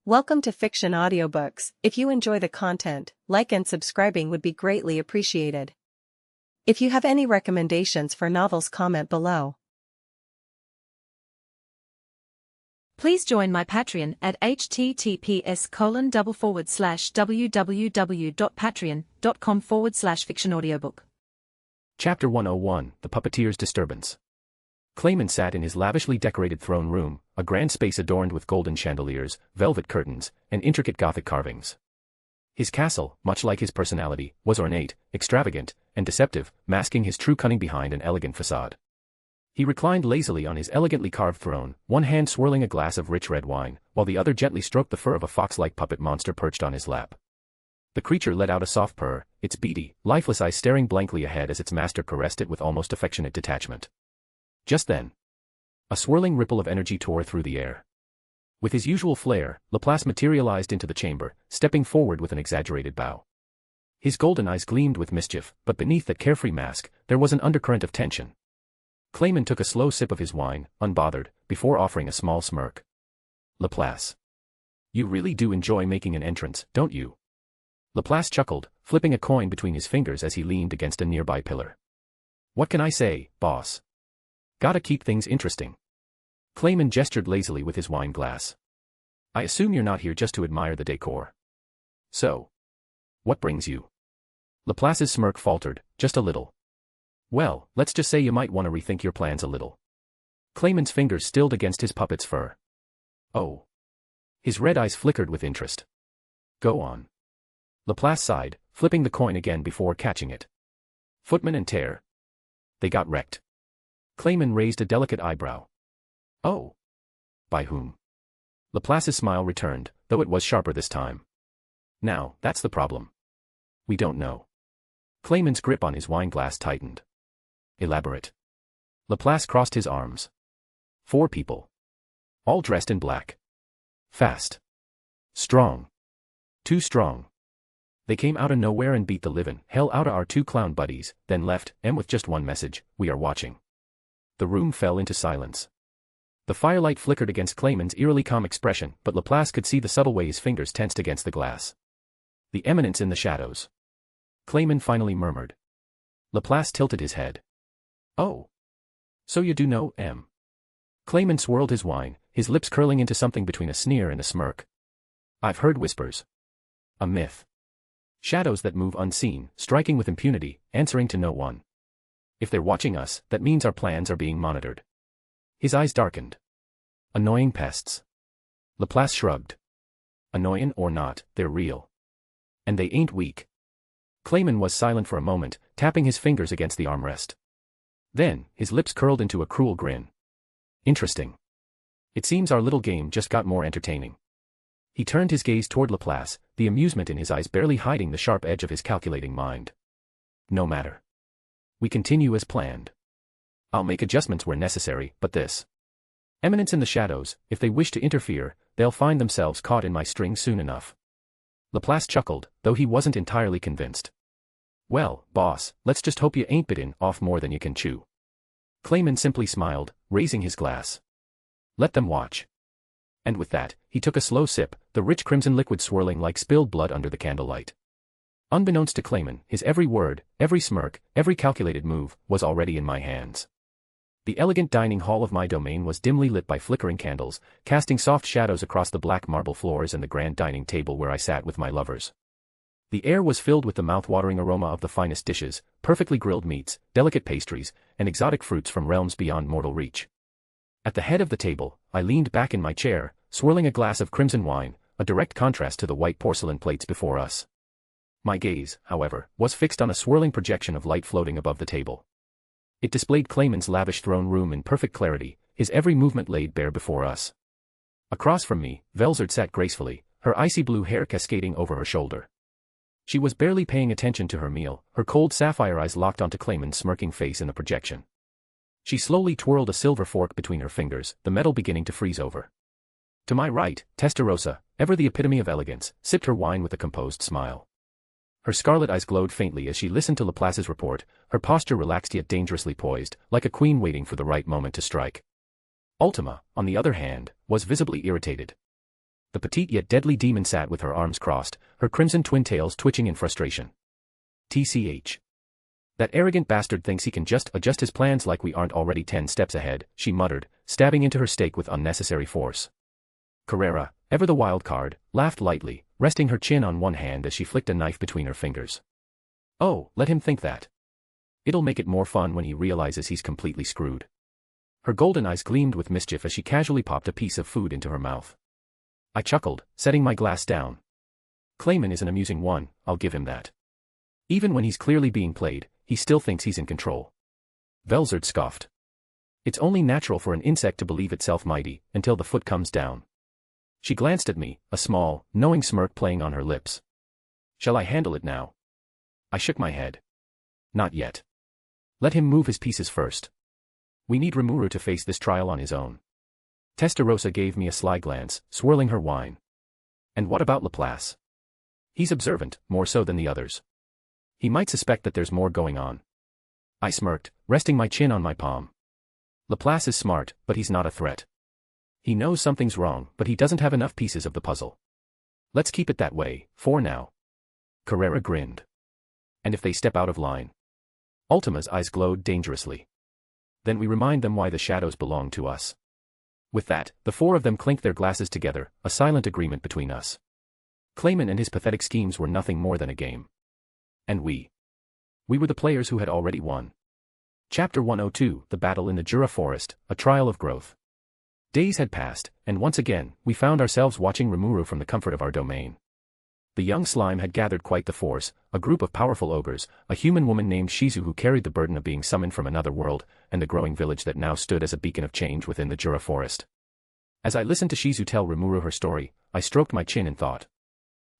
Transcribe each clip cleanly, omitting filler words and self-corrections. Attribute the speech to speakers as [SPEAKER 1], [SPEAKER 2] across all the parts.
[SPEAKER 1] Welcome to Fiction Audiobooks. If you enjoy the content, like and subscribing would be greatly appreciated. If you have any recommendations for novels, comment below.
[SPEAKER 2] Please join my Patreon at https://www.patreon.com/fictionaudiobook.
[SPEAKER 3] Chapter 101, The Puppeteers' Disturbance. Clayman sat in his lavishly decorated throne room, a grand space adorned with golden chandeliers, velvet curtains, and intricate Gothic carvings. His castle, much like his personality, was ornate, extravagant, and deceptive, masking his true cunning behind an elegant facade. He reclined lazily on his elegantly carved throne, one hand swirling a glass of rich red wine, while the other gently stroked the fur of a fox-like puppet monster perched on his lap. The creature let out a soft purr, its beady, lifeless eyes staring blankly ahead as its master caressed it with almost affectionate detachment. Just then, a swirling ripple of energy tore through the air. With his usual flair, Laplace materialized into the chamber, stepping forward with an exaggerated bow. His golden eyes gleamed with mischief, but beneath that carefree mask, there was an undercurrent of tension. Clayman took a slow sip of his wine, unbothered, before offering a small smirk. Laplace. You really do enjoy making an entrance, don't you? Laplace chuckled, flipping a coin between his fingers as he leaned against a nearby pillar. What can I say, boss? Gotta keep things interesting. Clayman gestured lazily with his wine glass. I assume you're not here just to admire the decor. So, what brings you? Laplace's smirk faltered, just a little. Well, let's just say you might want to rethink your plans a little. Clayman's fingers stilled against his puppet's fur. Oh. His red eyes flickered with interest. Go on. Laplace sighed, flipping the coin again before catching it. Footman and Tear. They got wrecked. Clayman raised a delicate eyebrow. Oh. By whom? Laplace's smile returned, though it was sharper this time. Now, that's the problem. We don't know. Clayman's grip on his wine glass tightened. Elaborate. Laplace crossed his arms. 4 people. All dressed in black. Fast. Strong. Too strong. They came out of nowhere and beat the livin' hell out of our 2 clown buddies, then left, and with just one message: we are watching. The room fell into silence. The firelight flickered against Clayman's eerily calm expression, but Laplace could see the subtle way his fingers tensed against the glass. The eminence in the shadows. Clayman finally murmured. Laplace tilted his head. Oh. So you do know, M. Clayman swirled his wine, his lips curling into something between a sneer and a smirk. I've heard whispers. A myth. Shadows that move unseen, striking with impunity, answering to no one. If they're watching us, that means our plans are being monitored. His eyes darkened. Annoying pests. Laplace shrugged. Annoying or not, they're real. And they ain't weak. Clayman was silent for a moment, tapping his fingers against the armrest. Then, his lips curled into a cruel grin. Interesting. It seems our little game just got more entertaining. He turned his gaze toward Laplace, the amusement in his eyes barely hiding the sharp edge of his calculating mind. No matter. We continue as planned. I'll make adjustments where necessary, but this eminence in the shadows, if they wish to interfere, they'll find themselves caught in my string soon enough. Laplace chuckled, though he wasn't entirely convinced. Well, boss, let's just hope you ain't bitten off more than you can chew. Clayman simply smiled, raising his glass. Let them watch. And with that, he took a slow sip, the rich crimson liquid swirling like spilled blood under the candlelight. Unbeknownst to Clayman, his every word, every smirk, every calculated move, was already in my hands. The elegant dining hall of my domain was dimly lit by flickering candles, casting soft shadows across the black marble floors and the grand dining table where I sat with my lovers. The air was filled with the mouth-watering aroma of the finest dishes, perfectly grilled meats, delicate pastries, and exotic fruits from realms beyond mortal reach. At the head of the table, I leaned back in my chair, swirling a glass of crimson wine, a direct contrast to the white porcelain plates before us. My gaze, however, was fixed on a swirling projection of light floating above the table. It displayed Clayman's lavish throne room in perfect clarity, his every movement laid bare before us. Across from me, Velzard sat gracefully, her icy blue hair cascading over her shoulder. She was barely paying attention to her meal, her cold sapphire eyes locked onto Clayman's smirking face in the projection. She slowly twirled a silver fork between her fingers, the metal beginning to freeze over. To my right, Testarossa, ever the epitome of elegance, sipped her wine with a composed smile. Her scarlet eyes glowed faintly as she listened to Laplace's report, her posture relaxed yet dangerously poised, like a queen waiting for the right moment to strike. Ultima, on the other hand, was visibly irritated. The petite yet deadly demon sat with her arms crossed, her crimson twin tails twitching in frustration. TCH. That arrogant bastard thinks he can just adjust his plans like we aren't already 10 steps ahead, she muttered, stabbing into her stake with unnecessary force. Carrera, ever the wild card, laughed lightly, resting her chin on one hand as she flicked a knife between her fingers. Oh, let him think that. It'll make it more fun when he realizes he's completely screwed. Her golden eyes gleamed with mischief as she casually popped a piece of food into her mouth. I chuckled, setting my glass down. Clayman is an amusing one, I'll give him that. Even when he's clearly being played, he still thinks he's in control. Velzard scoffed. It's only natural for an insect to believe itself mighty, until the foot comes down. She glanced at me, a small, knowing smirk playing on her lips. Shall I handle it now? I shook my head. Not yet. Let him move his pieces first. We need Remuru to face this trial on his own. Testarossa gave me a sly glance, swirling her wine. And what about Laplace? He's observant, more so than the others. He might suspect that there's more going on. I smirked, resting my chin on my palm. Laplace is smart, but he's not a threat. He knows something's wrong, but he doesn't have enough pieces of the puzzle. Let's keep it that way, for now. Carrera grinned. And if they step out of line? Ultima's eyes glowed dangerously. Then we remind them why the shadows belong to us. With that, the four of them clinked their glasses together, a silent agreement between us. Clayman and his pathetic schemes were nothing more than a game. And we were the players who had already won. Chapter 102, The Battle in the Jura Forest, A Trial of Growth. Days had passed, and once again, we found ourselves watching Remuru from the comfort of our domain. The young slime had gathered quite the force, a group of powerful ogres, a human woman named Shizu who carried the burden of being summoned from another world, and the growing village that now stood as a beacon of change within the Jura Forest. As I listened to Shizu tell Remuru her story, I stroked my chin and thought.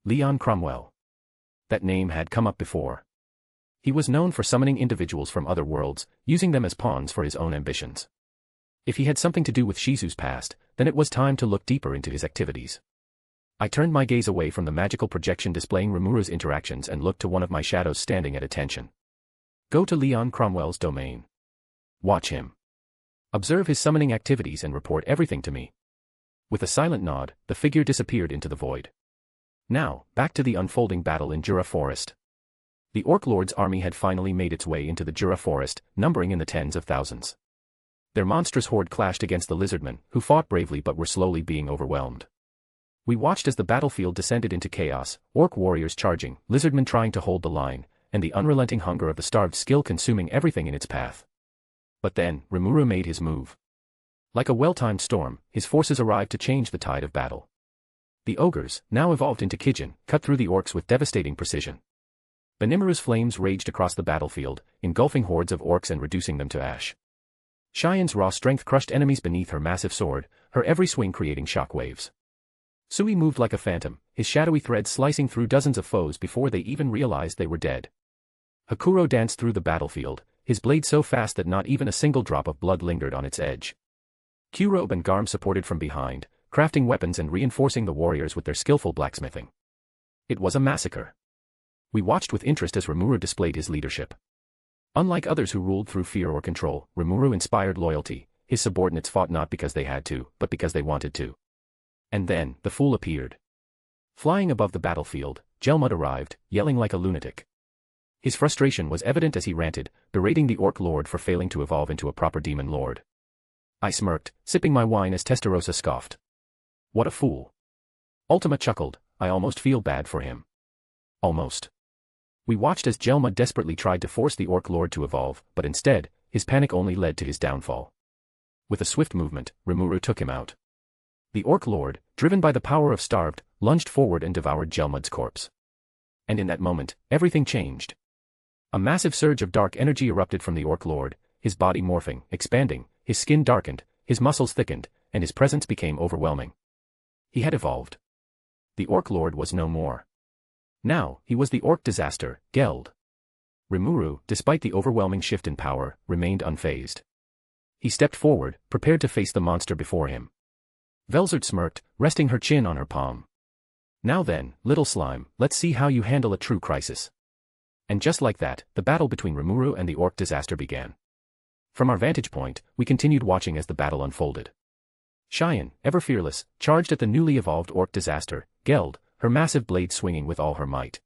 [SPEAKER 3] Leon Cromwell. That name had come up before. He was known for summoning individuals from other worlds, using them as pawns for his own ambitions. If he had something to do with Shizu's past, then it was time to look deeper into his activities. I turned my gaze away from the magical projection displaying Remuru's interactions and looked to one of my shadows standing at attention. Go to Leon Cromwell's domain. Watch him. Observe his summoning activities and report everything to me. With a silent nod, the figure disappeared into the void. Now, back to the unfolding battle in Jura Forest. The Orc Lord's army had finally made its way into the Jura Forest, numbering in the tens of thousands. Their monstrous horde clashed against the lizardmen, who fought bravely but were slowly being overwhelmed. We watched as the battlefield descended into chaos, Orc warriors charging, lizardmen trying to hold the line, and the unrelenting hunger of the starved skill consuming everything in its path. But then, Remuru made his move. Like a well-timed storm, his forces arrived to change the tide of battle. The ogres, now evolved into Kijin, cut through the orcs with devastating precision. Benimaru's flames raged across the battlefield, engulfing hordes of orcs and reducing them to ash. Cheyenne's raw strength crushed enemies beneath her massive sword, her every swing creating shock waves. Sui moved like a phantom, his shadowy thread slicing through dozens of foes before they even realized they were dead. Hakuro danced through the battlefield, his blade so fast that not even a single drop of blood lingered on its edge. Kurobe and Garm supported from behind, crafting weapons and reinforcing the warriors with their skillful blacksmithing. It was a massacre. We watched with interest as Remuru displayed his leadership. Unlike others who ruled through fear or control, Remuru inspired loyalty. His subordinates fought not because they had to, but because they wanted to. And then, the fool appeared. Flying above the battlefield, Jelmud arrived, yelling like a lunatic. His frustration was evident as he ranted, berating the Orc Lord for failing to evolve into a proper demon lord. I smirked, sipping my wine as Testarossa scoffed. What a fool. Ultima chuckled, I almost feel bad for him. Almost. We watched as Jelmud desperately tried to force the Orc Lord to evolve, but instead, his panic only led to his downfall. With a swift movement, Remuru took him out. The Orc Lord, driven by the power of Starved, lunged forward and devoured Jelmud's corpse. And in that moment, everything changed. A massive surge of dark energy erupted from the Orc Lord, his body morphing, expanding, his skin darkened, his muscles thickened, and his presence became overwhelming. He had evolved. The Orc Lord was no more. Now, he was the Orc Disaster, Geld. Remuru, despite the overwhelming shift in power, remained unfazed. He stepped forward, prepared to face the monster before him. Velzard smirked, resting her chin on her palm. Now then, little slime, let's see how you handle a true crisis. And just like that, the battle between Remuru and the Orc Disaster began. From our vantage point, we continued watching as the battle unfolded. Cheyenne, ever fearless, charged at the newly evolved orc disaster, Geld, her massive blade swinging with all her might.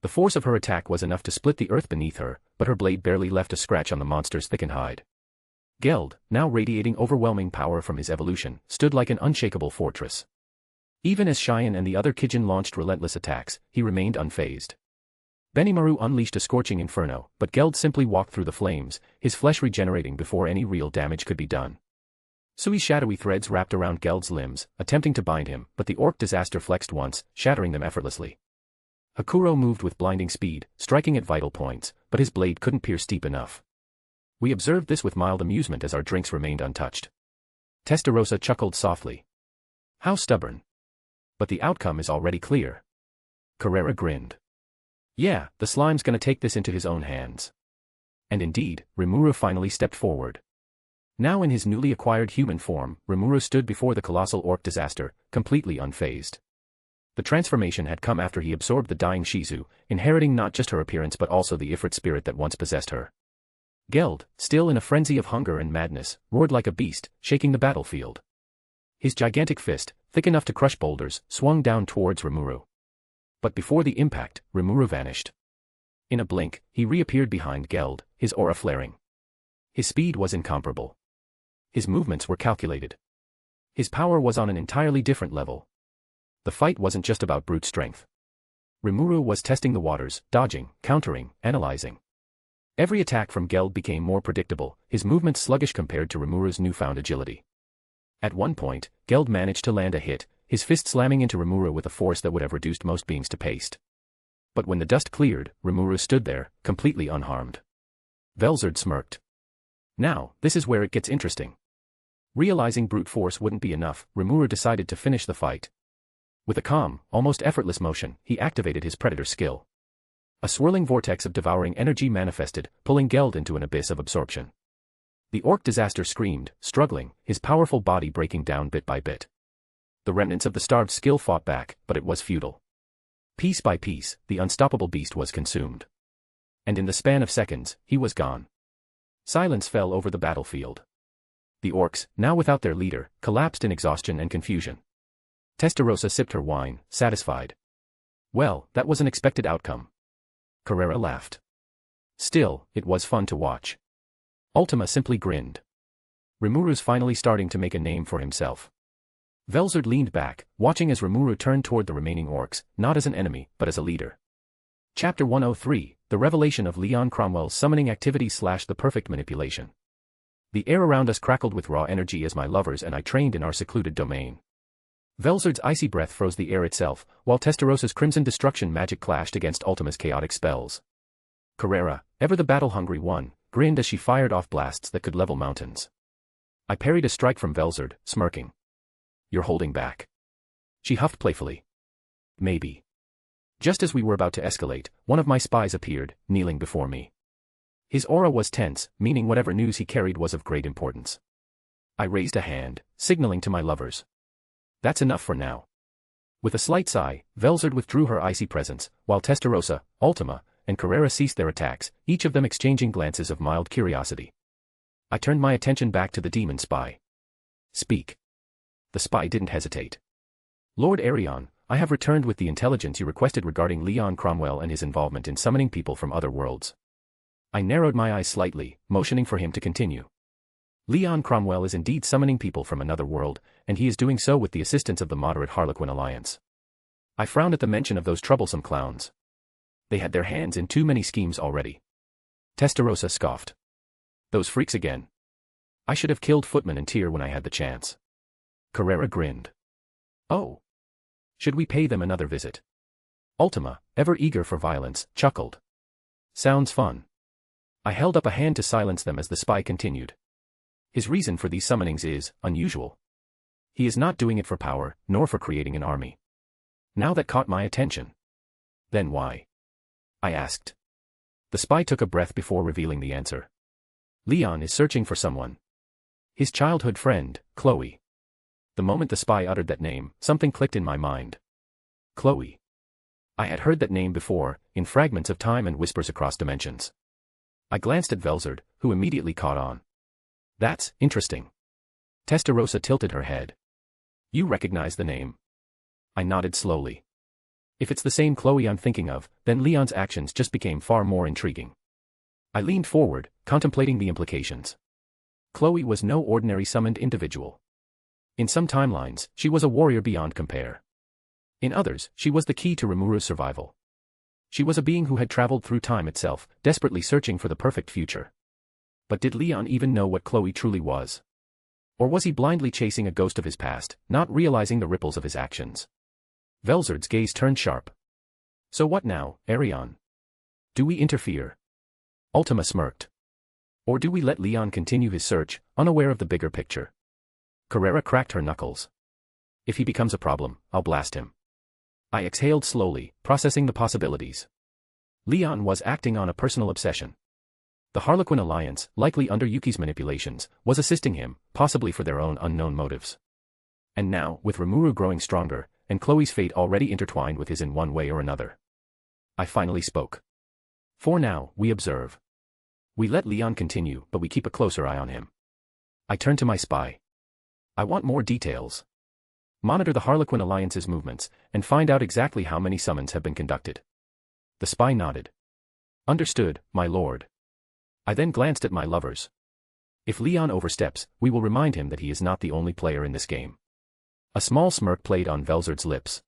[SPEAKER 3] The force of her attack was enough to split the earth beneath her, but her blade barely left a scratch on the monster's thickened hide. Geld, now radiating overwhelming power from his evolution, stood like an unshakable fortress. Even as Cheyenne and the other Kijin launched relentless attacks, he remained unfazed. Benimaru unleashed a scorching inferno, but Geld simply walked through the flames, his flesh regenerating before any real damage could be done. Sui's shadowy threads wrapped around Geld's limbs, attempting to bind him, but the orc disaster flexed once, shattering them effortlessly. Hakuro moved with blinding speed, striking at vital points, but his blade couldn't pierce deep enough. We observed this with mild amusement as our drinks remained untouched. Testarossa chuckled softly. How stubborn. But the outcome is already clear. Carrera grinned. Yeah, the slime's gonna take this into his own hands. And indeed, Remuru finally stepped forward. Now in his newly acquired human form, Remuru stood before the colossal orc disaster, completely unfazed. The transformation had come after he absorbed the dying Shizu, inheriting not just her appearance but also the Ifrit spirit that once possessed her. Geld, still in a frenzy of hunger and madness, roared like a beast, shaking the battlefield. His gigantic fist, thick enough to crush boulders, swung down towards Remuru. But before the impact, Remuru vanished. In a blink, he reappeared behind Geld, his aura flaring. His speed was incomparable. His movements were calculated. His power was on an entirely different level. The fight wasn't just about brute strength. Remuru was testing the waters, dodging, countering, analyzing. Every attack from Geld became more predictable, his movements sluggish compared to Remuru's newfound agility. At one point, Geld managed to land a hit, his fist slamming into Remuru with a force that would have reduced most beings to paste. But when the dust cleared, Remuru stood there, completely unharmed. Velzard smirked. Now, this is where it gets interesting. Realizing brute force wouldn't be enough, Remuru decided to finish the fight. With a calm, almost effortless motion, he activated his predator skill. A swirling vortex of devouring energy manifested, pulling Geld into an abyss of absorption. The orc disaster screamed, struggling, his powerful body breaking down bit by bit. The remnants of the starved skill fought back, but it was futile. Piece by piece, the unstoppable beast was consumed. And in the span of seconds, he was gone. Silence fell over the battlefield. The orcs, now without their leader, collapsed in exhaustion and confusion. Testarossa sipped her wine, satisfied. Well, that was an expected outcome. Carrera laughed. Still, it was fun to watch. Ultima simply grinned. Remuru's finally starting to make a name for himself. Velzard leaned back, watching as Remuru turned toward the remaining orcs, not as an enemy, but as a leader. Chapter 103, The Revelation of Leon Cromwell's Summoning Activity / The Perfect Manipulation. The air around us crackled with raw energy as my lovers and I trained in our secluded domain. Velzard's icy breath froze the air itself, while Testarossa's crimson destruction magic clashed against Ultima's chaotic spells. Carrera, ever the battle-hungry one, grinned as she fired off blasts that could level mountains. I parried a strike from Velzard, smirking. You're holding back. She huffed playfully. Maybe. Just as we were about to escalate, one of my spies appeared, kneeling before me. His aura was tense, meaning whatever news he carried was of great importance. I raised a hand, signaling to my lovers. That's enough for now. With a slight sigh, Velzard withdrew her icy presence, while Testarossa, Ultima, and Carrera ceased their attacks, each of them exchanging glances of mild curiosity. I turned my attention back to the demon spy. Speak. The spy didn't hesitate. Lord Arion, I have returned with the intelligence you requested regarding Leon Cromwell and his involvement in summoning people from other worlds. I narrowed my eyes slightly, motioning for him to continue. Leon Cromwell is indeed summoning people from another world, and he is doing so with the assistance of the moderate Harlequin Alliance. I frowned at the mention of those troublesome clowns. They had their hands in too many schemes already. Testarossa scoffed. Those freaks again. I should have killed Footman and Tyr when I had the chance. Carrera grinned. Oh. Should we pay them another visit? Ultima, ever eager for violence, chuckled. Sounds fun. I held up a hand to silence them as the spy continued. His reason for these summonings is unusual. He is not doing it for power, nor for creating an army. Now that caught my attention. Then why? I asked. The spy took a breath before revealing the answer. Leon is searching for someone. His childhood friend, Chloe. The moment the spy uttered that name, something clicked in my mind. Chloe. I had heard that name before, in fragments of time and whispers across dimensions. I glanced at Velzard, who immediately caught on. That's interesting. Testarossa tilted her head. You recognize the name? I nodded slowly. If it's the same Chloe I'm thinking of, then Leon's actions just became far more intriguing. I leaned forward, contemplating the implications. Chloe was no ordinary summoned individual. In some timelines, she was a warrior beyond compare. In others, she was the key to Remuru's survival. She was a being who had traveled through time itself, desperately searching for the perfect future. But did Leon even know what Chloe truly was? Or was he blindly chasing a ghost of his past, not realizing the ripples of his actions? Velzard's gaze turned sharp. So what now, Arion? Do we interfere? Ultima smirked. Or do we let Leon continue his search, unaware of the bigger picture? Carrera cracked her knuckles. If he becomes a problem, I'll blast him. I exhaled slowly, processing the possibilities. Leon was acting on a personal obsession. The Harlequin Alliance, likely under Yuki's manipulations, was assisting him, possibly for their own unknown motives. And now, with Remuru growing stronger, and Chloe's fate already intertwined with his in one way or another. I finally spoke. For now, we observe. We let Leon continue, but we keep a closer eye on him. I turned to my spy. I want more details. Monitor the Harlequin Alliance's movements, and find out exactly how many summons have been conducted. The spy nodded. Understood, my lord. I then glanced at my lovers. If Leon oversteps, we will remind him that he is not the only player in this game. A small smirk played on Velzard's lips.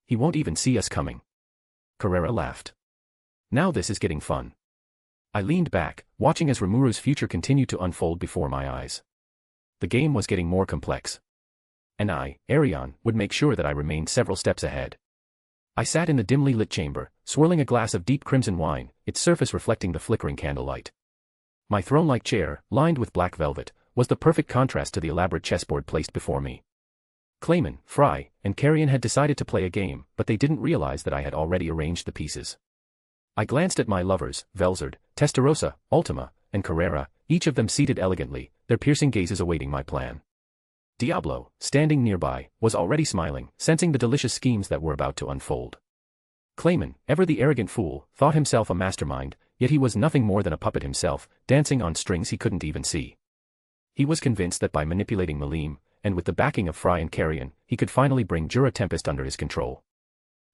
[SPEAKER 3] He won't even see us coming. Carrera laughed. Now this is getting fun. I leaned back, watching as Remuru's future continued to unfold before my eyes. The game was getting more complex. And I, Arion, would make sure that I remained several steps ahead. I sat in the dimly lit chamber, swirling a glass of deep crimson wine, its surface reflecting the flickering candlelight. My throne-like chair, lined with black velvet, was the perfect contrast to the elaborate chessboard placed before me. Clayman, Fry, and Carrion had decided to play a game, but they didn't realize that I had already arranged the pieces. I glanced at my lovers, Velzard, Testarossa, Ultima, and Carrera, each of them seated elegantly, their piercing gazes awaiting my plan. Diablo, standing nearby, was already smiling, sensing the delicious schemes that were about to unfold. Clayman, ever the arrogant fool, thought himself a mastermind, yet he was nothing more than a puppet himself, dancing on strings he couldn't even see. He was convinced that by manipulating Malim, and with the backing of Fry and Carrion, he could finally bring Jura Tempest under his control.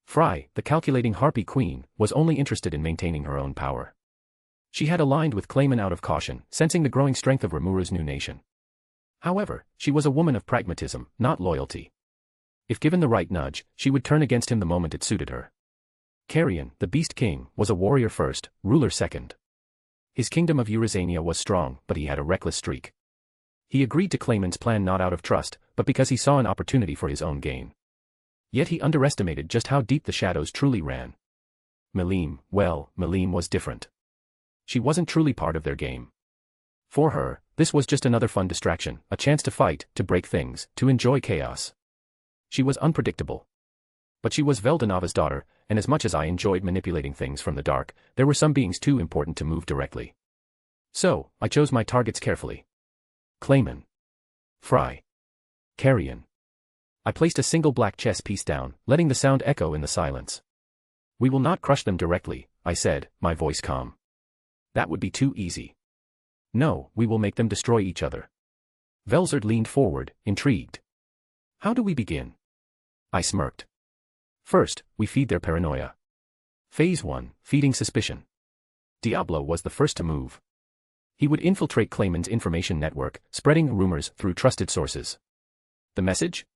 [SPEAKER 3] Fry, the calculating harpy queen, was only interested in maintaining her own power. She had aligned with Clayman out of caution, sensing the growing strength of Remuru's new nation. However, she was a woman of pragmatism, not loyalty. If given the right nudge, she would turn against him the moment it suited her. Carrion, the Beast King, was a warrior first, ruler second. His kingdom of Eurasania was strong, but he had a reckless streak. He agreed to Clayman's plan not out of trust, but because he saw an opportunity for his own gain. Yet he underestimated just how deep the shadows truly ran. Malim was different. She wasn't truly part of their game. For her, this was just another fun distraction, a chance to fight, to break things, to enjoy chaos. She was unpredictable. But she was Veldanava's daughter, and as much as I enjoyed manipulating things from the dark, there were some beings too important to move directly. So, I chose my targets carefully. Clayman. Fry. Carrion. I placed a single black chess piece down, letting the sound echo in the silence. We will not crush them directly, I said, my voice calm. That would be too easy. No, we will make them destroy each other. Velzard leaned forward, intrigued. How do we begin? I smirked. First, we feed their paranoia. Phase 1, feeding suspicion. Diablo was the first to move. He would infiltrate Clayman's information network, spreading rumors through trusted sources. The message?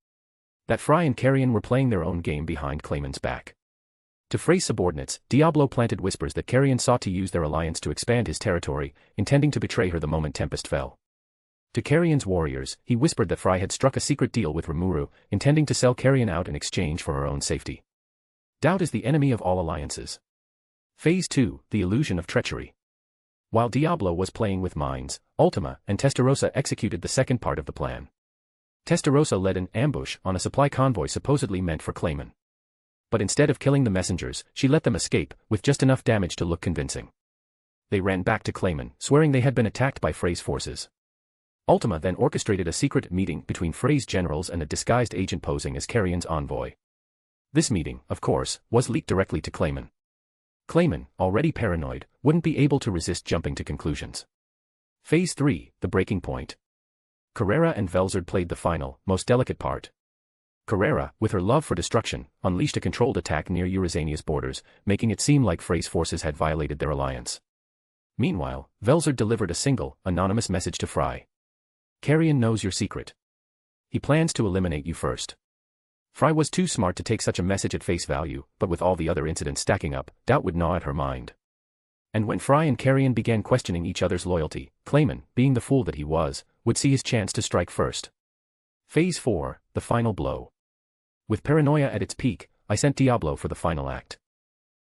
[SPEAKER 3] That Fry and Carrion were playing their own game behind Clayman's back. To Frey's subordinates, Diablo planted whispers that Carrion sought to use their alliance to expand his territory, intending to betray her the moment Tempest fell. To Carrion's warriors, he whispered that Fry had struck a secret deal with Remuru, intending to sell Carrion out in exchange for her own safety. Doubt is the enemy of all alliances. Phase 2, the illusion of treachery. While Diablo was playing with minds, Ultima and Testarossa executed the second part of the plan. Testarossa led an ambush on a supply convoy supposedly meant for Clayman. But instead of killing the messengers, she let them escape, with just enough damage to look convincing. They ran back to Clayman, swearing they had been attacked by Frey's forces. Ultima then orchestrated a secret meeting between Frey's generals and a disguised agent posing as Carrion's envoy. This meeting, of course, was leaked directly to Clayman. Clayman, already paranoid, wouldn't be able to resist jumping to conclusions. Phase 3, the breaking point. Carrera and Velzard played the final, most delicate part. Carrera, with her love for destruction, unleashed a controlled attack near Eurasania's borders, making it seem like Frey's forces had violated their alliance. Meanwhile, Velzard delivered a single, anonymous message to Frey. Carrion knows your secret. He plans to eliminate you first. Frey was too smart to take such a message at face value, but with all the other incidents stacking up, doubt would gnaw at her mind. And when Frey and Carrion began questioning each other's loyalty, Clayman, being the fool that he was, would see his chance to strike first. Phase 4, the final blow. With paranoia at its peak, I sent Diablo for the final act.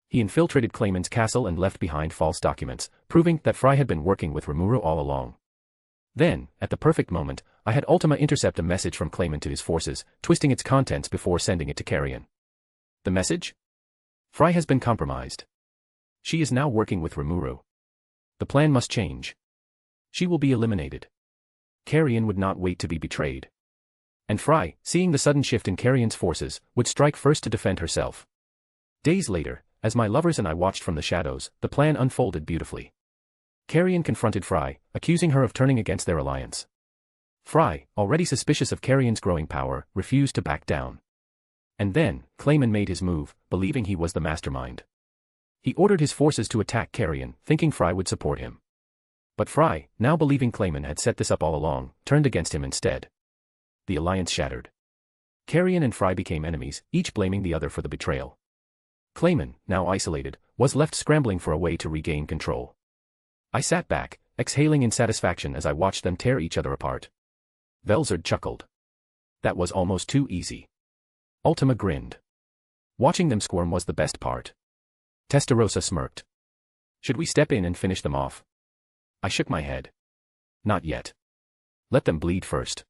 [SPEAKER 3] He infiltrated Clayman's castle and left behind false documents, proving that Frey had been working with Remuru all along. Then, at the perfect moment, I had Ultima intercept a message from Clayman to his forces, twisting its contents before sending it to Carrion. The message? Frey has been compromised. She is now working with Remuru. The plan must change. She will be eliminated. Carrion would not wait to be betrayed. And Frey, seeing the sudden shift in Carrion's forces, would strike first to defend herself. Days later, as my lovers and I watched from the shadows, the plan unfolded beautifully. Carrion confronted Frey, accusing her of turning against their alliance. Frey, already suspicious of Carrion's growing power, refused to back down. And then, Clayman made his move, believing he was the mastermind. He ordered his forces to attack Carrion, thinking Frey would support him. But Frey, now believing Clayman had set this up all along, turned against him instead. The alliance shattered. Carrion and Frey became enemies, each blaming the other for the betrayal. Clayman, now isolated, was left scrambling for a way to regain control. I sat back, exhaling in satisfaction as I watched them tear each other apart. Velzard chuckled. That was almost too easy. Ultima grinned. Watching them squirm was the best part. Testarossa smirked. Should we step in and finish them off? I shook my head. Not yet. Let them bleed first.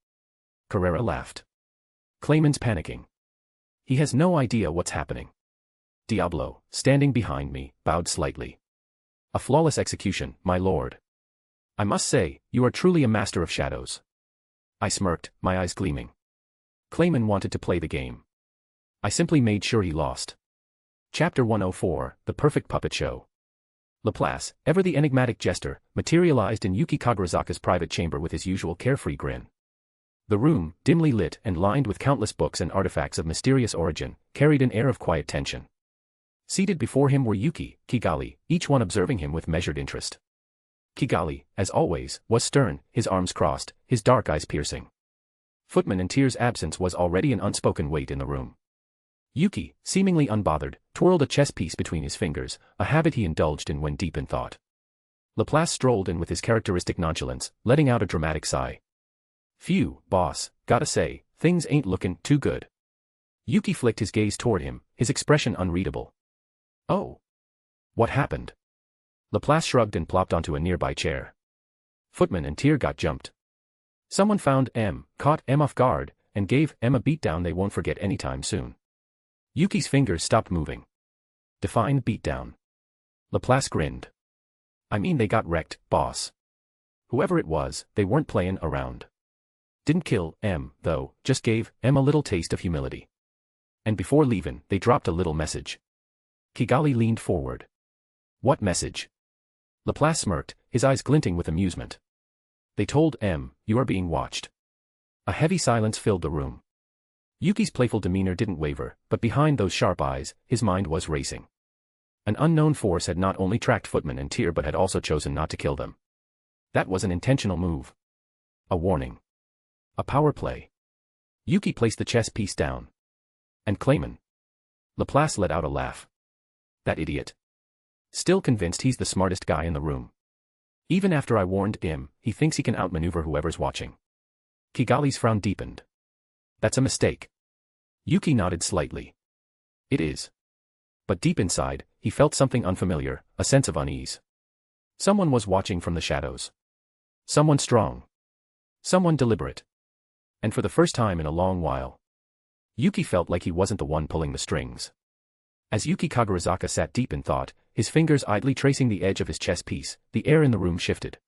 [SPEAKER 3] Carrera laughed. Clayman's panicking. He has no idea what's happening. Diablo, standing behind me, bowed slightly. A flawless execution, my lord. I must say, you are truly a master of shadows. I smirked, my eyes gleaming. Clayman wanted to play the game. I simply made sure he lost. Chapter 104, The Perfect Puppet Show. Laplace, ever the enigmatic jester, materialized in Yuki Kagarazaka's private chamber with his usual carefree grin. The room, dimly lit and lined with countless books and artifacts of mysterious origin, carried an air of quiet tension. Seated before him were Yuki, Kigali, each one observing him with measured interest. Kigali, as always, was stern, his arms crossed, his dark eyes piercing. Footman and Tyr's absence was already an unspoken weight in the room. Yuki, seemingly unbothered, twirled a chess piece between his fingers, a habit he indulged in when deep in thought. Laplace strolled in with his characteristic nonchalance, letting out a dramatic sigh. Phew, boss, gotta say, things ain't looking too good. Yuki flicked his gaze toward him, his expression unreadable. Oh. What happened? Laplace shrugged and plopped onto a nearby chair. Footman and Tyr got jumped. Someone found M, caught M off guard, and gave M a beatdown they won't forget anytime soon. Yuki's fingers stopped moving. Define beatdown. Laplace grinned. I mean they got wrecked, boss. Whoever it was, they weren't playing around. Didn't kill M, though, just gave M a little taste of humility. And before leaving, they dropped a little message. Kigali leaned forward. What message? Laplace smirked, his eyes glinting with amusement. They told M, you are being watched. A heavy silence filled the room. Yuki's playful demeanor didn't waver, but behind those sharp eyes, his mind was racing. An unknown force had not only tracked Footman and Tyr but had also chosen not to kill them. That was an intentional move. A warning. A power play. Yuki placed the chess piece down. And Clayman. Laplace let out a laugh. That idiot. Still convinced he's the smartest guy in the room. Even after I warned him, he thinks he can outmaneuver whoever's watching. Kigali's frown deepened. That's a mistake. Yuki nodded slightly. It is. But deep inside, he felt something unfamiliar, a sense of unease. Someone was watching from the shadows. Someone strong. Someone deliberate. And for the first time in a long while, Yuki felt like he wasn't the one pulling the strings. As Yuki Kagarazaka sat deep in thought, his fingers idly tracing the edge of his chess piece, the air in the room shifted.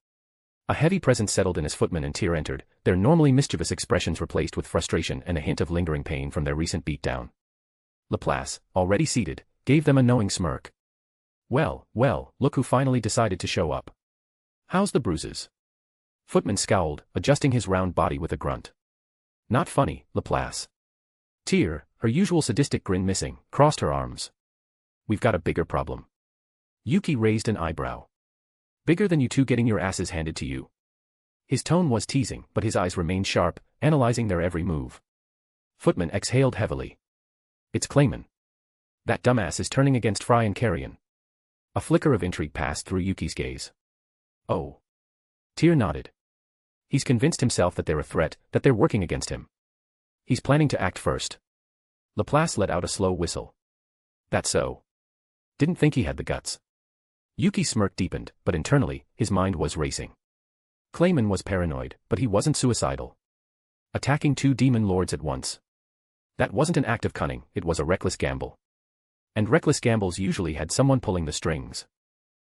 [SPEAKER 3] A heavy presence settled in as Footman and Tyr entered, their normally mischievous expressions replaced with frustration and a hint of lingering pain from their recent beatdown. Laplace, already seated, gave them a knowing smirk. Well, look who finally decided to show up. How's the bruises? Footman scowled, adjusting his round body with a grunt. Not funny, Laplace. Tyr, her usual sadistic grin missing, crossed her arms. We've got a bigger problem. Yuki raised an eyebrow. Bigger than you two getting your asses handed to you. His tone was teasing, but his eyes remained sharp, analyzing their every move. Footman exhaled heavily. It's Clayman. That dumbass is turning against Fry and Carrion. A flicker of intrigue passed through Yuki's gaze. Oh. Tyr nodded. He's convinced himself that they're a threat, that they're working against him. He's planning to act first. Laplace let out a slow whistle. That's so. Didn't think he had the guts. Yuki's smirk deepened, but internally, his mind was racing. Clayman was paranoid, but he wasn't suicidal. Attacking two demon lords at once. That wasn't an act of cunning, it was a reckless gamble. And reckless gambles usually had someone pulling the strings.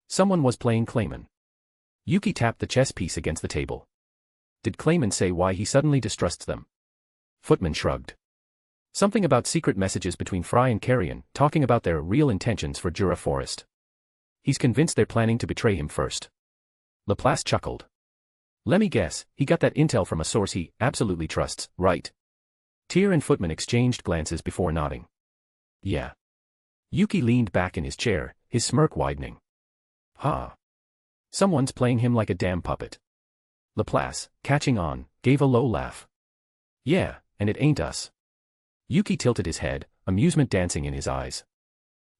[SPEAKER 3] Someone was playing Clayman. Yuki tapped the chess piece against the table. Did Clayman say why he suddenly distrusts them? Footman shrugged. Something about secret messages between Fry and Carrion, talking about their real intentions for Jura Forest. He's convinced they're planning to betray him first. Laplace chuckled. Let me guess, he got that intel from a source he absolutely trusts, right? Tyr and Footman exchanged glances before nodding. Yeah. Yuki leaned back in his chair, his smirk widening. Ha. Someone's playing him like a damn puppet. Laplace, catching on, gave a low laugh. Yeah, and it ain't us. Yuki tilted his head, amusement dancing in his eyes.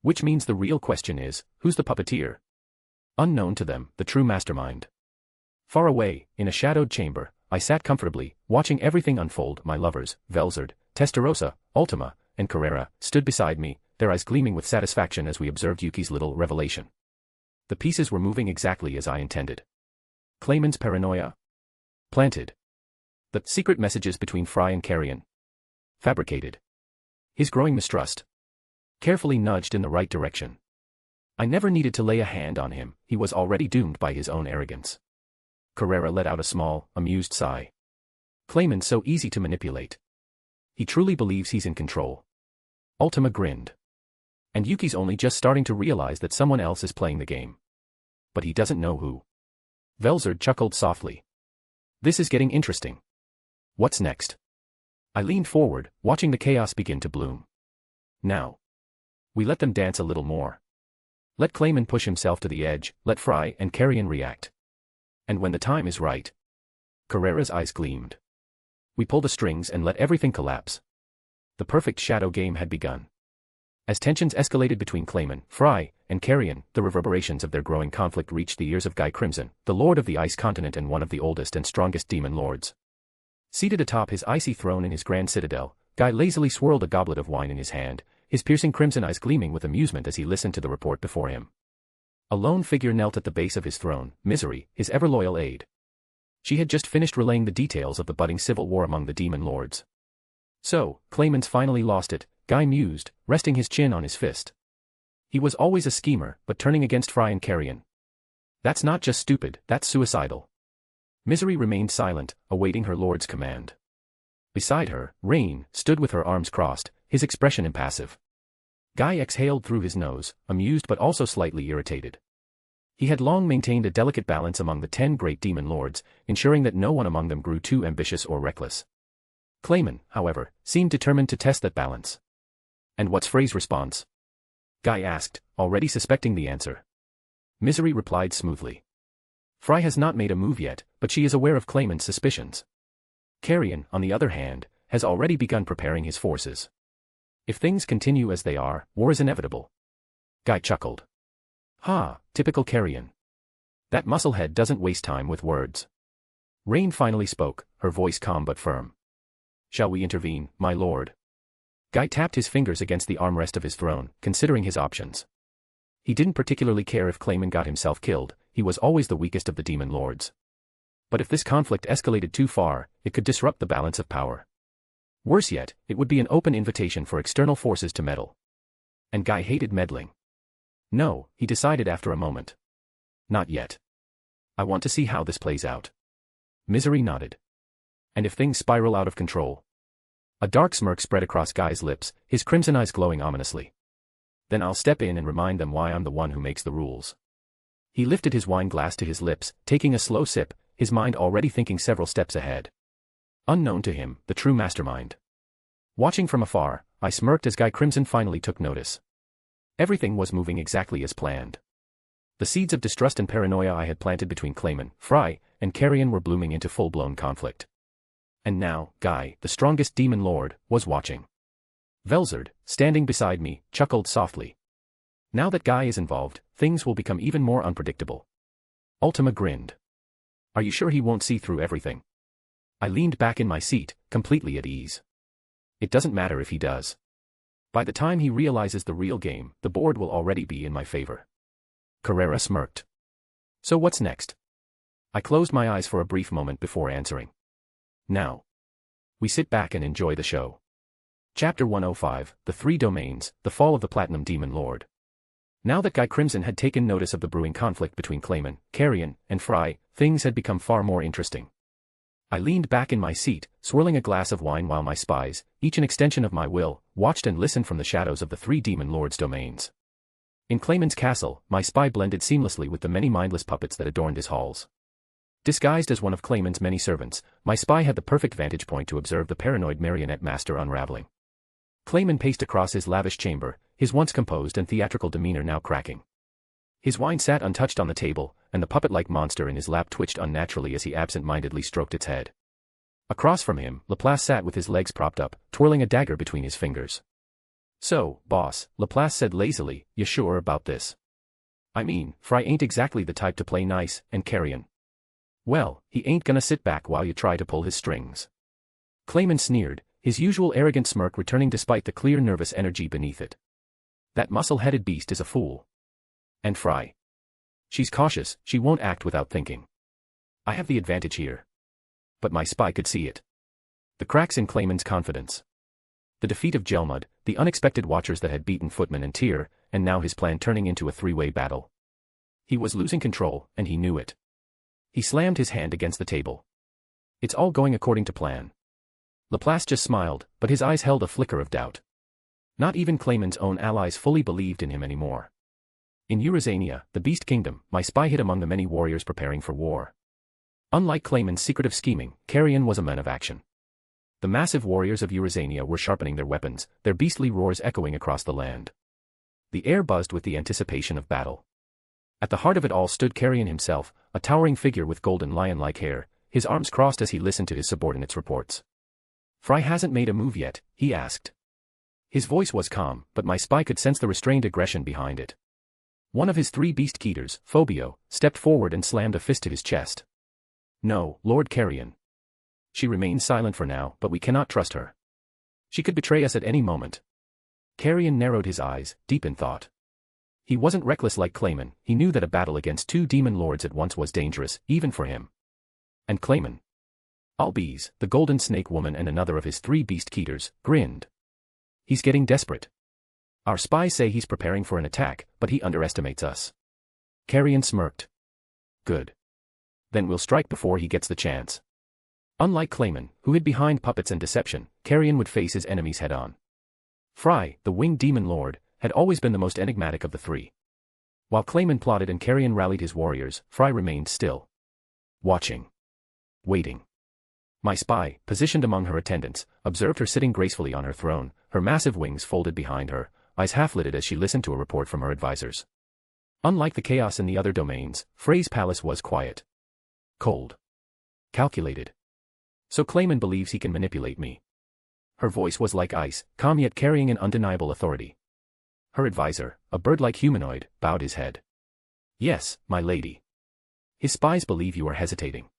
[SPEAKER 3] Which means the real question is, who's the puppeteer? Unknown to them, the true mastermind. Far away, in a shadowed chamber, I sat comfortably, watching everything unfold. My lovers, Velzard, Testarossa, Ultima, and Carrera, stood beside me, their eyes gleaming with satisfaction as we observed Yuki's little revelation. The pieces were moving exactly as I intended. Clayman's paranoia? Planted. The secret messages between Fry and Carrion? Fabricated. His growing mistrust? Carefully nudged in the right direction. I never needed to lay a hand on him, he was already doomed by his own arrogance. Carrera let out a small, amused sigh. Clayman's so easy to manipulate. He truly believes he's in control. Ultima grinned. And Yuki's only just starting to realize that someone else is playing the game. But he doesn't know who. Velzard chuckled softly. This is getting interesting. What's next? I leaned forward, watching the chaos begin to bloom. Now. We let them dance a little more. Let Clayman push himself to the edge, let Fry and Carrion react. And when the time is right. Carrera's eyes gleamed. We pull the strings and let everything collapse. The perfect shadow game had begun. As tensions escalated between Clayman, Fry, and Carrion, the reverberations of their growing conflict reached the ears of Guy Crimson, the Lord of the Ice Continent and one of the oldest and strongest demon lords. Seated atop his icy throne in his grand citadel, Guy lazily swirled a goblet of wine in his hand, his piercing crimson eyes gleaming with amusement as he listened to the report before him. A lone figure knelt at the base of his throne, Misery, his ever-loyal aide. She had just finished relaying the details of the budding civil war among the demon lords. So, Clayman's finally lost it, Guy mused, resting his chin on his fist. He was always a schemer, but turning against Fry and Carrion. That's not just stupid, that's suicidal. Misery remained silent, awaiting her lord's command. Beside her, Rain stood with her arms crossed, his expression impassive. Guy exhaled through his nose, amused but also slightly irritated. He had long maintained a delicate balance among the 10 great demon lords, ensuring that no one among them grew too ambitious or reckless. Clayman, however, seemed determined to test that balance. And what's Frey's response? Guy asked, already suspecting the answer. Misery replied smoothly. Fry has not made a move yet, but she is aware of Clayman's suspicions. Carrion, on the other hand, has already begun preparing his forces. If things continue as they are, war is inevitable. Guy chuckled. Ha, typical Carrion. That musclehead doesn't waste time with words. Rain finally spoke, her voice calm but firm. Shall we intervene, my lord? Guy tapped his fingers against the armrest of his throne, considering his options. He didn't particularly care if Clayman got himself killed, he was always the weakest of the demon lords. But if this conflict escalated too far, it could disrupt the balance of power. Worse yet, it would be an open invitation for external forces to meddle. And Guy hated meddling. No, he decided after a moment. Not yet. I want to see how this plays out. Misery nodded. And if things spiral out of control? A dark smirk spread across Guy's lips, his crimson eyes glowing ominously. Then I'll step in and remind them why I'm the one who makes the rules. He lifted his wine glass to his lips, taking a slow sip, his mind already thinking several steps ahead. Unknown to him, the true mastermind. Watching from afar, I smirked as Guy Crimson finally took notice. Everything was moving exactly as planned. The seeds of distrust and paranoia I had planted between Clayman, Fry, and Arion were blooming into full-blown conflict. And now, Guy, the strongest demon lord, was watching. Velzard, standing beside me, chuckled softly. Now that Guy is involved, things will become even more unpredictable. Ultima grinned. Are you sure he won't see through everything? I leaned back in my seat, completely at ease. It doesn't matter if he does. By the time he realizes the real game, the board will already be in my favor. Carrera smirked. So what's next? I closed my eyes for a brief moment before answering. Now. We sit back and enjoy the show. Chapter 105, The Three Domains, The Fall of the Platinum Demon Lord. Now that Guy Crimson had taken notice of the brewing conflict between Clayman, Arion, and Fry, things had become far more interesting. I leaned back in my seat, swirling a glass of wine while my spies, each an extension of my will, watched and listened from the shadows of the three demon lords' domains. In Clayman's castle, my spy blended seamlessly with the many mindless puppets that adorned his halls. Disguised as one of Clayman's many servants, my spy had the perfect vantage point to observe the paranoid marionette master unraveling. Clayman paced across his lavish chamber, his once composed and theatrical demeanor now cracking. His wine sat untouched on the table, and the puppet-like monster in his lap twitched unnaturally as he absent-mindedly stroked its head. Across from him, Laplace sat with his legs propped up, twirling a dagger between his fingers. So, boss, Laplace said lazily, you sure about this? I mean, Fry ain't exactly the type to play nice, and Arion. Well, he ain't gonna sit back while you try to pull his strings. Clayman sneered, his usual arrogant smirk returning despite the clear nervous energy beneath it. That muscle-headed beast is a fool. And Fry. She's cautious, she won't act without thinking. I have the advantage here. But my spy could see it. The cracks in Clayman's confidence. The defeat of Gelmud, the unexpected watchers that had beaten Footman and Tyr, and now his plan turning into a three-way battle. He was losing control, and he knew it. He slammed his hand against the table. It's all going according to plan. Laplace just smiled, but his eyes held a flicker of doubt. Not even Clayman's own allies fully believed in him anymore. In Eurasania, the Beast Kingdom, my spy hid among the many warriors preparing for war. Unlike Clayman's secretive scheming, Arion was a man of action. The massive warriors of Eurasania were sharpening their weapons, their beastly roars echoing across the land. The air buzzed with the anticipation of battle. At the heart of it all stood Arion himself, a towering figure with golden lion-like hair, his arms crossed as he listened to his subordinates' reports. Fry hasn't made a move yet, he asked. His voice was calm, but my spy could sense the restrained aggression behind it. One of his three beast keeters, Phobio, stepped forward and slammed a fist to his chest. No, Lord Arion. She remains silent for now, but we cannot trust her. She could betray us at any moment. Arion narrowed his eyes, deep in thought. He wasn't reckless like Clayman, he knew that a battle against two demon lords at once was dangerous, even for him. And Clayman. Albiz, the golden snake woman and another of his three beast keeters, grinned. He's getting desperate. Our spies say he's preparing for an attack, but he underestimates us. Arion smirked. Good. Then we'll strike before he gets the chance. Unlike Clayman, who hid behind puppets and deception, Arion would face his enemies head-on. Fry, the winged demon lord, had always been the most enigmatic of the three. While Clayman plotted and Arion rallied his warriors, Fry remained still. Watching. Waiting. My spy, positioned among her attendants, observed her sitting gracefully on her throne, her massive wings folded behind her, eyes half-lidded as she listened to a report from her advisors. Unlike the chaos in the other domains, Frey's palace was quiet. Cold. Calculated. So Clayman believes he can manipulate me. Her voice was like ice, calm yet carrying an undeniable authority. Her advisor, a bird-like humanoid, bowed his head. Yes, my lady. His spies believe you are hesitating.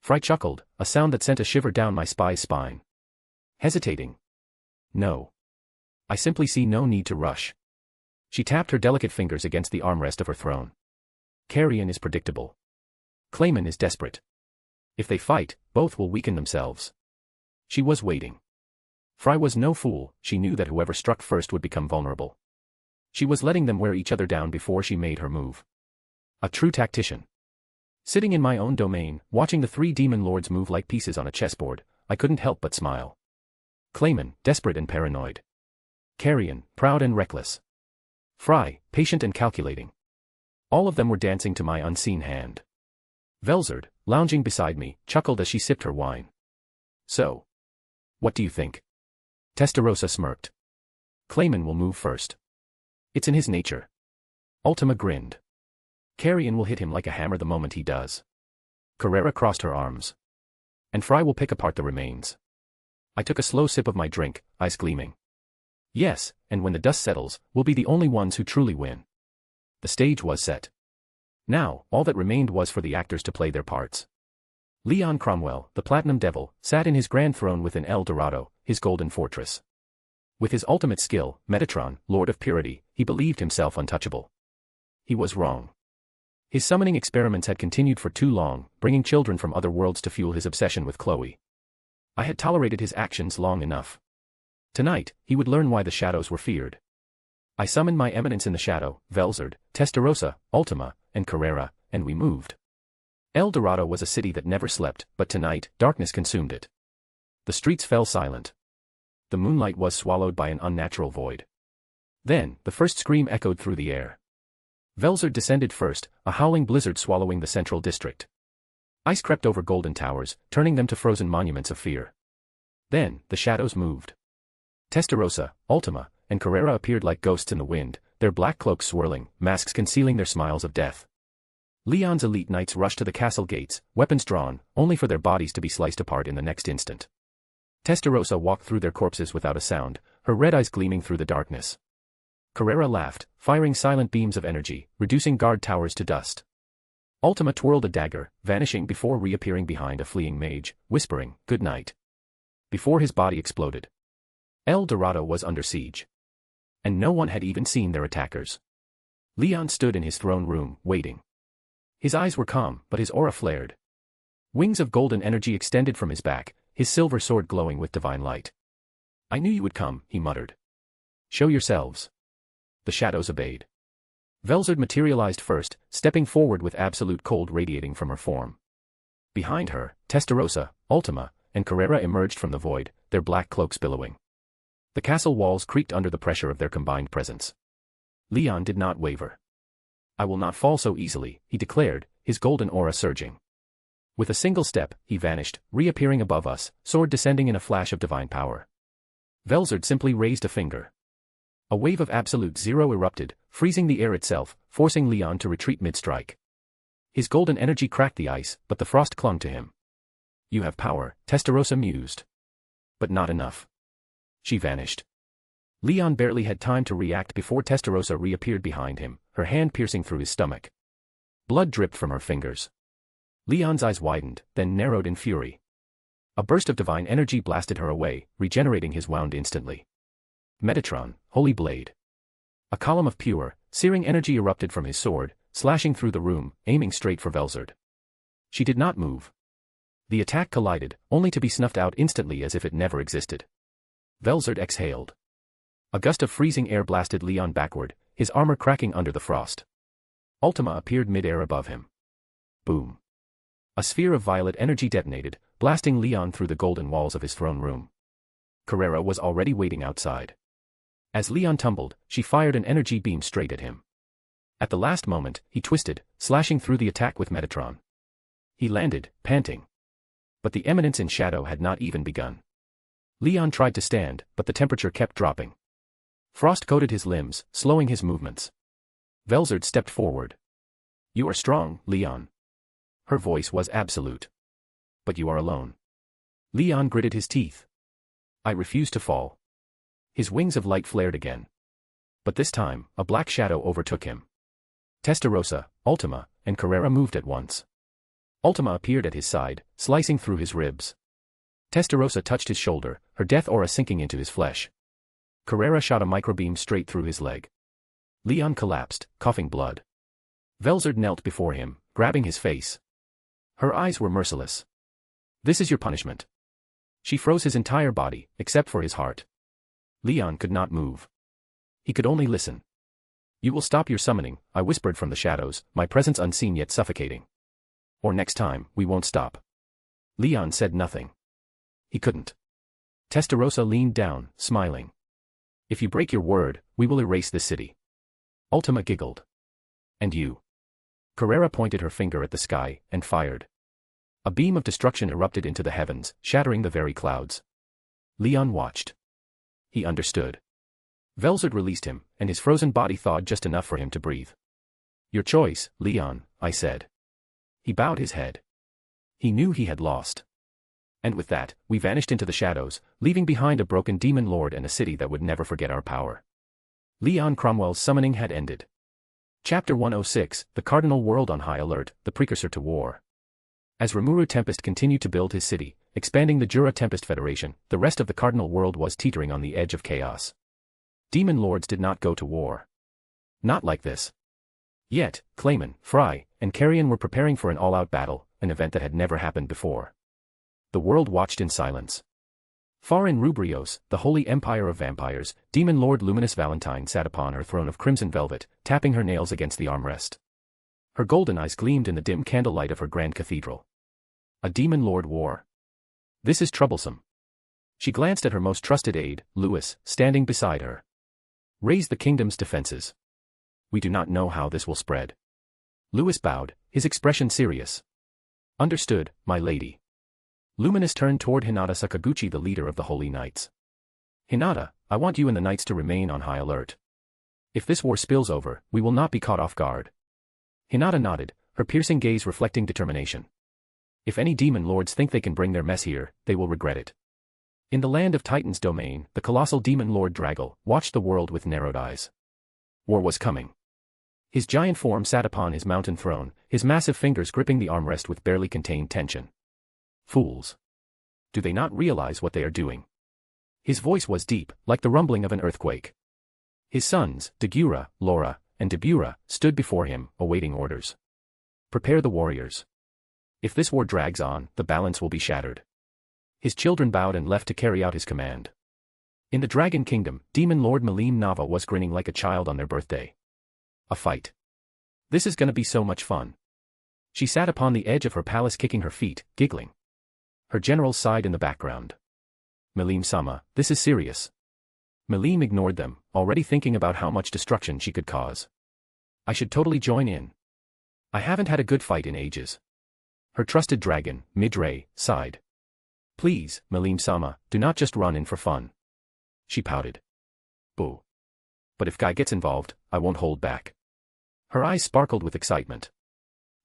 [SPEAKER 3] Fry chuckled, a sound that sent a shiver down my spy's spine. Hesitating? No. I simply see no need to rush. She tapped her delicate fingers against the armrest of her throne. Arion is predictable. Clayman is desperate. If they fight, both will weaken themselves. She was waiting. Fry was no fool, she knew that whoever struck first would become vulnerable. She was letting them wear each other down before she made her move. A true tactician. Sitting in my own domain, watching the three demon lords move like pieces on a chessboard, I couldn't help but smile. Clayman, desperate and paranoid. Arion, proud and reckless. Fry, patient and calculating. All of them were dancing to my unseen hand. Velzard, lounging beside me, chuckled as she sipped her wine. So. What do you think? Testarossa smirked. Clayman will move first. It's in his nature. Ultima grinned. Carrion will hit him like a hammer the moment he does. Carrera crossed her arms. And Fry will pick apart the remains. I took a slow sip of my drink, eyes gleaming. Yes, and when the dust settles, we'll be the only ones who truly win. The stage was set. Now, all that remained was for the actors to play their parts. Leon Cromwell, the Platinum Devil, sat in his grand throne within El Dorado, his golden fortress. With his ultimate skill, Metatron, Lord of Purity, he believed himself untouchable. He was wrong. His summoning experiments had continued for too long, bringing children from other worlds to fuel his obsession with Chloe. I had tolerated his actions long enough. Tonight, he would learn why the shadows were feared. I summoned my eminence in the shadow, Velzard, Testarossa, Ultima, and Carrera, and we moved. El Dorado was a city that never slept, but tonight, darkness consumed it. The streets fell silent. The moonlight was swallowed by an unnatural void. Then, the first scream echoed through the air. Velzard descended first, a howling blizzard swallowing the central district. Ice crept over golden towers, turning them to frozen monuments of fear. Then, the shadows moved. Testarossa, Ultima, and Carrera appeared like ghosts in the wind, their black cloaks swirling, masks concealing their smiles of death. Leon's elite knights rushed to the castle gates, weapons drawn, only for their bodies to be sliced apart in the next instant. Testarossa walked through their corpses without a sound, her red eyes gleaming through the darkness. Carrera laughed, firing silent beams of energy, reducing guard towers to dust. Ultima twirled a dagger, vanishing before reappearing behind a fleeing mage, whispering, "Good night," before his body exploded. El Dorado was under siege. And no one had even seen their attackers. Leon stood in his throne room, waiting. His eyes were calm, but his aura flared. Wings of golden energy extended from his back, his silver sword glowing with divine light. "I knew you would come," he muttered. "Show yourselves." The shadows obeyed. Velzard materialized first, stepping forward with absolute cold radiating from her form. Behind her, Testarossa, Ultima, and Carrera emerged from the void, their black cloaks billowing. The castle walls creaked under the pressure of their combined presence. Leon did not waver. "I will not fall so easily," he declared, his golden aura surging. With a single step, he vanished, reappearing above us, sword descending in a flash of divine power. Velzard simply raised a finger. A wave of absolute zero erupted, freezing the air itself, forcing Leon to retreat mid-strike. His golden energy cracked the ice, but the frost clung to him. "You have power," Testarossa mused. "But not enough." She vanished. Leon barely had time to react before Testarossa reappeared behind him, her hand piercing through his stomach. Blood dripped from her fingers. Leon's eyes widened, then narrowed in fury. A burst of divine energy blasted her away, regenerating his wound instantly. Metatron, Holy Blade. A column of pure, searing energy erupted from his sword, slashing through the room, aiming straight for Velzard. She did not move. The attack collided, only to be snuffed out instantly as if it never existed. Velzard exhaled. A gust of freezing air blasted Leon backward, his armor cracking under the frost. Ultima appeared mid-air above him. Boom. A sphere of violet energy detonated, blasting Leon through the golden walls of his throne room. Carrera was already waiting outside. As Leon tumbled, she fired an energy beam straight at him. At the last moment, he twisted, slashing through the attack with Metatron. He landed, panting. But the eminence in shadow had not even begun. Leon tried to stand, but the temperature kept dropping. Frost coated his limbs, slowing his movements. Velzard stepped forward. "You are strong, Leon." Her voice was absolute. "But you are alone." Leon gritted his teeth. "I refuse to fall." His wings of light flared again. But this time, a black shadow overtook him. Testarossa, Ultima, and Carrera moved at once. Ultima appeared at his side, slicing through his ribs. Testarossa touched his shoulder, her death aura sinking into his flesh. Carrera shot a microbeam straight through his leg. Leon collapsed, coughing blood. Velzard knelt before him, grabbing his face. Her eyes were merciless. "This is your punishment." She froze his entire body, except for his heart. Leon could not move. He could only listen. "You will stop your summoning," I whispered from the shadows, my presence unseen yet suffocating. "Or next time, we won't stop." Leon said nothing. He couldn't. Testarossa leaned down, smiling. "If you break your word, we will erase this city." Ultima giggled. "And you?" Carrera pointed her finger at the sky, and fired. A beam of destruction erupted into the heavens, shattering the very clouds. Leon watched. He understood. Velzard released him, and his frozen body thawed just enough for him to breathe. "Your choice, Leon," I said. He bowed his head. He knew he had lost. And with that, we vanished into the shadows, leaving behind a broken demon lord and a city that would never forget our power. Leon Cromwell's summoning had ended. Chapter 106, The Cardinal World on High Alert, the Precursor to War. As Remuru Tempest continued to build his city, expanding the Jura Tempest Federation, the rest of the Cardinal World was teetering on the edge of chaos. Demon lords did not go to war. Not like this. Yet, Clayman, Fry, and Carrion were preparing for an all-out battle, an event that had never happened before. The world watched in silence. Far in Rubrios, the holy empire of vampires, Demon Lord Luminous Valentine sat upon her throne of crimson velvet, tapping her nails against the armrest. Her golden eyes gleamed in the dim candlelight of her grand cathedral. A demon lord war. This is troublesome. She glanced at her most trusted aide, Lewis, standing beside her. Raise the kingdom's defenses. We do not know how this will spread. Lewis bowed, his expression serious. Understood, my lady. Luminous turned toward Hinata Sakaguchi, the leader of the Holy Knights. Hinata, I want you and the knights to remain on high alert. If this war spills over, we will not be caught off guard. Hinata nodded, her piercing gaze reflecting determination. If any demon lords think they can bring their mess here, they will regret it. In the land of Titan's domain, the colossal demon lord Draggle watched the world with narrowed eyes. War was coming. His giant form sat upon his mountain throne, his massive fingers gripping the armrest with barely contained tension. Fools. Do they not realize what they are doing? His voice was deep, like the rumbling of an earthquake. His sons, Dagura, Laura, and Debura, stood before him, awaiting orders. Prepare the warriors. If this war drags on, the balance will be shattered. His children bowed and left to carry out his command. In the Dragon Kingdom, Demon Lord Malim Nava was grinning like a child on their birthday. A fight. This is gonna be so much fun. She sat upon the edge of her palace kicking her feet, giggling. Her generals sighed in the background. Malim-sama, this is serious. Malim ignored them, already thinking about how much destruction she could cause. I should totally join in. I haven't had a good fight in ages. Her trusted dragon, Midray, sighed. Please, Malim-sama, do not just run in for fun. She pouted. Boo. But if Guy gets involved, I won't hold back. Her eyes sparkled with excitement.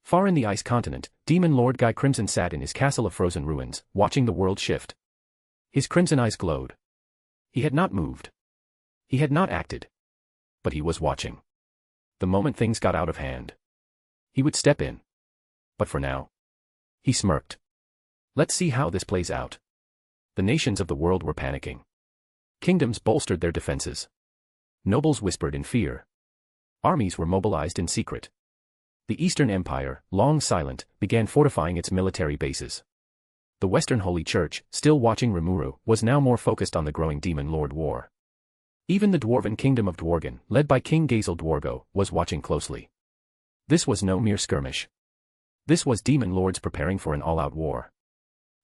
[SPEAKER 3] Far in the ice continent, Demon Lord Guy Crimson sat in his castle of frozen ruins, watching the world shift. His crimson eyes glowed. He had not moved. He had not acted. But he was watching. The moment things got out of hand, he would step in. But for now, he smirked. Let's see how this plays out. The nations of the world were panicking. Kingdoms bolstered their defenses. Nobles whispered in fear. Armies were mobilized in secret. The Eastern Empire, long silent, began fortifying its military bases. The Western Holy Church, still watching Remuru, was now more focused on the growing Demon Lord War. Even the Dwarven Kingdom of Dworgen, led by King Gazel Dwargo, was watching closely. This was no mere skirmish. This was Demon Lords preparing for an all-out war.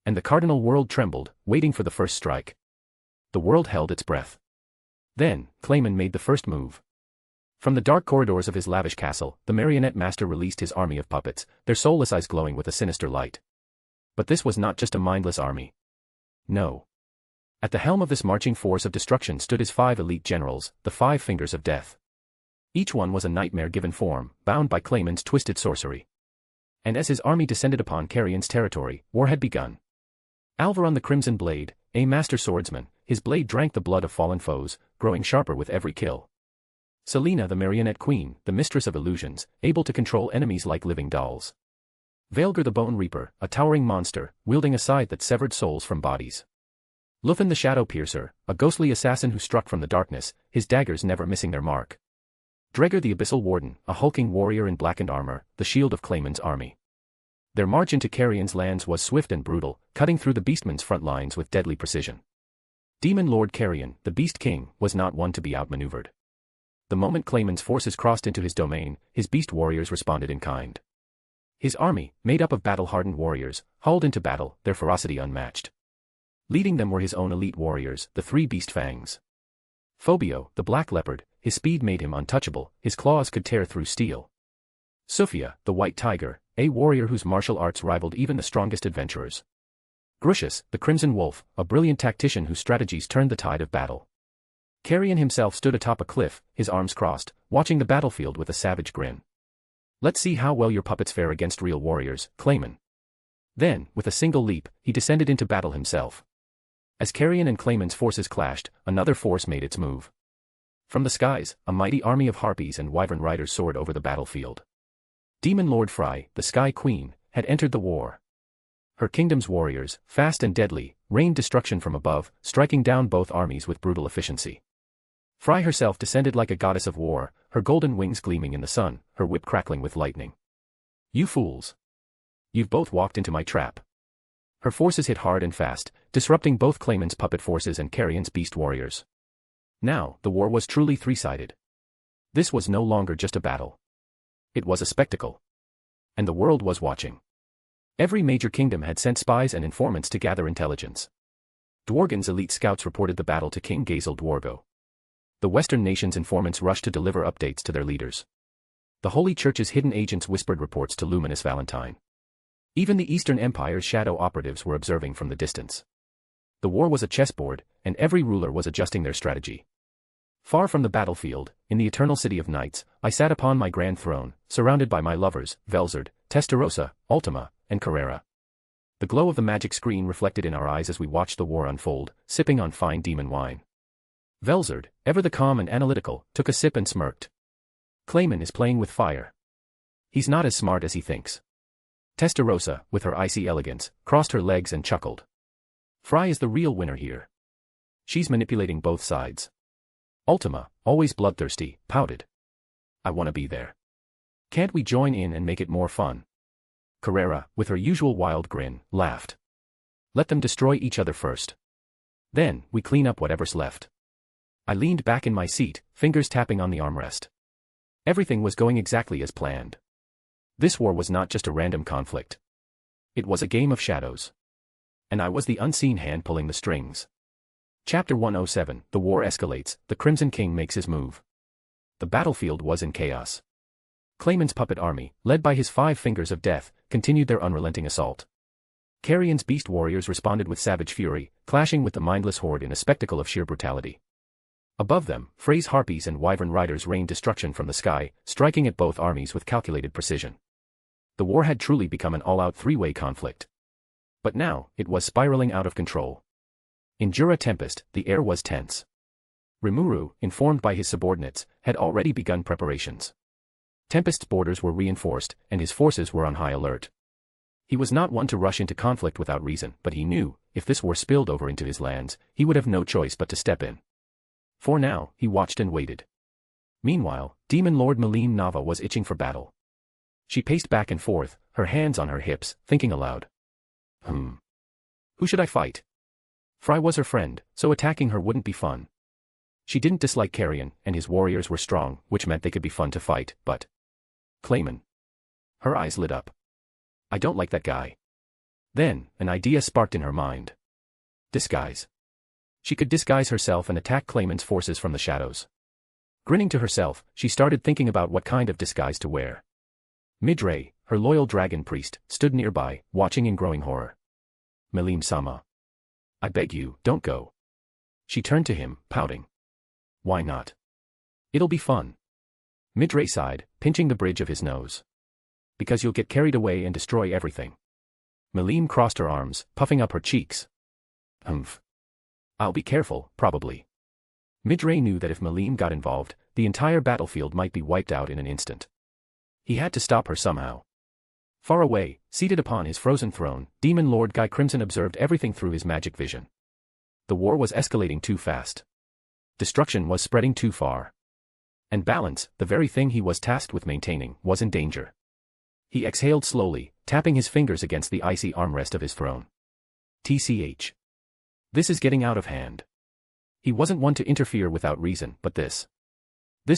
[SPEAKER 3] And the Cardinal World trembled, waiting for the first strike. The world held its breath. Then, Clayman made the first move. From the dark corridors of his lavish castle, the Marionette Master released his army of puppets, their soulless eyes glowing with a sinister light. But this was not just a mindless army. No. At the helm of this marching force of destruction stood his 5 elite generals, the 5 Fingers of Death. Each one was a nightmare given form, bound by Clayman's twisted sorcery. And as his army descended upon Carrion's territory, war had begun. Alvaron the Crimson Blade, a master swordsman, his blade drank the blood of fallen foes, growing sharper with every kill. Selena the Marionette Queen, the mistress of illusions, able to control enemies like living dolls. Veilgar the Bone Reaper, a towering monster, wielding a scythe that severed souls from bodies. Luthen the Shadow Piercer, a ghostly assassin who struck from the darkness, his daggers never missing their mark. Dregger the Abyssal Warden, a hulking warrior in blackened armor, the shield of Clayman's army. Their march into Carrion's lands was swift and brutal, cutting through the Beastman's front lines with deadly precision. Demon Lord Carrion, the Beast King, was not one to be outmaneuvered. The moment Clayman's forces crossed into his domain, his beast warriors responded in kind. His army, made up of battle-hardened warriors, hauled into battle, their ferocity unmatched. Leading them were his own elite warriors, the 3 Beast Fangs. Phobio, the Black Leopard, his speed made him untouchable, his claws could tear through steel. Sophia, the White Tiger, a warrior whose martial arts rivaled even the strongest adventurers. Grucius, the Crimson Wolf, a brilliant tactician whose strategies turned the tide of battle. Arion himself stood atop a cliff, his arms crossed, watching the battlefield with a savage grin. Let's see how well your puppets fare against real warriors, Clayman. Then, with a single leap, he descended into battle himself. As Arion and Clayman's forces clashed, another force made its move. From the skies, a mighty army of harpies and wyvern riders soared over the battlefield. Demon Lord Fry, the Sky Queen, had entered the war. Her kingdom's warriors, fast and deadly, rained destruction from above, striking down both armies with brutal efficiency. Fry herself descended like a goddess of war, her golden wings gleaming in the sun, her whip crackling with lightning. You fools! You've both walked into my trap. Her forces hit hard and fast, disrupting both Clayman's puppet forces and Arion's beast warriors. Now, the war was truly three-sided. This was no longer just a battle. It was a spectacle. And the world was watching. Every major kingdom had sent spies and informants to gather intelligence. Dworgen's elite scouts reported the battle to King Gazel Dwargo. The Western nations' informants rushed to deliver updates to their leaders. The Holy Church's hidden agents whispered reports to Luminous Valentine. Even the Eastern Empire's shadow operatives were observing from the distance. The war was a chessboard, and every ruler was adjusting their strategy. Far from the battlefield, in the eternal city of knights, I sat upon my grand throne, surrounded by my lovers, Velzard, Testarossa, Ultima, and Carrera. The glow of the magic screen reflected in our eyes as we watched the war unfold, sipping on fine demon wine. Velzard, ever the calm and analytical, took a sip and smirked. Clayman is playing with fire. He's not as smart as he thinks. Testarossa, with her icy elegance, crossed her legs and chuckled. Fry is the real winner here. She's manipulating both sides. Ultima, always bloodthirsty, pouted. I want to be there. Can't we join in and make it more fun? Carrera, with her usual wild grin, laughed. Let them destroy each other first. Then, we clean up whatever's left. I leaned back in my seat, fingers tapping on the armrest. Everything was going exactly as planned. This war was not just a random conflict. It was a game of shadows. And I was the unseen hand pulling the strings. Chapter 107, The war escalates, the Crimson King makes his move. The battlefield was in chaos. Clayman's puppet army, led by his 5 fingers of death, continued their unrelenting assault. Arion's beast warriors responded with savage fury, clashing with the mindless horde in a spectacle of sheer brutality. Above them, Frey's harpies and wyvern riders rained destruction from the sky, striking at both armies with calculated precision. The war had truly become an all-out three-way conflict. But now, it was spiraling out of control. In Jura Tempest, the air was tense. Remuru, informed by his subordinates, had already begun preparations. Tempest's borders were reinforced, and his forces were on high alert. He was not one to rush into conflict without reason, but he knew, if this war spilled over into his lands, he would have no choice but to step in. For now, he watched and waited. Meanwhile, Demon Lord Melim Nava was itching for battle. She paced back and forth, her hands on her hips, thinking aloud. Who should I fight? Fry was her friend, so attacking her wouldn't be fun. She didn't dislike Arion, and his warriors were strong, which meant they could be fun to fight, but... Clayman. Her eyes lit up. I don't like that guy. Then, an idea sparked in her mind. Disguise. She could disguise herself and attack Clayman's forces from the shadows. Grinning to herself, she started thinking about what kind of disguise to wear. Midray, her loyal dragon priest, stood nearby, watching in growing horror. Melim-sama. I beg you, don't go. She turned to him, pouting. Why not? It'll be fun. Midray sighed, pinching the bridge of his nose. Because you'll get carried away and destroy everything. Melim crossed her arms, puffing up her cheeks. I'll be careful, probably. Midray knew that if Melim got involved, the entire battlefield might be wiped out in an instant. He had to stop her somehow. Far away, seated upon his frozen throne, Demon Lord Guy Crimson observed everything through his magic vision. The war was escalating too fast. Destruction was spreading too far. And balance, the very thing he was tasked with maintaining, was in danger. He exhaled slowly, tapping his fingers against the icy armrest of his throne. TCH. This is getting out of hand. He wasn't one to interfere without reason, but this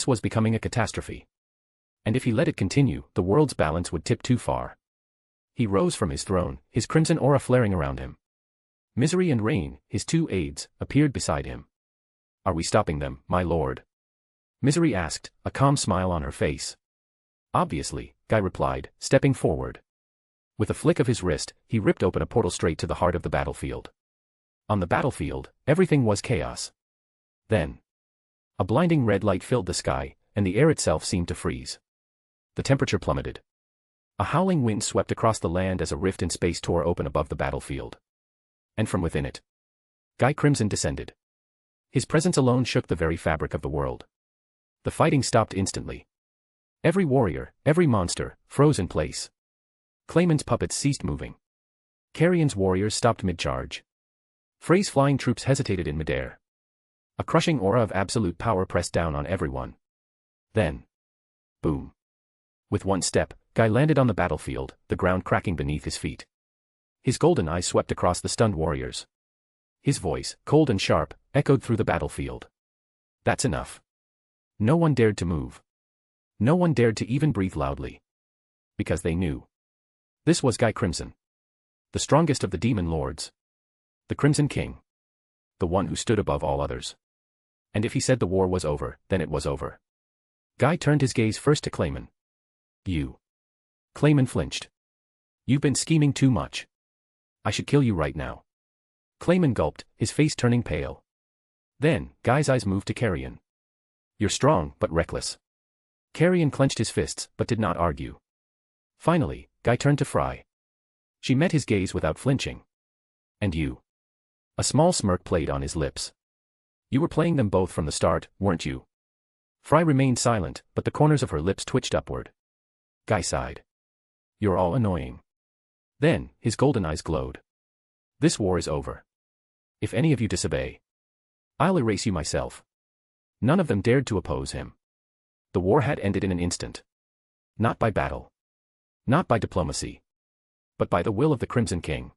[SPEAKER 3] was becoming a catastrophe. And if he let it continue, the world's balance would tip too far. He rose from his throne, his crimson aura flaring around him. Misery and Rain, his 2 aides, appeared beside him. Are we stopping them, my lord? Misery asked, a calm smile on her face. Obviously, Guy replied, stepping forward. With a flick of his wrist, he ripped open a portal straight to the heart of the battlefield. On the battlefield, everything was chaos. Then, a blinding red light filled the sky, and the air itself seemed to freeze. The temperature plummeted. A howling wind swept across the land as a rift in space tore open above the battlefield. And from within it, Guy Crimson descended. His presence alone shook the very fabric of the world. The fighting stopped instantly. Every warrior, every monster, froze in place. Clayman's puppets ceased moving. Carrion's warriors stopped mid-charge. Frey's flying troops hesitated in midair. A crushing aura of absolute power pressed down on everyone. Then, boom. With one step, Guy landed on the battlefield, the ground cracking beneath his feet. His golden eyes swept across the stunned warriors. His voice, cold and sharp, echoed through the battlefield. That's enough. No one dared to move. No one dared to even breathe loudly. Because they knew. This was Guy Crimson. The strongest of the demon lords. The Crimson King. The one who stood above all others. And if he said the war was over, then it was over. Guy turned his gaze first to Clayman. You. Clayman flinched. You've been scheming too much. I should kill you right now. Clayman gulped, his face turning pale. Then, Guy's eyes moved to Carrion. You're strong, but reckless. Carrion clenched his fists, but did not argue. Finally, Guy turned to Fry. She met his gaze without flinching. And you. A small smirk played on his lips. You were playing them both from the start, weren't you? Fry remained silent, but the corners of her lips twitched upward. Guy sighed. You're all annoying. Then, his golden eyes glowed. This war is over. If any of you disobey, I'll erase you myself. None of them dared to oppose him. The war had ended in an instant. Not by battle. Not by diplomacy. But by the will of the Crimson King.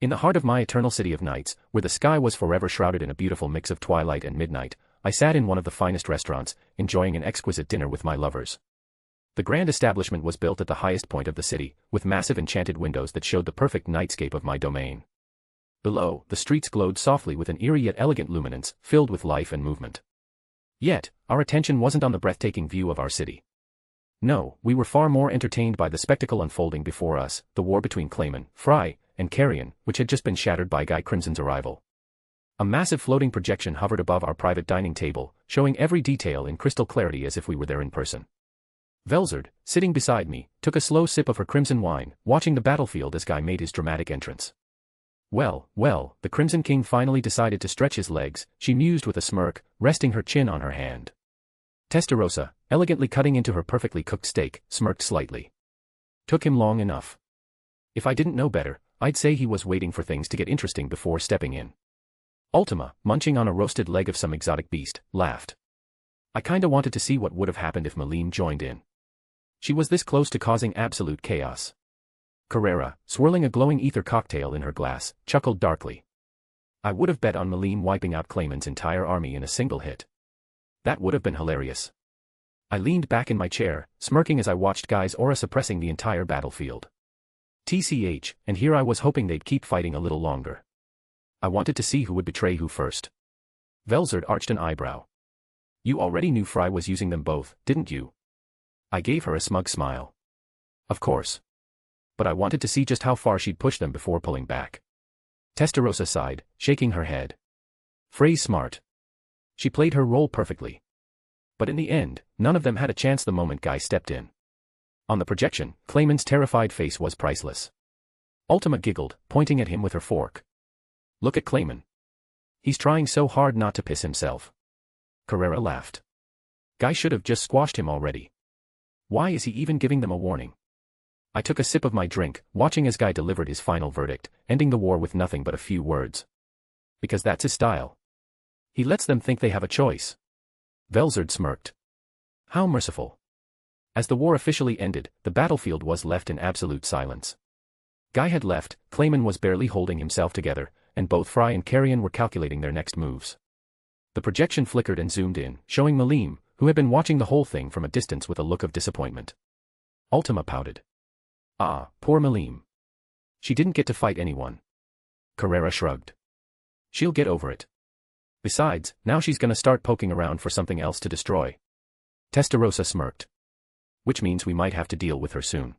[SPEAKER 3] In the heart of my eternal city of nights, where the sky was forever shrouded in a beautiful mix of twilight and midnight, I sat in one of the finest restaurants, enjoying an exquisite dinner with my lovers. The grand establishment was built at the highest point of the city, with massive enchanted windows that showed the perfect nightscape of my domain. Below, the streets glowed softly with an eerie yet elegant luminance, filled with life and movement. Yet, our attention wasn't on the breathtaking view of our city. No, we were far more entertained by the spectacle unfolding before us, the war between Clayman, Fry, and Carrion, which had just been shattered by Guy Crimson's arrival. A massive floating projection hovered above our private dining table, showing every detail in crystal clarity as if we were there in person. Velzard, sitting beside me, took a slow sip of her crimson wine, watching the battlefield as Guy made his dramatic entrance. Well, the Crimson King finally decided to stretch his legs, she mused with a smirk, resting her chin on her hand. Testarossa, elegantly cutting into her perfectly cooked steak, smirked slightly. Took him long enough. If I didn't know better, I'd say he was waiting for things to get interesting before stepping in. Ultima, munching on a roasted leg of some exotic beast, laughed. I kinda wanted to see what would have happened if Malim joined in. She was this close to causing absolute chaos. Carrera, swirling a glowing ether cocktail in her glass, chuckled darkly. I would have bet on Malim wiping out Clayman's entire army in a single hit. That would have been hilarious. I leaned back in my chair, smirking as I watched Guy's aura suppressing the entire battlefield. TCH, and here I was hoping they'd keep fighting a little longer. I wanted to see who would betray who first. Velzard arched an eyebrow. You already knew Fry was using them both, didn't you? I gave her a smug smile. Of course. But I wanted to see just how far she'd push them before pulling back. Testarossa sighed, shaking her head. Frey's smart. She played her role perfectly. But in the end, none of them had a chance the moment Guy stepped in. On the projection, Clayman's terrified face was priceless. Ultima giggled, pointing at him with her fork. Look at Clayman. He's trying so hard not to piss himself. Carrera laughed. Guy should have just squashed him already. Why is he even giving them a warning? I took a sip of my drink, watching as Guy delivered his final verdict, ending the war with nothing but a few words. Because that's his style. He lets them think they have a choice. Velzard smirked. How merciful. As the war officially ended, the battlefield was left in absolute silence. Guy had left, Clayman was barely holding himself together, and both Fry and Carrion were calculating their next moves. The projection flickered and zoomed in, showing Malim, who had been watching the whole thing from a distance with a look of disappointment. Ultima pouted. Ah, poor Malim. She didn't get to fight anyone. Carrera shrugged. She'll get over it. Besides, now she's gonna start poking around for something else to destroy. Testarossa smirked. Which means we might have to deal with her soon.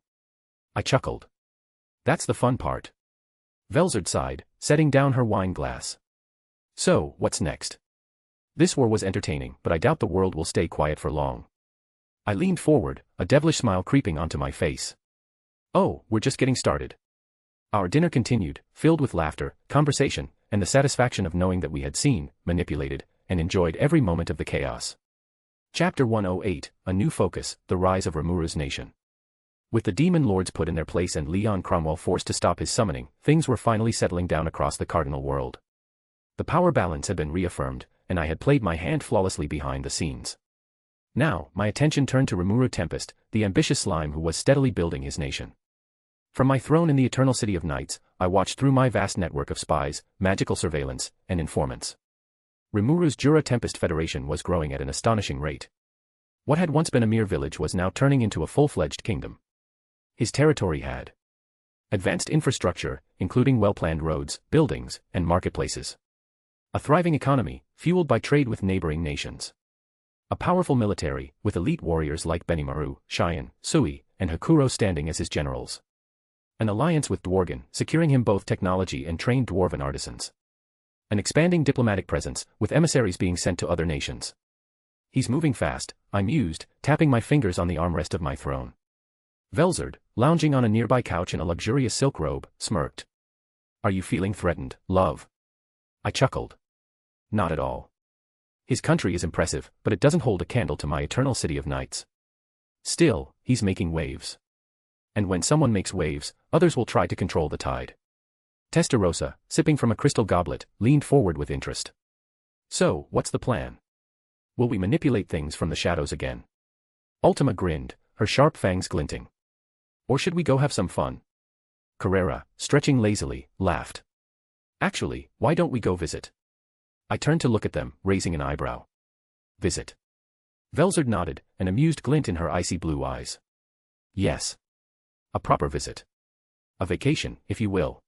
[SPEAKER 3] I chuckled. That's the fun part. Velzard sighed, setting down her wine glass. So, what's next? This war was entertaining, but I doubt the world will stay quiet for long. I leaned forward, a devilish smile creeping onto my face. Oh, we're just getting started. Our dinner continued, filled with laughter, conversation, and the satisfaction of knowing that we had seen, manipulated, and enjoyed every moment of the chaos. Chapter 108, A New Focus, The Rise of Remuru's Nation. With the demon lords put in their place and Leon Cromwell forced to stop his summoning, things were finally settling down across the cardinal world. The power balance had been reaffirmed, and I had played my hand flawlessly behind the scenes. Now, my attention turned to Remuru Tempest, the ambitious slime who was steadily building his nation. From my throne in the Eternal City of Knights, I watched through my vast network of spies, magical surveillance, and informants. Remuru's Jura Tempest Federation was growing at an astonishing rate. What had once been a mere village was now turning into a full-fledged kingdom. His territory had advanced infrastructure, including well-planned roads, buildings, and marketplaces. A thriving economy, fueled by trade with neighboring nations. A powerful military, with elite warriors like Benimaru, Cheyenne, Sui, and Hakuro standing as his generals. An alliance with Dworgen, securing him both technology and trained dwarven artisans. An expanding diplomatic presence, with emissaries being sent to other nations. He's moving fast, I mused, tapping my fingers on the armrest of my throne. Velzard, lounging on a nearby couch in a luxurious silk robe, smirked. Are you feeling threatened, love? I chuckled. Not at all. His country is impressive, but it doesn't hold a candle to my Eternal City of Knights. Still, he's making waves. And when someone makes waves, others will try to control the tide. Testarossa, sipping from a crystal goblet, leaned forward with interest. So, what's the plan? Will we manipulate things from the shadows again? Ultima grinned, her sharp fangs glinting. Or should we go have some fun? Carrera, stretching lazily, laughed. Actually, why don't we go visit? I turned to look at them, raising an eyebrow. Visit. Velzard nodded, an amused glint in her icy blue eyes. Yes. A proper visit. A vacation, if you will.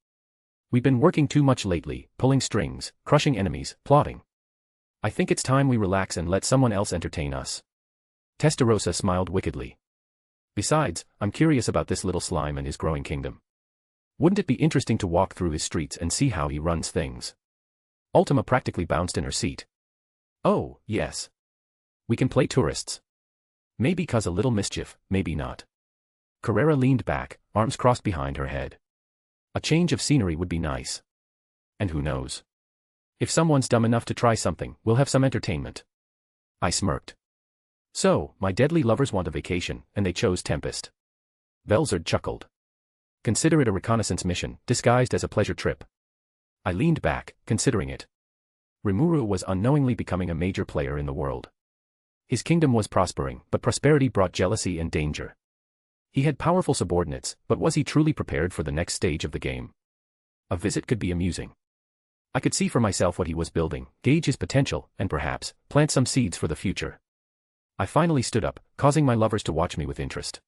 [SPEAKER 3] We've been working too much lately, pulling strings, crushing enemies, plotting. I think it's time we relax and let someone else entertain us. Testarossa smiled wickedly. Besides, I'm curious about this little slime and his growing kingdom. Wouldn't it be interesting to walk through his streets and see how he runs things? Ultima practically bounced in her seat. Oh, yes. We can play tourists. Maybe cause a little mischief, maybe not. Carrera leaned back, arms crossed behind her head. A change of scenery would be nice. And who knows? If someone's dumb enough to try something, we'll have some entertainment. I smirked. So, my deadly lovers want a vacation, and they chose Tempest. Velzard chuckled. Consider it a reconnaissance mission, disguised as a pleasure trip. I leaned back, considering it. Remuru was unknowingly becoming a major player in the world. His kingdom was prospering, but prosperity brought jealousy and danger. He had powerful subordinates, but was he truly prepared for the next stage of the game? A visit could be amusing. I could see for myself what he was building, gauge his potential, and perhaps, plant some seeds for the future. I finally stood up, causing my lovers to watch me with interest.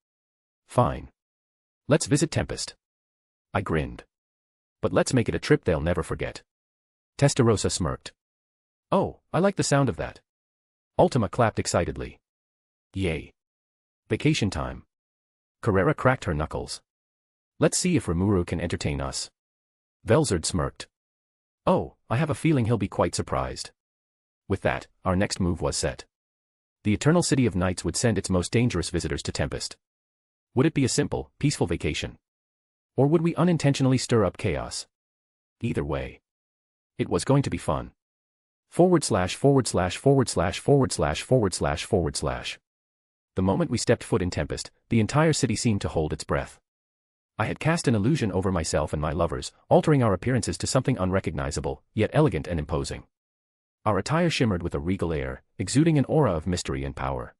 [SPEAKER 3] Fine. Let's visit Tempest. I grinned. But let's make it a trip they'll never forget. Testarossa smirked. Oh, I like the sound of that. Ultima clapped excitedly. Yay. Vacation time. Carrera cracked her knuckles. Let's see if Remuru can entertain us. Velzard smirked. Oh, I have a feeling he'll be quite surprised. With that, our next move was set. The Eternal City of Knights would send its most dangerous visitors to Tempest. Would it be a simple, peaceful vacation? Or would we unintentionally stir up chaos? Either way. It was going to be fun. // The moment we stepped foot in Tempest, the entire city seemed to hold its breath. I had cast an illusion over myself and my lovers, altering our appearances to something unrecognizable, yet elegant and imposing. Our attire shimmered with a regal air, exuding an aura of mystery and power.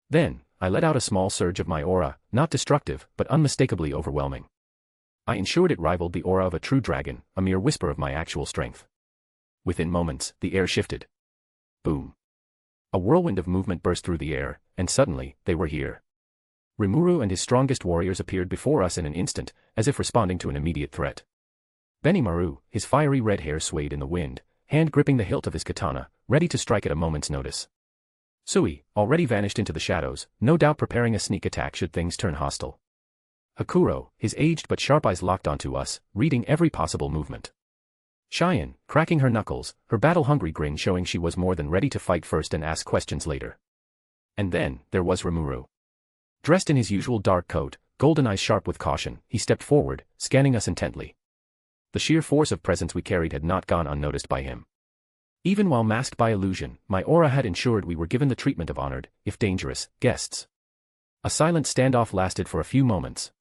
[SPEAKER 3] Then, I let out a small surge of my aura, not destructive, but unmistakably overwhelming. I ensured it rivaled the aura of a true dragon, a mere whisper of my actual strength. Within moments, the air shifted. Boom. A whirlwind of movement burst through the air, and suddenly, they were here. Remuru and his strongest warriors appeared before us in an instant, as if responding to an immediate threat. Benimaru, his fiery red hair swayed in the wind, hand gripping the hilt of his katana, ready to strike at a moment's notice. Sui, already vanished into the shadows, no doubt preparing a sneak attack should things turn hostile. Hakuro, his aged but sharp eyes locked onto us, reading every possible movement. Cheyenne, cracking her knuckles, her battle-hungry grin showing she was more than ready to fight first and ask questions later. And then, there was Remuru. Dressed in his usual dark coat, golden eyes sharp with caution, he stepped forward, scanning us intently. The sheer force of presence we carried had not gone unnoticed by him. Even while masked by illusion, my aura had ensured we were given the treatment of honored, if dangerous, guests. A silent standoff lasted for a few moments.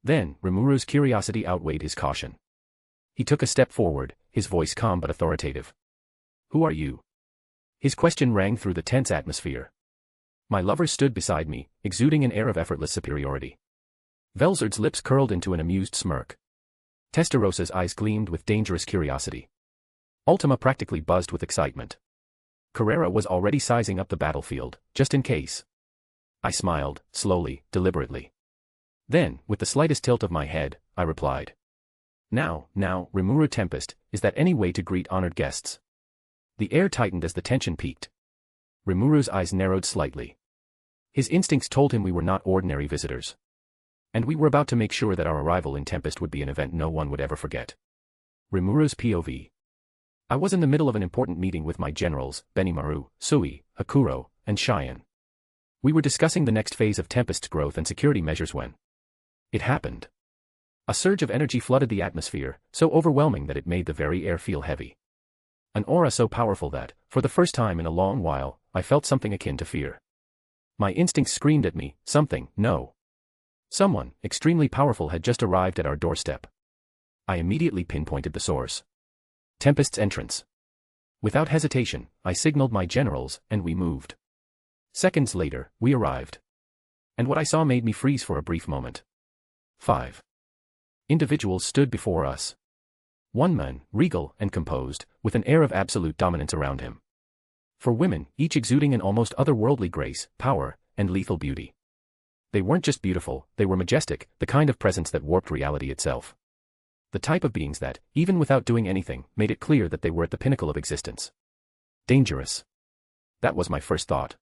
[SPEAKER 3] Then, Remuru's curiosity outweighed his caution. He took a step forward, his voice calm but authoritative. "Who are you?" His question rang through the tense atmosphere. My lover stood beside me, exuding an air of effortless superiority. Velzard's lips curled into an amused smirk. Testarosa's eyes gleamed with dangerous curiosity. Ultima practically buzzed with excitement. Carrera was already sizing up the battlefield, just in case. I smiled, slowly, deliberately. Then, with the slightest tilt of my head, I replied. Now, Remuru Tempest, is that any way to greet honored guests?" The air tightened as the tension peaked. Remuru's eyes narrowed slightly. His instincts told him we were not ordinary visitors. And we were about to make sure that our arrival in Tempest would be an event no one would ever forget. Remuru's POV. I was in the middle of an important meeting with my generals, Benimaru, Sui, Hakuro, and Cheyenne. We were discussing the next phase of Tempest's growth and security measures when it happened. A surge of energy flooded the atmosphere, so overwhelming that it made the very air feel heavy. An aura so powerful that, for the first time in a long while, I felt something akin to fear. My instincts screamed at me, someone, extremely powerful had just arrived at our doorstep. I immediately pinpointed the source. Tempest's entrance. Without hesitation, I signaled my generals, and we moved. Seconds later, we arrived. And what I saw made me freeze for a brief moment. 5 individuals stood before us. One man, regal and composed, with an air of absolute dominance around him. For women, each exuding an almost otherworldly grace, power, and lethal beauty. They weren't just beautiful, they were majestic, the kind of presence that warped reality itself. The type of beings that, even without doing anything, made it clear that they were at the pinnacle of existence. Dangerous. That was my first thought.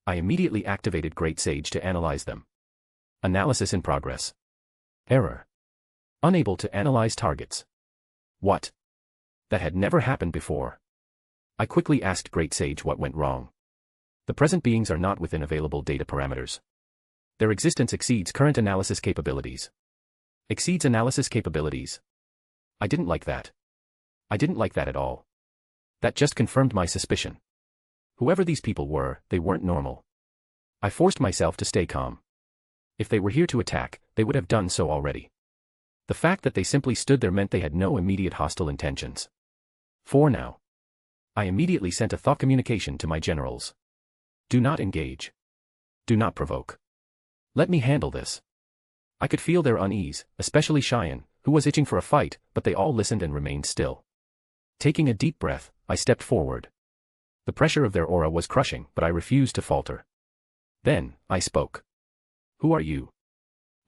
[SPEAKER 3] I immediately activated Great Sage to analyze them. Analysis in progress. Error. Unable to analyze targets. What? That had never happened before. I quickly asked Great Sage what went wrong. The present beings are not within available data parameters. Their existence exceeds current analysis capabilities. Exceeds analysis capabilities. I didn't like that. I didn't like that at all. That just confirmed my suspicion. Whoever these people were, they weren't normal. I forced myself to stay calm. If they were here to attack, they would have done so already. The fact that they simply stood there meant they had no immediate hostile intentions. For now. I immediately sent a thought communication to my generals. Do not engage. Do not provoke. Let me handle this. I could feel their unease, especially Cheyenne, who was itching for a fight, but they all listened and remained still. Taking a deep breath, I stepped forward. The pressure of their aura was crushing, but I refused to falter. Then, I spoke. Who are you?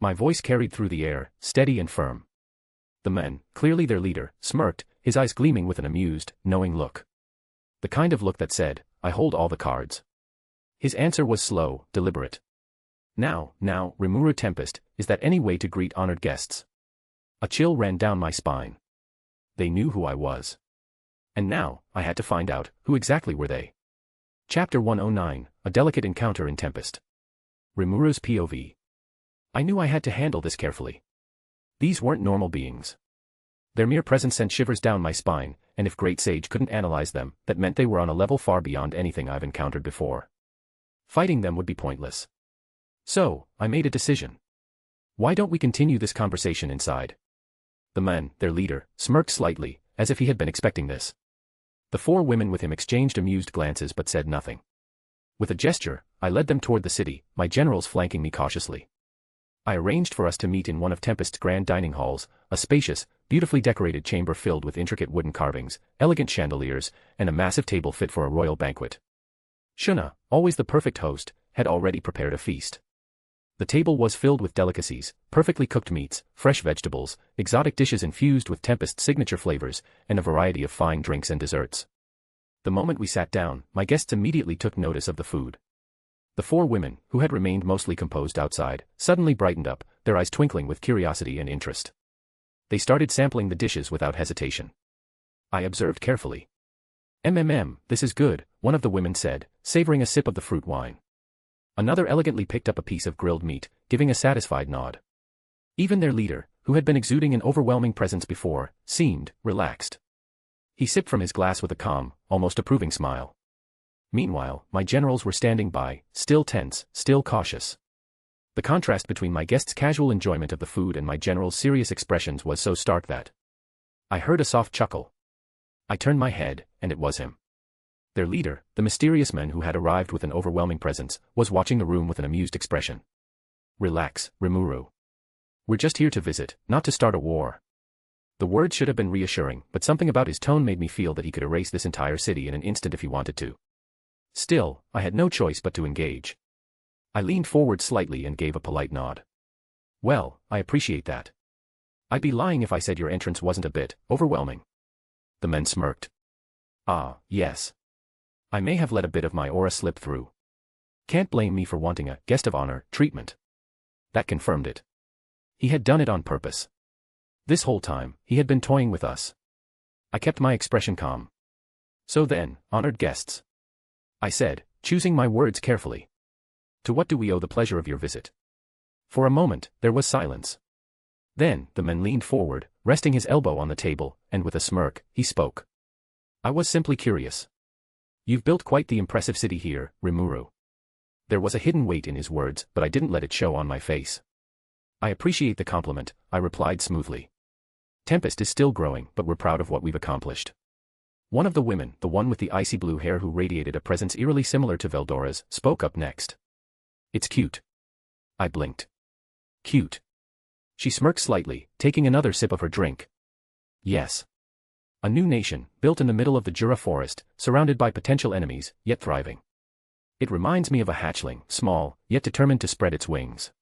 [SPEAKER 3] My voice carried through the air, steady and firm. The man, clearly their leader, smirked, his eyes gleaming with an amused, knowing look. The kind of look that said, I hold all the cards. His answer was slow, deliberate. Now, Remuru Tempest, is that any way to greet honored guests? A chill ran down my spine. They knew who I was. And now, I had to find out, who exactly were they? Chapter 109, A Delicate Encounter in Tempest. Remuru's POV. I knew I had to handle this carefully. These weren't normal beings. Their mere presence sent shivers down my spine, and if Great Sage couldn't analyze them, that meant they were on a level far beyond anything I've encountered before. Fighting them would be pointless. So, I made a decision. Why don't we continue this conversation inside? The man, their leader, smirked slightly, as if he had been expecting this. The 4 women with him exchanged amused glances but said nothing. With a gesture, I led them toward the city, my generals flanking me cautiously. I arranged for us to meet in one of Tempest's grand dining halls, a spacious, beautifully decorated chamber filled with intricate wooden carvings, elegant chandeliers, and a massive table fit for a royal banquet. Shuna, always the perfect host, had already prepared a feast. The table was filled with delicacies, perfectly cooked meats, fresh vegetables, exotic dishes infused with Tempest's signature flavors, and a variety of fine drinks and desserts. The moment we sat down, my guests immediately took notice of the food. The four women, who had remained mostly composed outside, suddenly brightened up, their eyes twinkling with curiosity and interest. They started sampling the dishes without hesitation. I observed carefully. This is good, one of the women said, savoring a sip of the fruit wine. Another elegantly picked up a piece of grilled meat, giving a satisfied nod. Even their leader, who had been exuding an overwhelming presence before, seemed relaxed. He sipped from his glass with a calm, almost approving smile. Meanwhile, my generals were standing by, still tense, still cautious. The contrast between my guests' casual enjoyment of the food and my general's serious expressions was so stark that I heard a soft chuckle. I turned my head, and it was him. Their leader, the mysterious man who had arrived with an overwhelming presence, was watching the room with an amused expression. Relax, Remuru. We're just here to visit, not to start a war. The words should have been reassuring, but something about his tone made me feel that he could erase this entire city in an instant if he wanted to. Still, I had no choice but to engage. I leaned forward slightly and gave a polite nod. Well, I appreciate that. I'd be lying if I said your entrance wasn't a bit overwhelming. The men smirked. Ah, yes. I may have let a bit of my aura slip through. Can't blame me for wanting a guest of honor treatment. That confirmed it. He had done it on purpose. This whole time, he had been toying with us. I kept my expression calm. So then, honored guests, I said, choosing my words carefully. To what do we owe the pleasure of your visit? For a moment, there was silence. Then, the man leaned forward, resting his elbow on the table, and with a smirk, he spoke. I was simply curious. You've built quite the impressive city here, Remuru. There was a hidden weight in his words, but I didn't let it show on my face. I appreciate the compliment, I replied smoothly. Tempest is still growing, but we're proud of what we've accomplished. One of the women, the one with the icy blue hair who radiated a presence eerily similar to Veldora's, spoke up next. It's cute. I blinked. Cute. She smirked slightly, taking another sip of her drink. Yes. A new nation, built in the middle of the Jura Forest, surrounded by potential enemies, yet thriving. It reminds me of a hatchling, small, yet determined to spread its wings.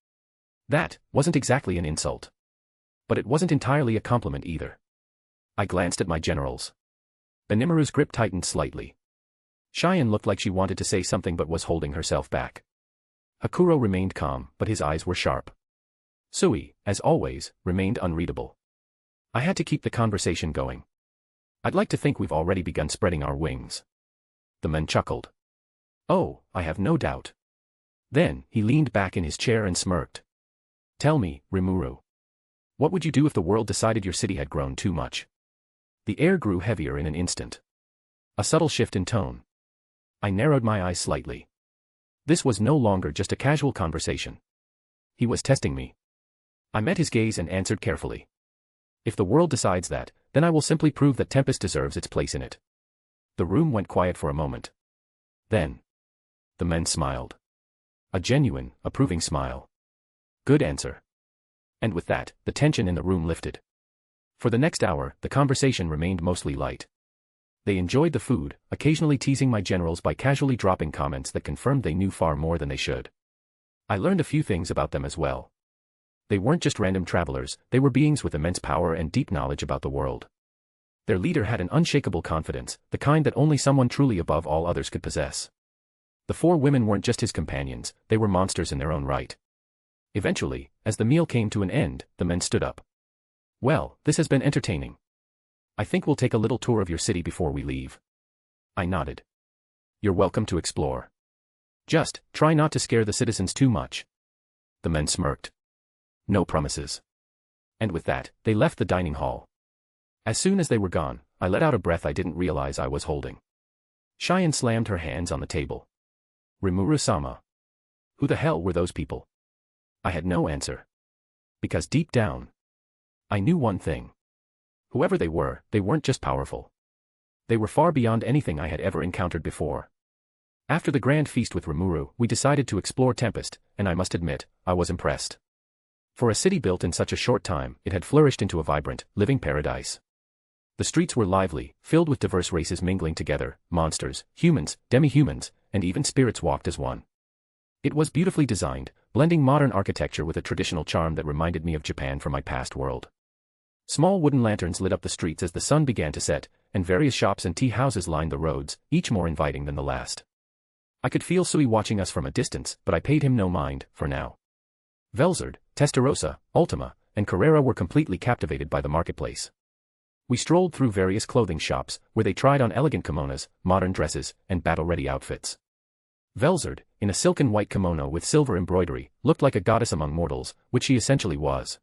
[SPEAKER 3] That wasn't exactly an insult. But it wasn't entirely a compliment either. I glanced at my generals. Benimaru's grip tightened slightly. Cheyenne looked like she wanted to say something but was holding herself back. Hakuro remained calm, but his eyes were sharp. Sui, as always, remained unreadable. I had to keep the conversation going. I'd like to think we've already begun spreading our wings. The man chuckled. Oh, I have no doubt. Then, he leaned back in his chair and smirked. Tell me, Remuru. What would you do if the world decided your city had grown too much? The air grew heavier in an instant. A subtle shift in tone. I narrowed my eyes slightly. This was no longer just a casual conversation. He was testing me. I met his gaze and answered carefully. If the world decides that, then I will simply prove that Tempest deserves its place in it. The room went quiet for a moment. Then, the men smiled. A genuine, approving smile. Good answer. And with that, the tension in the room lifted. For the next hour, the conversation remained mostly light. They enjoyed the food, occasionally teasing my generals by casually dropping comments that confirmed they knew far more than they should. I learned a few things about them as well. They weren't just random travelers, they were beings with immense power and deep knowledge about the world. Their leader had an unshakable confidence, the kind that only someone truly above all others could possess. The four women weren't just his companions, they were monsters in their own right. Eventually, as the meal came to an end, the men stood up. Well, this has been entertaining. I think we'll take a little tour of your city before we leave. I nodded. You're welcome to explore. Just, try not to scare the citizens too much. The men smirked. No promises. And with that, they left the dining hall. As soon as they were gone, I let out a breath I didn't realize I was holding. Cheyenne slammed her hands on the table. Rimuru-sama. Who the hell were those people? I had no answer. Because deep down, I knew one thing. Whoever they weren't just powerful. They were far beyond anything I had ever encountered before. After the grand feast with Remuru, we decided to explore Tempest, and I must admit, I was impressed. For a city built in such a short time, it had flourished into a vibrant, living paradise. The streets were lively, filled with diverse races mingling together, monsters, humans, demi-humans, and even spirits walked as one. It was beautifully designed, blending modern architecture with a traditional charm that reminded me of Japan from my past world. Small wooden lanterns lit up the streets as the sun began to set, and various shops and tea houses lined the roads, each more inviting than the last. I could feel Sui watching us from a distance, but I paid him no mind, for now. Velzard, Testarossa, Ultima, and Carrera were completely captivated by the marketplace. We strolled through various clothing shops, where they tried on elegant kimonos, modern dresses, and battle-ready outfits. Velzard, in a silken white kimono with silver embroidery, looked like a goddess among mortals, which she essentially was.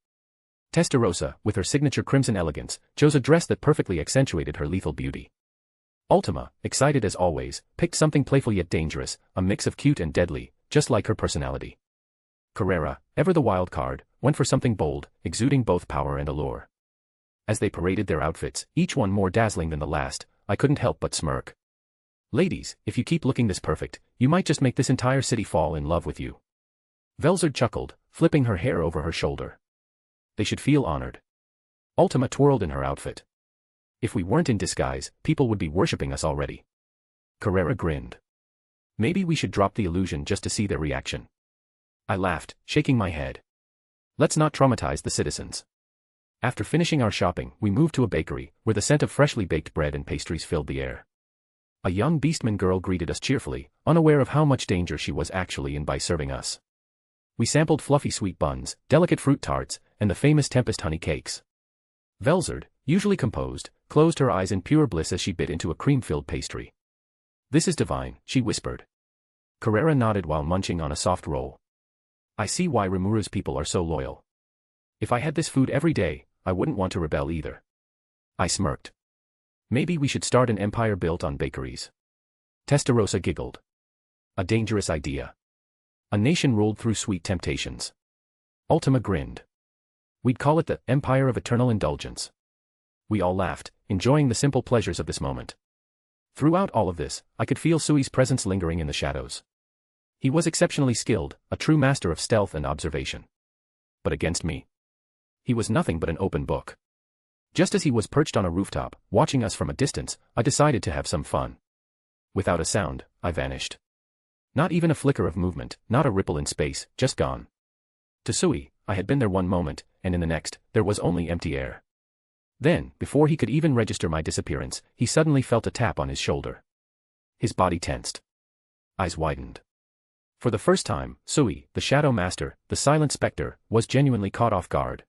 [SPEAKER 3] Testarossa, with her signature crimson elegance, chose a dress that perfectly accentuated her lethal beauty. Ultima, excited as always, picked something playful yet dangerous, a mix of cute and deadly, just like her personality. Carrera, ever the wild card, went for something bold, exuding both power and allure. As they paraded their outfits, each one more dazzling than the last, I couldn't help but smirk. Ladies, if you keep looking this perfect, you might just make this entire city fall in love with you. Velzard chuckled, flipping her hair over her shoulder. They should feel honored. Ultima twirled in her outfit. If we weren't in disguise, people would be worshipping us already. Carrera grinned. Maybe we should drop the illusion just to see their reaction. I laughed, shaking my head. Let's not traumatize the citizens. After finishing our shopping, we moved to a bakery, where the scent of freshly baked bread and pastries filled the air. A young beastman girl greeted us cheerfully, unaware of how much danger she was actually in by serving us. We sampled fluffy sweet buns, delicate fruit tarts, and the famous Tempest honey cakes. Velzard, usually composed, closed her eyes in pure bliss as she bit into a cream-filled pastry. This is divine, she whispered. Carrera nodded while munching on a soft roll. I see why Remuru's people are so loyal. If I had this food every day, I wouldn't want to rebel either. I smirked. Maybe we should start an empire built on bakeries. Testarossa giggled. A dangerous idea. A nation ruled through sweet temptations. Ultima grinned. We'd call it the Empire of Eternal Indulgence. We all laughed, enjoying the simple pleasures of this moment. Throughout all of this, I could feel Sui's presence lingering in the shadows. He was exceptionally skilled, a true master of stealth and observation. But against me, he was nothing but an open book. Just as he was perched on a rooftop, watching us from a distance, I decided to have some fun. Without a sound, I vanished. Not even a flicker of movement, not a ripple in space, just gone. To Sui, I had been there one moment, and in the next, there was only empty air. Then, before he could even register my disappearance, he suddenly felt a tap on his shoulder. His body tensed. Eyes widened. For the first time, Sui, the Shadow Master, the Silent Spectre, was genuinely caught off guard.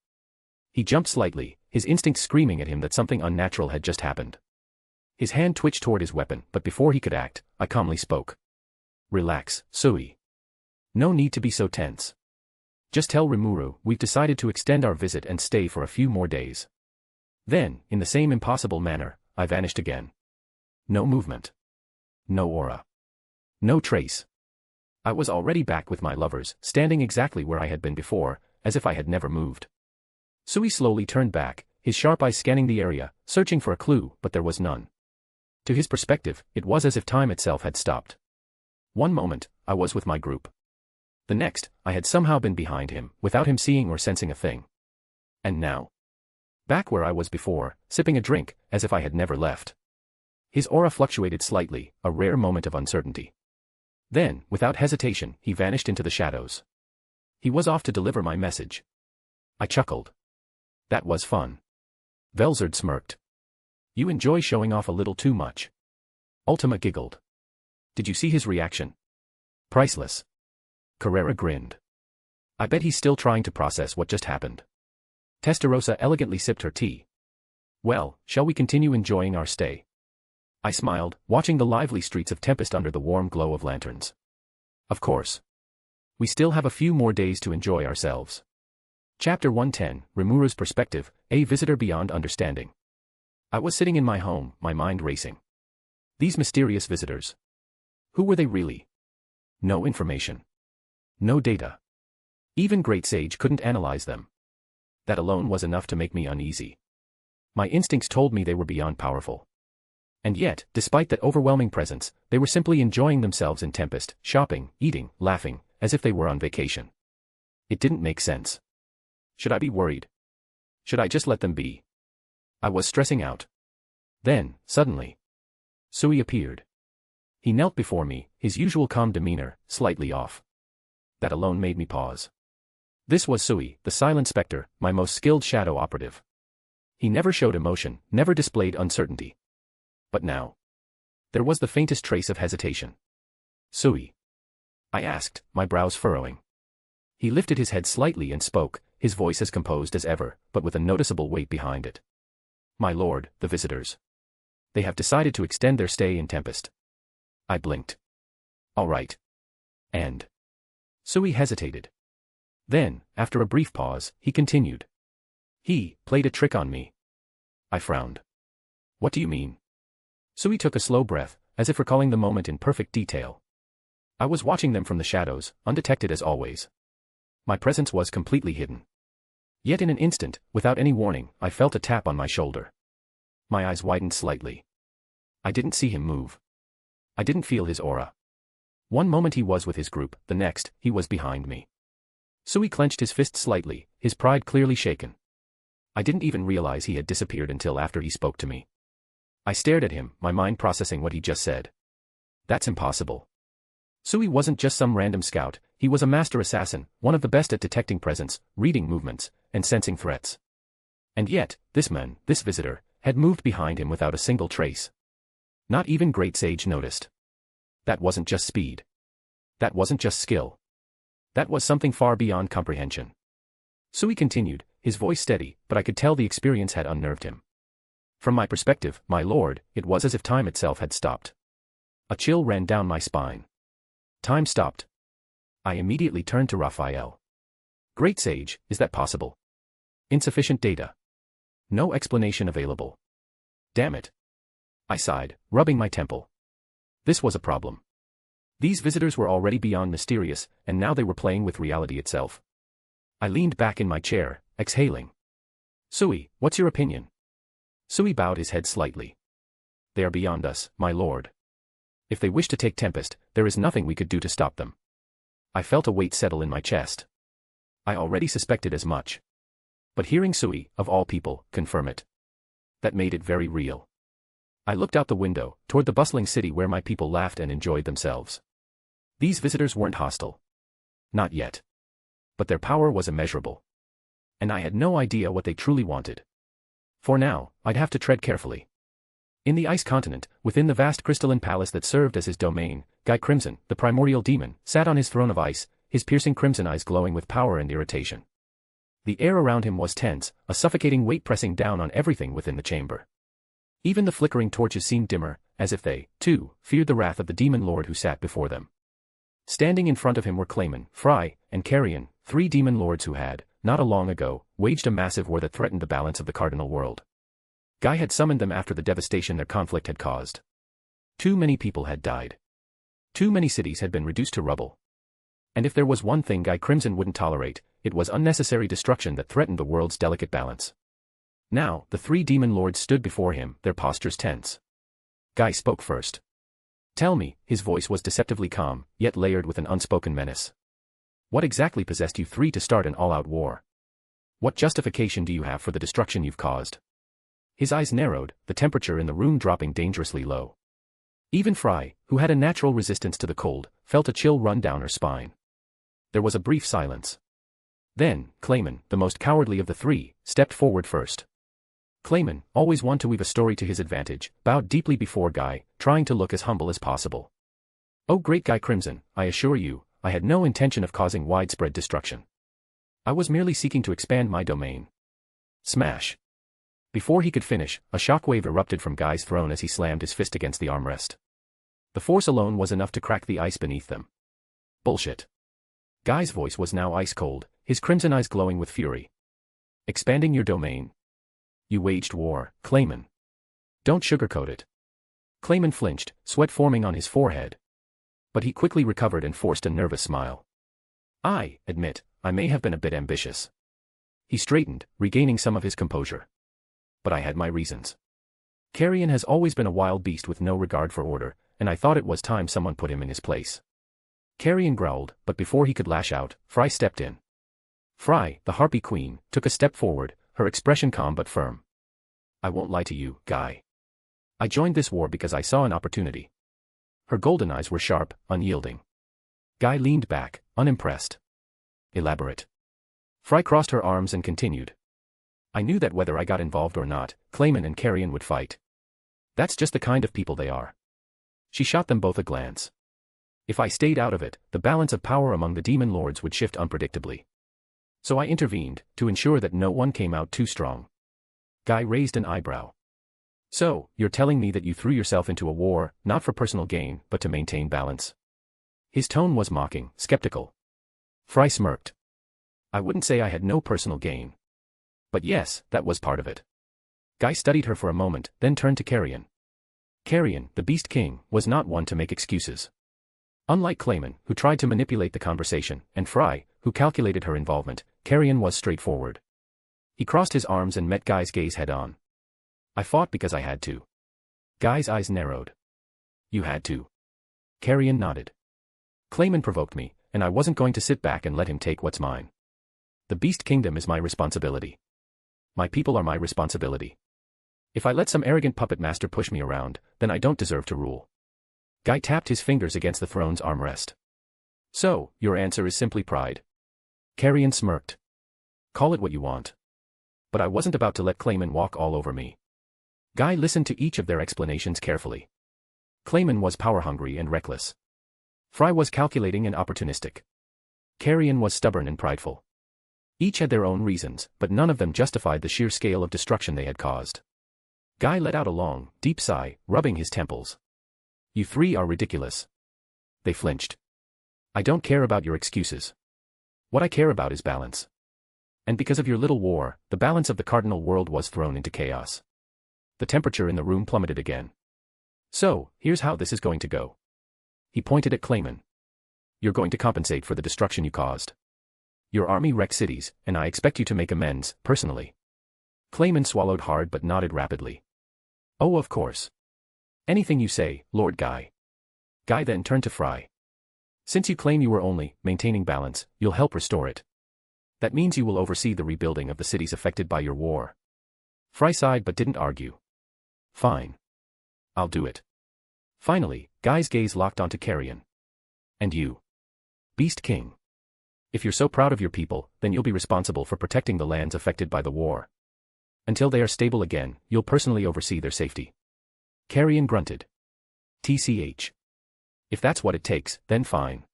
[SPEAKER 3] He jumped slightly, his instincts screaming at him that something unnatural had just happened. His hand twitched toward his weapon, but before he could act, I calmly spoke. Relax, Sui. No need to be so tense. Just tell Remuru we've decided to extend our visit and stay for a few more days. Then, in the same impossible manner, I vanished again. No movement. No aura. No trace. I was already back with my lovers, standing exactly where I had been before, as if I had never moved. Sui slowly turned back, his sharp eyes scanning the area, searching for a clue, but there was none. To his perspective, it was as if time itself had stopped. One moment, I was with my group. The next, I had somehow been behind him, without him seeing or sensing a thing. And now, back where I was before, sipping a drink, as if I had never left. His aura fluctuated slightly, a rare moment of uncertainty. Then, without hesitation, he vanished into the shadows. He was off to deliver my message. I chuckled. That was fun. Velzard smirked. You enjoy showing off a little too much. Ultima giggled. Did you see his reaction? Priceless. Carrera grinned. I bet he's still trying to process what just happened. Testarossa elegantly sipped her tea. Well, shall we continue enjoying our stay? I smiled, watching the lively streets of Tempest under the warm glow of lanterns. Of course. We still have a few more days to enjoy ourselves. Chapter 110, Remuru's Perspective, A Visitor Beyond Understanding. I was sitting in my home, my mind racing. These mysterious visitors. Who were they really? No information. No data. Even Great Sage couldn't analyze them. That alone was enough to make me uneasy. My instincts told me they were beyond powerful. And yet, despite that overwhelming presence, they were simply enjoying themselves in Tempest, shopping, eating, laughing, as if they were on vacation. It didn't make sense. Should I be worried? Should I just let them be? I was stressing out. Then, suddenly, Sui appeared. He knelt before me, his usual calm demeanor, slightly off. That alone made me pause. This was Sui, the Silent Spectre, my most skilled shadow operative. He never showed emotion, never displayed uncertainty. But now, there was the faintest trace of hesitation. Sui? I asked, my brows furrowing. He lifted his head slightly and spoke, his voice as composed as ever, but with a noticeable weight behind it. My lord, the visitors. They have decided to extend their stay in Tempest. I blinked. All right. And? Sui hesitated. Then, after a brief pause, he continued. He played a trick on me. I frowned. What do you mean? Sui took a slow breath, as if recalling the moment in perfect detail. I was watching them from the shadows, undetected as always. My presence was completely hidden. Yet in an instant, without any warning, I felt a tap on my shoulder. My eyes widened slightly. I didn't see him move. I didn't feel his aura. One moment he was with his group, the next, he was behind me. Sui clenched his fist slightly, his pride clearly shaken. I didn't even realize he had disappeared until after he spoke to me. I stared at him, my mind processing what he just said. That's impossible. Sui wasn't just some random scout, he was a master assassin, one of the best at detecting presence, reading movements, and sensing threats. And yet, this man, this visitor, had moved behind him without a single trace. Not even Great Sage noticed. That wasn't just speed. That wasn't just skill. That was something far beyond comprehension. Sui continued, his voice steady, but I could tell the experience had unnerved him. From my perspective, my lord, it was as if time itself had stopped. A chill ran down my spine. Time stopped. I immediately turned to Raphael. Great Sage, is that possible? Insufficient data. No explanation available. Damn it. I sighed, rubbing my temple. This was a problem. These visitors were already beyond mysterious, and now they were playing with reality itself. I leaned back in my chair, exhaling. Sui, what's your opinion? Sui bowed his head slightly. They are beyond us, my lord. If they wish to take Tempest, there is nothing we could do to stop them. I felt a weight settle in my chest. I already suspected as much. But hearing Sui, of all people, confirm it. That made it very real. I looked out the window, toward the bustling city where my people laughed and enjoyed themselves. These visitors weren't hostile. Not yet. But their power was immeasurable. And I had no idea what they truly wanted. For now, I'd have to tread carefully. In the Ice Continent, within the vast crystalline palace that served as his domain, Guy Crimson, the primordial demon, sat on his throne of ice, his piercing crimson eyes glowing with power and irritation. The air around him was tense, a suffocating weight pressing down on everything within the chamber. Even the flickering torches seemed dimmer, as if they, too, feared the wrath of the demon lord who sat before them. Standing in front of him were Clayman, Fry, and Arion, three demon lords who had, not a long ago, waged a massive war that threatened the balance of the cardinal world. Guy had summoned them after the devastation their conflict had caused. Too many people had died. Too many cities had been reduced to rubble. And if there was one thing Guy Crimson wouldn't tolerate, it was unnecessary destruction that threatened the world's delicate balance. Now, the three demon lords stood before him, their postures tense. Guy spoke first. Tell me, his voice was deceptively calm, yet layered with an unspoken menace. What exactly possessed you three to start an all-out war? What justification do you have for the destruction you've caused? His eyes narrowed, the temperature in the room dropping dangerously low. Even Fry, who had a natural resistance to the cold, felt a chill run down her spine. There was a brief silence. Then, Clayman, the most cowardly of the three, stepped forward first. Clayman, always one to weave a story to his advantage, bowed deeply before Guy, trying to look as humble as possible. Oh great Guy Crimson, I assure you, I had no intention of causing widespread destruction. I was merely seeking to expand my domain. Smash. Before he could finish, a shockwave erupted from Guy's throne as he slammed his fist against the armrest. The force alone was enough to crack the ice beneath them. Bullshit. Guy's voice was now ice cold, his crimson eyes glowing with fury. Expanding your domain. You waged war, Clayman. Don't sugarcoat it. Clayman flinched, sweat forming on his forehead. But he quickly recovered and forced a nervous smile. I admit, I may have been a bit ambitious. He straightened, regaining some of his composure. But I had my reasons. Arion has always been a wild beast with no regard for order, and I thought it was time someone put him in his place. Arion growled, but before he could lash out, Fry stepped in. Fry, the Harpy Queen, took a step forward, her expression calm but firm. I won't lie to you, Guy. I joined this war because I saw an opportunity. Her golden eyes were sharp, unyielding. Guy leaned back, unimpressed. Elaborate. Fry crossed her arms and continued. I knew that whether I got involved or not, Clayman and Arion would fight. That's just the kind of people they are. She shot them both a glance. If I stayed out of it, the balance of power among the demon lords would shift unpredictably. So I intervened, to ensure that no one came out too strong. Guy raised an eyebrow. So, you're telling me that you threw yourself into a war, not for personal gain, but to maintain balance? His tone was mocking, skeptical. Fry smirked. I wouldn't say I had no personal gain. But yes, that was part of it. Guy studied her for a moment, then turned to Carrion. Carrion, the Beast King, was not one to make excuses. Unlike Clayman, who tried to manipulate the conversation, and Fry, who calculated her involvement, Carrion was straightforward. He crossed his arms and met Guy's gaze head-on. I fought because I had to. Guy's eyes narrowed. You had to. Carrion nodded. Clayman provoked me, and I wasn't going to sit back and let him take what's mine. The Beast Kingdom is my responsibility. My people are my responsibility. If I let some arrogant puppet master push me around, then I don't deserve to rule. Guy tapped his fingers against the throne's armrest. So, your answer is simply pride. Carrion smirked. Call it what you want. But I wasn't about to let Clayman walk all over me. Guy listened to each of their explanations carefully. Clayman was power-hungry and reckless. Fry was calculating and opportunistic. Carrion was stubborn and prideful. Each had their own reasons, but none of them justified the sheer scale of destruction they had caused. Guy let out a long, deep sigh, rubbing his temples. You three are ridiculous. They flinched. I don't care about your excuses. What I care about is balance. And because of your little war, the balance of the cardinal world was thrown into chaos. The temperature in the room plummeted again. So, here's how this is going to go. He pointed at Clayman. You're going to compensate for the destruction you caused. Your army wrecked cities, and I expect you to make amends, personally. Clayman swallowed hard but nodded rapidly. Oh, of course. Anything you say, Lord Guy. Guy then turned to Fry. Since you claim you were only maintaining balance, you'll help restore it. That means you will oversee the rebuilding of the cities affected by your war. Fry sighed but didn't argue. Fine. I'll do it. Finally, Guy's gaze locked onto Carrion. And you? Beast King. If you're so proud of your people, then you'll be responsible for protecting the lands affected by the war. Until they are stable again, you'll personally oversee their safety. Carrion grunted. TCH. If that's what it takes, then fine.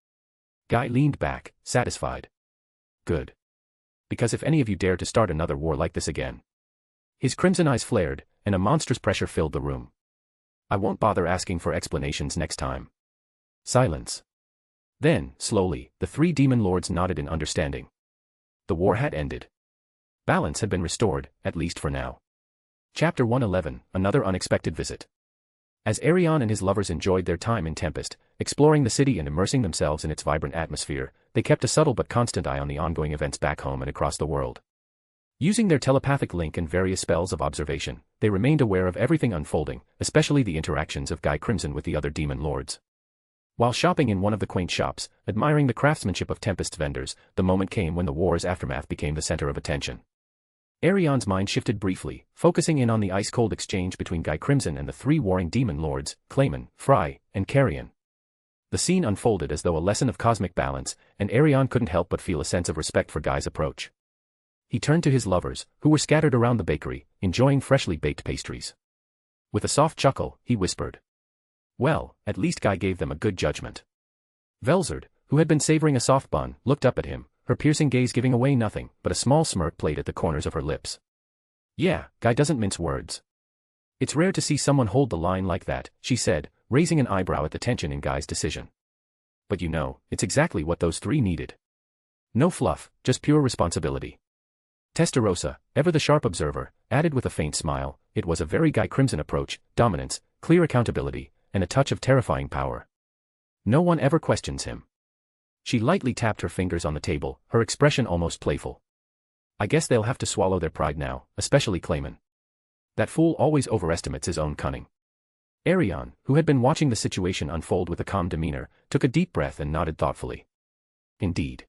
[SPEAKER 3] Guy leaned back, satisfied. Good. Because if any of you dare to start another war like this again. His crimson eyes flared, and a monstrous pressure filled the room. I won't bother asking for explanations next time. Silence. Then, slowly, the three demon lords nodded in understanding. The war had ended. Balance had been restored, at least for now. Chapter 111, Another Unexpected Visit. As Arion and his lovers enjoyed their time in Tempest, exploring the city and immersing themselves in its vibrant atmosphere, they kept a subtle but constant eye on the ongoing events back home and across the world. Using their telepathic link and various spells of observation, they remained aware of everything unfolding, especially the interactions of Guy Crimson with the other demon lords. While shopping in one of the quaint shops, admiring the craftsmanship of Tempest vendors, the moment came when the war's aftermath became the center of attention. Arion's mind shifted briefly, focusing in on the ice-cold exchange between Guy Crimson and the three warring demon lords, Clayman, Fry, and Carrion. The scene unfolded as though a lesson of cosmic balance, and Arion couldn't help but feel a sense of respect for Guy's approach. He turned to his lovers, who were scattered around the bakery, enjoying freshly baked pastries. With a soft chuckle, he whispered. Well, at least Guy gave them a good judgment. Velzard, who had been savoring a soft bun, looked up at him, her piercing gaze giving away nothing but a small smirk played at the corners of her lips. Yeah, Guy doesn't mince words. It's rare to see someone hold the line like that, she said, raising an eyebrow at the tension in Guy's decision. But you know, it's exactly what those three needed. No fluff, just pure responsibility. Testarossa, ever the sharp observer, added with a faint smile, it was a very Guy Crimson approach, dominance, clear accountability, and a touch of terrifying power. No one ever questions him. She lightly tapped her fingers on the table, her expression almost playful. I guess they'll have to swallow their pride now, especially Clayman. That fool always overestimates his own cunning. Arion, who had been watching the situation unfold with a calm demeanor, took a deep breath and nodded thoughtfully. Indeed.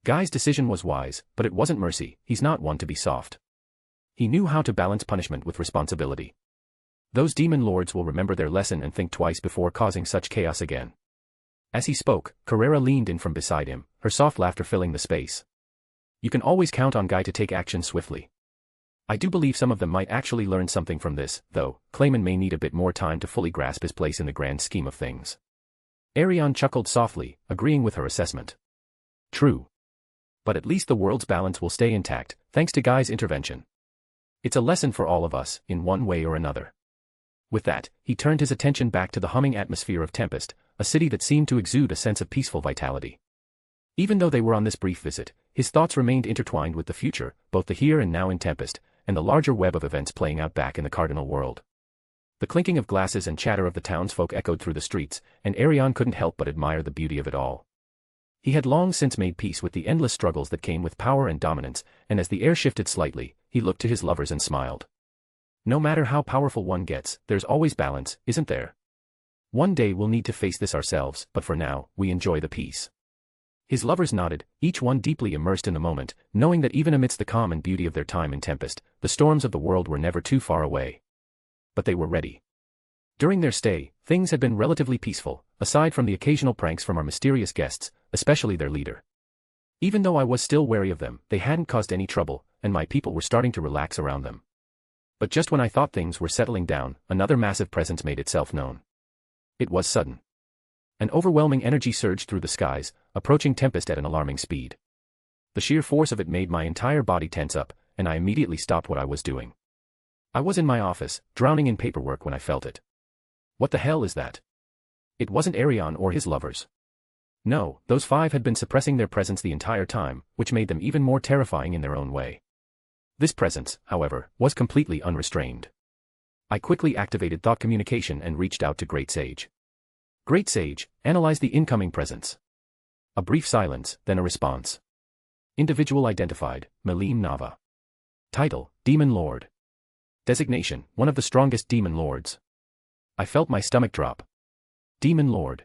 [SPEAKER 3] Guy's decision was wise, but it wasn't mercy, he's not one to be soft. He knew how to balance punishment with responsibility. Those demon lords will remember their lesson and think twice before causing such chaos again. As he spoke, Carrera leaned in from beside him, her soft laughter filling the space. You can always count on Guy to take action swiftly. I do believe some of them might actually learn something from this, though Clayman may need a bit more time to fully grasp his place in the grand scheme of things. Arion chuckled softly, agreeing with her assessment. True. But at least the world's balance will stay intact, thanks to Guy's intervention. It's a lesson for all of us, in one way or another. With that, he turned his attention back to the humming atmosphere of Tempest, a city that seemed to exude a sense of peaceful vitality. Even though they were on this brief visit, his thoughts remained intertwined with the future, both the here and now in Tempest, and the larger web of events playing out back in the Cardinal world. The clinking of glasses and chatter of the townsfolk echoed through the streets, and Arion couldn't help but admire the beauty of it all. He had long since made peace with the endless struggles that came with power and dominance, and as the air shifted slightly, he looked to his lovers and smiled. No matter how powerful one gets, there's always balance, isn't there? One day we'll need to face this ourselves, but for now, we enjoy the peace. His lovers nodded, each one deeply immersed in the moment, knowing that even amidst the calm and beauty of their time in Tempest, the storms of the world were never too far away. But they were ready. During their stay, things had been relatively peaceful, aside from the occasional pranks from our mysterious guests, especially their leader. Even though I was still wary of them, they hadn't caused any trouble, and my people were starting to relax around them. But just when I thought things were settling down, another massive presence made itself known. It was sudden. An overwhelming energy surged through the skies, approaching Tempest at an alarming speed. The sheer force of it made my entire body tense up, and I immediately stopped what I was doing. I was in my office, drowning in paperwork when I felt it. What the hell is that? It wasn't Arion or his lovers. No, those five had been suppressing their presence the entire time, which made them even more terrifying in their own way. This presence, however, was completely unrestrained. I quickly activated thought communication and reached out to Great Sage. Great Sage, analyze the incoming presence. A brief silence, then a response. Individual identified, Melim Nava. Title, Demon Lord. Designation, one of the strongest demon lords. I felt my stomach drop. Demon Lord.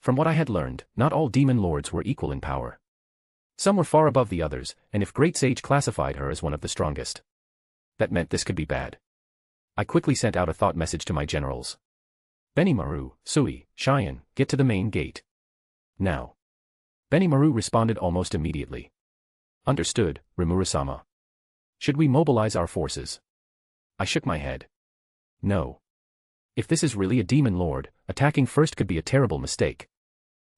[SPEAKER 3] From what I had learned, not all demon lords were equal in power. Some were far above the others, and if Great Sage classified her as one of the strongest, that meant this could be bad. I quickly sent out a thought message to my generals. Benimaru, Sui, Cheyenne, get to the main gate. Now. Benimaru responded almost immediately. Understood, Remuru-sama. Should we mobilize our forces? I shook my head. No. If this is really a demon lord, attacking first could be a terrible mistake.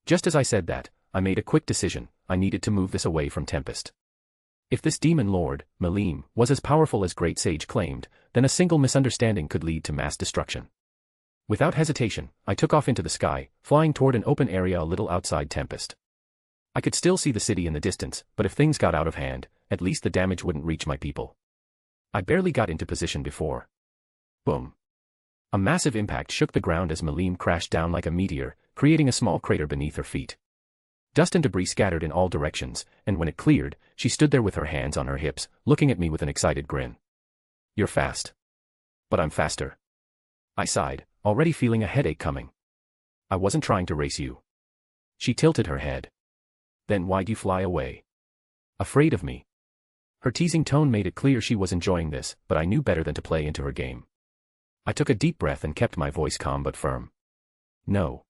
[SPEAKER 3] Just as I said that, I made a quick decision. I needed to move this away from Tempest. If this demon lord, Melim, was as powerful as Great Sage claimed, then a single misunderstanding could lead to mass destruction. Without hesitation, I took off into the sky, flying toward an open area a little outside Tempest. I could still see the city in the distance, but if things got out of hand, at least the damage wouldn't reach my people. I barely got into position before. Boom. A massive impact shook the ground as Melim crashed down like a meteor, creating a small crater beneath her feet. Dust and debris scattered in all directions, and when it cleared, she stood there with her hands on her hips, looking at me with an excited grin. You're fast. But I'm faster. I sighed, already feeling a headache coming. I wasn't trying to race you. She tilted her head. Then why'd you fly away? Afraid of me? Her teasing tone made it clear she was enjoying this, but I knew better than to play into her game. I took a deep breath and kept my voice calm but firm. No.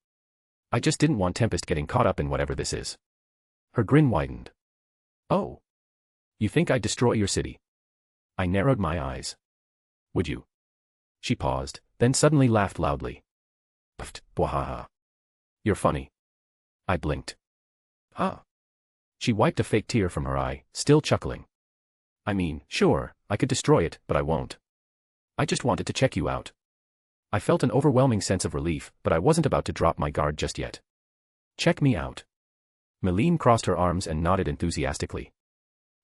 [SPEAKER 3] I just didn't want Tempest getting caught up in whatever this is. Her grin widened. Oh. You think I'd destroy your city? I narrowed my eyes. Would you? She paused, then suddenly laughed loudly. Pft, bwahaha. You're funny. I blinked. Huh. She wiped a fake tear from her eye, still chuckling. I mean, sure, I could destroy it, but I won't. I just wanted to check you out. I felt an overwhelming sense of relief, but I wasn't about to drop my guard just yet. Check me out. Melim crossed her arms and nodded enthusiastically.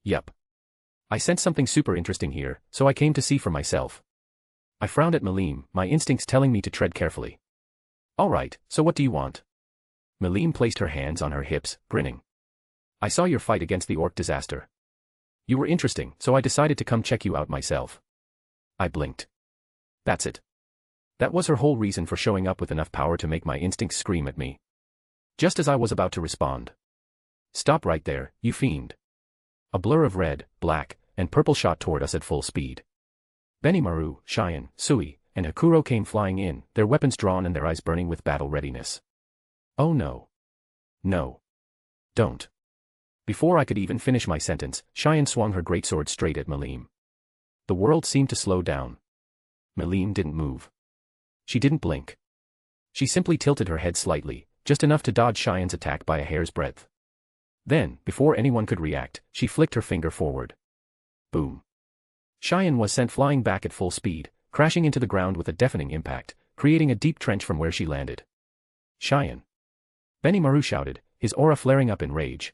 [SPEAKER 3] Yup. I sensed something super interesting here, so I came to see for myself. I frowned at Melim, my instincts telling me to tread carefully. Alright, so what do you want? Melim placed her hands on her hips, grinning. I saw your fight against the orc disaster. You were interesting, so I decided to come check you out myself. I blinked. That's it. That was her whole reason for showing up with enough power to make my instincts scream at me. Just as I was about to respond. Stop right there, you fiend. A blur of red, black, and purple shot toward us at full speed. Benimaru, Cheyenne, Sui, and Hakuro came flying in, their weapons drawn and their eyes burning with battle readiness. Oh no. No. Don't. Before I could even finish my sentence, Cheyenne swung her greatsword straight at Melim. The world seemed to slow down. Melim didn't move. She didn't blink. She simply tilted her head slightly, just enough to dodge Cheyenne's attack by a hair's breadth. Then, before anyone could react, she flicked her finger forward. Boom. Cheyenne was sent flying back at full speed, crashing into the ground with a deafening impact, creating a deep trench from where she landed. Cheyenne! Benimaru shouted, his aura flaring up in rage.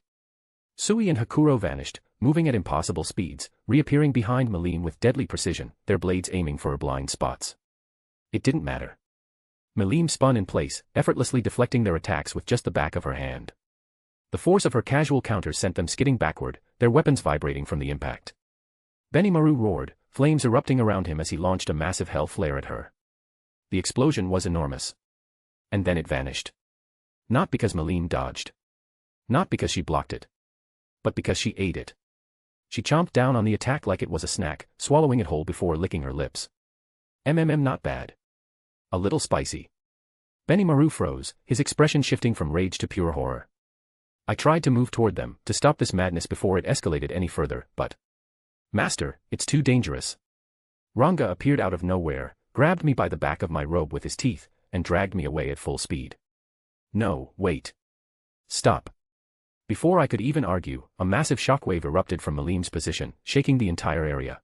[SPEAKER 3] Sui and Hakuro vanished, moving at impossible speeds, reappearing behind Melim with deadly precision, their blades aiming for her blind spots. It didn't matter. Melim spun in place, effortlessly deflecting their attacks with just the back of her hand. The force of her casual counters sent them skidding backward, their weapons vibrating from the impact. Benimaru roared, flames erupting around him as he launched a massive hell flare at her. The explosion was enormous. And then it vanished. Not because Melim dodged. Not because she blocked it. But because she ate it. She chomped down on the attack like it was a snack, swallowing it whole before licking her lips. Not bad. A little spicy. Benimaru froze, his expression shifting from rage to pure horror. I tried to move toward them, to stop this madness before it escalated any further, but... Master, it's too dangerous. Ranga appeared out of nowhere, grabbed me by the back of my robe with his teeth, and dragged me away at full speed. No, wait. Stop. Before I could even argue, a massive shockwave erupted from Melim's position, shaking the entire area.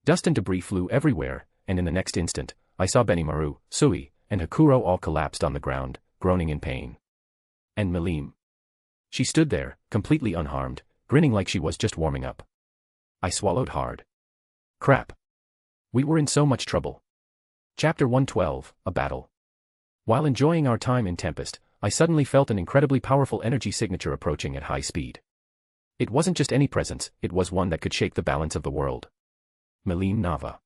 [SPEAKER 3] Dust and debris flew everywhere, and in the next instant, I saw Benimaru, Sui, and Hakuro all collapsed on the ground, groaning in pain. And Melim. She stood there, completely unharmed, grinning like she was just warming up. I swallowed hard. Crap. We were in so much trouble. Chapter 112, A Battle. While enjoying our time in Tempest, I suddenly felt an incredibly powerful energy signature approaching at high speed. It wasn't just any presence, it was one that could shake the balance of the world. Melim Nava.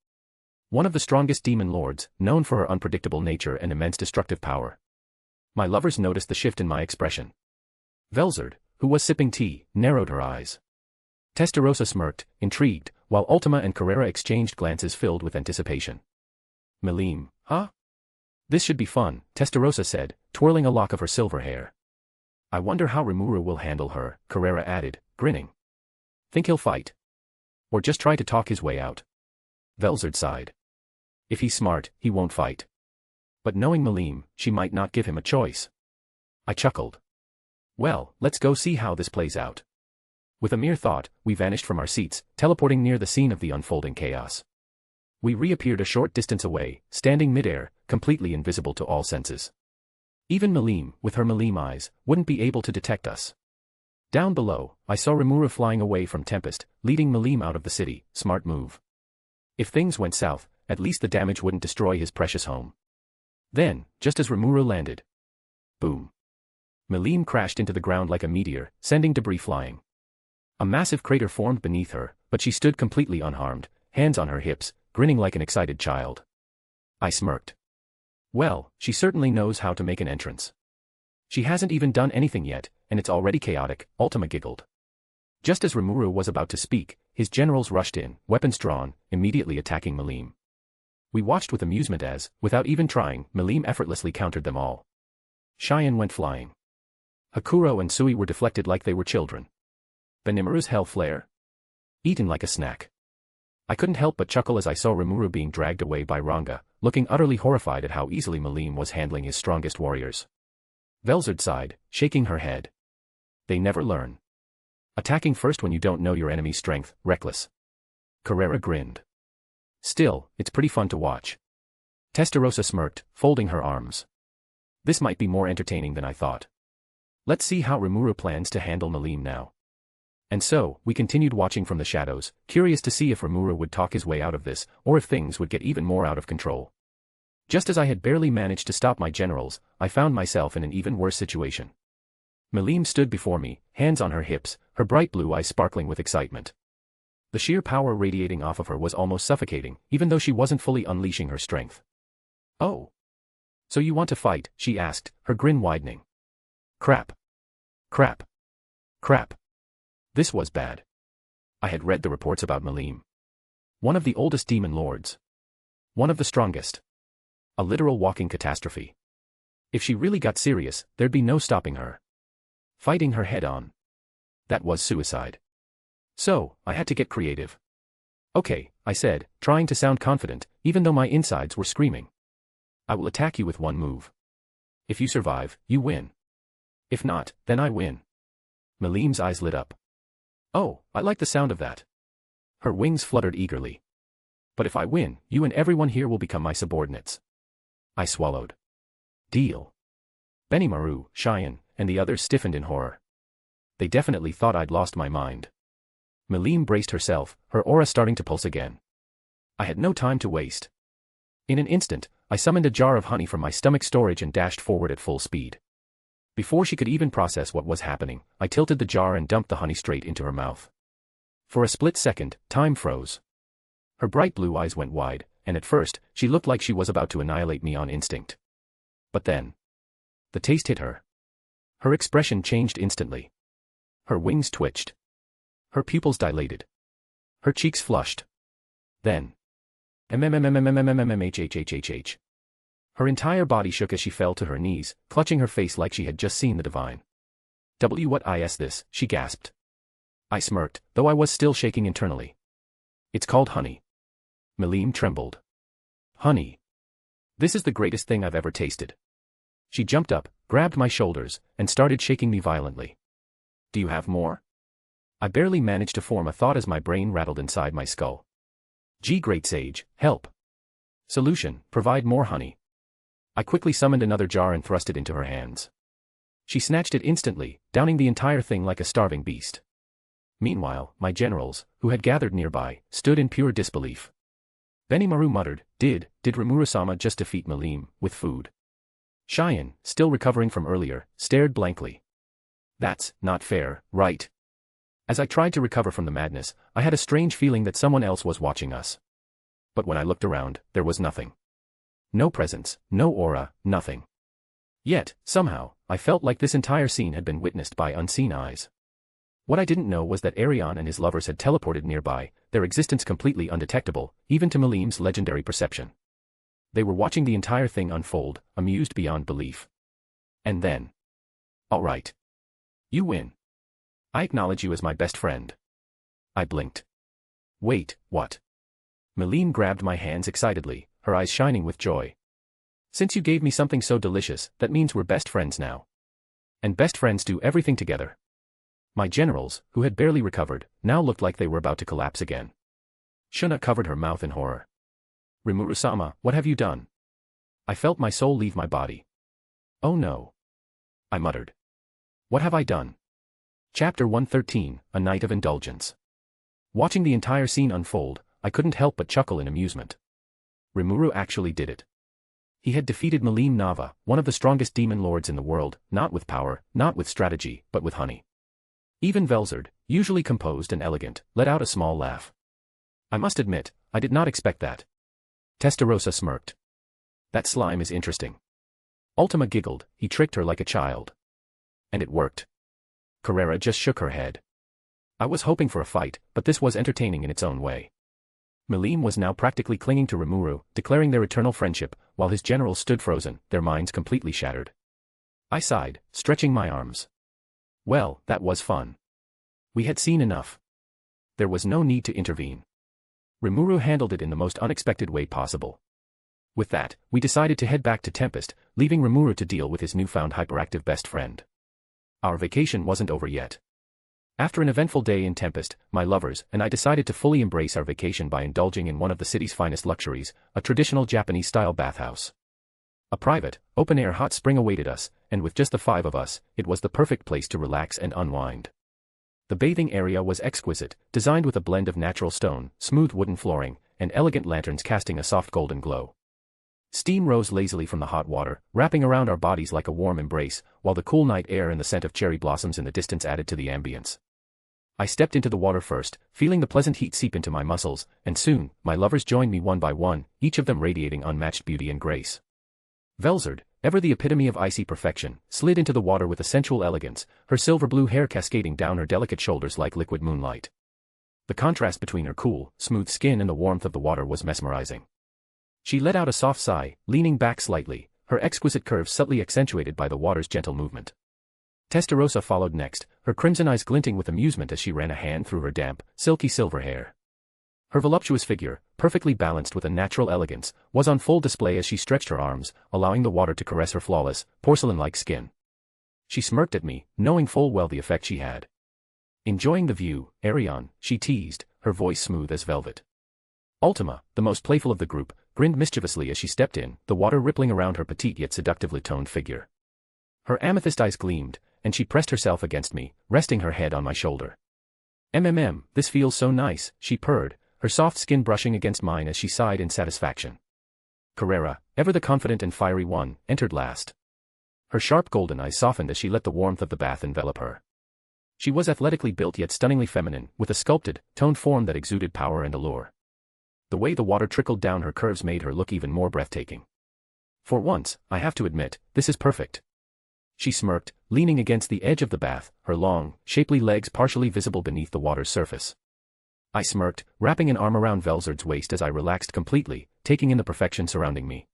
[SPEAKER 3] One of the strongest demon lords, known for her unpredictable nature and immense destructive power. My lovers noticed the shift in my expression. Velzard, who was sipping tea, narrowed her eyes. Testarossa smirked, intrigued, while Ultima and Carrera exchanged glances filled with anticipation. Melim, huh? This should be fun, Testarossa said, twirling a lock of her silver hair. I wonder how Remuru will handle her, Carrera added, grinning. Think he'll fight? Or just try to talk his way out? Velzard sighed. If he's smart, he won't fight. But knowing Melim, she might not give him a choice. I chuckled. Well, let's go see how this plays out. With a mere thought, we vanished from our seats, teleporting near the scene of the unfolding chaos. We reappeared a short distance away, standing midair, completely invisible to all senses. Even Melim, with her Melim eyes, wouldn't be able to detect us. Down below, I saw Remuru flying away from Tempest, leading Melim out of the city. Smart move. If things went south, at least the damage wouldn't destroy his precious home. Then, just as Remuru landed. Boom. Melim crashed into the ground like a meteor, sending debris flying. A massive crater formed beneath her, but she stood completely unharmed, hands on her hips, grinning like an excited child. I smirked. Well, she certainly knows how to make an entrance. She hasn't even done anything yet, and it's already chaotic, Ultima giggled. Just as Remuru was about to speak, his generals rushed in, weapons drawn, immediately attacking Melim. We watched with amusement as, without even trying, Melim effortlessly countered them all. Cheyenne went flying. Hakuro and Sui were deflected like they were children. Benimaru's hell flare? Eaten like a snack. I couldn't help but chuckle as I saw Remuru being dragged away by Ranga, looking utterly horrified at how easily Melim was handling his strongest warriors. Velzard sighed, shaking her head. They never learn. Attacking first when you don't know your enemy's strength, reckless. Carrera grinned. Still, it's pretty fun to watch. Testarossa smirked, folding her arms. This might be more entertaining than I thought. Let's see how Remuru plans to handle Melim now. And so, we continued watching from the shadows, curious to see if Remuru would talk his way out of this, or if things would get even more out of control. Just as I had barely managed to stop my generals, I found myself in an even worse situation. Melim stood before me, hands on her hips, her bright blue eyes sparkling with excitement. The sheer power radiating off of her was almost suffocating, even though she wasn't fully unleashing her strength. Oh. So you want to fight? She asked, her grin widening. Crap. Crap. Crap. This was bad. I had read the reports about Melim. One of the oldest demon lords. One of the strongest. A literal walking catastrophe. If she really got serious, there'd be no stopping her. Fighting her head on. That was suicide. So, I had to get creative. Okay, I said, trying to sound confident, even though my insides were screaming. I will attack you with one move. If you survive, you win. If not, then I win. Malim's eyes lit up. Oh, I like the sound of that. Her wings fluttered eagerly. But if I win, you and everyone here will become my subordinates. I swallowed. Deal. Benimaru, Cheyenne, and the others stiffened in horror. They definitely thought I'd lost my mind. Malim braced herself, her aura starting to pulse again. I had no time to waste. In an instant, I summoned a jar of honey from my stomach storage and dashed forward at full speed. Before she could even process what was happening, I tilted the jar and dumped the honey straight into her mouth. For a split second, time froze. Her bright blue eyes went wide, and at first, she looked like she was about to annihilate me on instinct. But then, the taste hit her. Her expression changed instantly. Her wings twitched. Her pupils dilated. Her cheeks flushed. Then, mmmmmmmmmmmmhhhhh. Her entire body shook as she fell to her knees, clutching her face like she had just seen the divine. What is this? She gasped. I smirked, though I was still shaking internally. It's called honey. Malim trembled. Honey. This is the greatest thing I've ever tasted. She jumped up, grabbed my shoulders, and started shaking me violently. Do you have more? I barely managed to form a thought as my brain rattled inside my skull. Gee, great sage, help. Solution, provide more honey. I quickly summoned another jar and thrust it into her hands. She snatched it instantly, downing the entire thing like a starving beast. Meanwhile, my generals, who had gathered nearby, stood in pure disbelief. Benimaru muttered, Did Remuru-sama just defeat Malim, with food? Cheyenne, still recovering from earlier, stared blankly. That's not fair, right? As I tried to recover from the madness, I had a strange feeling that someone else was watching us. But when I looked around, there was nothing. No presence, no aura, nothing. Yet, somehow, I felt like this entire scene had been witnessed by unseen eyes. What I didn't know was that Arion and his lovers had teleported nearby, their existence completely undetectable, even to Malim's legendary perception. They were watching the entire thing unfold, amused beyond belief. And then. All right. You win. I acknowledge you as my best friend. I blinked. Wait, what? Malim grabbed my hands excitedly, her eyes shining with joy. Since you gave me something so delicious, that means we're best friends now. And best friends do everything together. My generals, who had barely recovered, now looked like they were about to collapse again. Shuna covered her mouth in horror. Remuru-sama, what have you done? I felt my soul leave my body. Oh no. I muttered. What have I done? Chapter 113, A Night of Indulgence. Watching the entire scene unfold, I couldn't help but chuckle in amusement. Remuru actually did it. He had defeated Malim Nava, one of the strongest demon lords in the world, not with power, not with strategy, but with honey. Even Velzard, usually composed and elegant, let out a small laugh. I must admit, I did not expect that. Testarossa smirked. That slime is interesting. Ultima giggled, he tricked her like a child. And it worked. Carrera just shook her head. I was hoping for a fight, but this was entertaining in its own way. Malim was now practically clinging to Remuru, declaring their eternal friendship, while his generals stood frozen, their minds completely shattered. I sighed, stretching my arms. Well, that was fun. We had seen enough. There was no need to intervene. Remuru handled it in the most unexpected way possible. With that, we decided to head back to Tempest, leaving Remuru to deal with his newfound hyperactive best friend. Our vacation wasn't over yet. After an eventful day in Tempest, my lovers and I decided to fully embrace our vacation by indulging in one of the city's finest luxuries, a traditional Japanese-style bathhouse. A private, open-air hot spring awaited us, and with just the 5 of us, it was the perfect place to relax and unwind. The bathing area was exquisite, designed with a blend of natural stone, smooth wooden flooring, and elegant lanterns casting a soft golden glow. Steam rose lazily from the hot water, wrapping around our bodies like a warm embrace, while the cool night air and the scent of cherry blossoms in the distance added to the ambience. I stepped into the water first, feeling the pleasant heat seep into my muscles, and soon, my lovers joined me one by one, each of them radiating unmatched beauty and grace. Velzard, ever the epitome of icy perfection, slid into the water with a sensual elegance, her silver-blue hair cascading down her delicate shoulders like liquid moonlight. The contrast between her cool, smooth skin and the warmth of the water was mesmerizing. She let out a soft sigh, leaning back slightly, her exquisite curves subtly accentuated by the water's gentle movement. Testarossa followed next, her crimson eyes glinting with amusement as she ran a hand through her damp, silky silver hair. Her voluptuous figure, perfectly balanced with a natural elegance, was on full display as she stretched her arms, allowing the water to caress her flawless, porcelain-like skin. She smirked at me, knowing full well the effect she had. Enjoying the view, Arion, she teased, her voice smooth as velvet. Ultima, the most playful of the group, grinned mischievously as she stepped in, the water rippling around her petite yet seductively toned figure. Her amethyst eyes gleamed, and she pressed herself against me, resting her head on my shoulder. This feels so nice, she purred, her soft skin brushing against mine as she sighed in satisfaction. Carrera, ever the confident and fiery one, entered last. Her sharp golden eyes softened as she let the warmth of the bath envelop her. She was athletically built yet stunningly feminine, with a sculpted, toned form that exuded power and allure. The way the water trickled down her curves made her look even more breathtaking. For once, I have to admit, this is perfect. She smirked, leaning against the edge of the bath, her long, shapely legs partially visible beneath the water's surface. I smirked, wrapping an arm around Velzard's waist as I relaxed completely, taking in the perfection surrounding me.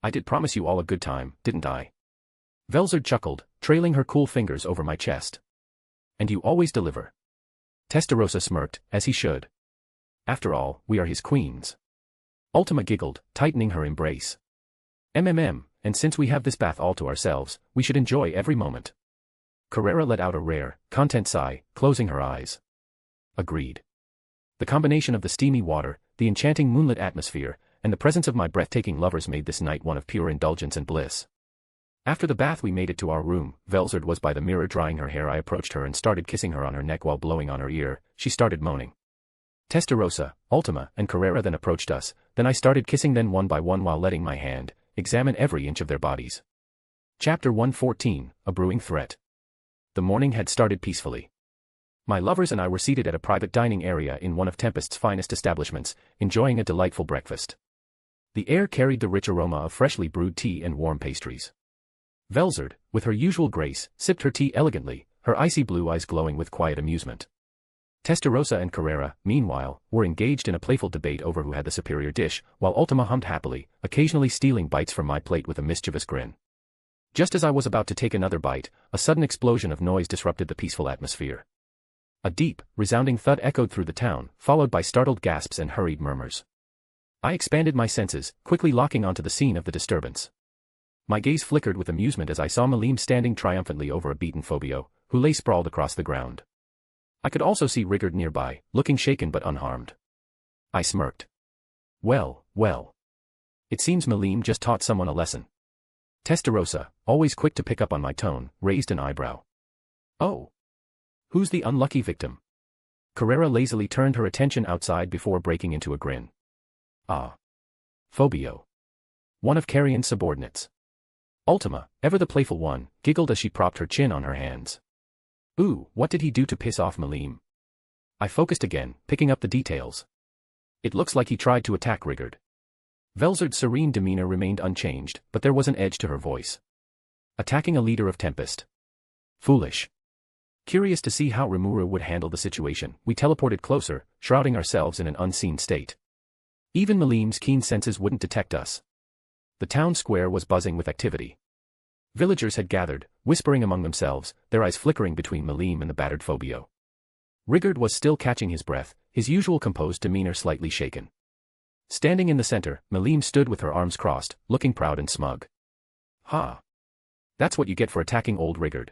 [SPEAKER 3] I did promise you all a good time, didn't I? Velzard chuckled, trailing her cool fingers over my chest. And you always deliver. Testarossa smirked, as he should. After all, we are his queens. Ultima giggled, tightening her embrace. And since we have this bath all to ourselves, we should enjoy every moment. Carrera let out a rare, content sigh, closing her eyes. Agreed. The combination of the steamy water, the enchanting moonlit atmosphere, and the presence of my breathtaking lovers made this night one of pure indulgence and bliss. After the bath we made it to our room. Velzard was by the mirror drying her hair. I approached her and started kissing her on her neck while blowing on her ear. She started moaning. Testarossa, Ultima, and Carrera then approached us, then I started kissing them one by one while letting my hand examine every inch of their bodies. Chapter 114, A Brewing Threat. The morning had started peacefully. My lovers and I were seated at a private dining area in one of Tempest's finest establishments, enjoying a delightful breakfast. The air carried the rich aroma of freshly brewed tea and warm pastries. Velzard, with her usual grace, sipped her tea elegantly, her icy blue eyes glowing with quiet amusement. Testarossa and Carrera, meanwhile, were engaged in a playful debate over who had the superior dish, while Ultima hummed happily, occasionally stealing bites from my plate with a mischievous grin. Just as I was about to take another bite, a sudden explosion of noise disrupted the peaceful atmosphere. A deep, resounding thud echoed through the town, followed by startled gasps and hurried murmurs. I expanded my senses, quickly locking onto the scene of the disturbance. My gaze flickered with amusement as I saw Malim standing triumphantly over a beaten Phobio, who lay sprawled across the ground. I could also see Rigard nearby, looking shaken but unharmed. I smirked. Well. It seems Malim just taught someone a lesson. Testarossa, always quick to pick up on my tone, raised an eyebrow. Oh. Who's the unlucky victim? Carrera lazily turned her attention outside before breaking into a grin. Ah. Phobio. One of Carrion's subordinates. Ultima, ever the playful one, giggled as she propped her chin on her hands. Ooh, what did he do to piss off Malim? I focused again, picking up the details. It looks like he tried to attack Rigard. Velzard's serene demeanor remained unchanged, but there was an edge to her voice. Attacking a leader of Tempest. Foolish. Curious to see how Remuru would handle the situation, we teleported closer, shrouding ourselves in an unseen state. Even Malim's keen senses wouldn't detect us. The town square was buzzing with activity. Villagers had gathered, whispering among themselves, their eyes flickering between Malim and the battered Phobio. Rigard was still catching his breath, his usual composed demeanor slightly shaken. Standing in the center, Malim stood with her arms crossed, looking proud and smug. Ha! That's what you get for attacking old Rigard.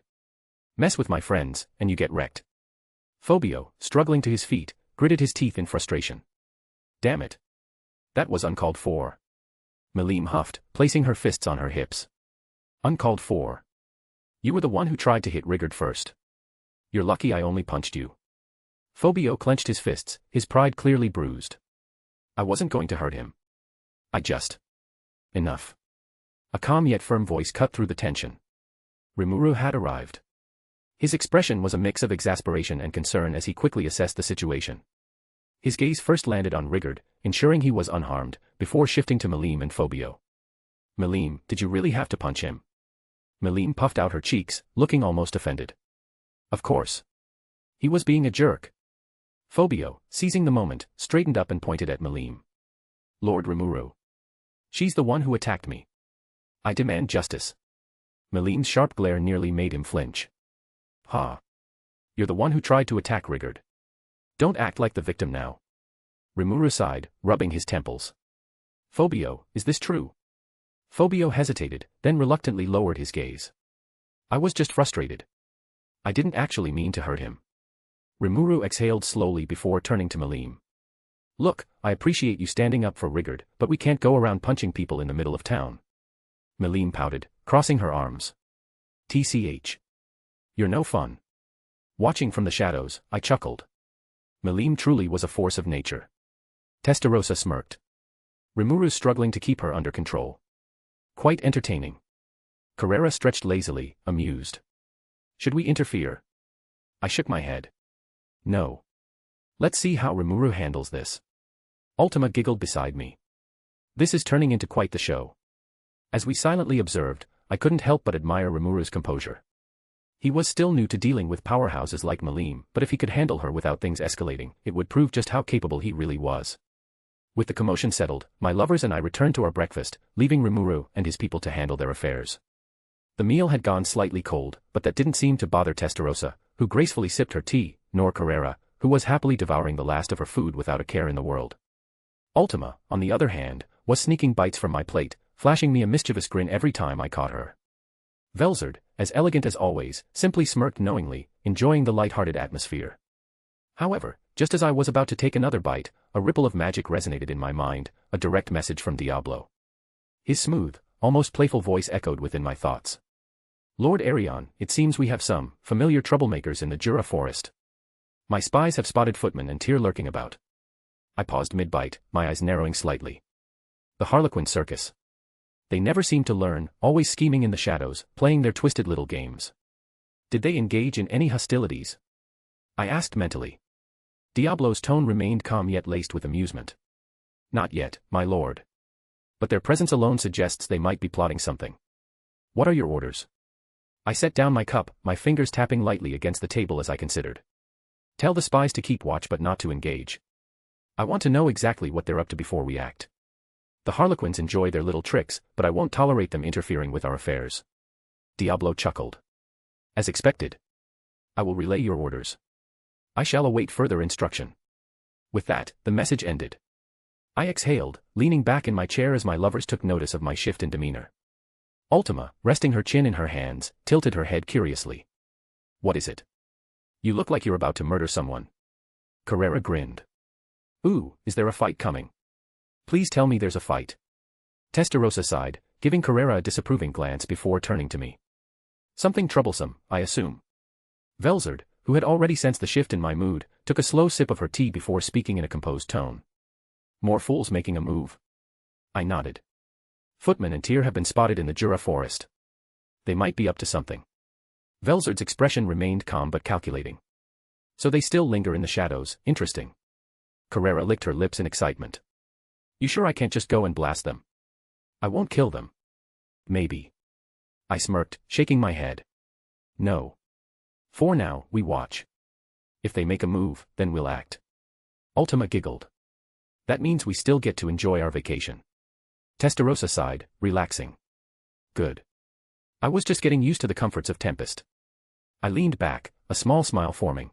[SPEAKER 3] Mess with my friends, and you get wrecked. Phobio, struggling to his feet, gritted his teeth in frustration. Damn it. That was uncalled for. Malim huffed, placing her fists on her hips. Uncalled for. You were the one who tried to hit Rigard first. You're lucky I only punched you. Phobio clenched his fists, his pride clearly bruised. I wasn't going to hurt him. Enough. A calm yet firm voice cut through the tension. Remuru had arrived. His expression was a mix of exasperation and concern as he quickly assessed the situation. His gaze first landed on Rigard, ensuring he was unharmed, before shifting to Malim and Phobio. Malim, did you really have to punch him? Malim puffed out her cheeks, looking almost offended. Of course. He was being a jerk. Phobio, seizing the moment, straightened up and pointed at Malim. Lord Remuru. She's the one who attacked me. I demand justice. Malim's sharp glare nearly made him flinch. Ha. You're the one who tried to attack Rigard. Don't act like the victim now. Remuru sighed, rubbing his temples. Phobio, is this true? Phobio hesitated, then reluctantly lowered his gaze. I was just frustrated. I didn't actually mean to hurt him. Remuru exhaled slowly before turning to Melim. Look, I appreciate you standing up for Rigard, but we can't go around punching people in the middle of town. Melim pouted, crossing her arms. TCH. You're no fun. Watching from the shadows, I chuckled. Melim truly was a force of nature. Testarossa smirked. Remuru's struggling to keep her under control. Quite entertaining. Carrera stretched lazily, amused. Should we interfere? I shook my head. No. Let's see how Remuru handles this. Ultima giggled beside me. This is turning into quite the show. As we silently observed, I couldn't help but admire Remuru's composure. He was still new to dealing with powerhouses like Melim, but if he could handle her without things escalating, it would prove just how capable he really was. With the commotion settled, my lovers and I returned to our breakfast, leaving Remuru and his people to handle their affairs. The meal had gone slightly cold, but that didn't seem to bother Testarossa, who gracefully sipped her tea, nor Carrera, who was happily devouring the last of her food without a care in the world. Ultima, on the other hand, was sneaking bites from my plate, flashing me a mischievous grin every time I caught her. Velzard, as elegant as always, simply smirked knowingly, enjoying the light-hearted atmosphere. However, just as I was about to take another bite, a ripple of magic resonated in my mind, a direct message from Diablo. His smooth, almost playful voice echoed within my thoughts. Lord Arion, it seems we have some familiar troublemakers in the Jura Forest. My spies have spotted Footman and Tyr lurking about. I paused mid-bite, my eyes narrowing slightly. The Harlequin Circus. They never seem to learn, always scheming in the shadows, playing their twisted little games. Did they engage in any hostilities? I asked mentally. Diablo's tone remained calm yet laced with amusement. Not yet, my lord. But their presence alone suggests they might be plotting something. What are your orders? I set down my cup, my fingers tapping lightly against the table as I considered. Tell the spies to keep watch but not to engage. I want to know exactly what they're up to before we act. The Harlequins enjoy their little tricks, but I won't tolerate them interfering with our affairs. Diablo chuckled. As expected. I will relay your orders. I shall await further instruction. With that, the message ended. I exhaled, leaning back in my chair as my lovers took notice of my shift in demeanor. Ultima, resting her chin in her hands, tilted her head curiously. What is it? You look like you're about to murder someone. Carrera grinned. Ooh, is there a fight coming? Please tell me there's a fight. Testarossa sighed, giving Carrera a disapproving glance before turning to me. Something troublesome, I assume. Velzard, who had already sensed the shift in my mood, took a slow sip of her tea before speaking in a composed tone. More fools making a move. I nodded. Footman and Tyr have been spotted in the Jura Forest. They might be up to something. Velzard's expression remained calm but calculating. So they still linger in the shadows, interesting. Carrera licked her lips in excitement. You sure I can't just go and blast them? I won't kill them. Maybe. I smirked, shaking my head. No. For now, we watch. If they make a move, then we'll act. Ultima giggled. That means we still get to enjoy our vacation. Testarossa sighed, relaxing. Good. I was just getting used to the comforts of Tempest. I leaned back, a small smile forming.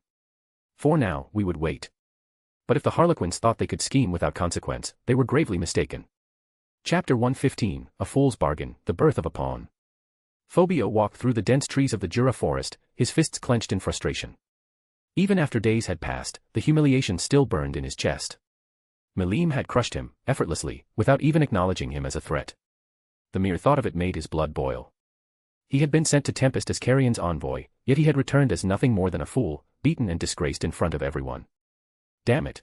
[SPEAKER 3] For now, we would wait. But if the Harlequins thought they could scheme without consequence, they were gravely mistaken. Chapter 115, A Fool's Bargain, The Birth of a Pawn. Fobio walked through the dense trees of the Jura Forest, his fists clenched in frustration. Even after days had passed, the humiliation still burned in his chest. Melim had crushed him, effortlessly, without even acknowledging him as a threat. The mere thought of it made his blood boil. He had been sent to Tempest as Carrion's envoy, yet he had returned as nothing more than a fool, beaten and disgraced in front of everyone. Damn it.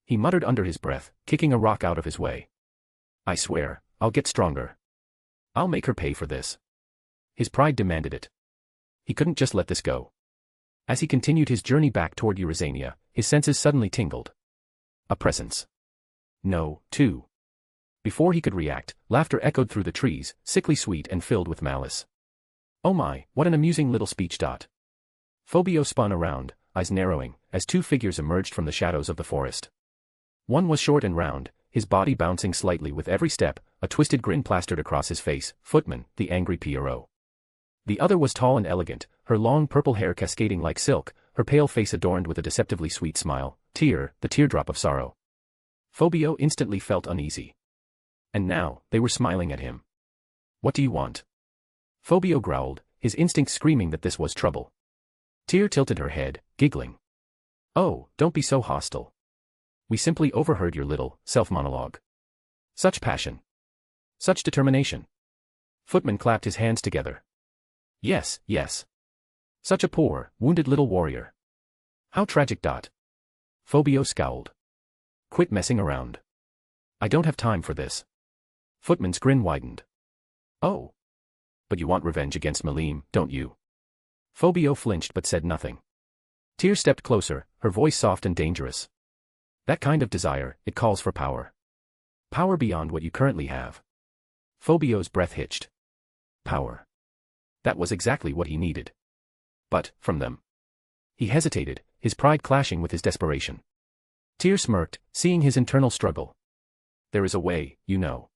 [SPEAKER 3] He muttered under his breath, kicking a rock out of his way. I swear, I'll get stronger. I'll make her pay for this. His pride demanded it. He couldn't just let this go. As he continued his journey back toward Eurysania, his senses suddenly tingled. A presence. No, two. Before he could react, laughter echoed through the trees, sickly sweet and filled with malice. Oh my, what an amusing little speech. Fobio spun around, eyes narrowing, as two figures emerged from the shadows of the forest. One was short and round, his body bouncing slightly with every step, a twisted grin plastered across his face, Footman, the angry Pierrot. The other was tall and elegant, her long purple hair cascading like silk, her pale face adorned with a deceptively sweet smile, Tyr, the teardrop of sorrow. Fobio instantly felt uneasy. And now, they were smiling at him. What do you want? Fobio growled, his instinct screaming that this was trouble. Tyr tilted her head, giggling. Oh, don't be so hostile. We simply overheard your little self-monologue. Such passion. Such determination. Footman clapped his hands together. Yes, yes. Such a poor, wounded little warrior. How tragic. Phobio scowled. Quit messing around. I don't have time for this. Footman's grin widened. Oh. But you want revenge against Malim, don't you? Phobio flinched but said nothing. Tyr stepped closer, her voice soft and dangerous. That kind of desire, it calls for power. Power beyond what you currently have. Phobio's breath hitched. Power. That was exactly what he needed. But, from them. He hesitated, his pride clashing with his desperation. Tyr smirked, seeing his internal struggle. There is a way, you know.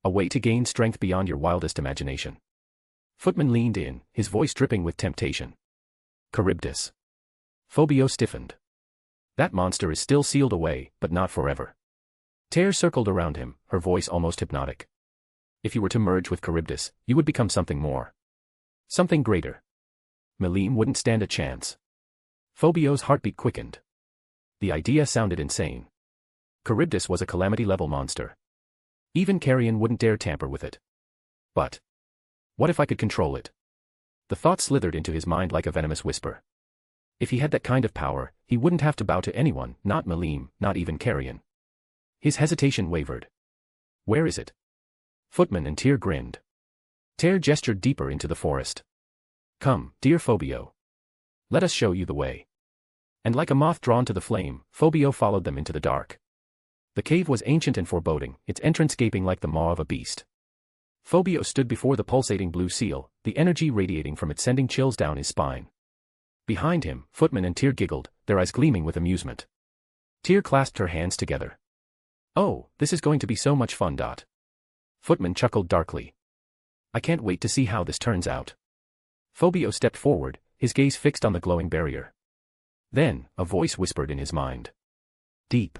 [SPEAKER 3] A way to gain strength beyond your wildest imagination. Footman leaned in, his voice dripping with temptation. Charybdis. Phobio stiffened. That monster is still sealed away, but not forever. Tyr circled around him, her voice almost hypnotic. If you were to merge with Charybdis, you would become something more. Something greater. Malim wouldn't stand a chance. Phobio's heartbeat quickened. The idea sounded insane. Charybdis was a calamity-level monster. Even Arion wouldn't dare tamper with it. But what if I could control it? The thought slithered into his mind like a venomous whisper. If he had that kind of power, he wouldn't have to bow to anyone, not Malim, not even Arion. His hesitation wavered. Where is it? Footman and Tyr grinned. Tyr gestured deeper into the forest. Come, dear Phobio. Let us show you the way. And like a moth drawn to the flame, Phobio followed them into the dark. The cave was ancient and foreboding, its entrance gaping like the maw of a beast. Phobio stood before the pulsating blue seal, the energy radiating from it sending chills down his spine. Behind him, Footman and Tyr giggled, their eyes gleaming with amusement. Tyr clasped her hands together. Oh, this is going to be so much fun. Footman chuckled darkly. I can't wait to see how this turns out. Phobio stepped forward, his gaze fixed on the glowing barrier. Then, a voice whispered in his mind. Deep.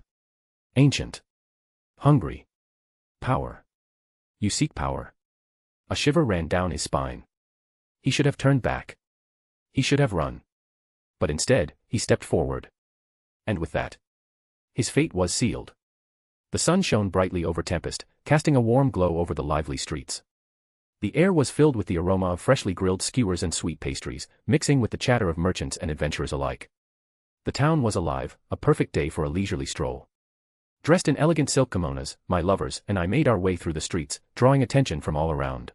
[SPEAKER 3] Ancient. Hungry. Power. You seek power. A shiver ran down his spine. He should have turned back. He should have run. But instead, he stepped forward. And with that, his fate was sealed. The sun shone brightly over Tempest, casting a warm glow over the lively streets. The air was filled with the aroma of freshly grilled skewers and sweet pastries, mixing with the chatter of merchants and adventurers alike. The town was alive, a perfect day for a leisurely stroll. Dressed in elegant silk kimonos, my lovers and I made our way through the streets, drawing attention from all around.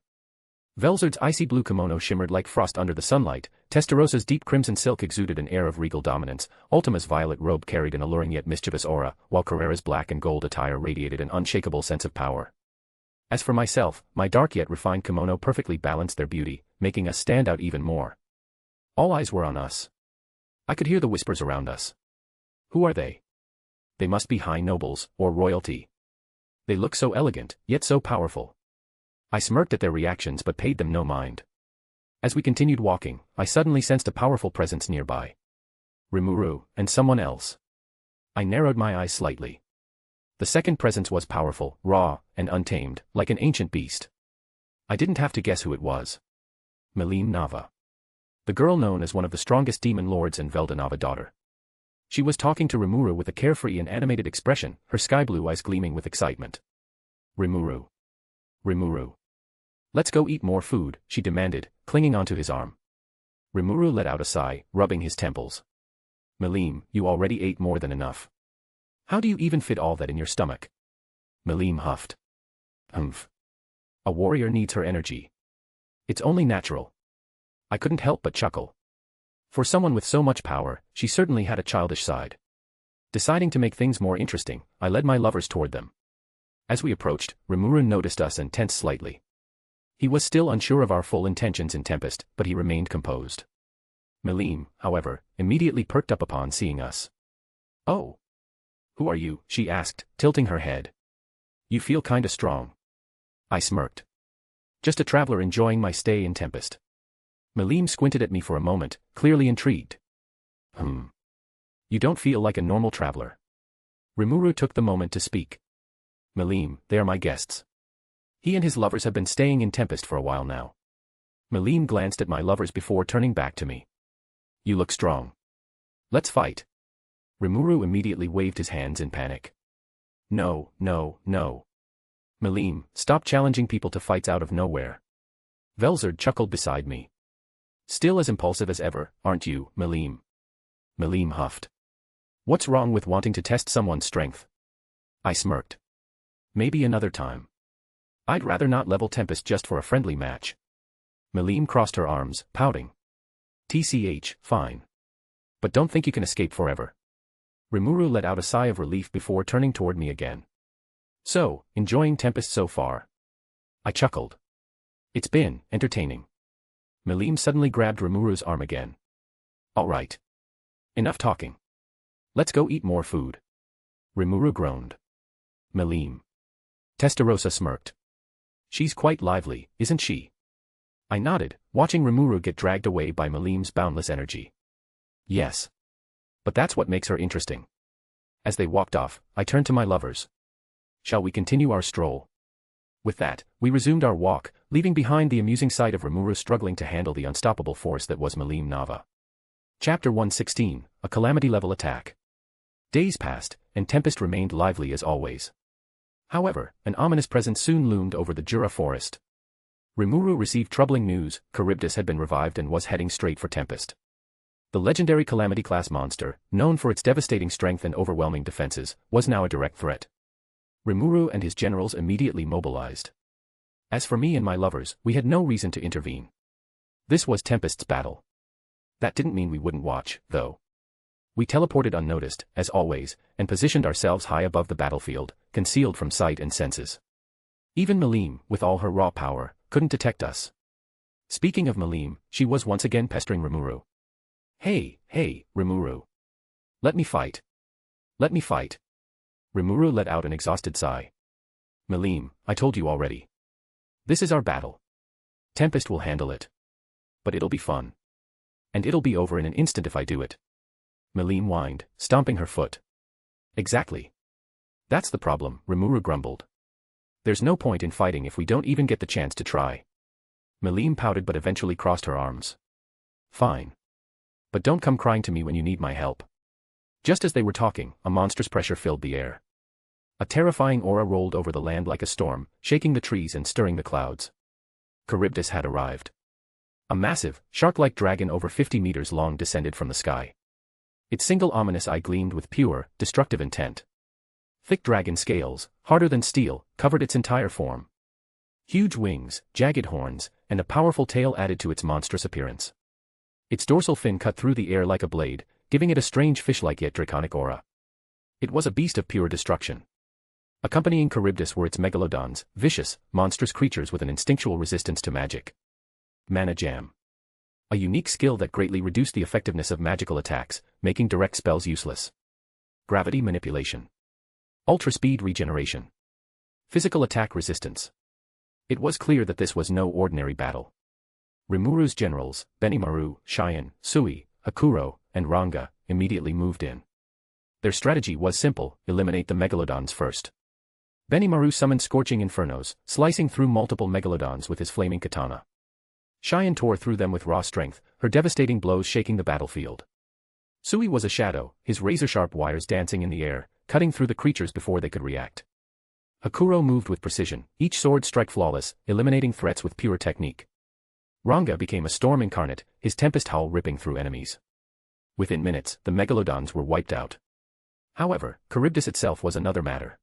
[SPEAKER 3] Velzard's icy blue kimono shimmered like frost under the sunlight, Testarosa's deep crimson silk exuded an air of regal dominance, Ultima's violet robe carried an alluring yet mischievous aura, while Carrera's black and gold attire radiated an unshakable sense of power. As for myself, my dark yet refined kimono perfectly balanced their beauty, making us stand out even more. All eyes were on us. I could hear the whispers around us. Who are they? They must be high nobles, or royalty. They look so elegant, yet so powerful. I smirked at their reactions but paid them no mind. As we continued walking, I suddenly sensed a powerful presence nearby. Remuru, and someone else. I narrowed my eyes slightly. The second presence was powerful, raw, and untamed, like an ancient beast. I didn't have to guess who it was. Malim Nava. The girl known as one of the strongest demon lords and Velda Nava daughter. She was talking to Remuru with a carefree and animated expression, her sky-blue eyes gleaming with excitement. Remuru. Remuru. Let's go eat more food, she demanded, clinging onto his arm. Remuru let out a sigh, rubbing his temples. Malim, you already ate more than enough. How do you even fit all that in your stomach? Malim huffed. Humph. A warrior needs her energy. It's only natural. I couldn't help but chuckle. For someone with so much power, she certainly had a childish side. Deciding to make things more interesting, I led my lovers toward them. As we approached, Remuru noticed us and tensed slightly. He was still unsure of our full intentions in Tempest, but he remained composed. Malim, however, immediately perked up upon seeing us. Oh. Who are you? She asked, tilting her head. You feel kinda strong. I smirked. Just a traveler enjoying my stay in Tempest. Malim squinted at me for a moment, clearly intrigued. You don't feel like a normal traveler. Remuru took the moment to speak. Malim, they are my guests. He and his lovers have been staying in Tempest for a while now. Malim glanced at my lovers before turning back to me. You look strong. Let's fight. Remuru immediately waved his hands in panic. No, no, no. Malim, stop challenging people to fights out of nowhere. Velzard chuckled beside me. Still as impulsive as ever, aren't you, Malim? Malim huffed. What's wrong with wanting to test someone's strength? I smirked. Maybe another time. I'd rather not level Tempest just for a friendly match. Malim crossed her arms, pouting. TCH, fine. But don't think you can escape forever. Remuru let out a sigh of relief before turning toward me again. So, enjoying Tempest so far? I chuckled. It's been entertaining. Malim suddenly grabbed Remuru's arm again. All right. Enough talking. Let's go eat more food. Remuru groaned. Malim. Testarossa smirked. She's quite lively, isn't she? I nodded, watching Remuru get dragged away by Malim's boundless energy. Yes. But that's what makes her interesting. As they walked off, I turned to my lovers. Shall we continue our stroll? With that, we resumed our walk, leaving behind the amusing sight of Remuru struggling to handle the unstoppable force that was Malim Nava. Chapter 116, A Calamity-Level Attack. Days passed, and Tempest remained lively as always. However, an ominous presence soon loomed over the Jura Forest. Remuru received troubling news. Charybdis had been revived and was heading straight for Tempest. The legendary Calamity-class monster, known for its devastating strength and overwhelming defenses, was now a direct threat. Remuru and his generals immediately mobilized. As for me and my lovers, we had no reason to intervene. This was Tempest's battle. That didn't mean we wouldn't watch, though. We teleported unnoticed, as always, and positioned ourselves high above the battlefield, concealed from sight and senses. Even Malim, with all her raw power, couldn't detect us. Speaking of Malim, she was once again pestering Remuru. Hey, Remuru. Let me fight. Let me fight. Remuru let out an exhausted sigh. Malim, I told you already. This is our battle. Tempest will handle it. But it'll be fun. And it'll be over in an instant if I do it. Malim whined, stomping her foot. Exactly. That's the problem, Remuru grumbled. There's no point in fighting if we don't even get the chance to try. Malim pouted but eventually crossed her arms. Fine. But don't come crying to me when you need my help. Just as they were talking, a monstrous pressure filled the air. A terrifying aura rolled over the land like a storm, shaking the trees and stirring the clouds. Charybdis had arrived. A massive, shark-like dragon over 50 meters long descended from the sky. Its single ominous eye gleamed with pure, destructive intent. Thick dragon scales, harder than steel, covered its entire form. Huge wings, jagged horns, and a powerful tail added to its monstrous appearance. Its dorsal fin cut through the air like a blade, giving it a strange fish-like yet draconic aura. It was a beast of pure destruction. Accompanying Charybdis were its megalodons, vicious, monstrous creatures with an instinctual resistance to magic. Mana Jam. A unique skill that greatly reduced the effectiveness of magical attacks, making direct spells useless. Gravity Manipulation. Ultra Speed Regeneration. Physical Attack Resistance. It was clear that this was no ordinary battle. Remuru's generals, Benimaru, Cheyenne, Sui, Hakuro, and Ranga, immediately moved in. Their strategy was simple: eliminate the megalodons first. Benimaru summoned scorching infernos, slicing through multiple megalodons with his flaming katana. Cheyenne tore through them with raw strength, her devastating blows shaking the battlefield. Sui was a shadow, his razor-sharp wires dancing in the air, cutting through the creatures before they could react. Hakuro moved with precision, each sword strike flawless, eliminating threats with pure technique. Ranga became a storm incarnate, his tempest howl ripping through enemies. Within minutes, the megalodons were wiped out. However, Charybdis itself was another matter.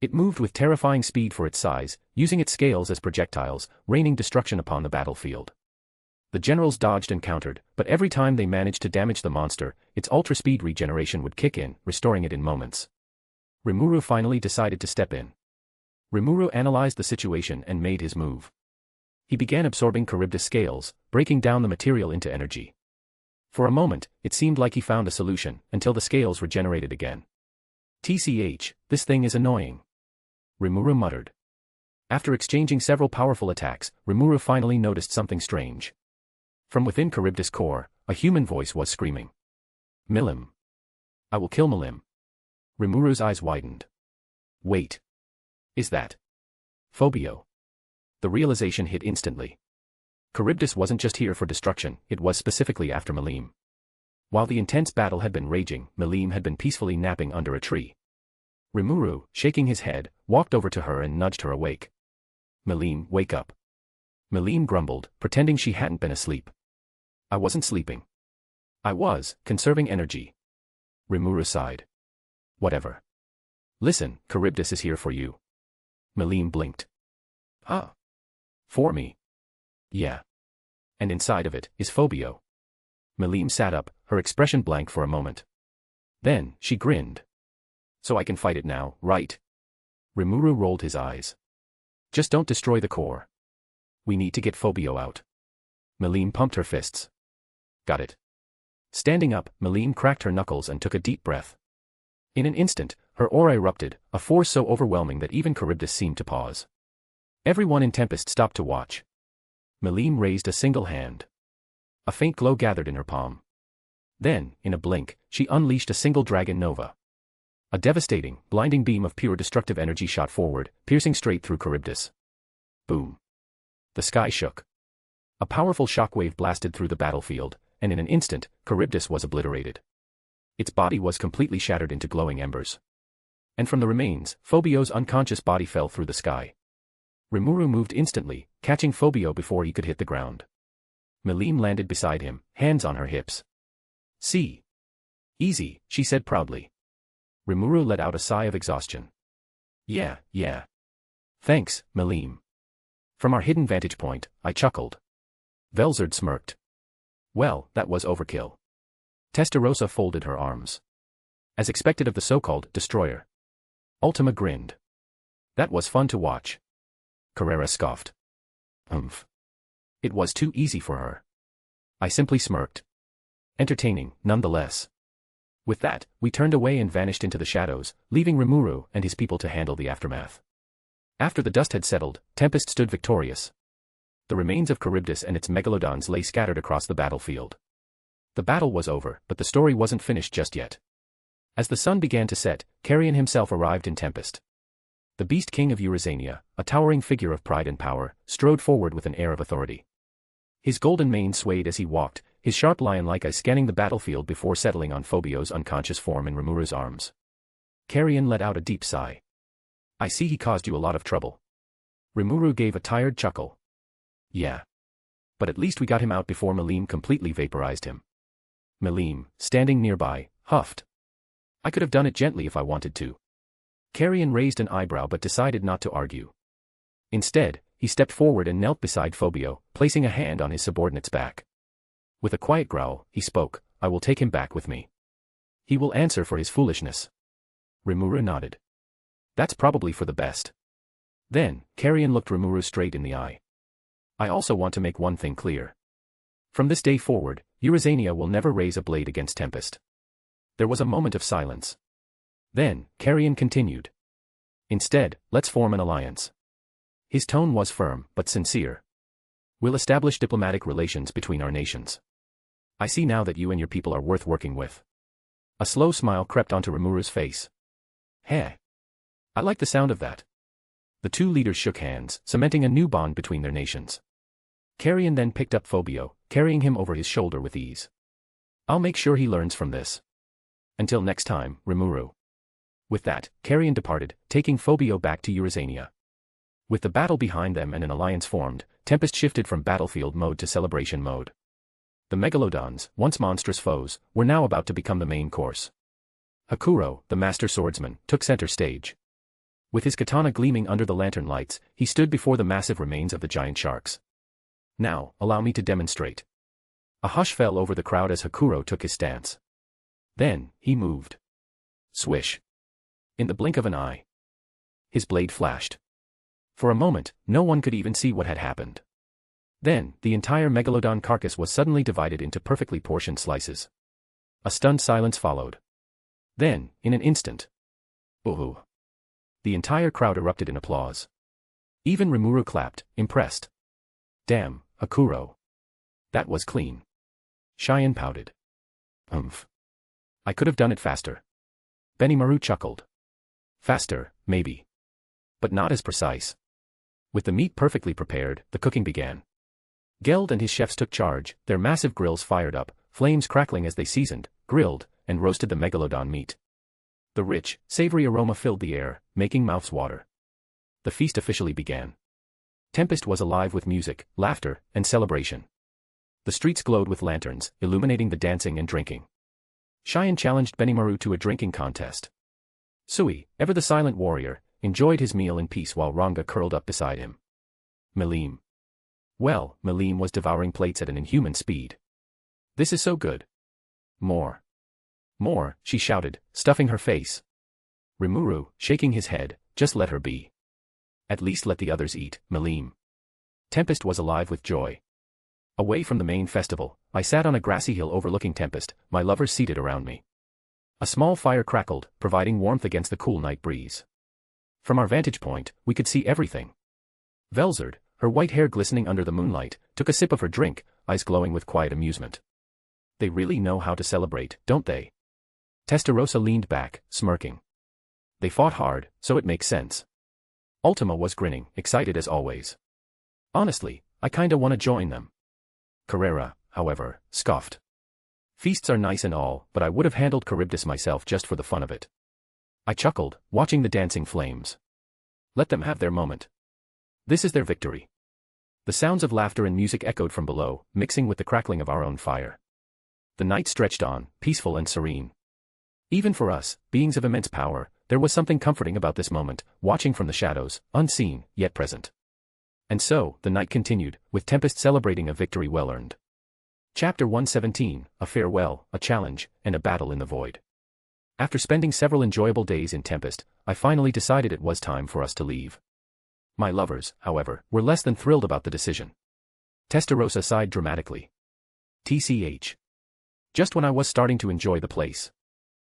[SPEAKER 3] It moved with terrifying speed for its size, using its scales as projectiles, raining destruction upon the battlefield. The generals dodged and countered, but every time they managed to damage the monster, its ultra-speed regeneration would kick in, restoring it in moments. Remuru finally decided to step in. Remuru analyzed the situation and made his move. He began absorbing Charybdis scales, breaking down the material into energy. For a moment, it seemed like he found a solution, until the scales regenerated again. TCH, this thing is annoying. Remuru muttered. After exchanging several powerful attacks, Remuru finally noticed something strange. From within Charybdis' core, a human voice was screaming. Milim. I will kill Milim. Remuru's eyes widened. Wait. Is that Phobio? The realization hit instantly. Charybdis wasn't just here for destruction, it was specifically after Melim. While the intense battle had been raging, Melim had been peacefully napping under a tree. Remuru, shaking his head, walked over to her and nudged her awake. Melim, wake up. Melim grumbled, pretending she hadn't been asleep. I wasn't sleeping. I was, conserving energy. Remuru sighed. Whatever. Listen, Charybdis is here for you. Melim blinked. Huh? For me? Yeah. And inside of it is Phobio. Melim sat up, her expression blank for a moment. Then, she grinned. So I can fight it now, right? Remuru rolled his eyes. Just don't destroy the core. We need to get Phobio out. Melim pumped her fists. Got it. Standing up, Melim cracked her knuckles and took a deep breath. In an instant, her aura erupted, a force so overwhelming that even Charybdis seemed to pause. Everyone in Tempest stopped to watch. Melim raised a single hand. A faint glow gathered in her palm. Then, in a blink, she unleashed a single dragon nova. A devastating, blinding beam of pure destructive energy shot forward, piercing straight through Charybdis. Boom. The sky shook. A powerful shockwave blasted through the battlefield, and in an instant, Charybdis was obliterated. Its body was completely shattered into glowing embers. And from the remains, Phobio's unconscious body fell through the sky. Remuru moved instantly, catching Phobio before he could hit the ground. Melim landed beside him, hands on her hips. See. Easy, she said proudly. Remuru let out a sigh of exhaustion. Yeah. Thanks, Melim. From our hidden vantage point, I chuckled. Velzard smirked. Well, that was overkill. Testarossa folded her arms. As expected of the so-called destroyer. Ultima grinned. That was fun to watch. Carrera scoffed. It was too easy for her. I simply smirked. Entertaining, nonetheless. With that, we turned away and vanished into the shadows, leaving Remuru and his people to handle the aftermath. After the dust had settled, Tempest stood victorious. The remains of Charybdis and its megalodons lay scattered across the battlefield. The battle was over, but the story wasn't finished just yet. As the sun began to set, Arion himself arrived in Tempest. The Beast King of Eurasania, a towering figure of pride and power, strode forward with an air of authority. His golden mane swayed as he walked, his sharp lion-like eyes scanning the battlefield before settling on Phobio's unconscious form in Remuru's arms. Arion let out a deep sigh. I see he caused you a lot of trouble. Remuru gave a tired chuckle. Yeah. But at least we got him out before Melim completely vaporized him. Melim, standing nearby, huffed. I could have done it gently if I wanted to. Arion raised an eyebrow but decided not to argue. Instead, he stepped forward and knelt beside Phobio, placing a hand on his subordinate's back. With a quiet growl, he spoke, I will take him back with me. He will answer for his foolishness. Remuru nodded. That's probably for the best. Then, Arion looked Remuru straight in the eye. I also want to make one thing clear. From this day forward, Eurasania will never raise a blade against Tempest. There was a moment of silence. Then, Arion continued. Instead, let's form an alliance. His tone was firm, but sincere. We'll establish diplomatic relations between our nations. I see now that you and your people are worth working with. A slow smile crept onto Remuru's face. Heh. I like the sound of that. The two leaders shook hands, cementing a new bond between their nations. Arion then picked up Phobio, carrying him over his shoulder with ease. I'll make sure he learns from this. Until next time, Remuru. With that, Arion departed, taking Phobio back to Eurasania. With the battle behind them and an alliance formed, Tempest shifted from battlefield mode to celebration mode. The megalodons, once monstrous foes, were now about to become the main course. Hakuro, the master swordsman, took center stage. With his katana gleaming under the lantern lights, he stood before the massive remains of the giant sharks. Now, allow me to demonstrate. A hush fell over the crowd as Hakuro took his stance. Then, he moved. Swish. In the blink of an eye. His blade flashed. For a moment, no one could even see what had happened. Then, the entire megalodon carcass was suddenly divided into perfectly portioned slices. A stunned silence followed. Then, in an instant. Ooh. The entire crowd erupted in applause. Even Remuru clapped, impressed. Damn, Hakuro. That was clean. Cheyenne pouted. I could have done it faster. Benimaru chuckled. Faster, maybe. But not as precise. With the meat perfectly prepared, the cooking began. Geld and his chefs took charge, their massive grills fired up, flames crackling as they seasoned, grilled, and roasted the megalodon meat. The rich, savory aroma filled the air, making mouths water. The feast officially began. Tempest was alive with music, laughter, and celebration. The streets glowed with lanterns, illuminating the dancing and drinking. Cheyenne challenged Benimaru to a drinking contest. Sui, ever the silent warrior, enjoyed his meal in peace while Ranga curled up beside him. Melim. Well, Melim was devouring plates at an inhuman speed. This is so good. More. More, she shouted, stuffing her face. Remuru, shaking his head, just let her be. At least let the others eat, Melim. Tempest was alive with joy. Away from the main festival, I sat on a grassy hill overlooking Tempest, my lovers seated around me. A small fire crackled, providing warmth against the cool night breeze. From our vantage point, we could see everything. Velzard, her white hair glistening under the moonlight, took a sip of her drink, eyes glowing with quiet amusement. They really know how to celebrate, don't they? Testarossa leaned back, smirking. They fought hard, so it makes sense. Ultima was grinning, excited as always. Honestly, I kinda wanna join them. Carrera, however, scoffed. Feasts are nice and all, but I would have handled Charybdis myself just for the fun of it. I chuckled, watching the dancing flames. Let them have their moment. This is their victory. The sounds of laughter and music echoed from below, mixing with the crackling of our own fire. The night stretched on, peaceful and serene. Even for us, beings of immense power, there was something comforting about this moment, watching from the shadows, unseen, yet present. And so, the night continued, with Tempest celebrating a victory well earned. Chapter 117, a farewell, a challenge, and a battle in the void. After spending several enjoyable days in Tempest, I finally decided it was time for us to leave. My lovers, however, were less than thrilled about the decision. Testarossa sighed dramatically. TCH. Just when I was starting to enjoy the place.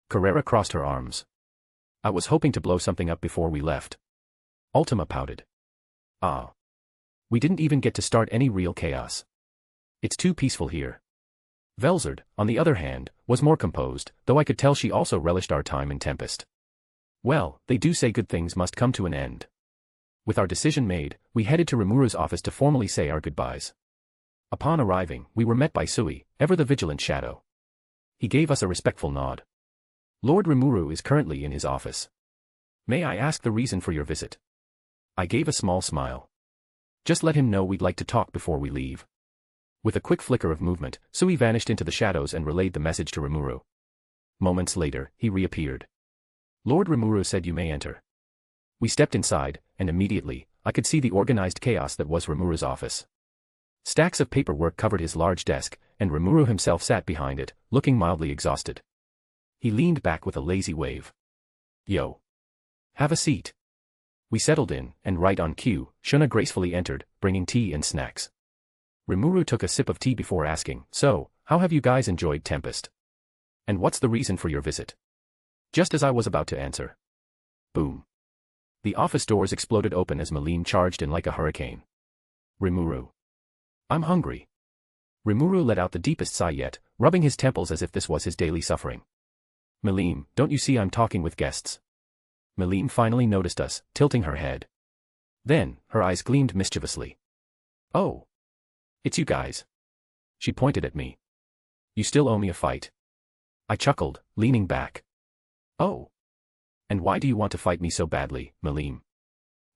[SPEAKER 3] Carrera crossed her arms. I was hoping to blow something up before we left. Ultima pouted. Ah. We didn't even get to start any real chaos. It's too peaceful here. Velzard, on the other hand, was more composed, though I could tell she also relished our time in Tempest. Well, they do say good things must come to an end. With our decision made, we headed to Remuru's office to formally say our goodbyes. Upon arriving, we were met by Sui, ever the vigilant shadow. He gave us a respectful nod. Lord Remuru is currently in his office. May I ask the reason for your visit? I gave a small smile. Just let him know we'd like to talk before we leave. With a quick flicker of movement, Sui vanished into the shadows and relayed the message to Remuru. Moments later, he reappeared. Lord Remuru said you may enter. We stepped inside, and immediately, I could see the organized chaos that was Remuru's office. Stacks of paperwork covered his large desk, and Remuru himself sat behind it, looking mildly exhausted. He leaned back with a lazy wave. Yo. Have a seat. We settled in, and right on cue, Shuna gracefully entered, bringing tea and snacks. Remuru took a sip of tea before asking, so, how have you guys enjoyed Tempest? And what's the reason for your visit? Just as I was about to answer. Boom. The office doors exploded open as Melim charged in like a hurricane. Remuru. I'm hungry. Remuru let out the deepest sigh yet, rubbing his temples as if this was his daily suffering. Melim, don't you see I'm talking with guests? Melim finally noticed us, tilting her head. Then, her eyes gleamed mischievously. Oh. It's you guys. She pointed at me. You still owe me a fight. I chuckled, leaning back. Oh. And why do you want to fight me so badly, Melim?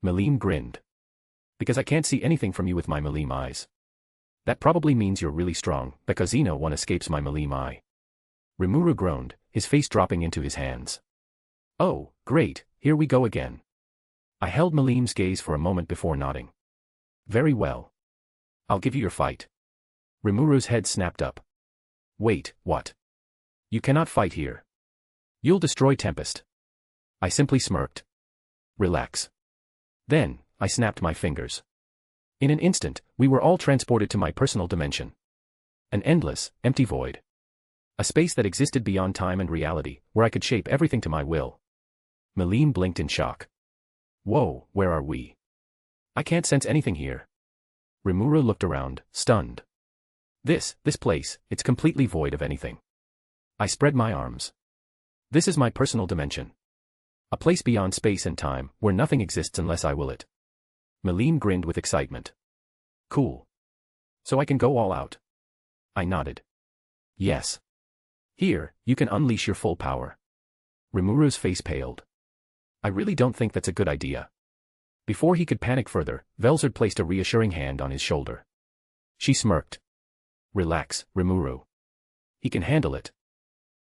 [SPEAKER 3] Melim grinned. Because I can't see anything from you with my Melim eyes. That probably means you're really strong, because one escapes my Melim eye. Remuru groaned, his face dropping into his hands. Oh, great, here we go again. I held Melim's gaze for a moment before nodding. Very well. I'll give you your fight. Remuru's head snapped up. Wait, what? You cannot fight here. You'll destroy Tempest. I simply smirked. Relax. Then, I snapped my fingers. In an instant, we were all transported to my personal dimension. An endless, empty void. A space that existed beyond time and reality, where I could shape everything to my will. Melim blinked in shock. Whoa, where are we? I can't sense anything here. Remuru looked around, stunned. This place, it's completely void of anything. I spread my arms. This is my personal dimension. A place beyond space and time, where nothing exists unless I will it. Melim grinned with excitement. Cool. So I can go all out. I nodded. Yes. Here, you can unleash your full power. Remuru's face paled. I really don't think that's a good idea. Before he could panic further, Velzard placed a reassuring hand on his shoulder. She smirked. Relax, Remuru. He can handle it.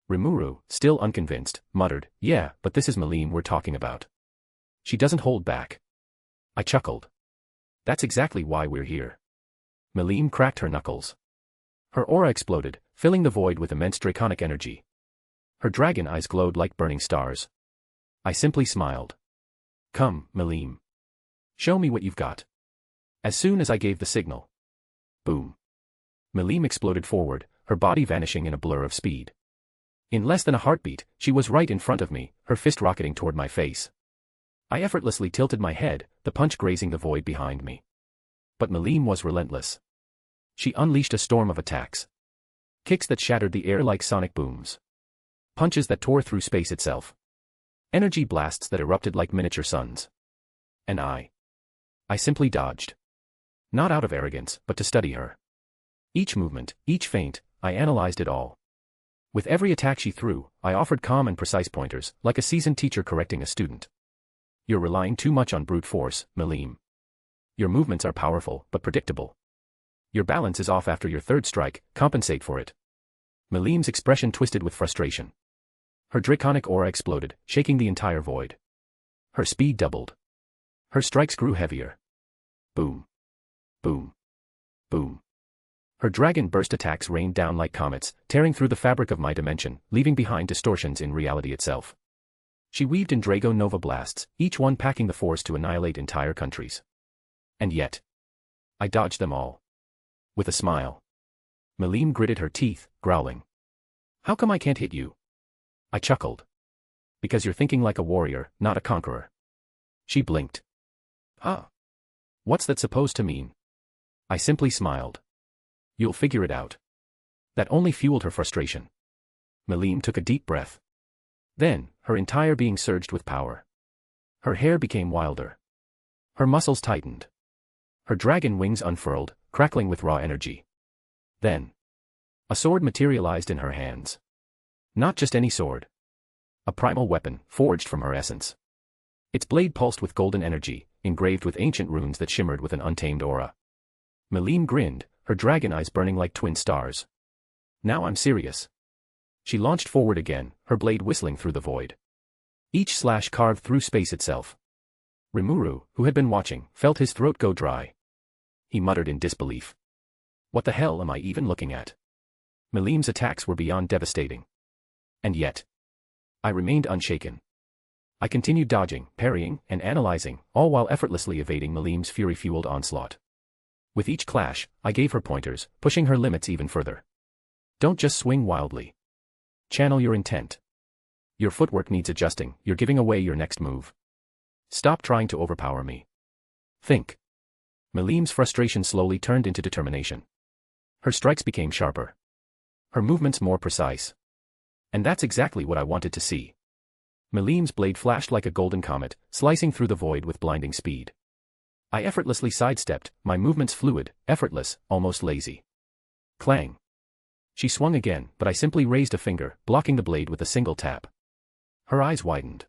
[SPEAKER 3] Remuru, still unconvinced, muttered, yeah, but this is Malim we're talking about. She doesn't hold back. I chuckled. That's exactly why we're here. Malim cracked her knuckles. Her aura exploded, filling the void with immense draconic energy. Her dragon eyes glowed like burning stars. I simply smiled. Come, Malim. Show me what you've got. As soon as I gave the signal. Boom. Malim exploded forward, her body vanishing in a blur of speed. In less than a heartbeat, she was right in front of me, her fist rocketing toward my face. I effortlessly tilted my head, the punch grazing the void behind me. But Malim was relentless. She unleashed a storm of attacks. Kicks that shattered the air like sonic booms. Punches that tore through space itself. Energy blasts that erupted like miniature suns. And I simply dodged. Not out of arrogance, but to study her. Each movement, each feint, I analyzed it all. With every attack she threw, I offered calm and precise pointers, like a seasoned teacher correcting a student. You're relying too much on brute force, Malim. Your movements are powerful, but predictable. Your balance is off after your third strike, compensate for it. Malim's expression twisted with frustration. Her draconic aura exploded, shaking the entire void. Her speed doubled. Her strikes grew heavier. Boom. Boom. Boom. Her dragon burst attacks rained down like comets, tearing through the fabric of my dimension, leaving behind distortions in reality itself. She weaved in Drago Nova blasts, each one packing the force to annihilate entire countries. And yet, I dodged them all. With a smile. Malim gritted her teeth, growling. How come I can't hit you? I chuckled. Because you're thinking like a warrior, not a conqueror. She blinked. Huh? What's that supposed to mean? I simply smiled. You'll figure it out. That only fueled her frustration. Malim took a deep breath. Then, her entire being surged with power. Her hair became wilder. Her muscles tightened. Her dragon wings unfurled, crackling with raw energy. Then, a sword materialized in her hands. Not just any sword. A primal weapon, forged from her essence. Its blade pulsed with golden energy, engraved with ancient runes that shimmered with an untamed aura. Malim grinned, her dragon eyes burning like twin stars. Now I'm serious. She launched forward again, her blade whistling through the void. Each slash carved through space itself. Remuru, who had been watching, felt his throat go dry. He muttered in disbelief. What the hell am I even looking at? Malim's attacks were beyond devastating. And yet, I remained unshaken. I continued dodging, parrying, and analyzing, all while effortlessly evading Malim's fury-fueled onslaught. With each clash, I gave her pointers, pushing her limits even further. Don't just swing wildly. Channel your intent. Your footwork needs adjusting, you're giving away your next move. Stop trying to overpower me. Think. Malim's frustration slowly turned into determination. Her strikes became sharper. Her movements more precise. And that's exactly what I wanted to see. Malim's blade flashed like a golden comet, slicing through the void with blinding speed. I effortlessly sidestepped, my movements fluid, effortless, almost lazy. Clang. She swung again, but I simply raised a finger, blocking the blade with a single tap. Her eyes widened.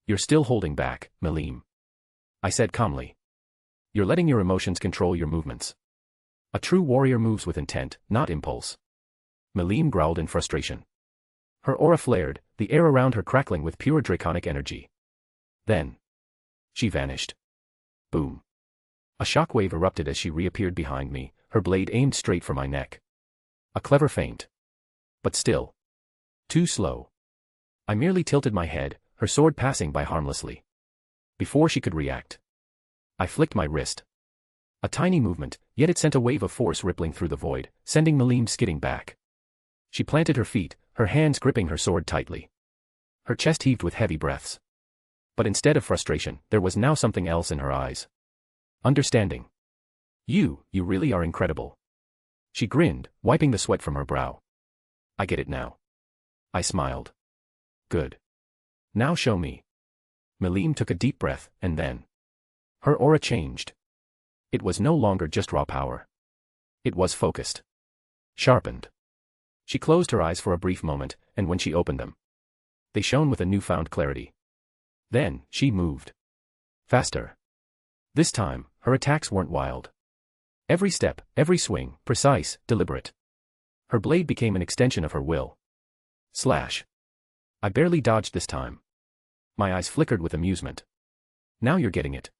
[SPEAKER 3] You're still holding back, Malim. I said calmly. You're letting your emotions control your movements. A true warrior moves with intent, not impulse. Malim growled in frustration. Her aura flared, the air around her crackling with pure draconic energy. Then, she vanished. Boom. A shockwave erupted as she reappeared behind me, her blade aimed straight for my neck. A clever feint. But still. Too slow. I merely tilted my head, her sword passing by harmlessly. Before she could react, I flicked my wrist. A tiny movement, yet it sent a wave of force rippling through the void, sending Malim skidding back. She planted her feet, her hands gripping her sword tightly. Her chest heaved with heavy breaths. But instead of frustration, there was now something else in her eyes. Understanding. You really are incredible. She grinned, wiping the sweat from her brow. I get it now. I smiled. Good. Now show me. Malim took a deep breath, and then. Her aura changed. It was no longer just raw power. It was focused. Sharpened. She closed her eyes for a brief moment, and when she opened them, they shone with a newfound clarity. Then, she moved. Faster. This time, her attacks weren't wild. Every step, every swing, precise, deliberate. Her blade became an extension of her will. Slash. I barely dodged this time. My eyes flickered with amusement. Now you're getting it.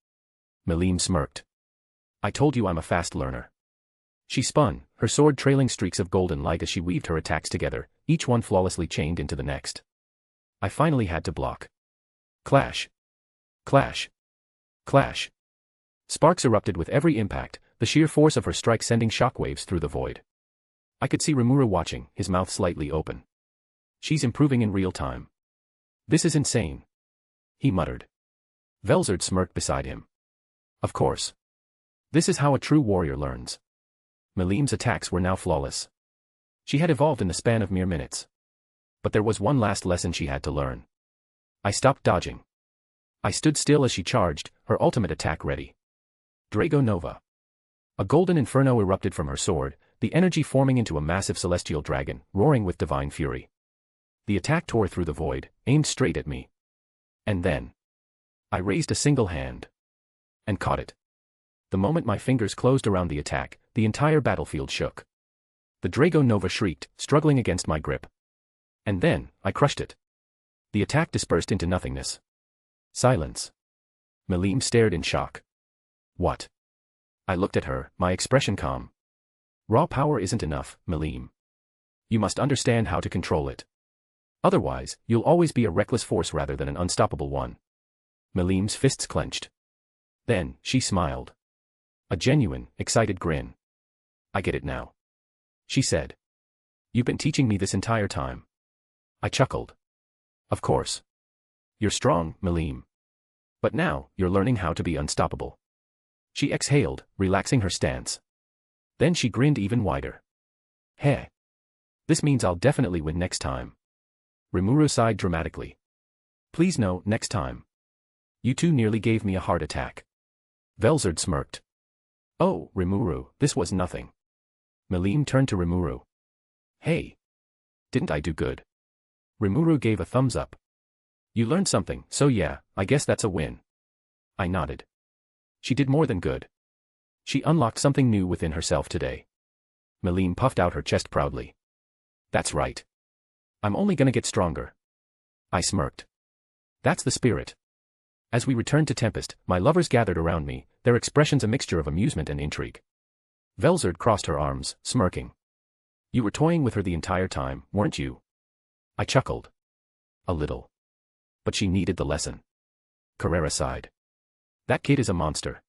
[SPEAKER 3] Melim smirked. I told you I'm a fast learner. She spun, her sword trailing streaks of golden light as she weaved her attacks together, each one flawlessly chained into the next. I finally had to block. Clash. Clash. Clash. Sparks erupted with every impact, the sheer force of her strike sending shockwaves through the void. I could see Remuru watching, his mouth slightly open. She's improving in real time. This is insane. He muttered. Velzard smirked beside him. Of course. This is how a true warrior learns. Melim's attacks were now flawless. She had evolved in the span of mere minutes. But there was one last lesson she had to learn. I stopped dodging. I stood still as she charged, her ultimate attack ready. Drago Nova. A golden inferno erupted from her sword, the energy forming into a massive celestial dragon, roaring with divine fury. The attack tore through the void, aimed straight at me. And then I raised a single hand and caught it. The moment my fingers closed around the attack, the entire battlefield shook. The Drago Nova shrieked, struggling against my grip. And then, I crushed it. The attack dispersed into nothingness. Silence. Melim stared in shock. What? I looked at her, my expression calm. Raw power isn't enough, Melim. You must understand how to control it. Otherwise, you'll always be a reckless force rather than an unstoppable one. Melim's fists clenched. Then, she smiled. A genuine, excited grin. I get it now. She said. You've been teaching me this entire time. I chuckled. Of course. You're strong, Melim. But now, you're learning how to be unstoppable. She exhaled, relaxing her stance. Then she grinned even wider. Heh. This means I'll definitely win next time. Remuru sighed dramatically. Please no, next time. You two nearly gave me a heart attack. Velzard smirked. Oh, Remuru, this was nothing. Melim turned to Remuru. Hey. Didn't I do good? Remuru gave a thumbs up. You learned something, so yeah, I guess that's a win. I nodded. She did more than good. She unlocked something new within herself today. Melim puffed out her chest proudly. That's right. I'm only gonna get stronger. I smirked. That's the spirit. As we returned to Tempest, my lovers gathered around me, their expressions a mixture of amusement and intrigue. Velzard crossed her arms, smirking. You were toying with her the entire time, weren't you? I chuckled. A little. But she needed the lesson. Carrera sighed. That kid is a monster.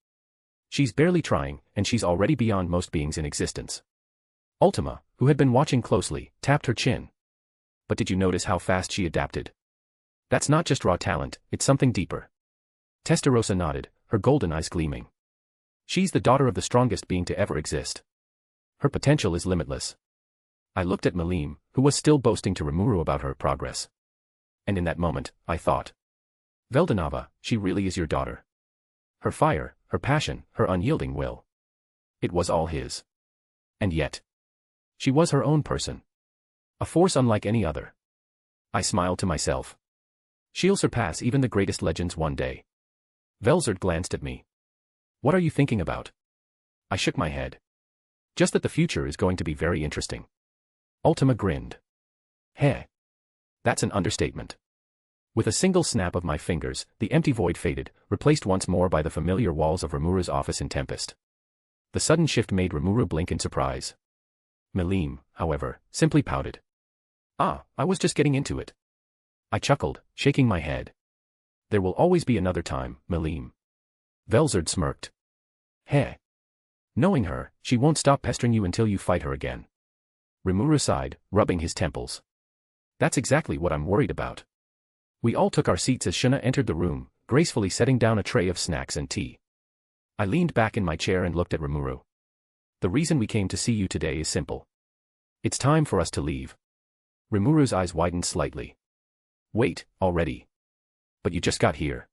[SPEAKER 3] She's barely trying, and she's already beyond most beings in existence. Ultima, who had been watching closely, tapped her chin. But did you notice how fast she adapted? That's not just raw talent, it's something deeper. Testarossa nodded, her golden eyes gleaming. She's the daughter of the strongest being to ever exist. Her potential is limitless. I looked at Melim, who was still boasting to Remuru about her progress. And in that moment, I thought. Veldanava, she really is your daughter. Her fire, her passion, her unyielding will. It was all his. And yet. She was her own person. A force unlike any other. I smiled to myself. She'll surpass even the greatest legends one day. Velzard glanced at me. What are you thinking about? I shook my head. Just that the future is going to be very interesting. Ultima grinned. Heh. That's an understatement. With a single snap of my fingers, the empty void faded, replaced once more by the familiar walls of Remuru's office in Tempest. The sudden shift made Remuru blink in surprise. Melim, however, simply pouted. Ah, I was just getting into it. I chuckled, shaking my head. There will always be another time, Melim. Velzard smirked. Heh. Knowing her, she won't stop pestering you until you fight her again. Remuru sighed, rubbing his temples. That's exactly what I'm worried about. We all took our seats as Shuna entered the room, gracefully setting down a tray of snacks and tea. I leaned back in my chair and looked at Remuru. The reason we came to see you today is simple. It's time for us to leave. Remuru's eyes widened slightly. Wait, already? But you just got here.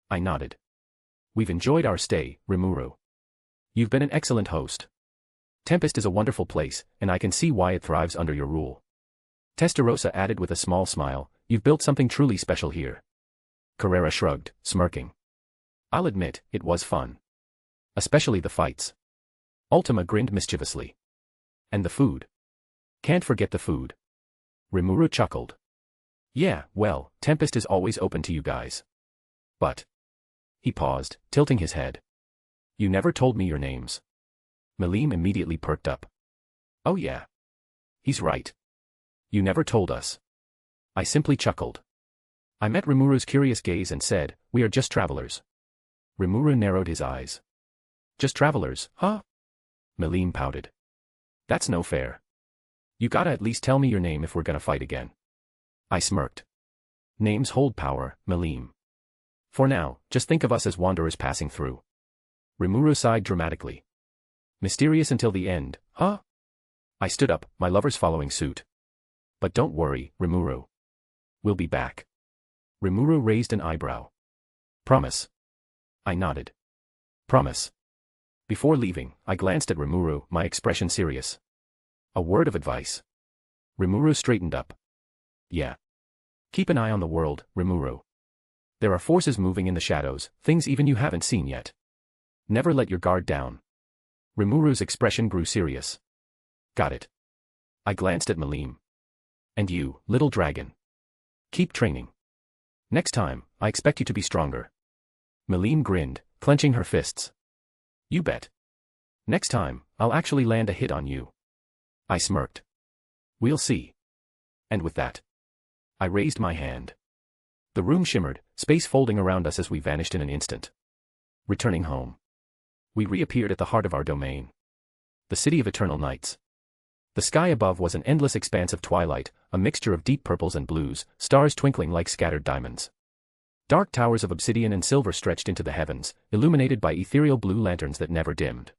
[SPEAKER 3] I nodded. We've enjoyed our stay, Remuru. You've been an excellent host. Tempest is a wonderful place, and I can see why it thrives under your rule. Testarossa added with a small smile, you've built something truly special here. Carrera shrugged, smirking. I'll admit, it was fun. Especially the fights. Ultima grinned mischievously. And the food. Can't forget the food. Remuru chuckled. Yeah, well, Tempest is always open to you guys. But. He paused, tilting his head. You never told me your names. Melim immediately perked up. Oh yeah. He's right. You never told us. I simply chuckled. I met Remuru's curious gaze and said, we are just travelers. Remuru narrowed his eyes. Just travelers, huh? Melim pouted. That's no fair. You gotta at least tell me your name if we're gonna fight again. I smirked. Names hold power, Melim. For now, just think of us as wanderers passing through. Remuru sighed dramatically. Mysterious until the end, huh? I stood up, my lovers following suit. But don't worry, Remuru. We'll be back. Remuru raised an eyebrow. Promise. I nodded. Promise. Before leaving, I glanced at Remuru, my expression serious. A word of advice. Remuru straightened up. Yeah. Keep an eye on the world, Remuru. There are forces moving in the shadows, things even you haven't seen yet. Never let your guard down. Remuru's expression grew serious. Got it. I glanced at Melim. And you, little dragon. Keep training. Next time, I expect you to be stronger. Melim grinned, clenching her fists. You bet. Next time, I'll actually land a hit on you. I smirked. We'll see. And with that, I raised my hand. The room shimmered, space folding around us as we vanished in an instant. Returning home. We reappeared at the heart of our domain. The City of Eternal Nights. The sky above was an endless expanse of twilight, a mixture of deep purples and blues, stars twinkling like scattered diamonds. Dark towers of obsidian and silver stretched into the heavens, illuminated by ethereal blue lanterns that never dimmed.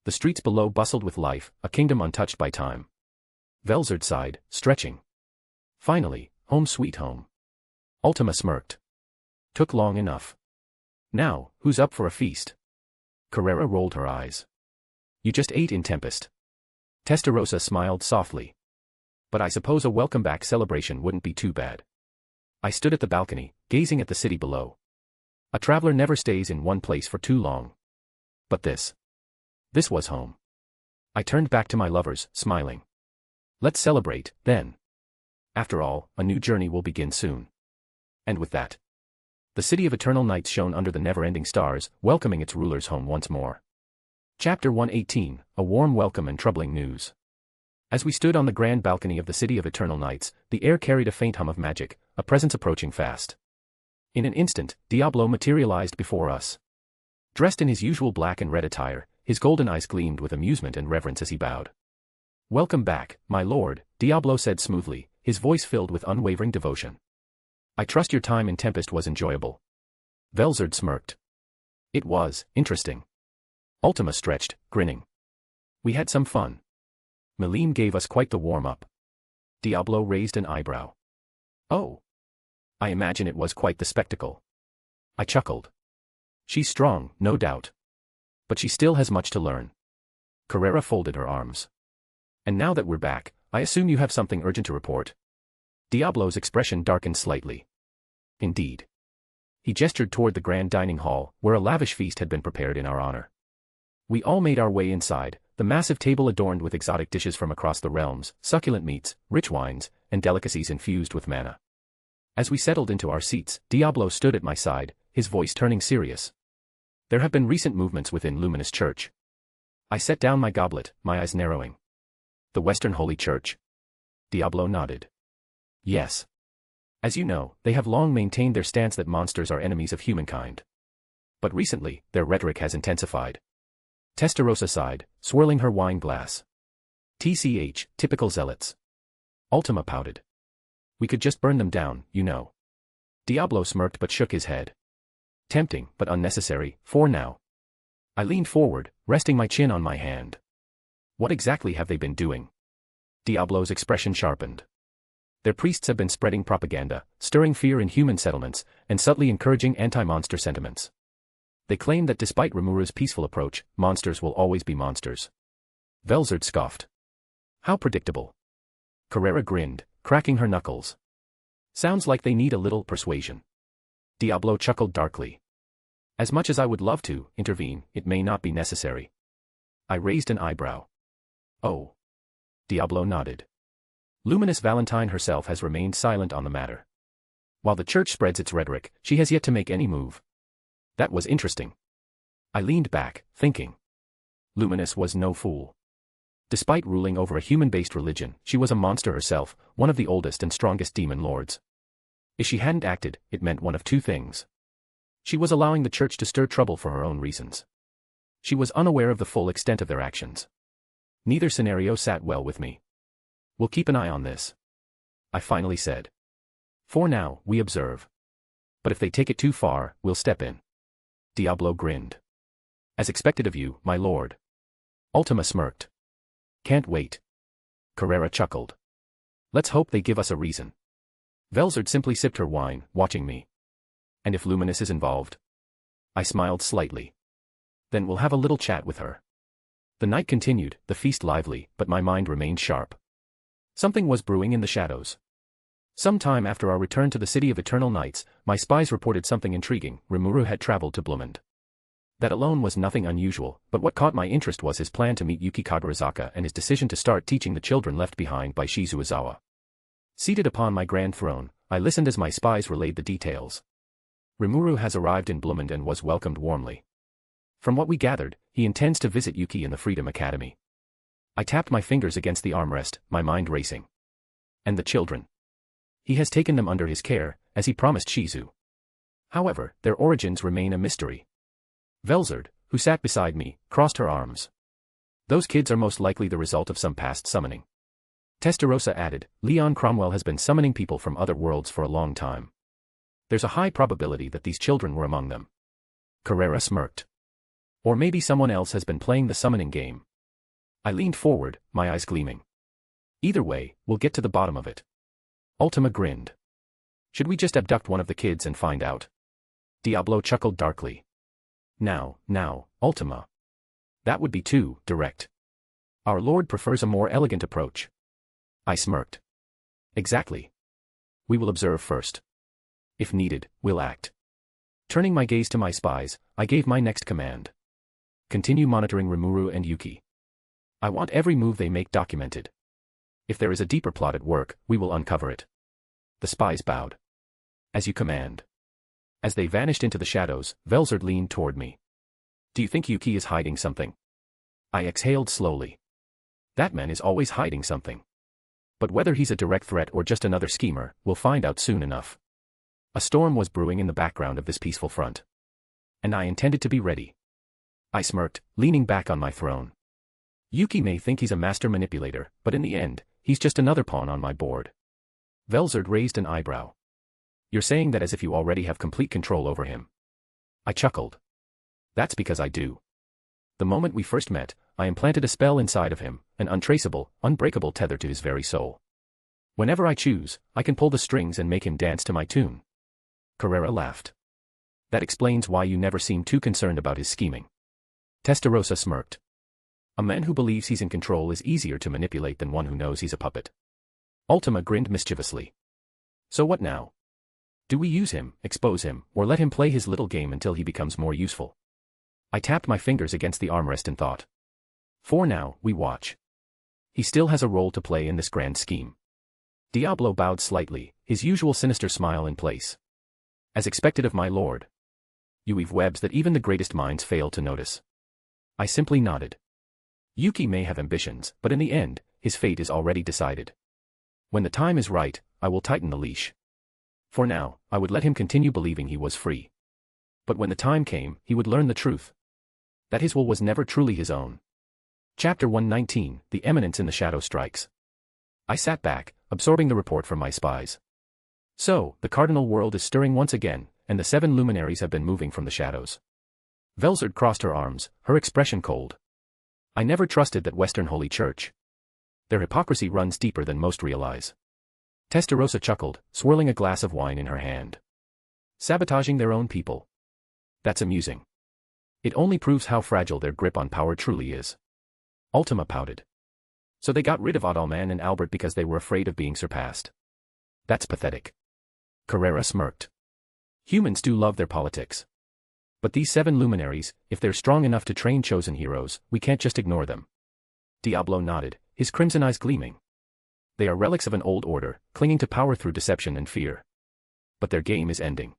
[SPEAKER 3] The streets below bustled with life, a kingdom untouched by time. Velzard sighed, stretching. Finally, home sweet home. Ultima smirked. Took long enough. Now, who's up for a feast? Carrera rolled her eyes. You just ate in Tempest. Testarossa smiled softly. But I suppose a welcome back celebration wouldn't be too bad. I stood at the balcony, gazing at the city below. A traveler never stays in one place for too long. But this was home. I turned back to my lovers, smiling. Let's celebrate, then. After all, a new journey will begin soon. And with that, the City of Eternal Nights shone under the never-ending stars, welcoming its rulers home once more. Chapter 118, A Warm Welcome and Troubling News. As we stood on the grand balcony of the City of Eternal Nights, the air carried a faint hum of magic, a presence approaching fast. In an instant, Diablo materialized before us. Dressed in his usual black and red attire, his golden eyes gleamed with amusement and reverence as he bowed. Welcome back, my lord, Diablo said smoothly, his voice filled with unwavering devotion. I trust your time in Tempest was enjoyable. Velzard smirked. It was, interesting. Ultima stretched, grinning. We had some fun. Melim gave us quite the warm-up. Diablo raised an eyebrow. Oh. I imagine it was quite the spectacle. I chuckled. She's strong, no doubt. But she still has much to learn. Carrera folded her arms. And now that we're back, I assume you have something urgent to report. Diablo's expression darkened slightly. Indeed. He gestured toward the grand dining hall, where a lavish feast had been prepared in our honor. We all made our way inside, the massive table adorned with exotic dishes from across the realms, succulent meats, rich wines, and delicacies infused with mana. As we settled into our seats, Diablo stood at my side, his voice turning serious. There have been recent movements within Luminous Church. I set down my goblet, my eyes narrowing. The Western Holy Church? Diablo nodded. Yes. As you know, they have long maintained their stance that monsters are enemies of humankind. But recently, their rhetoric has intensified. Testarossa sighed, swirling her wine glass. TCH, typical zealots. Ultima pouted. We could just burn them down, you know. Diablo smirked but shook his head. Tempting, but unnecessary, for now. I leaned forward, resting my chin on my hand. What exactly have they been doing? Diablo's expression sharpened. Their priests have been spreading propaganda, stirring fear in human settlements, and subtly encouraging anti-monster sentiments. They claim that despite Remuru's peaceful approach, monsters will always be monsters. Velzard scoffed. How predictable. Carrera grinned, cracking her knuckles. Sounds like they need a little persuasion. Diablo chuckled darkly. As much as I would love to intervene, it may not be necessary. I raised an eyebrow. Oh. Diablo nodded. Luminous Valentine herself has remained silent on the matter. While the church spreads its rhetoric, she has yet to make any move. That was interesting. I leaned back, thinking. Luminous was no fool. Despite ruling over a human-based religion, she was a monster herself, one of the oldest and strongest demon lords. If she hadn't acted, it meant one of two things. She was allowing the church to stir trouble for her own reasons. She was unaware of the full extent of their actions. Neither scenario sat well with me. We'll keep an eye on this, I finally said. For now, we observe. But if they take it too far, we'll step in. Diablo grinned. As expected of you, my lord. Ultima smirked. Can't wait. Carrera chuckled. Let's hope they give us a reason. Velzard simply sipped her wine, watching me. And if Luminous is involved? I smiled slightly. Then we'll have a little chat with her. The night continued, the feast lively, but my mind remained sharp. Something was brewing in the shadows. Some time after our return to the City of Eternal Nights, my spies reported something intriguing. Remuru had traveled to Blumund. That alone was nothing unusual, but what caught my interest was his plan to meet Yuki Kagarazaka and his decision to start teaching the children left behind by Shizuozawa. Seated upon my grand throne, I listened as my spies relayed the details. Remuru has arrived in Blumund and was welcomed warmly. From what we gathered, he intends to visit Yuki in the Freedom Academy. I tapped my fingers against the armrest, my mind racing. And the children. He has taken them under his care, as he promised Shizu. However, their origins remain a mystery. Velzard, who sat beside me, crossed her arms. Those kids are most likely the result of some past summoning. Testarossa added, Leon Cromwell has been summoning people from other worlds for a long time. There's a high probability that these children were among them. Carrera smirked. Or maybe someone else has been playing the summoning game. I leaned forward, my eyes gleaming. Either way, we'll get to the bottom of it. Ultima grinned. Should we just abduct one of the kids and find out? Diablo chuckled darkly. Now, Ultima. That would be too direct. Our lord prefers a more elegant approach. I smirked. Exactly. We will observe first. If needed, we'll act. Turning my gaze to my spies, I gave my next command. Continue monitoring Remuru and Yuki. I want every move they make documented. If there is a deeper plot at work, we will uncover it. The spies bowed. As you command. As they vanished into the shadows, Velzard leaned toward me. Do you think Yuki is hiding something? I exhaled slowly. That man is always hiding something. But whether he's a direct threat or just another schemer, we'll find out soon enough. A storm was brewing in the background of this peaceful front. And I intended to be ready. I smirked, leaning back on my throne. Yuki may think he's a master manipulator, but in the end, he's just another pawn on my board. Velzard raised an eyebrow. You're saying that as if you already have complete control over him. I chuckled. That's because I do. The moment we first met, I implanted a spell inside of him, an untraceable, unbreakable tether to his very soul. Whenever I choose, I can pull the strings and make him dance to my tune. Carrera laughed. That explains why you never seem too concerned about his scheming. Testarossa smirked. A man who believes he's in control is easier to manipulate than one who knows he's a puppet. Ultima grinned mischievously. So what now? Do we use him, expose him, or let him play his little game until he becomes more useful? I tapped my fingers against the armrest and thought. For now, we watch. He still has a role to play in this grand scheme. Diablo bowed slightly, his usual sinister smile in place. As expected of my lord. You weave webs that even the greatest minds fail to notice. I simply nodded. Yuki may have ambitions, but in the end, his fate is already decided. When the time is right, I will tighten the leash. For now, I would let him continue believing he was free. But when the time came, he would learn the truth. That his will was never truly his own. Chapter 119, The Eminence in the Shadow Strikes. I sat back, absorbing the report from my spies. So, the cardinal world is stirring once again, and the 7 luminaries have been moving from the shadows. Velzard crossed her arms, her expression cold. I never trusted that Western Holy Church. Their hypocrisy runs deeper than most realize. Testarossa chuckled, swirling a glass of wine in her hand. Sabotaging their own people. That's amusing. It only proves how fragile their grip on power truly is. Ultima pouted. So they got rid of Adalman and Albert because they were afraid of being surpassed. That's pathetic. Carrera smirked. Humans do love their politics. But these 7 luminaries, if they're strong enough to train chosen heroes, we can't just ignore them. Diablo nodded, his crimson eyes gleaming. They are relics of an old order, clinging to power through deception and fear. But their game is ending.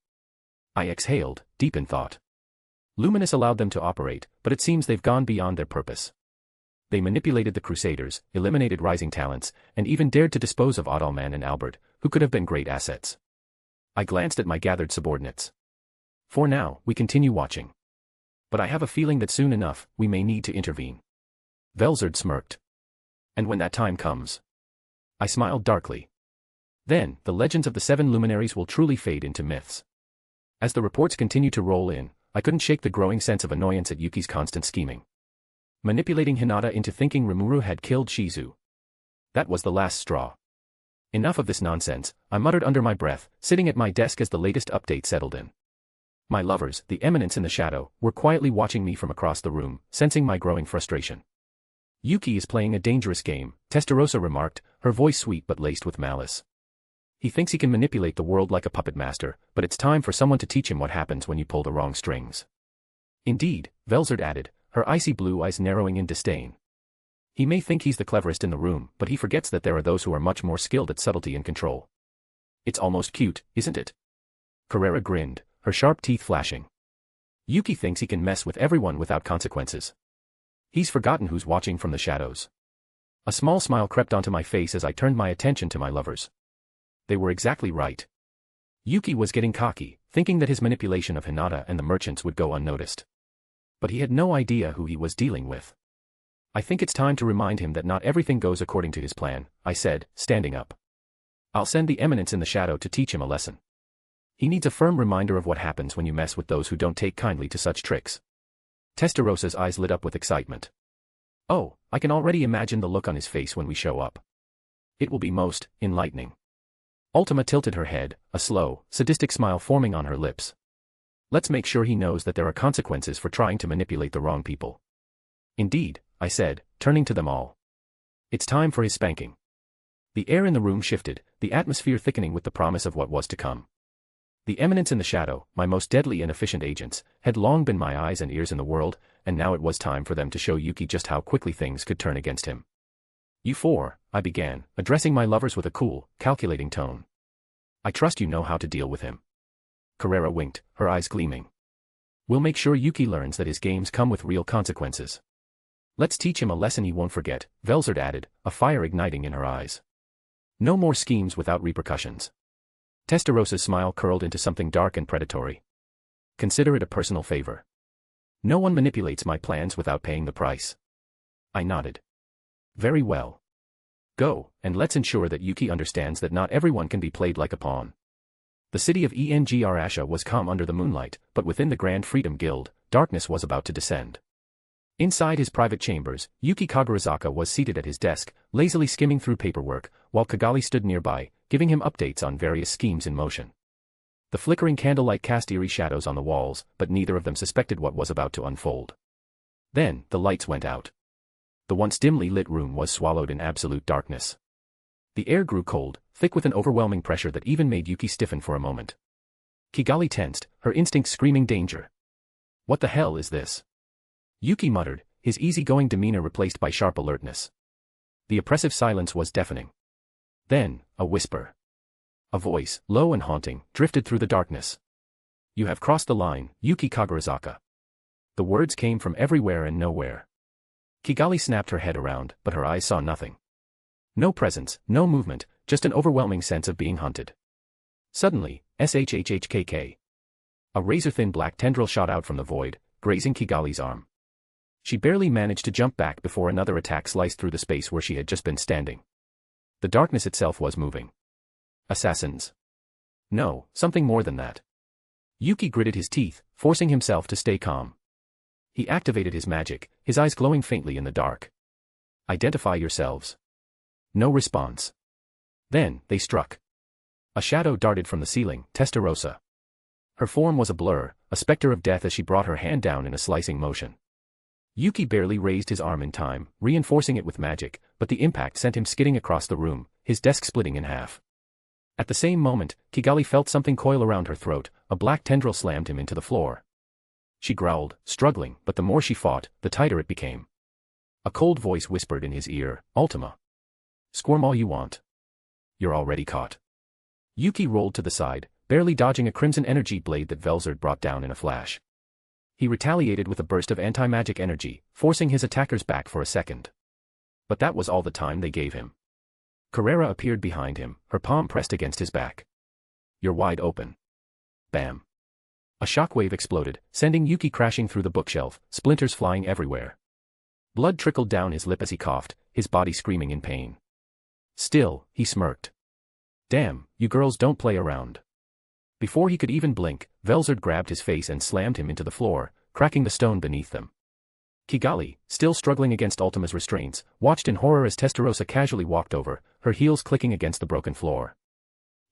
[SPEAKER 3] I exhaled, deep in thought. Luminous allowed them to operate, but it seems they've gone beyond their purpose. They manipulated the Crusaders, eliminated rising talents, and even dared to dispose of Adalman and Albert, who could have been great assets. I glanced at my gathered subordinates. For now, we continue watching. But I have a feeling that soon enough, we may need to intervene. Velzard smirked. And when that time comes. I smiled darkly. Then, the legends of the 7 luminaries will truly fade into myths. As the reports continued to roll in, I couldn't shake the growing sense of annoyance at Yuki's constant scheming. Manipulating Hinata into thinking Remuru had killed Shizu. That was the last straw. Enough of this nonsense, I muttered under my breath, sitting at my desk as the latest update settled in. My lovers, the Eminence in the shadow, were quietly watching me from across the room, sensing my growing frustration. Yuki is playing a dangerous game, Testarossa remarked, her voice sweet but laced with malice. He thinks he can manipulate the world like a puppet master, but it's time for someone to teach him what happens when you pull the wrong strings. Indeed, Velzard added, her icy blue eyes narrowing in disdain. He may think he's the cleverest in the room, but he forgets that there are those who are much more skilled at subtlety and control. It's almost cute, isn't it? Carrera grinned, her sharp teeth flashing. Yuki thinks he can mess with everyone without consequences. He's forgotten who's watching from the shadows. A small smile crept onto my face as I turned my attention to my lovers. They were exactly right. Yuki was getting cocky, thinking that his manipulation of Hinata and the merchants would go unnoticed. But he had no idea who he was dealing with. I think it's time to remind him that not everything goes according to his plan, I said, standing up. I'll send the Eminence in the shadow to teach him a lesson. He needs a firm reminder of what happens when you mess with those who don't take kindly to such tricks. Testarossa's eyes lit up with excitement. Oh, I can already imagine the look on his face when we show up. It will be most enlightening. Ultima tilted her head, a slow, sadistic smile forming on her lips. Let's make sure he knows that there are consequences for trying to manipulate the wrong people. Indeed, I said, turning to them all. It's time for his spanking. The air in the room shifted, the atmosphere thickening with the promise of what was to come. The Eminence in the shadow, my most deadly and efficient agents, had long been my eyes and ears in the world, and now it was time for them to show Yuki just how quickly things could turn against him. You 4, I began, addressing my lovers with a cool, calculating tone. I trust you know how to deal with him. Carrera winked, her eyes gleaming. We'll make sure Yuki learns that his games come with real consequences. Let's teach him a lesson he won't forget, Velzard added, a fire igniting in her eyes. No more schemes without repercussions. Testarossa's smile curled into something dark and predatory. Consider it a personal favor. No one manipulates my plans without paying the price. I nodded. Very well. Go, and let's ensure that Yuki understands that not everyone can be played like a pawn. The city of Engr Asha was calm under the moonlight, but within the Grand Freedom Guild, darkness was about to descend. Inside his private chambers, Yuki Kagarazaka was seated at his desk, lazily skimming through paperwork, while Kigali stood nearby, giving him updates on various schemes in motion. The flickering candlelight cast eerie shadows on the walls, but neither of them suspected what was about to unfold. Then, the lights went out. The once dimly lit room was swallowed in absolute darkness. The air grew cold, thick with an overwhelming pressure that even made Yuki stiffen for a moment. Kigali tensed, her instincts screaming danger. What the hell is this? Yuki muttered, his easygoing demeanor replaced by sharp alertness. The oppressive silence was deafening. Then, a whisper. A voice, low and haunting, drifted through the darkness. You have crossed the line, Yuki Kagarazaka. The words came from everywhere and nowhere. Kigali snapped her head around, but her eyes saw nothing. No presence, no movement, just an overwhelming sense of being hunted. Suddenly, shhhkk. A razor-thin black tendril shot out from the void, grazing Kigali's arm. She barely managed to jump back before another attack sliced through the space where she had just been standing. The darkness itself was moving. Assassins. No, something more than that. Yuki gritted his teeth, forcing himself to stay calm. He activated his magic, his eyes glowing faintly in the dark. Identify yourselves. No response. Then, they struck. A shadow darted from the ceiling, Testarossa. Her form was a blur, a specter of death as she brought her hand down in a slicing motion. Yuki barely raised his arm in time, reinforcing it with magic, but the impact sent him skidding across the room, his desk splitting in half. At the same moment, Kigali felt something coil around her throat, a black tendril slammed him into the floor. She growled, struggling, but the more she fought, the tighter it became. A cold voice whispered in his ear, Ultima. Squirm all you want. You're already caught. Yuki rolled to the side, barely dodging a crimson energy blade that Velzard brought down in a flash. He retaliated with a burst of anti-magic energy, forcing his attackers back for a second. But that was all the time they gave him. Carrera appeared behind him, her palm pressed against his back. You're wide open. Bam. A shockwave exploded, sending Yuki crashing through the bookshelf, splinters flying everywhere. Blood trickled down his lip as he coughed, his body screaming in pain. Still, he smirked. Damn, you girls don't play around. Before he could even blink, Velzard grabbed his face and slammed him into the floor, cracking the stone beneath them. Kigali, still struggling against Ultima's restraints, watched in horror as Testarossa casually walked over, her heels clicking against the broken floor.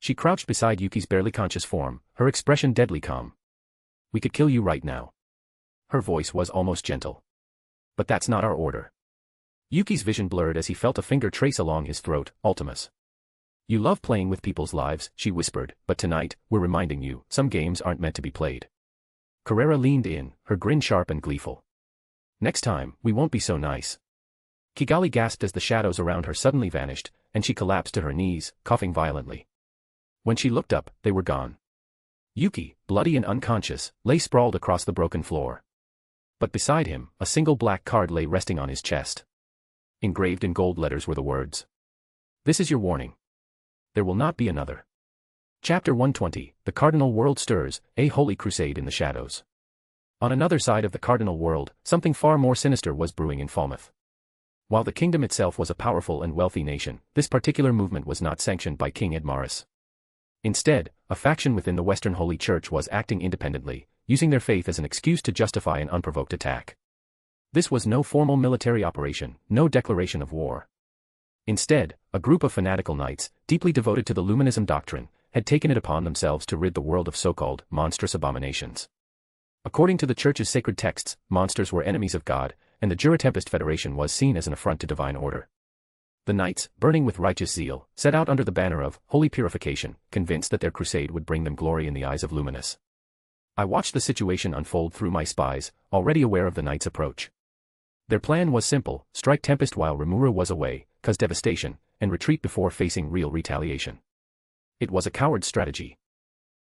[SPEAKER 3] She crouched beside Yuki's barely conscious form, her expression deadly calm. We could kill you right now. Her voice was almost gentle. But that's not our order. Yuki's vision blurred as he felt a finger trace along his throat, Ultima's. You love playing with people's lives, she whispered, but tonight, we're reminding you, some games aren't meant to be played. Carrera leaned in, her grin sharp and gleeful. Next time, we won't be so nice. Kigali gasped as the shadows around her suddenly vanished, and she collapsed to her knees, coughing violently. When she looked up, they were gone. Yuki, bloody and unconscious, lay sprawled across the broken floor. But beside him, a single black card lay resting on his chest. Engraved in gold letters were the words. This is your warning. There will not be another. Chapter 120, The Cardinal World Stirs, a Holy Crusade in the Shadows. On another side of the Cardinal World, something far more sinister was brewing in Falmouth. While the kingdom itself was a powerful and wealthy nation, this particular movement was not sanctioned by King Edmaris. Instead, a faction within the Western Holy Church was acting independently, using their faith as an excuse to justify an unprovoked attack. This was no formal military operation, no declaration of war. Instead, a group of fanatical knights, deeply devoted to the Luminism doctrine, had taken it upon themselves to rid the world of so-called monstrous abominations. According to the Church's sacred texts, monsters were enemies of God, and the Jura Tempest Federation was seen as an affront to divine order. The knights, burning with righteous zeal, set out under the banner of holy purification, convinced that their crusade would bring them glory in the eyes of Luminous. I watched the situation unfold through my spies, already aware of the knights' approach. Their plan was simple: strike Tempest while Remuru was away, cause devastation, and retreat before facing real retaliation. It was a coward's strategy.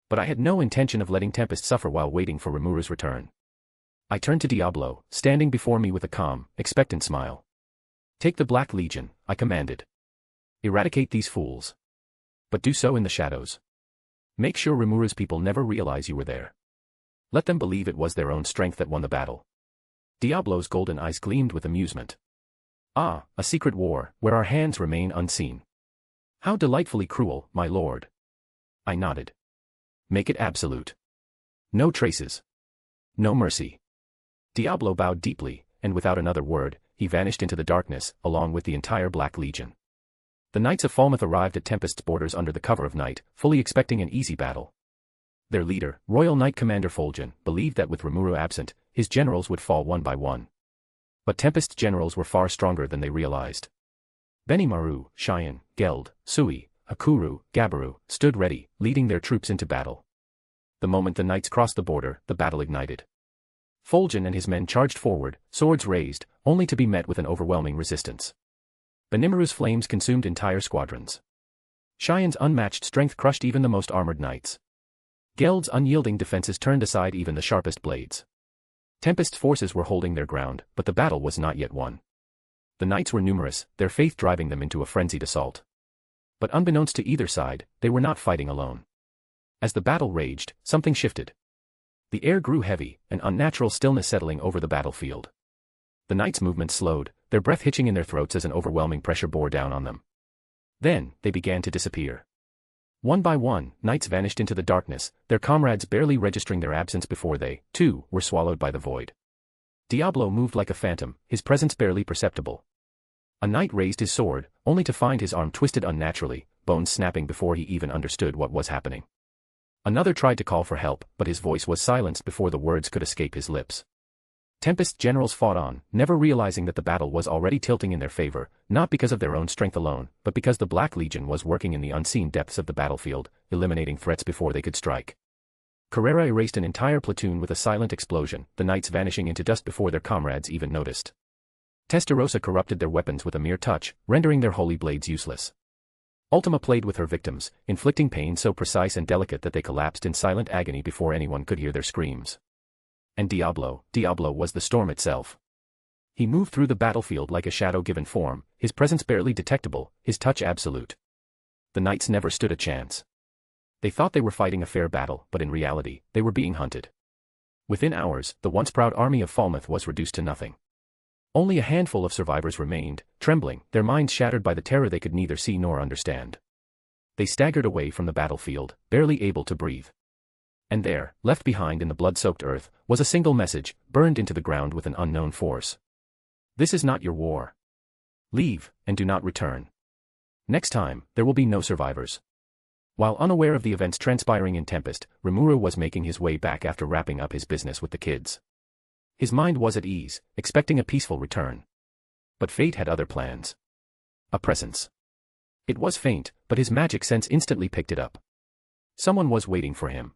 [SPEAKER 3] But I had no intention of letting Tempest suffer while waiting for Remuru's return. I turned to Diablo, standing before me with a calm, expectant smile. Take the Black Legion, I commanded. Eradicate these fools. But do so in the shadows. Make sure Remuru's people never realize you were there. Let them believe it was their own strength that won the battle. Diablo's golden eyes gleamed with amusement. Ah, a secret war, where our hands remain unseen. How delightfully cruel, my lord. I nodded. Make it absolute. No traces. No mercy. Diablo bowed deeply, and without another word, he vanished into the darkness, along with the entire Black Legion. The Knights of Falmouth arrived at Tempest's borders under the cover of night, fully expecting an easy battle. Their leader, Royal Knight Commander Fulgen, believed that with Remuru absent, his generals would fall one by one. But Tempest's generals were far stronger than they realized. Benimaru, Cheyenne, Geld, Sui, Hakuru, Gabaru, stood ready, leading their troops into battle. The moment the knights crossed the border, the battle ignited. Fulgen and his men charged forward, swords raised, only to be met with an overwhelming resistance. Benimaru's flames consumed entire squadrons. Cheyenne's unmatched strength crushed even the most armored knights. Geld's unyielding defenses turned aside even the sharpest blades. Tempest's forces were holding their ground, but the battle was not yet won. The knights were numerous, their faith driving them into a frenzied assault. But unbeknownst to either side, they were not fighting alone. As the battle raged, something shifted. The air grew heavy, an unnatural stillness settling over the battlefield. The knights' movement slowed, their breath hitching in their throats as an overwhelming pressure bore down on them. Then, they began to disappear. One by one, knights vanished into the darkness, their comrades barely registering their absence before they, too, were swallowed by the void. Diablo moved like a phantom, his presence barely perceptible. A knight raised his sword, only to find his arm twisted unnaturally, bones snapping before he even understood what was happening. Another tried to call for help, but his voice was silenced before the words could escape his lips. Tempest's generals fought on, never realizing that the battle was already tilting in their favor, not because of their own strength alone, but because the Black Legion was working in the unseen depths of the battlefield, eliminating threats before they could strike. Carrera erased an entire platoon with a silent explosion, the knights vanishing into dust before their comrades even noticed. Testarossa corrupted their weapons with a mere touch, rendering their holy blades useless. Ultima played with her victims, inflicting pain so precise and delicate that they collapsed in silent agony before anyone could hear their screams. And Diablo was the storm itself. He moved through the battlefield like a shadow given form, his presence barely detectable, his touch absolute. The knights never stood a chance. They thought they were fighting a fair battle, but in reality, they were being hunted. Within hours, the once proud army of Falmouth was reduced to nothing. Only a handful of survivors remained, trembling, their minds shattered by the terror they could neither see nor understand. They staggered away from the battlefield, barely able to breathe. And there, left behind in the blood-soaked earth, was a single message, burned into the ground with an unknown force. This is not your war. Leave, and do not return. Next time, there will be no survivors. While unaware of the events transpiring in Tempest, Remuru was making his way back after wrapping up his business with the kids. His mind was at ease, expecting a peaceful return. But fate had other plans. A presence. It was faint, but his magic sense instantly picked it up. Someone was waiting for him.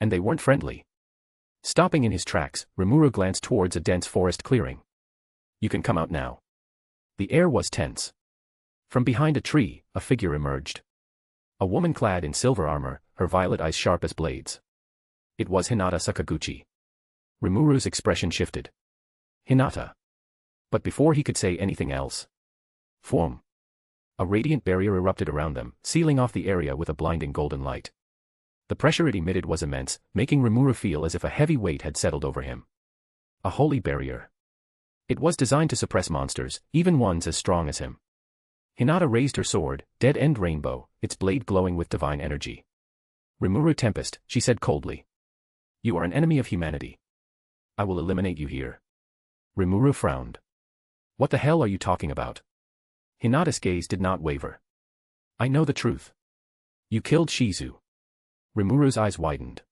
[SPEAKER 3] And they weren't friendly. Stopping in his tracks, Remuru glanced towards a dense forest clearing. You can come out now. The air was tense. From behind a tree, a figure emerged. A woman clad in silver armor, her violet eyes sharp as blades. It was Hinata Sakaguchi. Remuru's expression shifted. Hinata. But before he could say anything else. Form. A radiant barrier erupted around them, sealing off the area with a blinding golden light. The pressure it emitted was immense, making Remuru feel as if a heavy weight had settled over him. A holy barrier. It was designed to suppress monsters, even ones as strong as him. Hinata raised her sword, dead-end rainbow, its blade glowing with divine energy. Remuru Tempest, she said coldly. You are an enemy of humanity. I will eliminate you here. Remuru frowned. What the hell are you talking about? Hinata's gaze did not waver. I know the truth. You killed Shizu. Remuru's eyes widened.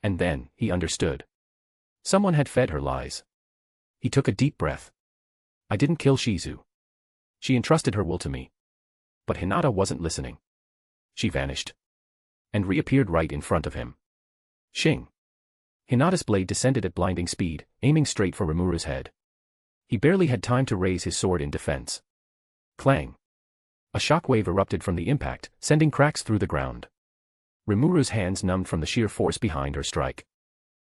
[SPEAKER 3] And then, he understood. Someone had fed her lies. He took a deep breath. I didn't kill Shizu. She entrusted her will to me. But Hinata wasn't listening. She vanished. And reappeared right in front of him. Shing. Hinata's blade descended at blinding speed, aiming straight for Remuru's head. He barely had time to raise his sword in defense. Clang. A shockwave erupted from the impact, sending cracks through the ground. Remuru's hands numbed from the sheer force behind her strike.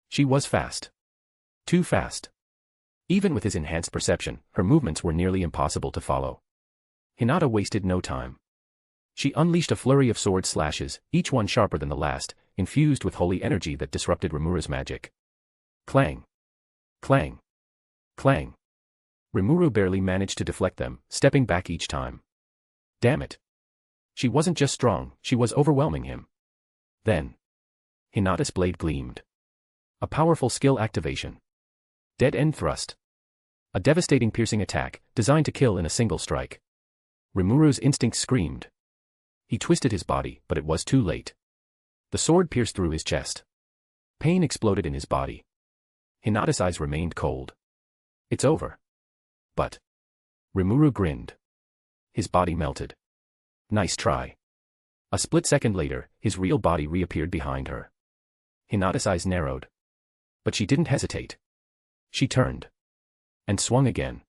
[SPEAKER 3] She was fast. Too fast. Even with his enhanced perception, her movements were nearly impossible to follow. Hinata wasted no time. She unleashed a flurry of sword slashes, each one sharper than the last, infused with holy energy that disrupted Remuru's magic. Clang. Clang. Clang. Remuru barely managed to deflect them, stepping back each time. Damn it. She wasn't just strong, she was overwhelming him. Then. Hinata's blade gleamed. A powerful skill activation. Dead-end thrust. A devastating piercing attack, designed to kill in a single strike. Remuru's instincts screamed. He twisted his body, but it was too late. The sword pierced through his chest. Pain exploded in his body. Hinata's eyes remained cold. It's over. But. Remuru grinned. His body melted. Nice try. A split second later, his real body reappeared behind her. Hinata's eyes narrowed. But she didn't hesitate. She turned. And swung again.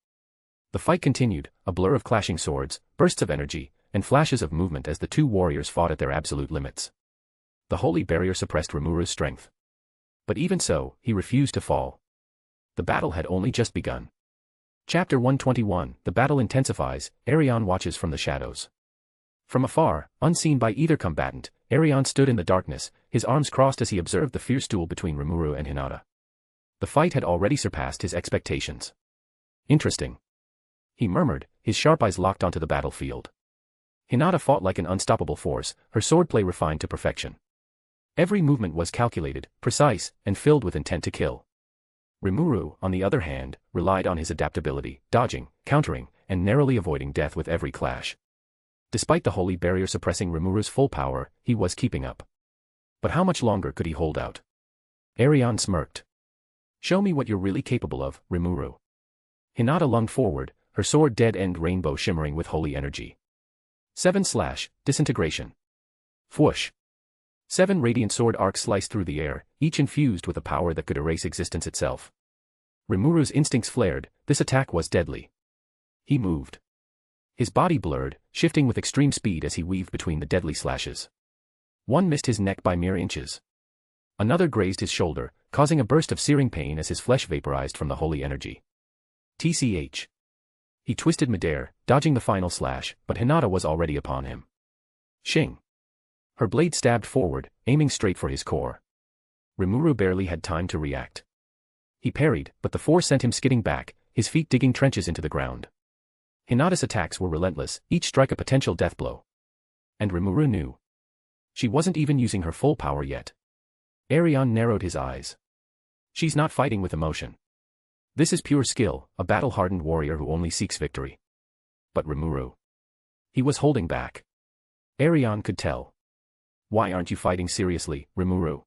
[SPEAKER 3] The fight continued, a blur of clashing swords, bursts of energy, and flashes of movement as the two warriors fought at their absolute limits. The holy barrier suppressed Remuru's strength. But even so, he refused to fall. The battle had only just begun. Chapter 121, The Battle Intensifies, Arion watches from the shadows. From afar, unseen by either combatant, Arion stood in the darkness, his arms crossed as he observed the fierce duel between Remuru and Hinata. The fight had already surpassed his expectations. Interesting. He murmured, his sharp eyes locked onto the battlefield. Hinata fought like an unstoppable force, her swordplay refined to perfection. Every movement was calculated, precise, and filled with intent to kill. Remuru, on the other hand, relied on his adaptability, dodging, countering, and narrowly avoiding death with every clash. Despite the holy barrier suppressing Remuru's full power, he was keeping up. But how much longer could he hold out? Arion smirked. Show me what you're really capable of, Remuru. Hinata lunged forward, her sword dead-end rainbow shimmering with holy energy. 7 slash, disintegration. Whoosh. 7 radiant sword arcs sliced through the air, each infused with a power that could erase existence itself. Remuru's instincts flared, this attack was deadly. He moved. His body blurred, shifting with extreme speed as he weaved between the deadly slashes. One missed his neck by mere inches. Another grazed his shoulder, causing a burst of searing pain as his flesh vaporized from the holy energy. TCH. He twisted midair, dodging the final slash, but Hinata was already upon him. Shing. Her blade stabbed forward, aiming straight for his core. Remuru barely had time to react. He parried, but the force sent him skidding back, his feet digging trenches into the ground. Hinata's attacks were relentless, each strike a potential death blow. And Remuru knew. She wasn't even using her full power yet. Arion narrowed his eyes. She's not fighting with emotion. This is pure skill, a battle-hardened warrior who only seeks victory. But Remuru. He was holding back. Arion could tell. Why aren't you fighting seriously, Remuru?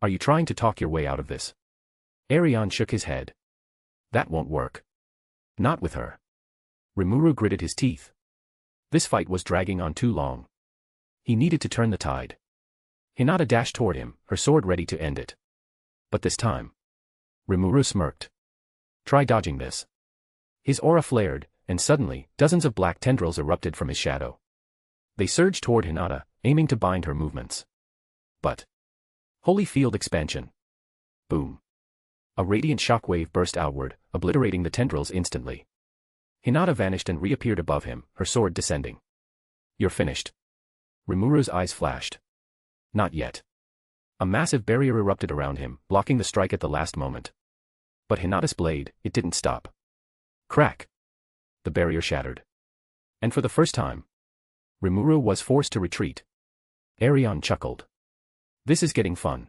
[SPEAKER 3] Are you trying to talk your way out of this? Arion shook his head. That won't work. Not with her. Remuru gritted his teeth. This fight was dragging on too long. He needed to turn the tide. Hinata dashed toward him, her sword ready to end it. But this time. Remuru smirked. Try dodging this. His aura flared, and suddenly, dozens of black tendrils erupted from his shadow. They surged toward Hinata, aiming to bind her movements. But. Holy field expansion. Boom. A radiant shockwave burst outward, obliterating the tendrils instantly. Hinata vanished and reappeared above him, her sword descending. You're finished. Remuru's eyes flashed. Not yet. A massive barrier erupted around him, blocking the strike at the last moment. But Hinata's blade, it didn't stop. Crack. The barrier shattered. And for the first time, Remuru was forced to retreat. Arion chuckled. This is getting fun.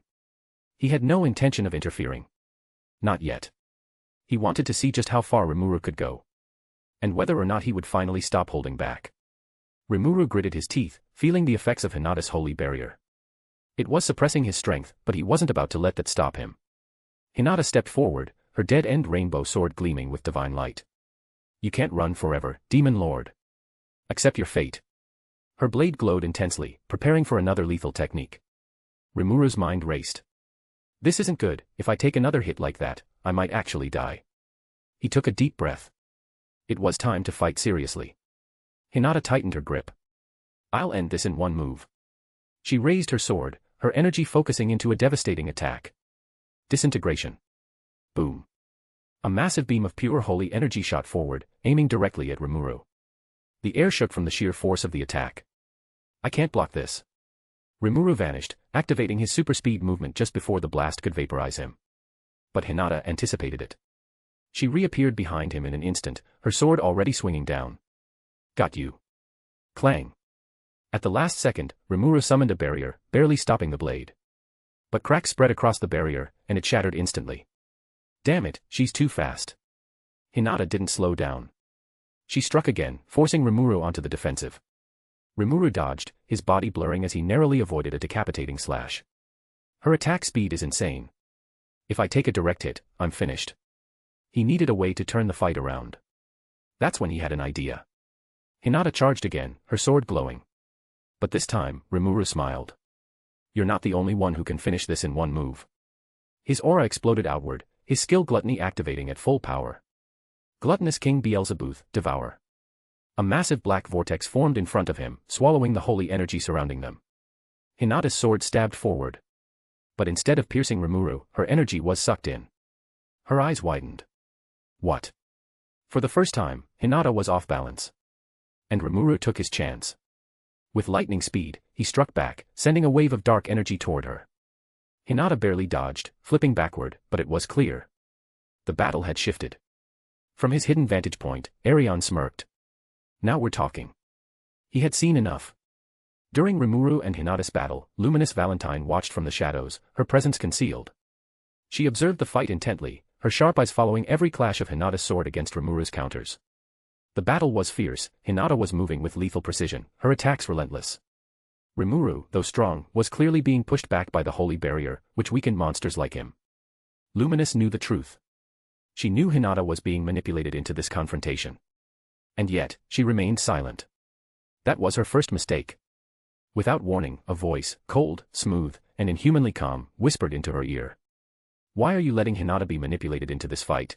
[SPEAKER 3] He had no intention of interfering. Not yet. He wanted to see just how far Remuru could go. And whether or not he would finally stop holding back. Remuru gritted his teeth, feeling the effects of Hinata's holy barrier. It was suppressing his strength, but he wasn't about to let that stop him. Hinata stepped forward, her dead-end rainbow sword gleaming with divine light. You can't run forever, Demon Lord. Accept your fate. Her blade glowed intensely, preparing for another lethal technique. Remuru's mind raced. This isn't good, if I take another hit like that, I might actually die. He took a deep breath. It was time to fight seriously. Hinata tightened her grip. I'll end this in one move. She raised her sword, her energy focusing into a devastating attack. Disintegration. Boom. A massive beam of pure holy energy shot forward, aiming directly at Remuru. The air shook from the sheer force of the attack. I can't block this. Remuru vanished, activating his super speed movement just before the blast could vaporize him. But Hinata anticipated it. She reappeared behind him in an instant, her sword already swinging down. Got you. Clang. At the last second, Remuru summoned a barrier, barely stopping the blade. But cracks spread across the barrier, and it shattered instantly. Damn it, she's too fast. Hinata didn't slow down. She struck again, forcing Remuru onto the defensive. Remuru dodged, his body blurring as he narrowly avoided a decapitating slash. Her attack speed is insane. If I take a direct hit, I'm finished. He needed a way to turn the fight around. That's when he had an idea. Hinata charged again, her sword glowing. But this time, Remuru smiled. You're not the only one who can finish this in one move. His aura exploded outward, his skill gluttony activating at full power. Gluttonous King Beelzebub, devour. A massive black vortex formed in front of him, swallowing the holy energy surrounding them. Hinata's sword stabbed forward. But instead of piercing Remuru, her energy was sucked in. Her eyes widened. What? For the first time, Hinata was off balance. And Remuru took his chance. With lightning speed, he struck back, sending a wave of dark energy toward her. Hinata barely dodged, flipping backward, but it was clear. The battle had shifted. From his hidden vantage point, Arion smirked. Now we're talking. He had seen enough. During Remuru and Hinata's battle, Luminous Valentine watched from the shadows, her presence concealed. She observed the fight intently, her sharp eyes following every clash of Hinata's sword against Remuru's counters. The battle was fierce, Hinata was moving with lethal precision, her attacks relentless. Remuru, though strong, was clearly being pushed back by the holy barrier, which weakened monsters like him. Luminous knew the truth. She knew Hinata was being manipulated into this confrontation. And yet, she remained silent. That was her first mistake. Without warning, a voice, cold, smooth, and inhumanly calm, whispered into her ear. Why are you letting Hinata be manipulated into this fight?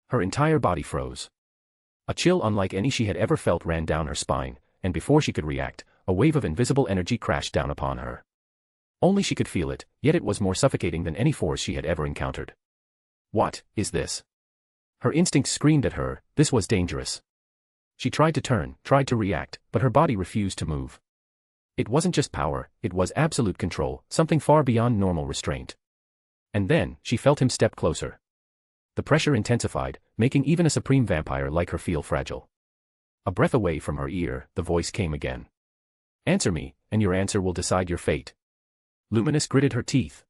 [SPEAKER 3] Her entire body froze. A chill unlike any she had ever felt ran down her spine, and before she could react, a wave of invisible energy crashed down upon her. Only she could feel it, yet it was more suffocating than any force she had ever encountered. What is this? Her instincts screamed at her, this was dangerous. She tried to turn, tried to react, but her body refused to move. It wasn't just power, it was absolute control, something far beyond normal restraint. And then, she felt him step closer. The pressure intensified, making even a supreme vampire like her feel fragile. A breath away from her ear, the voice came again. Answer me, and your answer will decide your fate. Luminous gritted her teeth.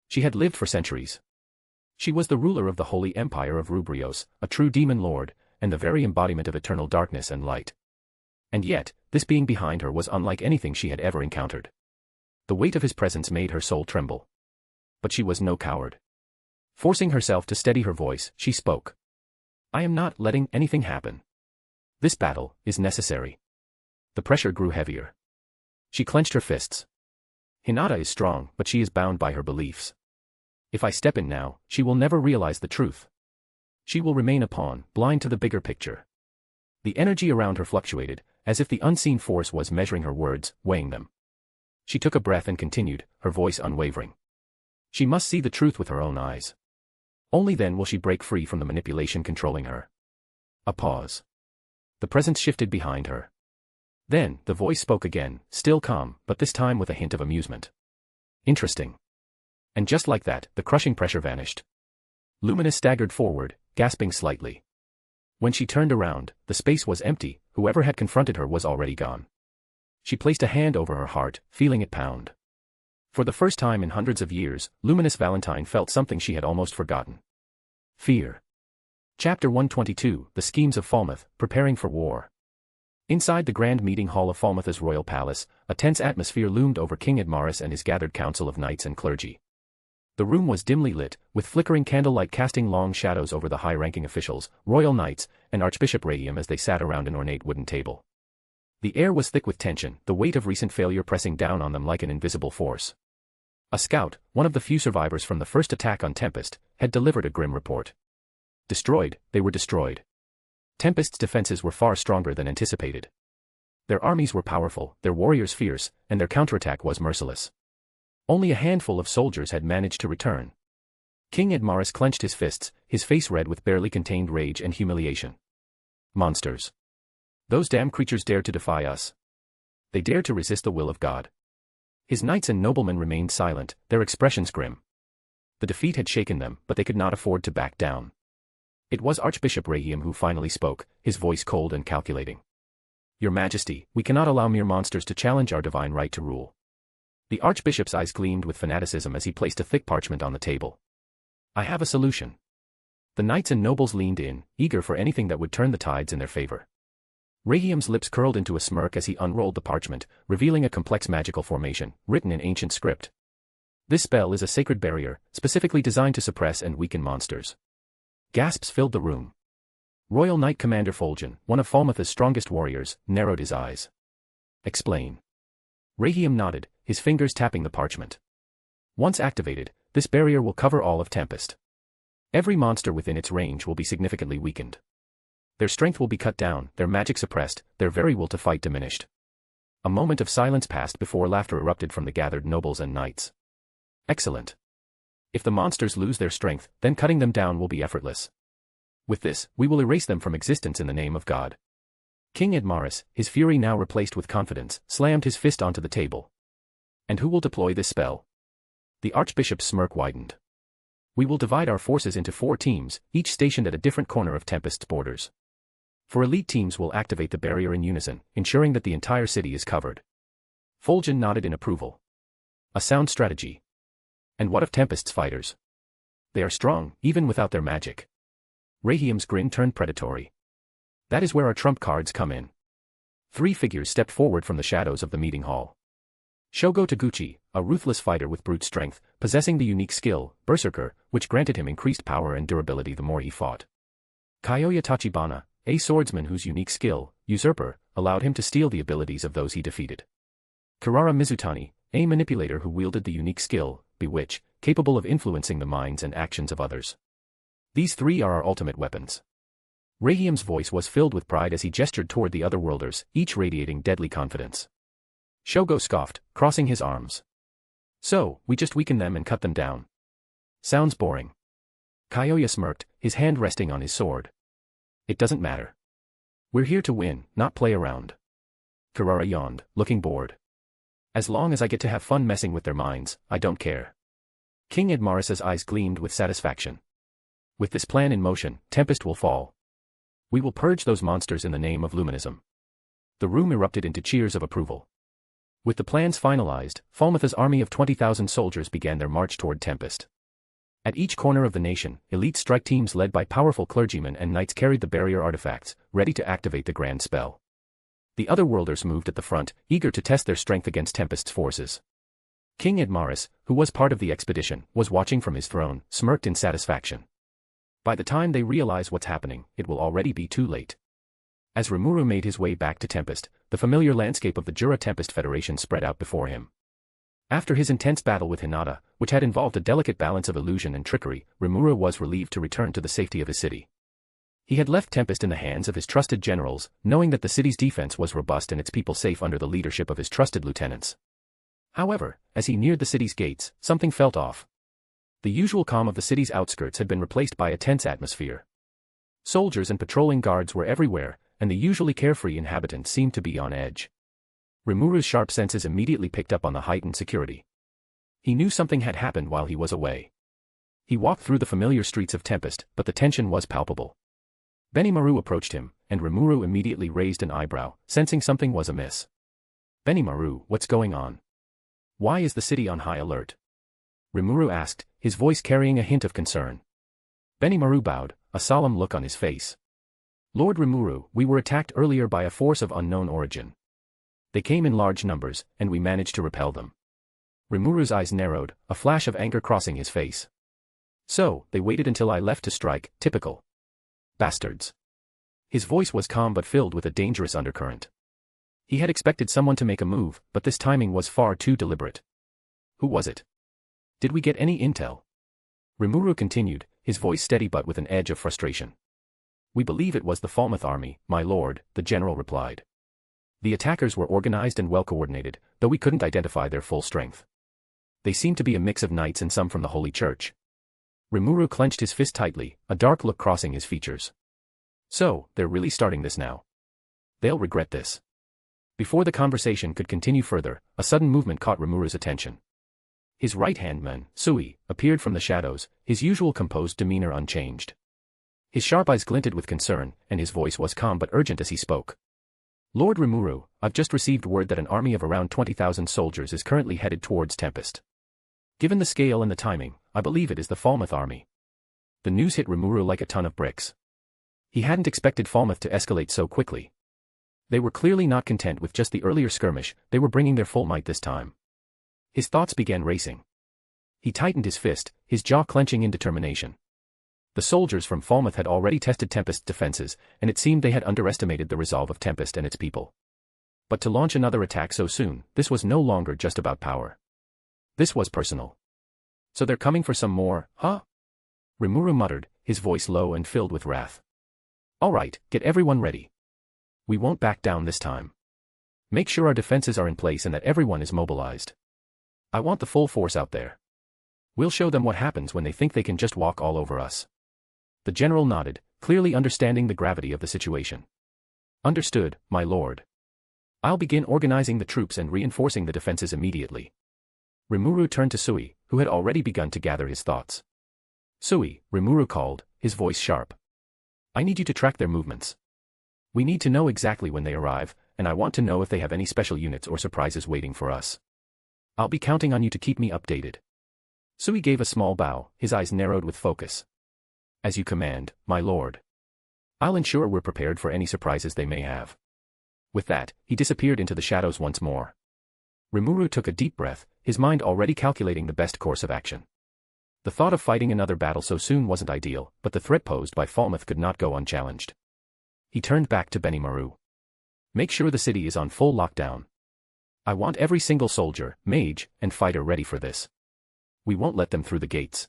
[SPEAKER 3] She had lived for centuries. She was the ruler of the holy empire of Rubrios, a true demon lord, and the very embodiment of eternal darkness and light. And yet, this being behind her was unlike anything she had ever encountered. The weight of his presence made her soul tremble. But she was no coward. Forcing herself to steady her voice, she spoke. I am not letting anything happen. This battle is necessary. The pressure grew heavier. She clenched her fists. Hinata is strong, but she is bound by her beliefs. If I step in now, she will never realize the truth. She will remain a pawn, blind to the bigger picture. The energy around her fluctuated, as if the unseen force was measuring her words, weighing them. She took a breath and continued, her voice unwavering. She must see the truth with her own eyes. Only then will she break free from the manipulation controlling her. A pause. The presence shifted behind her. Then, the voice spoke again, still calm, but this time with a hint of amusement. Interesting. And just like that, the crushing pressure vanished. Luminous staggered forward, gasping slightly. When she turned around, the space was empty, whoever had confronted her was already gone. She placed a hand over her heart, feeling it pound. For the first time in hundreds of years, Luminous Valentine felt something she had almost forgotten. Fear. Chapter 122, The Schemes of Falmouth, Preparing for War. Inside the grand meeting hall of Falmouth's royal palace, a tense atmosphere loomed over King Edmaris and his gathered council of knights and clergy. The room was dimly lit, with flickering candlelight casting long shadows over the high-ranking officials, royal knights, and Archbishop Radium as they sat around an ornate wooden table. The air was thick with tension, the weight of recent failure pressing down on them like an invisible force. A scout, one of the few survivors from the first attack on Tempest, had delivered a grim report. Destroyed, they were destroyed. Tempest's defenses were far stronger than anticipated. Their armies were powerful, their warriors fierce, and their counterattack was merciless. Only a handful of soldiers had managed to return. King Edmaris clenched his fists, his face red with barely contained rage and humiliation. Monsters. Those damn creatures dared to defy us. They dared to resist the will of God. His knights and noblemen remained silent, their expressions grim. The defeat had shaken them, but they could not afford to back down. It was Archbishop Radium who finally spoke, his voice cold and calculating. Your Majesty, we cannot allow mere monsters to challenge our divine right to rule. The Archbishop's eyes gleamed with fanaticism as he placed a thick parchment on the table. I have a solution. The knights and nobles leaned in, eager for anything that would turn the tides in their favor. Radium's lips curled into a smirk as he unrolled the parchment, revealing a complex magical formation, written in ancient script. This spell is a sacred barrier, specifically designed to suppress and weaken monsters. Gasps filled the room. Royal Knight Commander Fulgen, one of Falmouth's strongest warriors, narrowed his eyes. Explain. Radium nodded, his fingers tapping the parchment. Once activated, this barrier will cover all of Tempest. Every monster within its range will be significantly weakened. Their strength will be cut down, their magic suppressed, their very will to fight diminished. A moment of silence passed before laughter erupted from the gathered nobles and knights. Excellent. If the monsters lose their strength, then cutting them down will be effortless. With this, we will erase them from existence in the name of God. King Edmaris, his fury now replaced with confidence, slammed his fist onto the table. And who will deploy this spell? The Archbishop's smirk widened. We will divide our forces into 4 teams, each stationed at a different corner of Tempest's borders. 4 elite teams will activate the barrier in unison, ensuring that the entire city is covered. Fulgen nodded in approval. A sound strategy. And what of Tempest's fighters? They are strong, even without their magic. Radium's grin turned predatory. That is where our trump cards come in. 3 figures stepped forward from the shadows of the meeting hall. Shogo Taguchi, a ruthless fighter with brute strength, possessing the unique skill, Berserker, which granted him increased power and durability the more he fought. Kyoya Tachibana, a swordsman whose unique skill, Usurper, allowed him to steal the abilities of those he defeated. Kirara Mizutani, a manipulator who wielded the unique skill, Bewitch, capable of influencing the minds and actions of others. These three are our ultimate weapons. Rahiam's voice was filled with pride as he gestured toward the otherworlders, each radiating deadly confidence. Shogo scoffed, crossing his arms. So, we just weaken them and cut them down. Sounds boring. Kyoya smirked, his hand resting on his sword. It doesn't matter. We're here to win, not play around. Kirara yawned, looking bored. As long as I get to have fun messing with their minds, I don't care. King Edmaris's eyes gleamed with satisfaction. With this plan in motion, Tempest will fall. We will purge those monsters in the name of Luminism. The room erupted into cheers of approval. With the plans finalized, Falmouth's army of 20,000 soldiers began their march toward Tempest. At each corner of the nation, elite strike teams led by powerful clergymen and knights carried the barrier artifacts, ready to activate the grand spell. The otherworlders moved at the front, eager to test their strength against Tempest's forces. King Edmaris, who was part of the expedition, was watching from his throne, smirked in satisfaction. By the time they realize what's happening, it will already be too late. As Remuru made his way back to Tempest, the familiar landscape of the Jura Tempest Federation spread out before him. After his intense battle with Hinata, which had involved a delicate balance of illusion and trickery, Remuru was relieved to return to the safety of his city. He had left Tempest in the hands of his trusted generals, knowing that the city's defense was robust and its people safe under the leadership of his trusted lieutenants. However, as he neared the city's gates, something felt off. The usual calm of the city's outskirts had been replaced by a tense atmosphere. Soldiers and patrolling guards were everywhere, and the usually carefree inhabitants seemed to be on edge. Remuru's sharp senses immediately picked up on the heightened security. He knew something had happened while he was away. He walked through the familiar streets of Tempest, but the tension was palpable. Benimaru approached him, and Remuru immediately raised an eyebrow, sensing something was amiss. Benimaru, what's going on? Why is the city on high alert? Remuru asked, his voice carrying a hint of concern. Benimaru bowed, a solemn look on his face. Lord Remuru, we were attacked earlier by a force of unknown origin. They came in large numbers, and we managed to repel them. Remuru's eyes narrowed, a flash of anger crossing his face. So, they waited until I left to strike, typical. Bastards. His voice was calm but filled with a dangerous undercurrent. He had expected someone to make a move, but this timing was far too deliberate. Who was it? Did we get any intel? Remuru continued, his voice steady but with an edge of frustration. We believe it was the Falmouth army, my lord, the general replied. The attackers were organized and well coordinated, though we couldn't identify their full strength. They seemed to be a mix of knights and some from the Holy Church. Remuru clenched his fist tightly, a dark look crossing his features. So, they're really starting this now. They'll regret this. Before the conversation could continue further, a sudden movement caught Remuru's attention. His right-hand man, Sui, appeared from the shadows, his usual composed demeanor unchanged. His sharp eyes glinted with concern, and his voice was calm but urgent as he spoke. Lord Remuru, I've just received word that an army of around 20,000 soldiers is currently headed towards Tempest. Given the scale and the timing, I believe it is the Falmouth army. The news hit Remuru like a ton of bricks. He hadn't expected Falmouth to escalate so quickly. They were clearly not content with just the earlier skirmish, they were bringing their full might this time. His thoughts began racing. He tightened his fist, his jaw clenching in determination. The soldiers from Falmouth had already tested Tempest's defenses, and it seemed they had underestimated the resolve of Tempest and its people. But to launch another attack so soon, this was no longer just about power. This was personal. So they're coming for some more, huh? Remuru muttered, his voice low and filled with wrath. All right, get everyone ready. We won't back down this time. Make sure our defenses are in place and that everyone is mobilized. I want the full force out there. We'll show them what happens when they think they can just walk all over us. The general nodded, clearly understanding the gravity of the situation. Understood, my lord. I'll begin organizing the troops and reinforcing the defenses immediately. Remuru turned to Sui, who had already begun to gather his thoughts. Sui, Remuru called, his voice sharp. I need you to track their movements. We need to know exactly when they arrive, and I want to know if they have any special units or surprises waiting for us. I'll be counting on you to keep me updated. Sui gave a small bow, his eyes narrowed with focus. As you command, my lord. I'll ensure we're prepared for any surprises they may have. With that, he disappeared into the shadows once more. Remuru took a deep breath, his mind already calculating the best course of action. The thought of fighting another battle so soon wasn't ideal, but the threat posed by Falmouth could not go unchallenged. He turned back to Benimaru. Make sure the city is on full lockdown. I want every single soldier, mage, and fighter ready for this. We won't let them through the gates.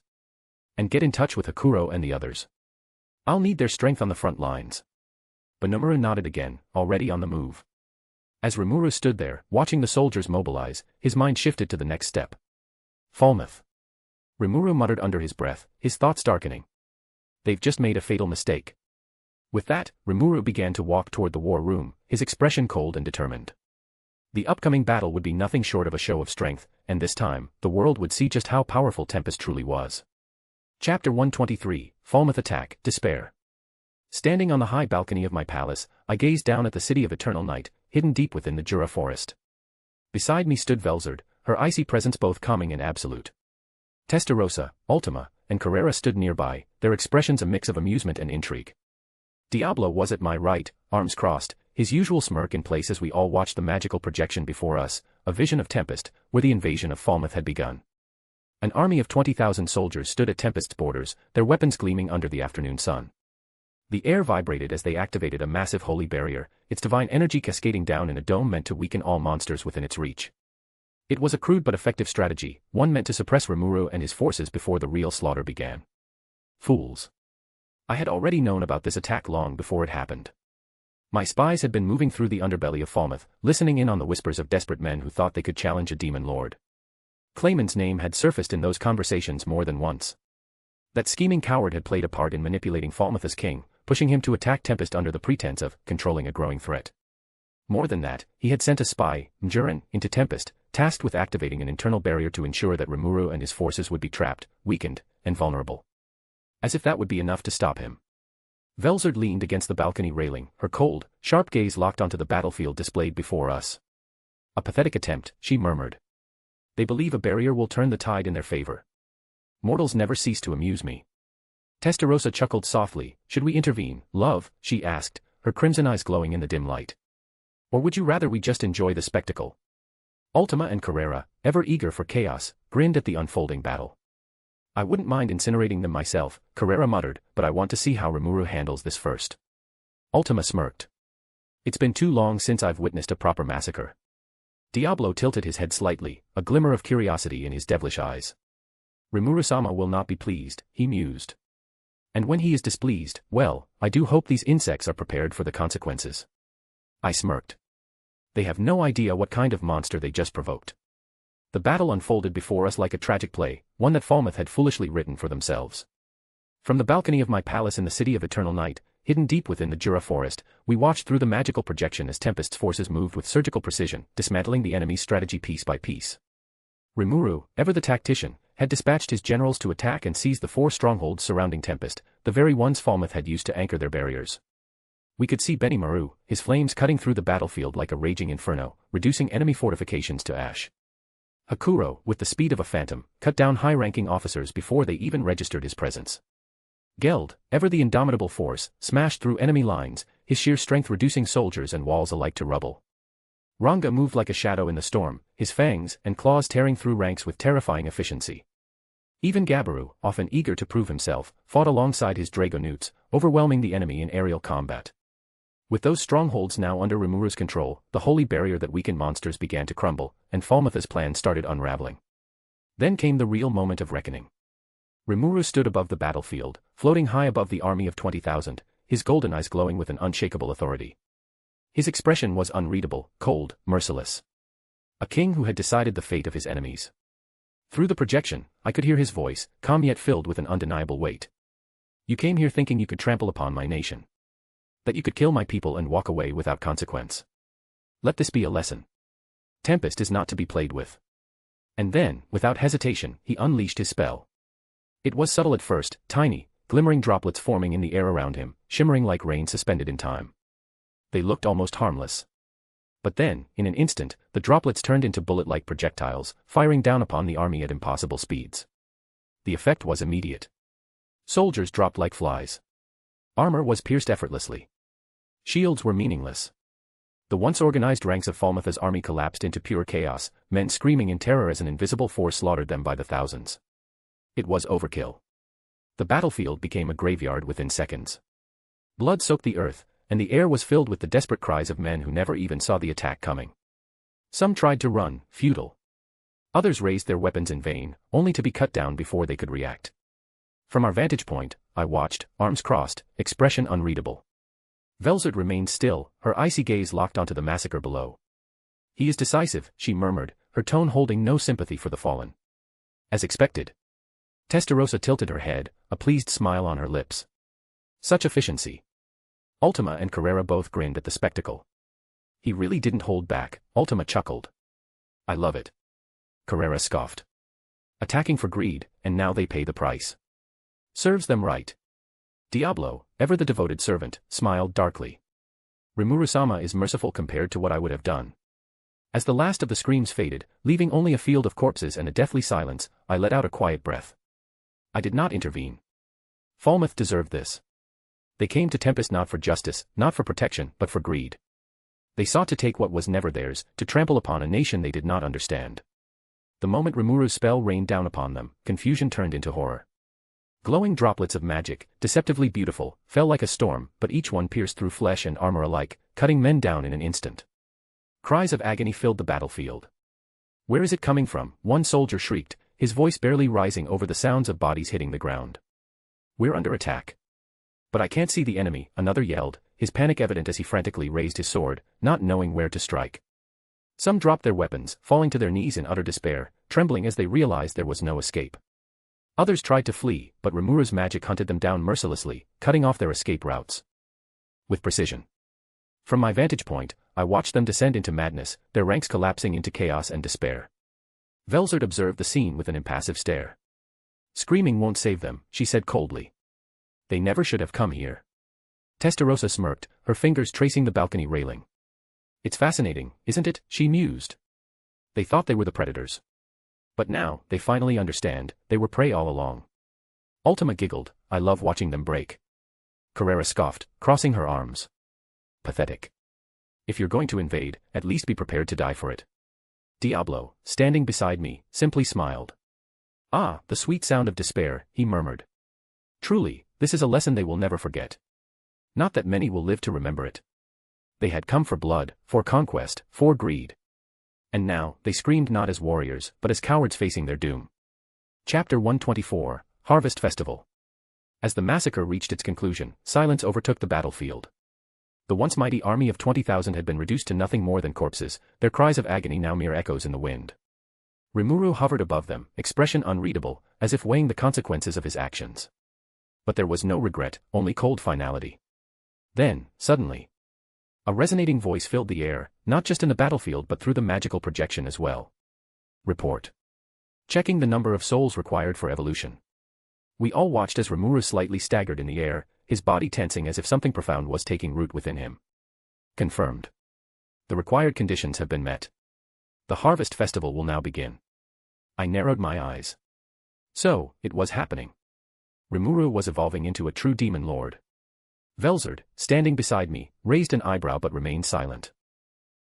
[SPEAKER 3] And get in touch with Hakuro and the others. I'll need their strength on the front lines. Benimaru nodded again, already on the move. As Remuru stood there, watching the soldiers mobilize, his mind shifted to the next step. Falmouth. Remuru muttered under his breath, his thoughts darkening. They've just made a fatal mistake. With that, Remuru began to walk toward the war room, his expression cold and determined. The upcoming battle would be nothing short of a show of strength, and this time, the world would see just how powerful Tempest truly was. Chapter 123, Falmouth Attack, Despair. Standing on the high balcony of my palace, I gazed down at the city of eternal night, hidden deep within the Jura Forest. Beside me stood Velzard, her icy presence both calming and absolute. Testarossa, Ultima, and Carrera stood nearby, their expressions a mix of amusement and intrigue. Diablo was at my right, arms crossed, his usual smirk in place as we all watched the magical projection before us, a vision of Tempest, where the invasion of Falmouth had begun. An army of 20,000 soldiers stood at Tempest's borders, their weapons gleaming under the afternoon sun. The air vibrated as they activated a massive holy barrier, its divine energy cascading down in a dome meant to weaken all monsters within its reach. It was a crude but effective strategy, one meant to suppress Remuru and his forces before the real slaughter began. Fools. I had already known about this attack long before it happened. My spies had been moving through the underbelly of Falmouth, listening in on the whispers of desperate men who thought they could challenge a demon lord. Clayman's name had surfaced in those conversations more than once. That scheming coward had played a part in manipulating Falmouth as king, pushing him to attack Tempest under the pretense of controlling a growing threat. More than that, he had sent a spy, Mjurin, into Tempest, tasked with activating an internal barrier to ensure that Remuru and his forces would be trapped, weakened, and vulnerable. As if that would be enough to stop him. Velzard leaned against the balcony railing, her cold, sharp gaze locked onto the battlefield displayed before us. A pathetic attempt, she murmured. They believe a barrier will turn the tide in their favor. Mortals never cease to amuse me. Testarossa chuckled softly. Should we intervene, love? She asked, her crimson eyes glowing in the dim light. Or would you rather we just enjoy the spectacle? Ultima and Carrera, ever eager for chaos, grinned at the unfolding battle. I wouldn't mind incinerating them myself, Carrera muttered, but I want to see how Remuru handles this first. Ultima smirked. It's been too long since I've witnessed a proper massacre. Diablo tilted his head slightly, a glimmer of curiosity in his devilish eyes. Remuru-sama will not be pleased, he mused. And when he is displeased, well, I do hope these insects are prepared for the consequences. I smirked. They have no idea what kind of monster they just provoked. The battle unfolded before us like a tragic play, one that Falmouth had foolishly written for themselves. From the balcony of my palace in the city of eternal night, hidden deep within the Jura Forest, we watched through the magical projection as Tempest's forces moved with surgical precision, dismantling the enemy's strategy piece by piece. Remuru, ever the tactician, had dispatched his generals to attack and seize the 4 strongholds surrounding Tempest, the very ones Falmouth had used to anchor their barriers. We could see Benimaru, his flames cutting through the battlefield like a raging inferno, reducing enemy fortifications to ash. Hakuro, with the speed of a phantom, cut down high-ranking officers before they even registered his presence. Geld, ever the indomitable force, smashed through enemy lines, his sheer strength reducing soldiers and walls alike to rubble. Ranga moved like a shadow in the storm, his fangs and claws tearing through ranks with terrifying efficiency. Even Gabaru, often eager to prove himself, fought alongside his Dragonutes, overwhelming the enemy in aerial combat. With those strongholds now under Remuru's control, the holy barrier that weakened monsters began to crumble, and Falmouth's plan started unraveling. Then came the real moment of reckoning. Remuru stood above the battlefield, floating high above the army of 20,000, his golden eyes glowing with an unshakable authority. His expression was unreadable, cold, merciless. A king who had decided the fate of his enemies. Through the projection, I could hear his voice, calm yet filled with an undeniable weight. You came here thinking you could trample upon my nation. That you could kill my people and walk away without consequence. Let this be a lesson. Tempest is not to be played with. And then, without hesitation, he unleashed his spell. It was subtle at first, tiny, glimmering droplets forming in the air around him, shimmering like rain suspended in time. They looked almost harmless. But then, in an instant, the droplets turned into bullet-like projectiles, firing down upon the army at impossible speeds. The effect was immediate. Soldiers dropped like flies. Armor was pierced effortlessly. Shields were meaningless. The once organized ranks of Falmouth's army collapsed into pure chaos, men screaming in terror as an invisible force slaughtered them by the thousands. It was overkill. The battlefield became a graveyard within seconds. Blood soaked the earth, and the air was filled with the desperate cries of men who never even saw the attack coming. Some tried to run, futile. Others raised their weapons in vain, only to be cut down before they could react. From our vantage point, I watched, arms crossed, expression unreadable. Velzard remained still, her icy gaze locked onto the massacre below. "He is decisive," she murmured, her tone holding no sympathy for the fallen. As expected. Testarossa tilted her head, a pleased smile on her lips. Such efficiency. Ultima and Carrera both grinned at the spectacle. "He really didn't hold back," Ultima chuckled. "I love it." Carrera scoffed. "Attacking for greed, and now they pay the price. Serves them right." Diablo, ever the devoted servant, smiled darkly. "Remuru-sama is merciful compared to what I would have done." As the last of the screams faded, leaving only a field of corpses and a deathly silence, I let out a quiet breath. I did not intervene. Falmouth deserved this. They came to Tempest not for justice, not for protection, but for greed. They sought to take what was never theirs, to trample upon a nation they did not understand. The moment Remuru's spell rained down upon them, confusion turned into horror. Glowing droplets of magic, deceptively beautiful, fell like a storm, but each one pierced through flesh and armor alike, cutting men down in an instant. Cries of agony filled the battlefield. "Where is it coming from?" one soldier shrieked, his voice barely rising over the sounds of bodies hitting the ground. "We're under attack." "But I can't see the enemy," another yelled, his panic evident as he frantically raised his sword, not knowing where to strike. Some dropped their weapons, falling to their knees in utter despair, trembling as they realized there was no escape. Others tried to flee, but Remuru's magic hunted them down mercilessly, cutting off their escape routes. With precision. From my vantage point, I watched them descend into madness, their ranks collapsing into chaos and despair. Velzard observed the scene with an impassive stare. "Screaming won't save them," she said coldly. "They never should have come here." Testarossa smirked, her fingers tracing the balcony railing. "It's fascinating, isn't it?" she mused. "They thought they were the predators. But now, they finally understand, they were prey all along." Ultima giggled, "I love watching them break." Carrera scoffed, crossing her arms. "Pathetic. If you're going to invade, at least be prepared to die for it." Diablo, standing beside me, simply smiled. "Ah, the sweet sound of despair," he murmured. "Truly, this is a lesson they will never forget. Not that many will live to remember it. They had come for blood, for conquest, for greed. And now, they screamed not as warriors, but as cowards facing their doom." Chapter 124, Harvest Festival. As the massacre reached its conclusion, silence overtook the battlefield. The once mighty army of 20,000 had been reduced to nothing more than corpses, their cries of agony now mere echoes in the wind. Remuru hovered above them, expression unreadable, as if weighing the consequences of his actions. But there was no regret, only cold finality. Then, suddenly, a resonating voice filled the air, not just in the battlefield but through the magical projection as well. "Report. Checking the number of souls required for evolution." We all watched as Remuru slightly staggered in the air, his body tensing as if something profound was taking root within him. "Confirmed. The required conditions have been met. The Harvest Festival will now begin." I narrowed my eyes. So, it was happening. Remuru was evolving into a true demon lord. Velzard, standing beside me, raised an eyebrow but remained silent.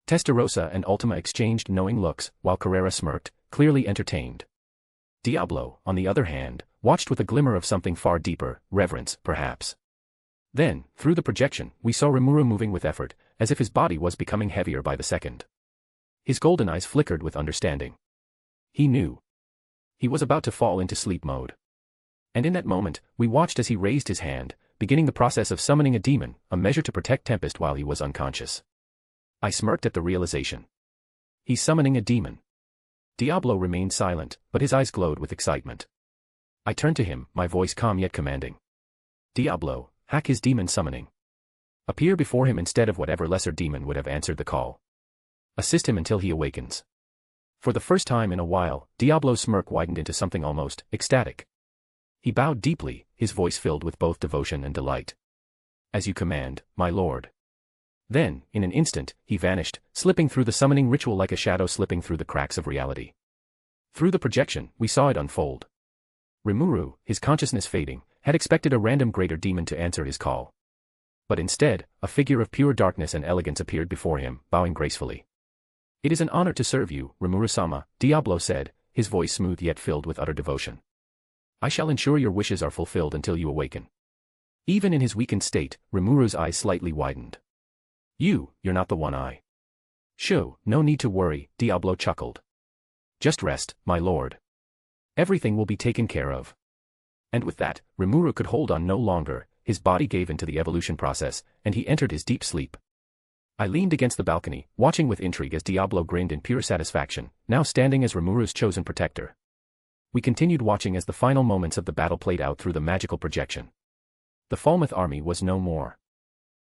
[SPEAKER 3] Testarossa and Ultima exchanged knowing looks, while Carrera smirked, clearly entertained. Diablo, on the other hand, watched with a glimmer of something far deeper, reverence, perhaps. Then, through the projection, we saw Remuru moving with effort, as if his body was becoming heavier by the second. His golden eyes flickered with understanding. He knew. He was about to fall into sleep mode. And in that moment, we watched as he raised his hand, beginning the process of summoning a demon, a measure to protect Tempest while he was unconscious. I smirked at the realization. He's summoning a demon. Diablo remained silent, but his eyes glowed with excitement. I turned to him, my voice calm yet commanding. "Diablo, hack his demon summoning. Appear before him instead of whatever lesser demon would have answered the call. Assist him until he awakens." For the first time in a while, Diablo's smirk widened into something almost ecstatic. He bowed deeply, his voice filled with both devotion and delight. "As you command, my lord." Then, in an instant, he vanished, slipping through the summoning ritual like a shadow slipping through the cracks of reality. Through the projection, we saw it unfold. Remuru, his consciousness fading, had expected a random greater demon to answer his call. But instead, a figure of pure darkness and elegance appeared before him, bowing gracefully. "It is an honor to serve you, Remuru-sama," Diablo said, his voice smooth yet filled with utter devotion. "I shall ensure your wishes are fulfilled until you awaken." Even in his weakened state, Remuru's eyes slightly widened. You're not the one I." "Shoo, no need to worry," Diablo chuckled. "Just rest, my lord. Everything will be taken care of." And with that, Remuru could hold on no longer, his body gave into the evolution process, and he entered his deep sleep. I leaned against the balcony, watching with intrigue as Diablo grinned in pure satisfaction, now standing as Remuru's chosen protector. We continued watching as the final moments of the battle played out through the magical projection. The Falmouth army was no more.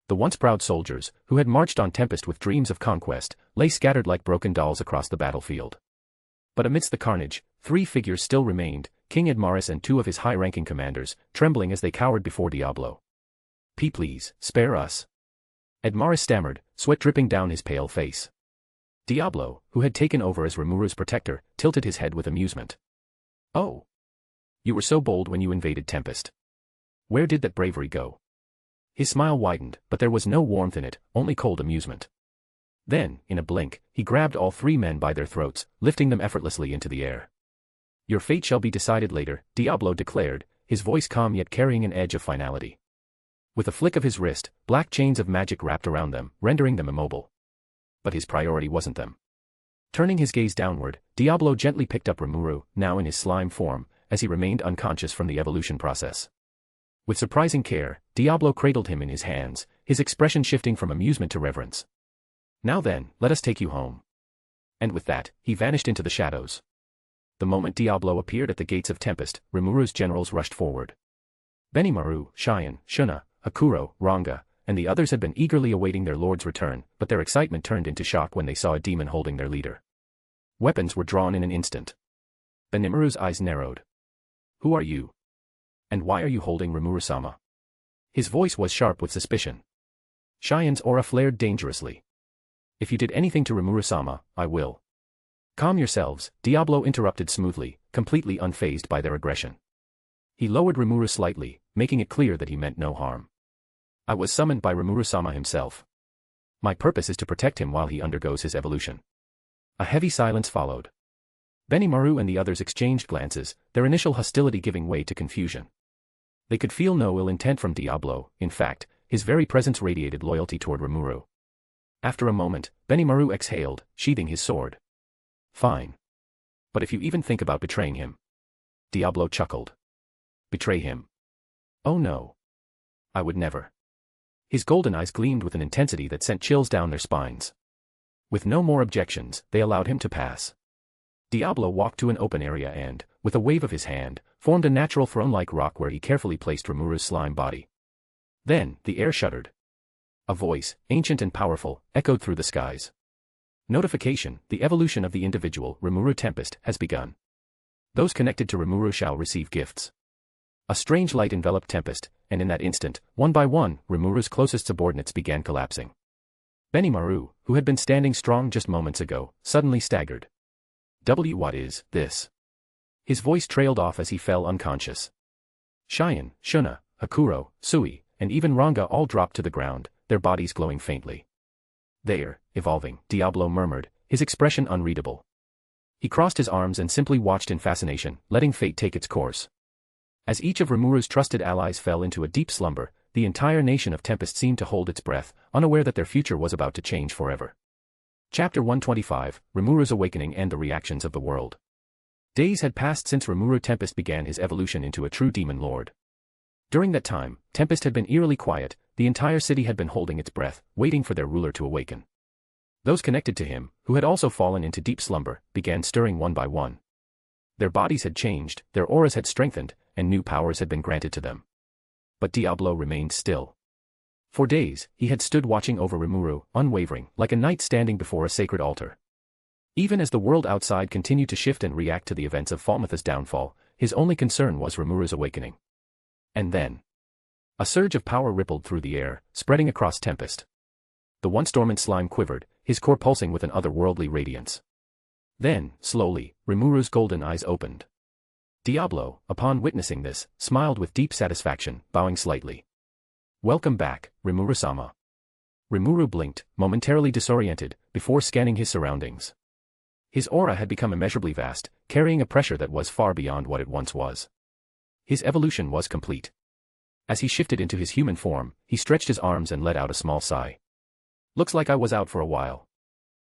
[SPEAKER 3] The once proud soldiers, who had marched on Tempest with dreams of conquest, lay scattered like broken dolls across the battlefield. But amidst the carnage, 3 figures still remained, King Edmaris and 2 of his high-ranking commanders, trembling as they cowered before Diablo. Please, spare us." Edmaris stammered, sweat dripping down his pale face. Diablo, who had taken over as Remuru's protector, tilted his head with amusement. "Oh. You were so bold when you invaded Tempest. Where did that bravery go?" His smile widened, but there was no warmth in it, only cold amusement. Then, in a blink, he grabbed all 3 men by their throats, lifting them effortlessly into the air. "Your fate shall be decided later," Diablo declared, his voice calm yet carrying an edge of finality. With a flick of his wrist, black chains of magic wrapped around them, rendering them immobile. But his priority wasn't them. Turning his gaze downward, Diablo gently picked up Remuru, now in his slime form, as he remained unconscious from the evolution process. With surprising care, Diablo cradled him in his hands, his expression shifting from amusement to reverence. "Now then, let us take you home." And with that, he vanished into the shadows. The moment Diablo appeared at the gates of Tempest, Remuru's generals rushed forward. Benimaru, Cheyenne, Shuna, Hakuro, Ranga, and the others had been eagerly awaiting their lord's return, but their excitement turned into shock when they saw a demon holding their leader. Weapons were drawn in an instant. Benimaru's eyes narrowed. "Who are you? And why are you holding Remuru-sama?" His voice was sharp with suspicion. Cheyenne's aura flared dangerously. "If you did anything to Remuru-sama, I will." "Calm yourselves," Diablo interrupted smoothly, completely unfazed by their aggression. He lowered Remuru slightly, making it clear that he meant no harm. "I was summoned by Remuru-sama himself. My purpose is to protect him while he undergoes his evolution." A heavy silence followed. Benimaru and the others exchanged glances, their initial hostility giving way to confusion. They could feel no ill intent from Diablo, in fact, his very presence radiated loyalty toward Remuru. After a moment, Benimaru exhaled, sheathing his sword. "Fine. But if you even think about betraying him..." Diablo chuckled. "Betray him? Oh no. I would never." His golden eyes gleamed with an intensity that sent chills down their spines. With no more objections, they allowed him to pass. Diablo walked to an open area and, with a wave of his hand, formed a natural throne-like rock where he carefully placed Remuru's slime body. Then, the air shuddered. A voice, ancient and powerful, echoed through the skies. "Notification, the evolution of the individual, Remuru Tempest, has begun. Those connected to Remuru shall receive gifts." A strange light enveloped Tempest, and in that instant, one by one, Remuru's closest subordinates began collapsing. Benimaru, who had been standing strong just moments ago, suddenly staggered. What is this?" His voice trailed off as he fell unconscious. Cheyenne, Shuna, Hakuro, Sui, and even Ranga all dropped to the ground, their bodies glowing faintly. "They're evolving," Diablo murmured, his expression unreadable. He crossed his arms and simply watched in fascination, letting fate take its course. As each of Remuru's trusted allies fell into a deep slumber, the entire nation of Tempest seemed to hold its breath, unaware that their future was about to change forever. Chapter 125, Remuru's Awakening and the Reactions of the World. Days had passed since Remuru Tempest began his evolution into a true demon lord. During that time, Tempest had been eerily quiet, the entire city had been holding its breath, waiting for their ruler to awaken. Those connected to him, who had also fallen into deep slumber, began stirring one by one. Their bodies had changed, their auras had strengthened, and new powers had been granted to them. But Diablo remained still. For days, he had stood watching over Remuru, unwavering, like a knight standing before a sacred altar. Even as the world outside continued to shift and react to the events of Falmouth's downfall, his only concern was Remuru's awakening. And then, a surge of power rippled through the air, spreading across Tempest. The once dormant slime quivered, his core pulsing with an otherworldly radiance. Then, slowly, Remuru's golden eyes opened. Diablo, upon witnessing this, smiled with deep satisfaction, bowing slightly. Welcome back, Rimuru-sama. Remuru blinked, momentarily disoriented, before scanning his surroundings. His aura had become immeasurably vast, carrying a pressure that was far beyond what it once was. His evolution was complete. As he shifted into his human form, he stretched his arms and let out a small sigh. Looks like I was out for a while.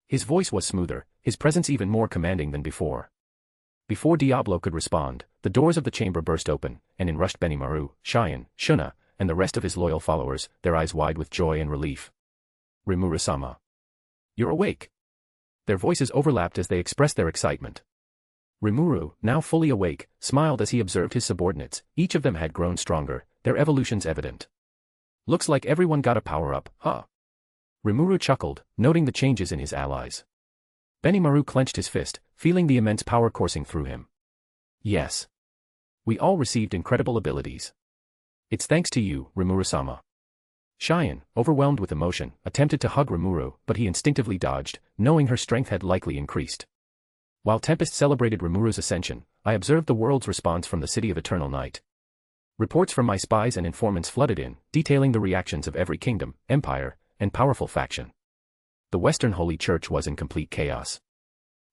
[SPEAKER 3] His voice was smoother, his presence even more commanding than before. Before Diablo could respond, the doors of the chamber burst open, and in rushed Benimaru, Cheyenne, Shuna, and the rest of his loyal followers, their eyes wide with joy and relief. Rimuru-sama. You're awake. Their voices overlapped as they expressed their excitement. Remuru, now fully awake, smiled as he observed his subordinates. Each of them had grown stronger, their evolutions evident. Looks like everyone got a power-up, huh? Remuru chuckled, noting the changes in his allies. Benimaru clenched his fist, feeling the immense power coursing through him. Yes. We all received incredible abilities. It's thanks to you, Rimuru-sama. Cheyenne, overwhelmed with emotion, attempted to hug Remuru, but he instinctively dodged, knowing her strength had likely increased. While Tempest celebrated Remuru's ascension, I observed the world's response from the City of Eternal Night. Reports from my spies and informants flooded in, detailing the reactions of every kingdom, empire, and powerful faction. The Western Holy Church was in complete chaos.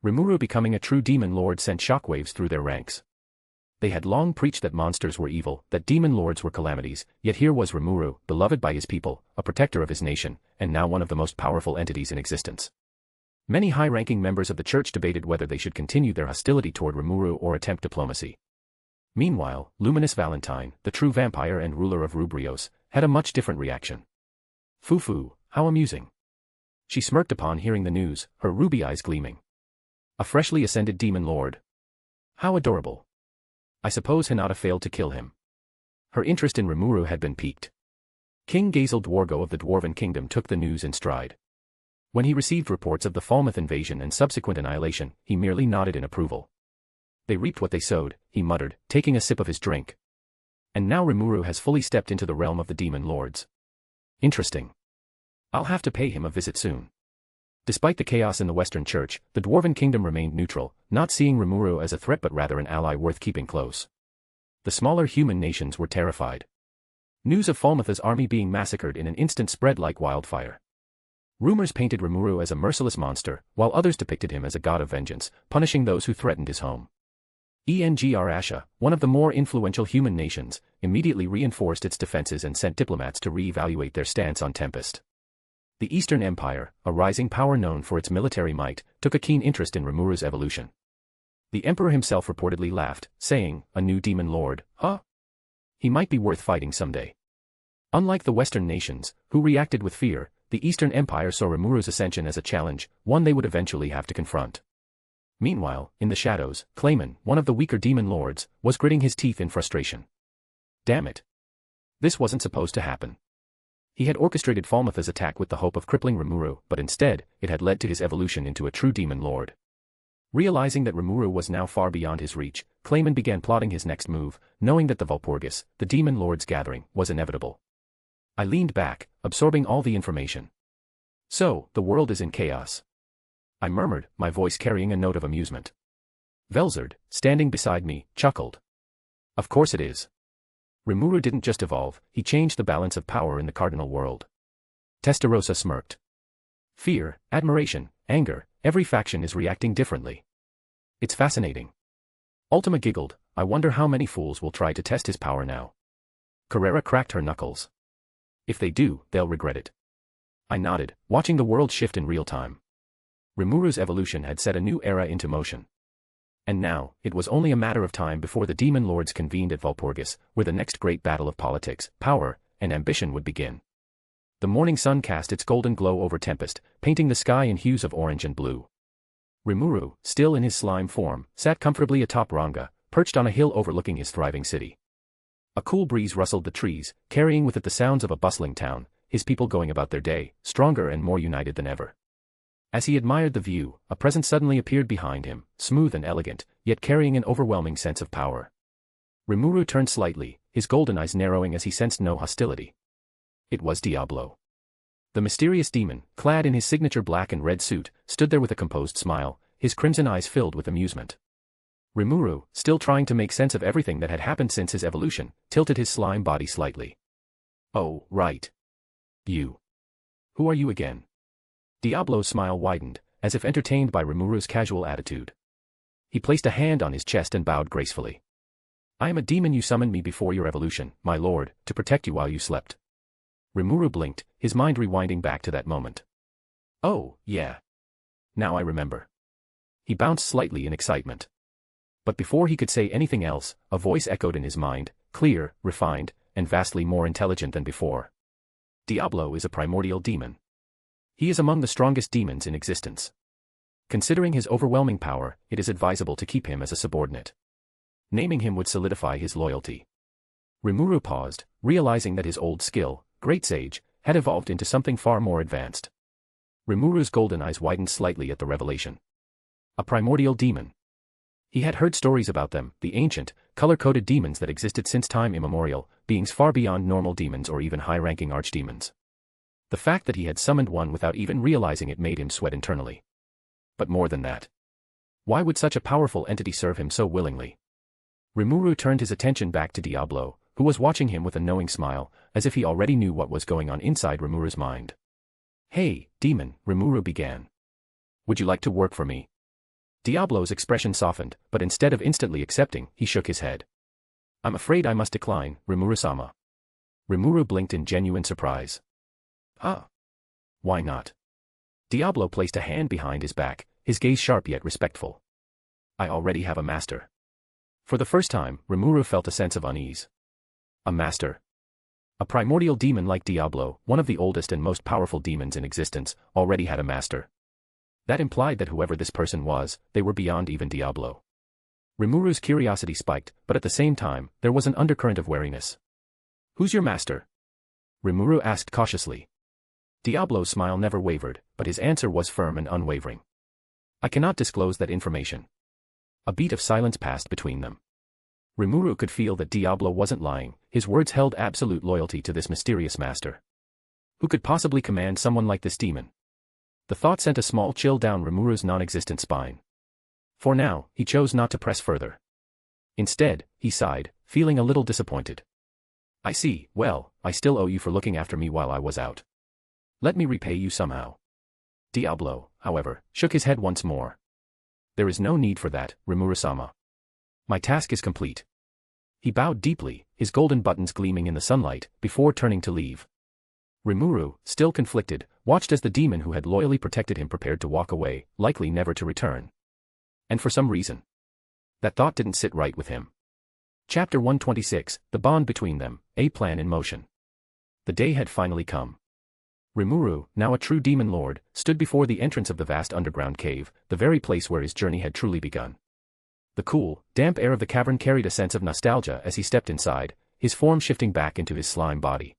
[SPEAKER 3] Remuru becoming a true demon lord sent shockwaves through their ranks. They had long preached that monsters were evil, that demon lords were calamities, yet here was Remuru, beloved by his people, a protector of his nation, and now one of the most powerful entities in existence. Many high-ranking members of the church debated whether they should continue their hostility toward Remuru or attempt diplomacy. Meanwhile, Luminous Valentine, the true vampire and ruler of Rubrios, had a much different reaction. Fufu, how amusing. She smirked upon hearing the news, her ruby eyes gleaming. A freshly ascended demon lord. How adorable. I suppose Hinata failed to kill him. Her interest in Remuru had been piqued. King Gazel Dwargo of the Dwarven Kingdom took the news in stride. When he received reports of the Falmouth invasion and subsequent annihilation, he merely nodded in approval. They reaped what they sowed, he muttered, taking a sip of his drink. And now Remuru has fully stepped into the realm of the demon lords. Interesting. I'll have to pay him a visit soon. Despite the chaos in the Western Church, the Dwarven Kingdom remained neutral, not seeing Remuru as a threat but rather an ally worth keeping close. The smaller human nations were terrified. News of Falmouth's army being massacred in an instant spread like wildfire. Rumors painted Remuru as a merciless monster, while others depicted him as a god of vengeance, punishing those who threatened his home. Engr Asha, one of the more influential human nations, immediately reinforced its defenses and sent diplomats to re-evaluate their stance on Tempest. The Eastern Empire, a rising power known for its military might, took a keen interest in Remuru's evolution. The Emperor himself reportedly laughed, saying, "A new demon lord, huh? He might be worth fighting someday." Unlike the Western nations, who reacted with fear, the Eastern Empire saw Remuru's ascension as a challenge, one they would eventually have to confront. Meanwhile, in the shadows, Clayman, one of the weaker demon lords, was gritting his teeth in frustration. Damn it. This wasn't supposed to happen. He had orchestrated Falmouth's attack with the hope of crippling Remuru, but instead, it had led to his evolution into a true demon lord. Realizing that Remuru was now far beyond his reach, Clayman began plotting his next move, knowing that the Valpurgis, the demon lord's gathering, was inevitable. I leaned back, absorbing all the information. So, the world is in chaos. I murmured, my voice carrying a note of amusement. Velzard, standing beside me, chuckled. Of course it is. Remuru didn't just evolve, he changed the balance of power in the cardinal world. Testarossa smirked. Fear, admiration, anger, every faction is reacting differently. It's fascinating. Ultima giggled, I wonder how many fools will try to test his power now. Carrera cracked her knuckles. If they do, they'll regret it. I nodded, watching the world shift in real time. Remuru's evolution had set a new era into motion. And now, it was only a matter of time before the demon lords convened at Valpurgis, where the next great battle of politics, power, and ambition would begin. The morning sun cast its golden glow over Tempest, painting the sky in hues of orange and blue. Remuru, still in his slime form, sat comfortably atop Ranga, perched on a hill overlooking his thriving city. A cool breeze rustled the trees, carrying with it the sounds of a bustling town, his people going about their day, stronger and more united than ever. As he admired the view, a presence suddenly appeared behind him, smooth and elegant, yet carrying an overwhelming sense of power. Remuru turned slightly, his golden eyes narrowing as he sensed no hostility. It was Diablo. The mysterious demon, clad in his signature black and red suit, stood there with a composed smile, his crimson eyes filled with amusement. Remuru, still trying to make sense of everything that had happened since his evolution, tilted his slime body slightly. Oh, right. You. Who are you again? Diablo's smile widened, as if entertained by Remuru's casual attitude. He placed a hand on his chest and bowed gracefully. I am a demon you summoned me before your evolution, my lord, to protect you while you slept. Remuru blinked, his mind rewinding back to that moment. Oh, yeah. Now I remember. He bounced slightly in excitement. But before he could say anything else, a voice echoed in his mind, clear, refined, and vastly more intelligent than before. Diablo is a primordial demon. He is among the strongest demons in existence. Considering his overwhelming power, it is advisable to keep him as a subordinate. Naming him would solidify his loyalty. Remuru paused, realizing that his old skill, Great Sage, had evolved into something far more advanced. Remuru's golden eyes widened slightly at the revelation. A primordial demon. He had heard stories about them, the ancient, color-coded demons that existed since time immemorial, beings far beyond normal demons or even high-ranking archdemons. The fact that he had summoned one without even realizing it made him sweat internally. But more than that. Why would such a powerful entity serve him so willingly? Remuru turned his attention back to Diablo, who was watching him with a knowing smile, as if he already knew what was going on inside Remuru's mind. Hey, demon, Remuru began. Would you like to work for me? Diablo's expression softened, but instead of instantly accepting, he shook his head. I'm afraid I must decline, Remuru-sama. Remuru blinked in genuine surprise. Ah. Why not? Diablo placed a hand behind his back, his gaze sharp yet respectful. I already have a master. For the first time, Remuru felt a sense of unease. A master? A primordial demon like Diablo, one of the oldest and most powerful demons in existence, already had a master. That implied that whoever this person was, they were beyond even Diablo. Remuru's curiosity spiked, but at the same time, there was an undercurrent of wariness. Who's your master? Remuru asked cautiously. Diablo's smile never wavered, but his answer was firm and unwavering. I cannot disclose that information. A beat of silence passed between them. Remuru could feel that Diablo wasn't lying, his words held absolute loyalty to this mysterious master. Who could possibly command someone like this demon? The thought sent a small chill down Remuru's non-existent spine. For now, he chose not to press further. Instead, he sighed, feeling a little disappointed. I see, well, I still owe you for looking after me while I was out. Let me repay you somehow. Diablo, however, shook his head once more. There is no need for that, Remuru-sama. My task is complete. He bowed deeply, his golden buttons gleaming in the sunlight, before turning to leave. Remuru, still conflicted, watched as the demon who had loyally protected him prepared to walk away, likely never to return. And for some reason, that thought didn't sit right with him. Chapter 126, The Bond Between Them, A Plan in Motion. The day had finally come. Remuru, now a true demon lord, stood before the entrance of the vast underground cave, the very place where his journey had truly begun. The cool, damp air of the cavern carried a sense of nostalgia as he stepped inside, his form shifting back into his slime body.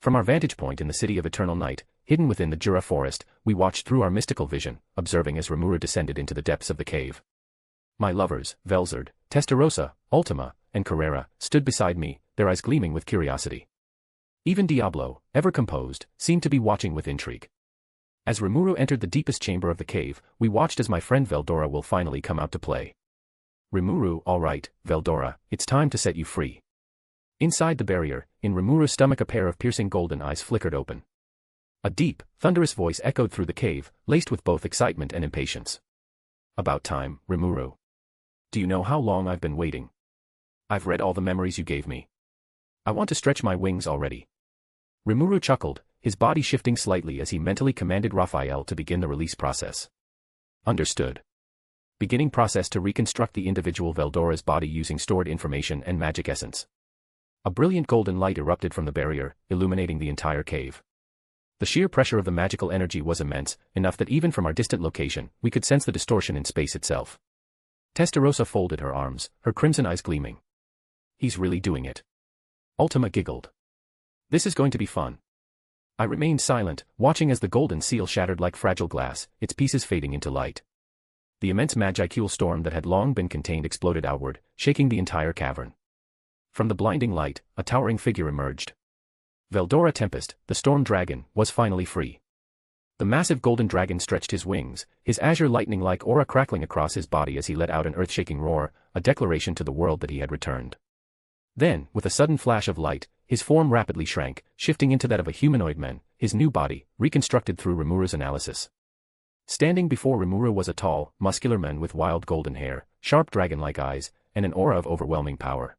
[SPEAKER 3] From our vantage point in the city of eternal night, hidden within the Jura Forest, we watched through our mystical vision, observing as Remuru descended into the depths of the cave. My lovers, Velzard, Testarossa, Ultima, and Carrera, stood beside me, their eyes gleaming with curiosity. Even Diablo, ever composed, seemed to be watching with intrigue. As Remuru entered the deepest chamber of the cave, we watched as my friend Veldora will finally come out to play. Remuru, all right, Veldora, it's time to set you free. Inside the barrier, in Remuru's stomach a pair of piercing golden eyes flickered open. A deep, thunderous voice echoed through the cave, laced with both excitement and impatience. About time, Remuru. Do you know how long I've been waiting? I've read all the memories you gave me. I want to stretch my wings already. Remuru chuckled, his body shifting slightly as he mentally commanded Raphael to begin the release process. Understood. Beginning process to reconstruct the individual Veldora's body using stored information and magic essence. A brilliant golden light erupted from the barrier, illuminating the entire cave. The sheer pressure of the magical energy was immense, enough that even from our distant location, we could sense the distortion in space itself. Testarossa folded her arms, her crimson eyes gleaming. He's really doing it. Ultima giggled. This is going to be fun. I remained silent, watching as the golden seal shattered like fragile glass, its pieces fading into light. The immense magicule storm that had long been contained exploded outward, shaking the entire cavern. From the blinding light, a towering figure emerged. Veldora Tempest, the storm dragon, was finally free. The massive golden dragon stretched his wings, his azure lightning-like aura crackling across his body as he let out an earth-shaking roar, a declaration to the world that he had returned. Then, with a sudden flash of light, his form rapidly shrank, shifting into that of a humanoid man, his new body, reconstructed through Remuru's analysis. Standing before Remuru was a tall, muscular man with wild golden hair, sharp dragon-like eyes, and an aura of overwhelming power.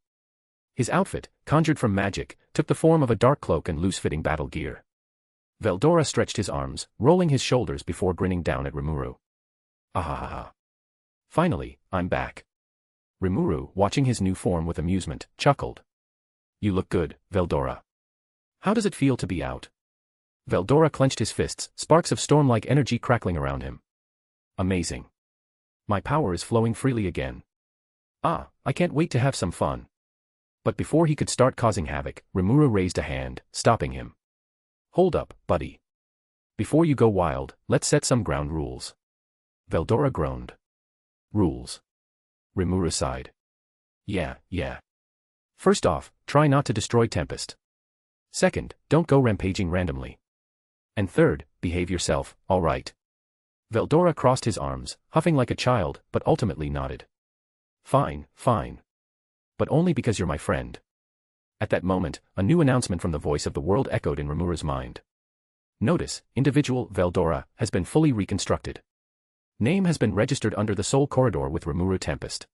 [SPEAKER 3] His outfit, conjured from magic, took the form of a dark cloak and loose-fitting battle gear. Veldora stretched his arms, rolling his shoulders before grinning down at Remuru. Ahahaha. Finally, I'm back. Remuru, watching his new form with amusement, chuckled. You look good, Veldora. How does it feel to be out? Veldora clenched his fists, sparks of storm-like energy crackling around him. Amazing. My power is flowing freely again. Ah, I can't wait to have some fun. But before he could start causing havoc, Remuru raised a hand, stopping him. Hold up, buddy. Before you go wild, let's set some ground rules. Veldora groaned. Rules. Remuru sighed. Yeah. First off, try not to destroy Tempest. Second, don't go rampaging randomly. And third, behave yourself, alright. Veldora crossed his arms, huffing like a child, but ultimately nodded. Fine. But only because you're my friend. At that moment, a new announcement from the voice of the world echoed in Remuru's mind. Notice, individual Veldora has been fully reconstructed. Name has been registered under the Soul Corridor with Remuru Tempest.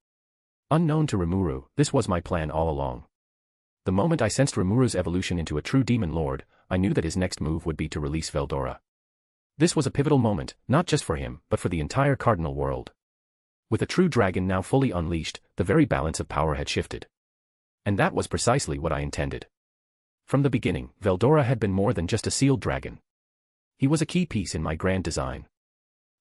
[SPEAKER 3] Unknown to Remuru, this was my plan all along. The moment I sensed Remuru's evolution into a true demon lord, I knew that his next move would be to release Veldora. This was a pivotal moment, not just for him, but for the entire cardinal world. With a true dragon now fully unleashed, the very balance of power had shifted. And that was precisely what I intended. From the beginning, Veldora had been more than just a sealed dragon. He was a key piece in my grand design.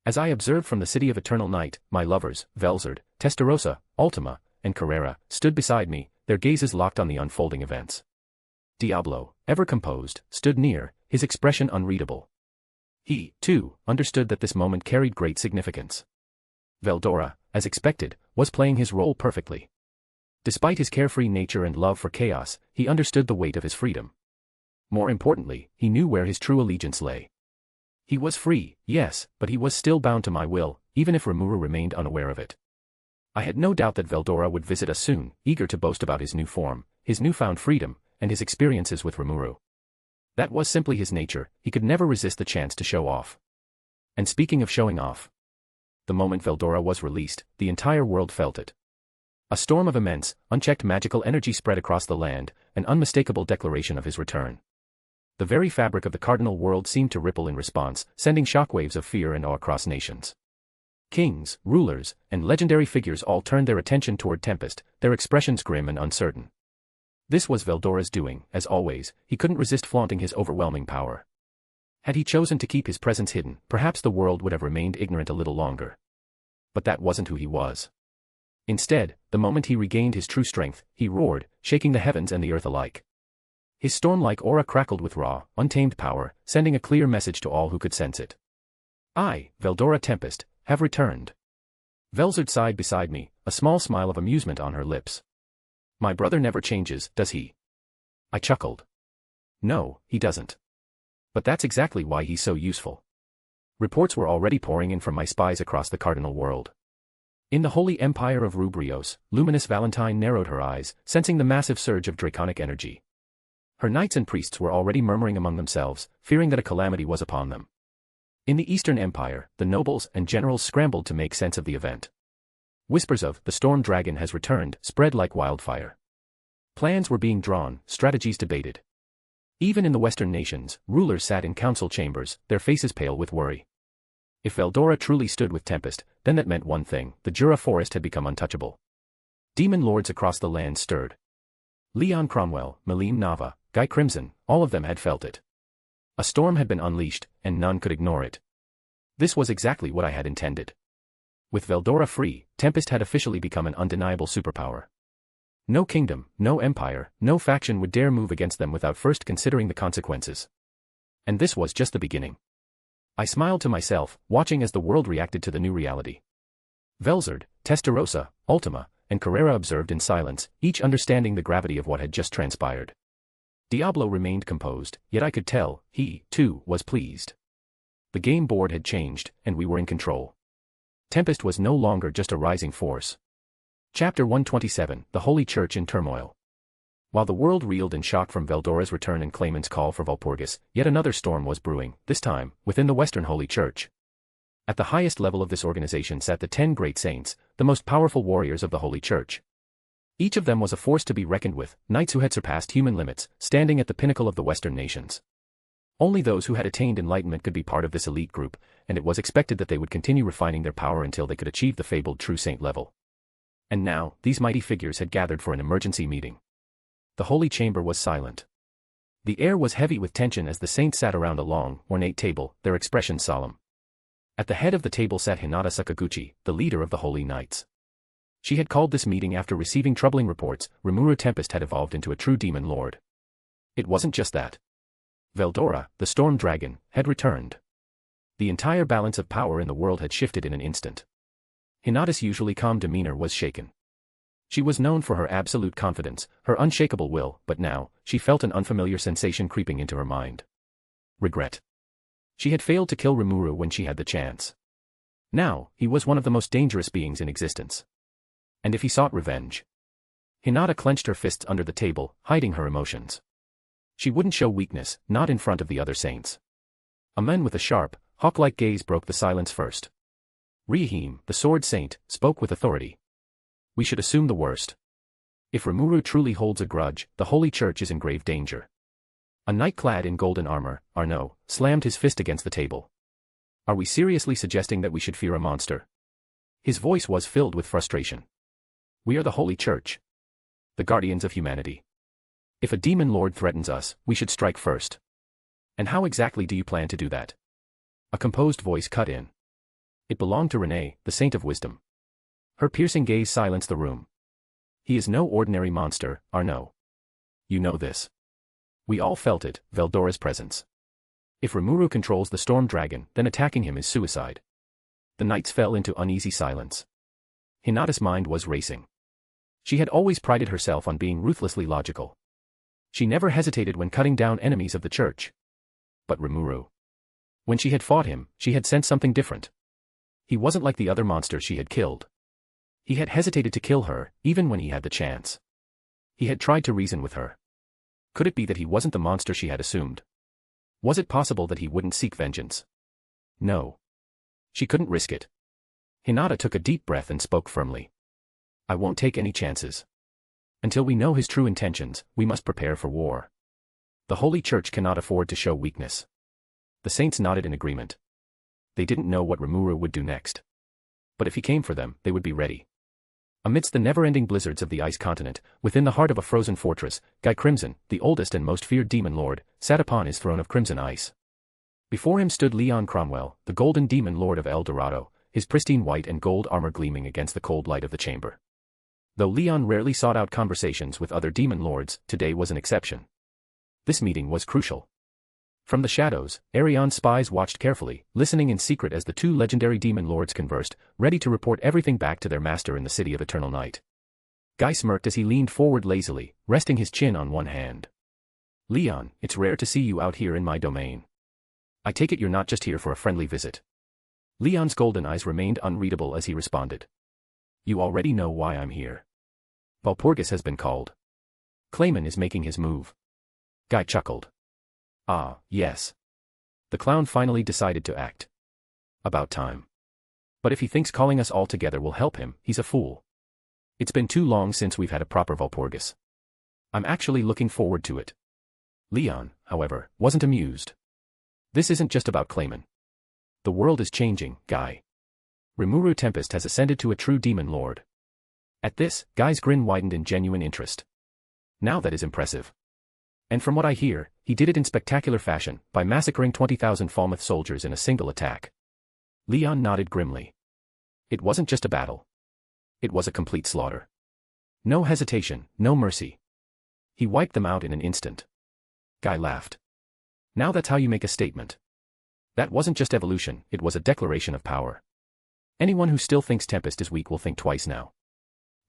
[SPEAKER 3] As I observed from the City of Eternal Night, my lovers, Velzard, Testarossa, Ultima, and Carrera, stood beside me, their gazes locked on the unfolding events. Diablo, ever composed, stood near, his expression unreadable. He, too, understood that this moment carried great significance. Veldora, as expected, was playing his role perfectly. Despite his carefree nature and love for chaos, he understood the weight of his freedom. More importantly, he knew where his true allegiance lay. He was free, yes, but he was still bound to my will, even if Remuru remained unaware of it. I had no doubt that Veldora would visit us soon, eager to boast about his new form, his newfound freedom, and his experiences with Remuru. That was simply his nature, he could never resist the chance to show off. And speaking of showing off, the moment Veldora was released, the entire world felt it. A storm of immense, unchecked magical energy spread across the land, an unmistakable declaration of his return. The very fabric of the cardinal world seemed to ripple in response, sending shockwaves of fear and awe across nations. Kings, rulers, and legendary figures all turned their attention toward Tempest, their expressions grim and uncertain. This was Veldora's doing, as always, he couldn't resist flaunting his overwhelming power. Had he chosen to keep his presence hidden, perhaps the world would have remained ignorant a little longer. But that wasn't who he was. Instead, the moment he regained his true strength, he roared, shaking the heavens and the earth alike. His storm-like aura crackled with raw, untamed power, sending a clear message to all who could sense it. I, Veldora Tempest, have returned. Velzard sighed beside me, a small smile of amusement on her lips. My brother never changes, does he? I chuckled. No, he doesn't. But that's exactly why he's so useful. Reports were already pouring in from my spies across the cardinal world. In the holy empire of Rubrios, Luminous Valentine narrowed her eyes, sensing the massive surge of draconic energy. Her knights and priests were already murmuring among themselves, fearing that a calamity was upon them. In the Eastern Empire, the nobles and generals scrambled to make sense of the event. Whispers of "the storm dragon has returned" spread like wildfire. Plans were being drawn, strategies debated. Even in the Western nations, rulers sat in council chambers, their faces pale with worry. If Veldora truly stood with Tempest, then that meant one thing: the Jura Forest had become untouchable. Demon lords across the land stirred. Leon Cromwell, Melim Nava, Guy Crimson, all of them had felt it. A storm had been unleashed, and none could ignore it. This was exactly what I had intended. With Veldora free, Tempest had officially become an undeniable superpower. No kingdom, no empire, no faction would dare move against them without first considering the consequences. And this was just the beginning. I smiled to myself, watching as the world reacted to the new reality. Velzard, Testarossa, Ultima, and Carrera observed in silence, each understanding the gravity of what had just transpired. Diablo remained composed, yet I could tell, he, too, was pleased. The game board had changed, and we were in control. Tempest was no longer just a rising force. Chapter 127, The Holy Church in Turmoil. While the world reeled in shock from Veldora's return and Clayman's call for Walpurgis, yet another storm was brewing, this time, within the Western Holy Church. At the highest level of this organization sat the 10 great saints, the most powerful warriors of the Holy Church. Each of them was a force to be reckoned with, knights who had surpassed human limits, standing at the pinnacle of the Western nations. Only those who had attained enlightenment could be part of this elite group, and it was expected that they would continue refining their power until they could achieve the fabled true saint level. And now, these mighty figures had gathered for an emergency meeting. The holy chamber was silent. The air was heavy with tension as the saints sat around a long, ornate table, their expressions solemn. At the head of the table sat Hinata Sakaguchi, the leader of the Holy Knights. She had called this meeting after receiving troubling reports. Remuru Tempest had evolved into a true demon lord. It wasn't just that. Veldora, the storm dragon, had returned. The entire balance of power in the world had shifted in an instant. Hinata's usually calm demeanor was shaken. She was known for her absolute confidence, her unshakable will, but now, she felt an unfamiliar sensation creeping into her mind. Regret. She had failed to kill Remuru when she had the chance. Now, he was one of the most dangerous beings in existence. And if he sought revenge? Hinata clenched her fists under the table, hiding her emotions. She wouldn't show weakness, not in front of the other saints. A man with a sharp, hawk-like gaze broke the silence first. Rihim, the sword saint, spoke with authority. We should assume the worst. If Remuru truly holds a grudge, the Holy Church is in grave danger. A knight clad in golden armor, Arnaud, slammed his fist against the table. Are we seriously suggesting that we should fear a monster? His voice was filled with frustration. We are the Holy Church. The guardians of humanity. If a demon lord threatens us, we should strike first. And how exactly do you plan to do that? A composed voice cut in. It belonged to Renee, the saint of wisdom. Her piercing gaze silenced the room. He is no ordinary monster, Arnaud. You know this. We all felt it, Veldora's presence. If Remuru controls the storm dragon, then attacking him is suicide. The knights fell into uneasy silence. Hinata's mind was racing. She had always prided herself on being ruthlessly logical. She never hesitated when cutting down enemies of the church. But Remuru. When she had fought him, she had sensed something different. He wasn't like the other monsters she had killed. He had hesitated to kill her, even when he had the chance. He had tried to reason with her. Could it be that he wasn't the monster she had assumed? Was it possible that he wouldn't seek vengeance? No. She couldn't risk it. Hinata took a deep breath and spoke firmly. I won't take any chances. Until we know his true intentions, we must prepare for war. The Holy Church cannot afford to show weakness. The saints nodded in agreement. They didn't know what Remuru would do next. But if he came for them, they would be ready. Amidst the never-ending blizzards of the ice continent, within the heart of a frozen fortress, Guy Crimson, the oldest and most feared demon lord, sat upon his throne of crimson ice. Before him stood Leon Cromwell, the golden demon lord of El Dorado, his pristine white and gold armor gleaming against the cold light of the chamber. Though Leon rarely sought out conversations with other demon lords, today was an exception. This meeting was crucial. From the shadows, Arion's spies watched carefully, listening in secret as the two legendary demon lords conversed, ready to report everything back to their master in the city of eternal night. Guy smirked as he leaned forward lazily, resting his chin on one hand. Leon, it's rare to see you out here in my domain. I take it you're not just here for a friendly visit. Leon's golden eyes remained unreadable as he responded. You already know why I'm here. Walpurgis has been called. Clayman is making his move. Guy chuckled. Ah, yes. The clown finally decided to act. About time. But if he thinks calling us all together will help him, he's a fool. It's been too long since we've had a proper Walpurgis. I'm actually looking forward to it. Leon, however, wasn't amused. This isn't just about Clayman. The world is changing, Guy. Remuru Tempest has ascended to a true demon lord. At this, Guy's grin widened in genuine interest. Now that is impressive. And from what I hear, he did it in spectacular fashion, by massacring 20,000 Falmouth soldiers in a single attack. Leon nodded grimly. It wasn't just a battle. It was a complete slaughter. No hesitation, no mercy. He wiped them out in an instant. Guy laughed. Now that's how you make a statement. That wasn't just evolution, it was a declaration of power. Anyone who still thinks Tempest is weak will think twice now.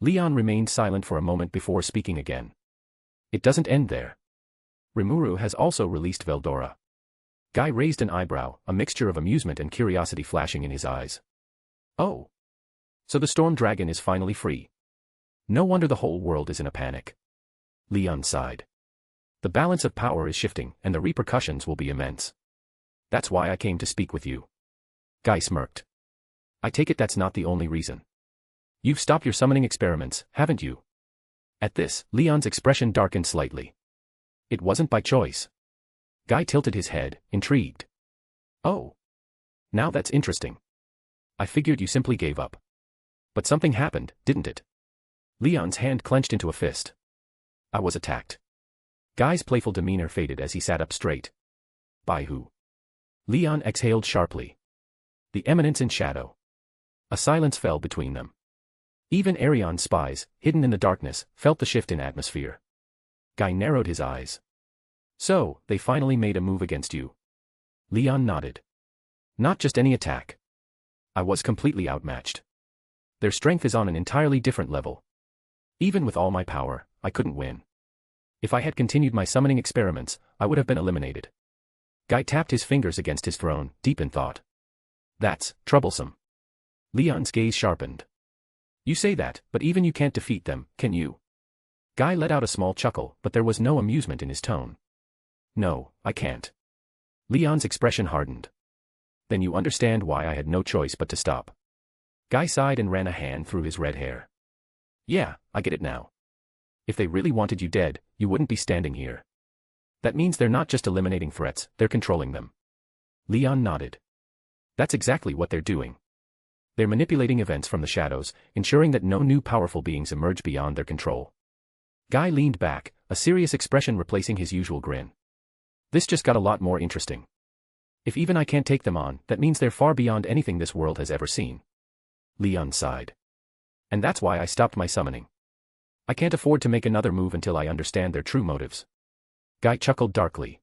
[SPEAKER 3] Leon remained silent for a moment before speaking again. It doesn't end there. Remuru has also released Veldora. Guy raised an eyebrow, a mixture of amusement and curiosity flashing in his eyes. Oh. So the storm dragon is finally free. No wonder the whole world is in a panic. Leon sighed. The balance of power is shifting, and the repercussions will be immense. That's why I came to speak with you. Guy smirked. I take it that's not the only reason. You've stopped your summoning experiments, haven't you? At this, Leon's expression darkened slightly. It wasn't by choice. Guy tilted his head, intrigued. Oh. Now that's interesting. I figured you simply gave up. But something happened, didn't it? Leon's hand clenched into a fist. I was attacked. Guy's playful demeanor faded as he sat up straight. By who? Leon exhaled sharply. The Eminence in shadow. A silence fell between them. Even Arion's spies, hidden in the darkness, felt the shift in atmosphere. Guy narrowed his eyes. So, they finally made a move against you. Leon nodded. Not just any attack. I was completely outmatched. Their strength is on an entirely different level. Even with all my power, I couldn't win. If I had continued my summoning experiments, I would have been eliminated. Guy tapped his fingers against his throne, deep in thought. That's troublesome. Leon's gaze sharpened. You say that, but even you can't defeat them, can you? Guy let out a small chuckle, but there was no amusement in his tone. No, I can't. Leon's expression hardened. Then you understand why I had no choice but to stop. Guy sighed and ran a hand through his red hair. Yeah, I get it now. If they really wanted you dead, you wouldn't be standing here. That means they're not just eliminating threats, they're controlling them. Leon nodded. That's exactly what they're doing. They're manipulating events from the shadows, ensuring that no new powerful beings emerge beyond their control. Guy leaned back, a serious expression replacing his usual grin. This just got a lot more interesting. If even I can't take them on, that means they're far beyond anything this world has ever seen. Leon sighed. And that's why I stopped my summoning. I can't afford to make another move until I understand their true motives. Guy chuckled darkly.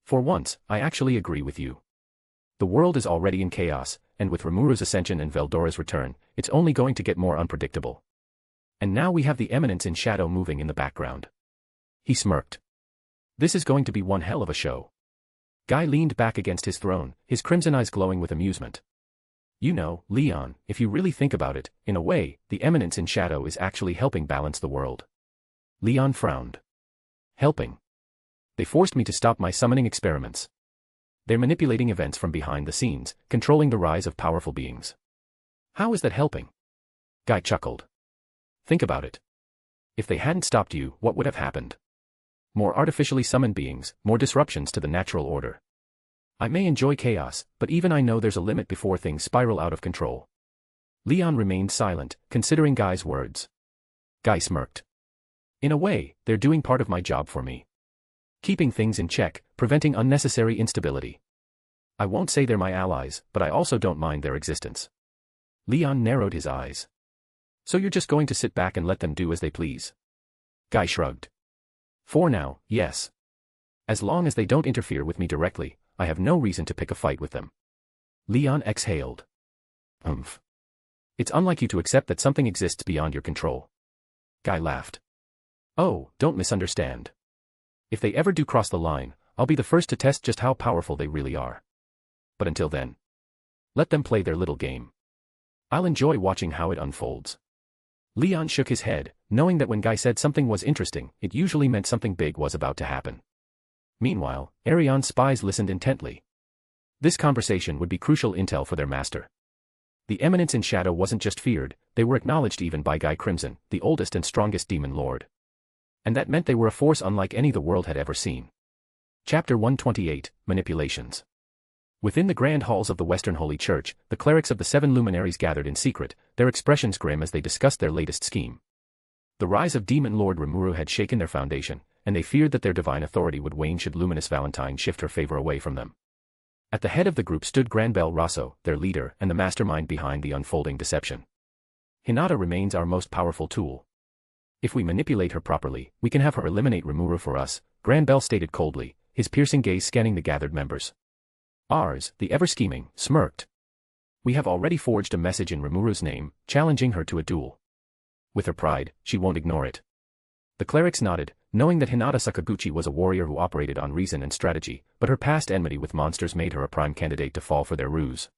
[SPEAKER 3] For once, I actually agree with you. The world is already in chaos, and with Remuru's ascension and Veldora's return, it's only going to get more unpredictable. And now we have the Eminence in shadow moving in the background. He smirked. This is going to be one hell of a show. Guy leaned back against his throne, his crimson eyes glowing with amusement. You know, Leon, if you really think about it, in a way, the Eminence in shadow is actually helping balance the world. Leon frowned. Helping? They forced me to stop my summoning experiments. They're manipulating events from behind the scenes, controlling the rise of powerful beings. How is that helping? Guy chuckled. Think about it. If they hadn't stopped you, what would have happened? More artificially summoned beings, more disruptions to the natural order. I may enjoy chaos, but even I know there's a limit before things spiral out of control. Leon remained silent, considering Guy's words. Guy smirked. In a way, they're doing part of my job for me. Keeping things in check, preventing unnecessary instability. I won't say they're my allies, but I also don't mind their existence. Leon narrowed his eyes. So you're just going to sit back and let them do as they please? Guy shrugged. For now, yes. As long as they don't interfere with me directly, I have no reason to pick a fight with them. Leon exhaled. It's unlike you to accept that something exists beyond your control. Guy laughed. Oh, don't misunderstand. If they ever do cross the line, I'll be the first to test just how powerful they really are. But until then, let them play their little game. I'll enjoy watching how it unfolds. Leon shook his head, knowing that when Guy said something was interesting, it usually meant something big was about to happen. Meanwhile, Arion's spies listened intently. This conversation would be crucial intel for their master. The Eminence in shadow wasn't just feared, they were acknowledged even by Guy Crimson, the oldest and strongest demon lord. And that meant they were a force unlike any the world had ever seen. Chapter 128, Manipulations. Within the grand halls of the Western Holy Church, the clerics of the 7 luminaries gathered in secret, their expressions grim as they discussed their latest scheme. The rise of Demon Lord Remuru had shaken their foundation, and they feared that their divine authority would wane should Luminous Valentine shift her favor away from them. At the head of the group stood Granbel Rosso, their leader and the mastermind behind the unfolding deception. Hinata remains our most powerful tool. If we manipulate her properly, we can have her eliminate Remuru for us, Granbel stated coldly, his piercing gaze scanning the gathered members. Ars, the ever-scheming, smirked. We have already forged a message in Remuru's name, challenging her to a duel. With her pride, she won't ignore it. The clerics nodded, knowing that Hinata Sakaguchi was a warrior who operated on reason and strategy, but her past enmity with monsters made her a prime candidate to fall for their ruse.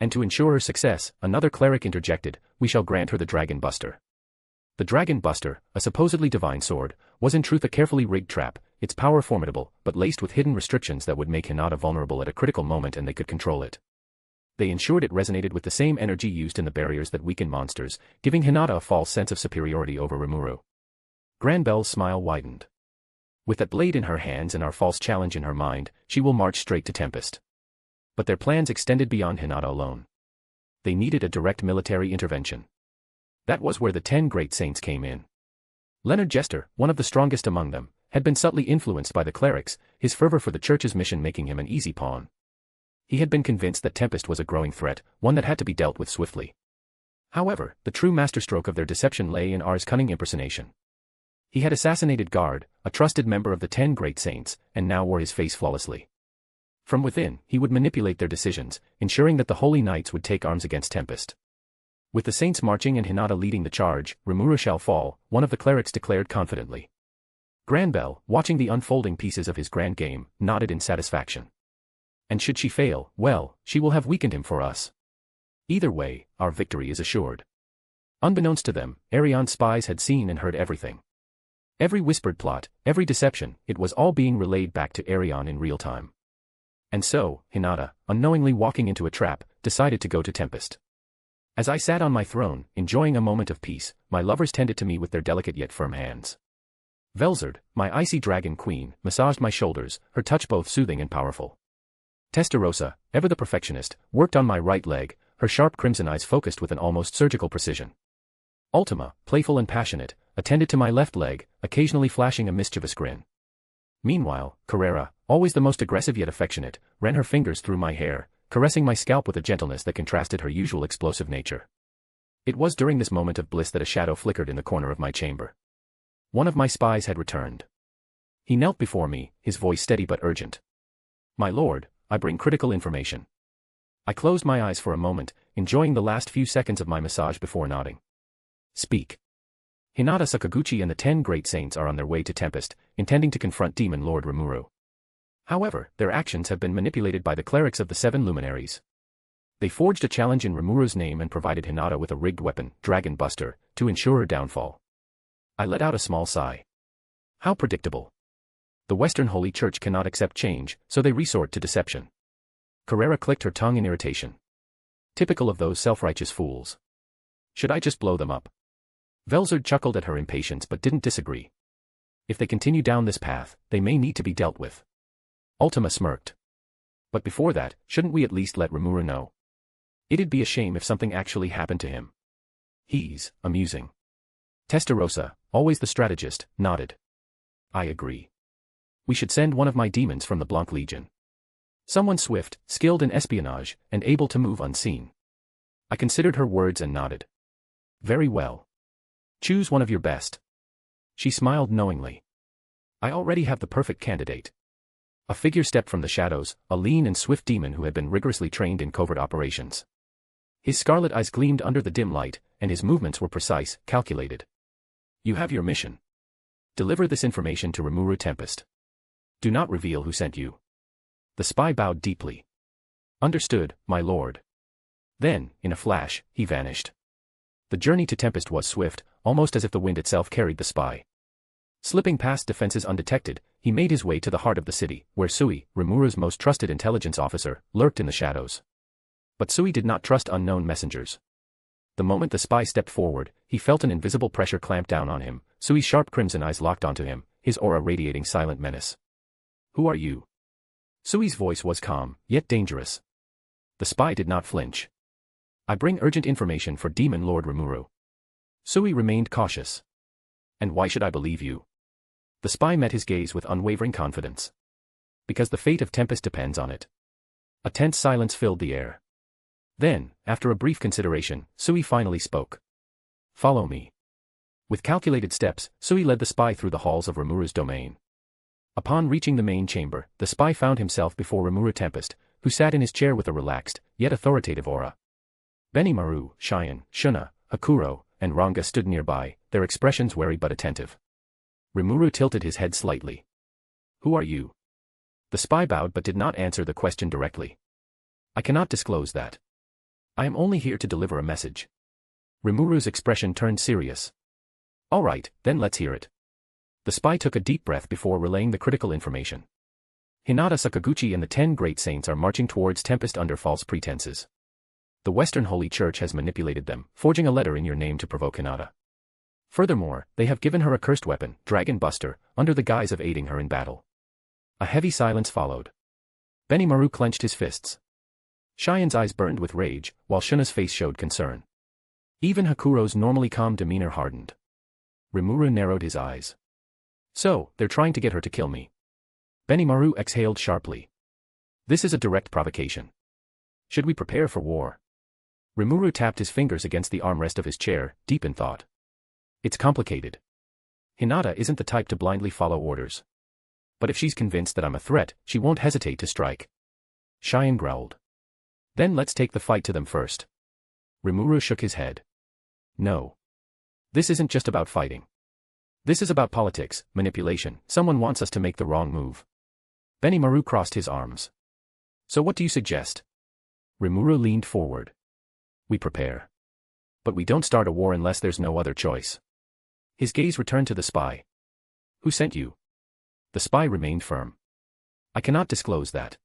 [SPEAKER 3] And to ensure her success, another cleric interjected, we shall grant her the Dragon Buster. The Dragon Buster, a supposedly divine sword, was in truth a carefully rigged trap, its power formidable, but laced with hidden restrictions that would make Hinata vulnerable at a critical moment and they could control it. They ensured it resonated with the same energy used in the barriers that weaken monsters, giving Hinata a false sense of superiority over Remuru. Granbelle's smile widened. With that blade in her hands and our false challenge in her mind, she will march straight to Tempest. But their plans extended beyond Hinata alone. They needed a direct military intervention. That was where the 10 great saints came in. Leonard Jester, one of the strongest among them, had been subtly influenced by the clerics, his fervor for the church's mission making him an easy pawn. He had been convinced that Tempest was a growing threat, one that had to be dealt with swiftly. However, the true masterstroke of their deception lay in R's cunning impersonation. He had assassinated Guard, a trusted member of the 10 great saints, and now wore his face flawlessly. From within, he would manipulate their decisions, ensuring that the Holy Knights would take arms against Tempest. With the saints marching and Hinata leading the charge, Remuru shall fall, one of the clerics declared confidently. Granbelle, watching the unfolding pieces of his grand game, nodded in satisfaction. And should she fail, well, she will have weakened him for us. Either way, our victory is assured. Unbeknownst to them, Arion's spies had seen and heard everything. Every whispered plot, every deception, it was all being relayed back to Arion in real time. And so, Hinata, unknowingly walking into a trap, decided to go to Tempest. As I sat on my throne, enjoying a moment of peace, my lovers tended to me with their delicate yet firm hands. Velzard, my icy dragon queen, massaged my shoulders, her touch both soothing and powerful. Testarossa, ever the perfectionist, worked on my right leg, her sharp crimson eyes focused with an almost surgical precision. Ultima, playful and passionate, attended to my left leg, occasionally flashing a mischievous grin. Meanwhile, Carrera, always the most aggressive yet affectionate, ran her fingers through my hair, caressing my scalp with a gentleness that contrasted her usual explosive nature. It was during this moment of bliss that a shadow flickered in the corner of my chamber. One of my spies had returned. He knelt before me, his voice steady but urgent. "My lord, I bring critical information." I closed my eyes for a moment, enjoying the last few seconds of my massage before nodding. "Speak." Hinata Sakaguchi and the 10 great saints are on their way to Tempest, intending to confront Demon Lord Remuru. However, their actions have been manipulated by the clerics of the 7 luminaries. They forged a challenge in Remuru's name and provided Hinata with a rigged weapon, Dragon Buster, to ensure her downfall. I let out a small sigh. How predictable. The Western Holy Church cannot accept change, so they resort to deception. Carrera clicked her tongue in irritation. Typical of those self-righteous fools. Should I just blow them up? Velzard chuckled at her impatience but didn't disagree. If they continue down this path, they may need to be dealt with. Ultima smirked. But before that, shouldn't we at least let Remuru know? It'd be a shame if something actually happened to him. He's amusing. Testarossa, always the strategist, nodded. I agree. We should send one of my demons from the Blanc Legion. Someone swift, skilled in espionage, and able to move unseen. I considered her words and nodded. Very well. Choose one of your best. She smiled knowingly. I already have the perfect candidate. A figure stepped from the shadows, a lean and swift demon who had been rigorously trained in covert operations. His scarlet eyes gleamed under the dim light, and his movements were precise, calculated. You have your mission. Deliver this information to Remuru Tempest. Do not reveal who sent you. The spy bowed deeply. Understood, my lord. Then, in a flash, he vanished. The journey to Tempest was swift, almost as if the wind itself carried the spy. Slipping past defenses undetected, he made his way to the heart of the city, where Sui, Remuru's most trusted intelligence officer, lurked in the shadows. But Sui did not trust unknown messengers. The moment the spy stepped forward, he felt an invisible pressure clamp down on him. Sui's sharp crimson eyes locked onto him, his aura radiating silent menace. Who are you? Sui's voice was calm, yet dangerous. The spy did not flinch. I bring urgent information for Demon Lord Remuru. Sui remained cautious. And why should I believe you? The spy met his gaze with unwavering confidence. Because the fate of Tempest depends on it. A tense silence filled the air. Then, after a brief consideration, Sui finally spoke. Follow me. With calculated steps, Sui led the spy through the halls of Remuru's domain. Upon reaching the main chamber, the spy found himself before Remuru Tempest, who sat in his chair with a relaxed, yet authoritative aura. Benimaru, Cheyenne, Shuna, Hakuro, and Ranga stood nearby, their expressions wary but attentive. Remuru tilted his head slightly. Who are you? The spy bowed but did not answer the question directly. I cannot disclose that. I am only here to deliver a message. Remuru's expression turned serious. All right, then let's hear it. The spy took a deep breath before relaying the critical information. Hinata Sakaguchi and the 10 great saints are marching towards Tempest under false pretenses. The Western Holy Church has manipulated them, forging a letter in your name to provoke Hinata. Furthermore, they have given her a cursed weapon, Dragon Buster, under the guise of aiding her in battle. A heavy silence followed. Benimaru clenched his fists. Cheyenne eyes burned with rage, while Shuna's face showed concern. Even Hakuro's normally calm demeanor hardened. Remuru narrowed his eyes. So, they're trying to get her to kill me. Benimaru exhaled sharply. This is a direct provocation. Should we prepare for war? Remuru tapped his fingers against the armrest of his chair, deep in thought. It's complicated. Hinata isn't the type to blindly follow orders. But if she's convinced that I'm a threat, she won't hesitate to strike. Cheyenne growled. Then let's take the fight to them first. Remuru shook his head. No. This isn't just about fighting. This is about politics, manipulation. Someone wants us to make the wrong move. Benimaru crossed his arms. So what do you suggest? Remuru leaned forward. We prepare. But we don't start a war unless there's no other choice. His gaze returned to the spy. Who sent you? The spy remained firm. I cannot disclose that.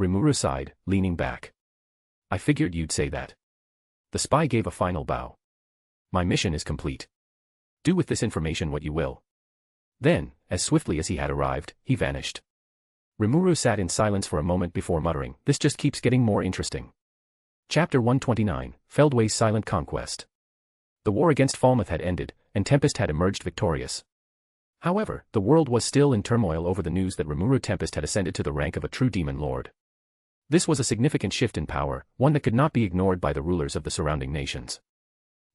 [SPEAKER 3] Remuru sighed, leaning back. I figured you'd say that. The spy gave a final bow. My mission is complete. Do with this information what you will. Then, as swiftly as he had arrived, he vanished. Remuru sat in silence for a moment before muttering, this just keeps getting more interesting. Chapter 129, Feldway's Silent Conquest. The war against Falmouth had ended, and Tempest had emerged victorious. However, the world was still in turmoil over the news that Remuru Tempest had ascended to the rank of a true demon lord. This was a significant shift in power, one that could not be ignored by the rulers of the surrounding nations.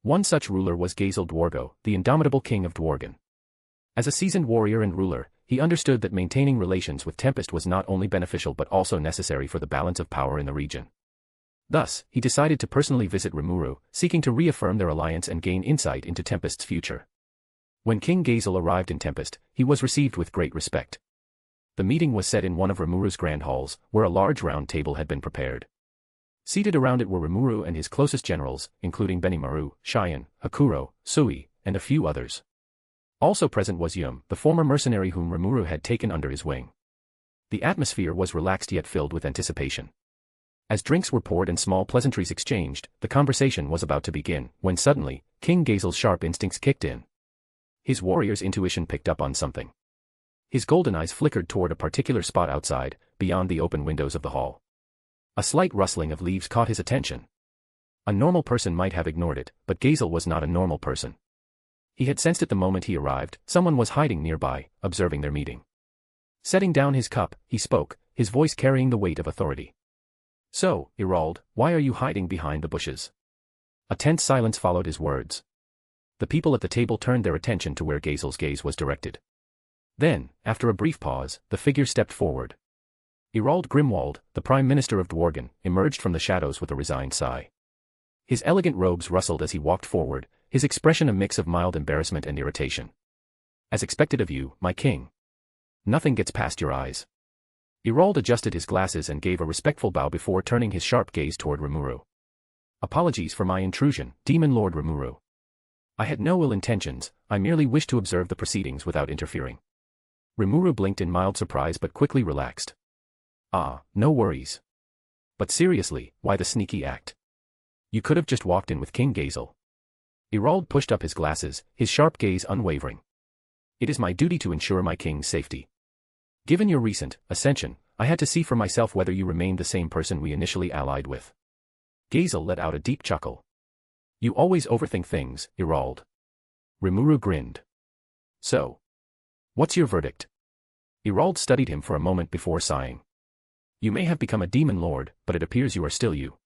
[SPEAKER 3] One such ruler was Gazel Dwargo, the indomitable king of Dwargon. As a seasoned warrior and ruler, he understood that maintaining relations with Tempest was not only beneficial but also necessary for the balance of power in the region. Thus, he decided to personally visit Remuru, seeking to reaffirm their alliance and gain insight into Tempest's future. When King Gazel arrived in Tempest, he was received with great respect. The meeting was set in one of Remuru's grand halls, where a large round table had been prepared. Seated around it were Remuru and his closest generals, including Benimaru, Cheyenne, Hakuro, Sui, and a few others. Also present was Yum, the former mercenary whom Remuru had taken under his wing. The atmosphere was relaxed yet filled with anticipation. As drinks were poured and small pleasantries exchanged, the conversation was about to begin, when suddenly, King Gazel's sharp instincts kicked in. His warrior's intuition picked up on something. His golden eyes flickered toward a particular spot outside, beyond the open windows of the hall. A slight rustling of leaves caught his attention. A normal person might have ignored it, but Gazel was not a normal person. He had sensed it the moment he arrived, someone was hiding nearby, observing their meeting. Setting down his cup, he spoke, his voice carrying the weight of authority. So, Irald, why are you hiding behind the bushes? A tense silence followed his words. The people at the table turned their attention to where Gazel's gaze was directed. Then, after a brief pause, the figure stepped forward. Irald Grimwald, the Prime Minister of Dwargon, emerged from the shadows with a resigned sigh. His elegant robes rustled as he walked forward, his expression a mix of mild embarrassment and irritation. As expected of you, my king. Nothing gets past your eyes. Irald adjusted his glasses and gave a respectful bow before turning his sharp gaze toward Remuru. Apologies for my intrusion, Demon Lord Remuru. I had no ill intentions, I merely wished to observe the proceedings without interfering. Remuru blinked in mild surprise but quickly relaxed. Ah, no worries. But seriously, why the sneaky act? You could have just walked in with King Gazel. Irald pushed up his glasses, his sharp gaze unwavering. It is my duty to ensure my king's safety. Given your recent ascension, I had to see for myself whether you remained the same person we initially allied with. Gazel let out a deep chuckle. You always overthink things, Irald. Remuru grinned. So. What's your verdict? Irald studied him for a moment before sighing. You may have become a demon lord, but it appears you are still you.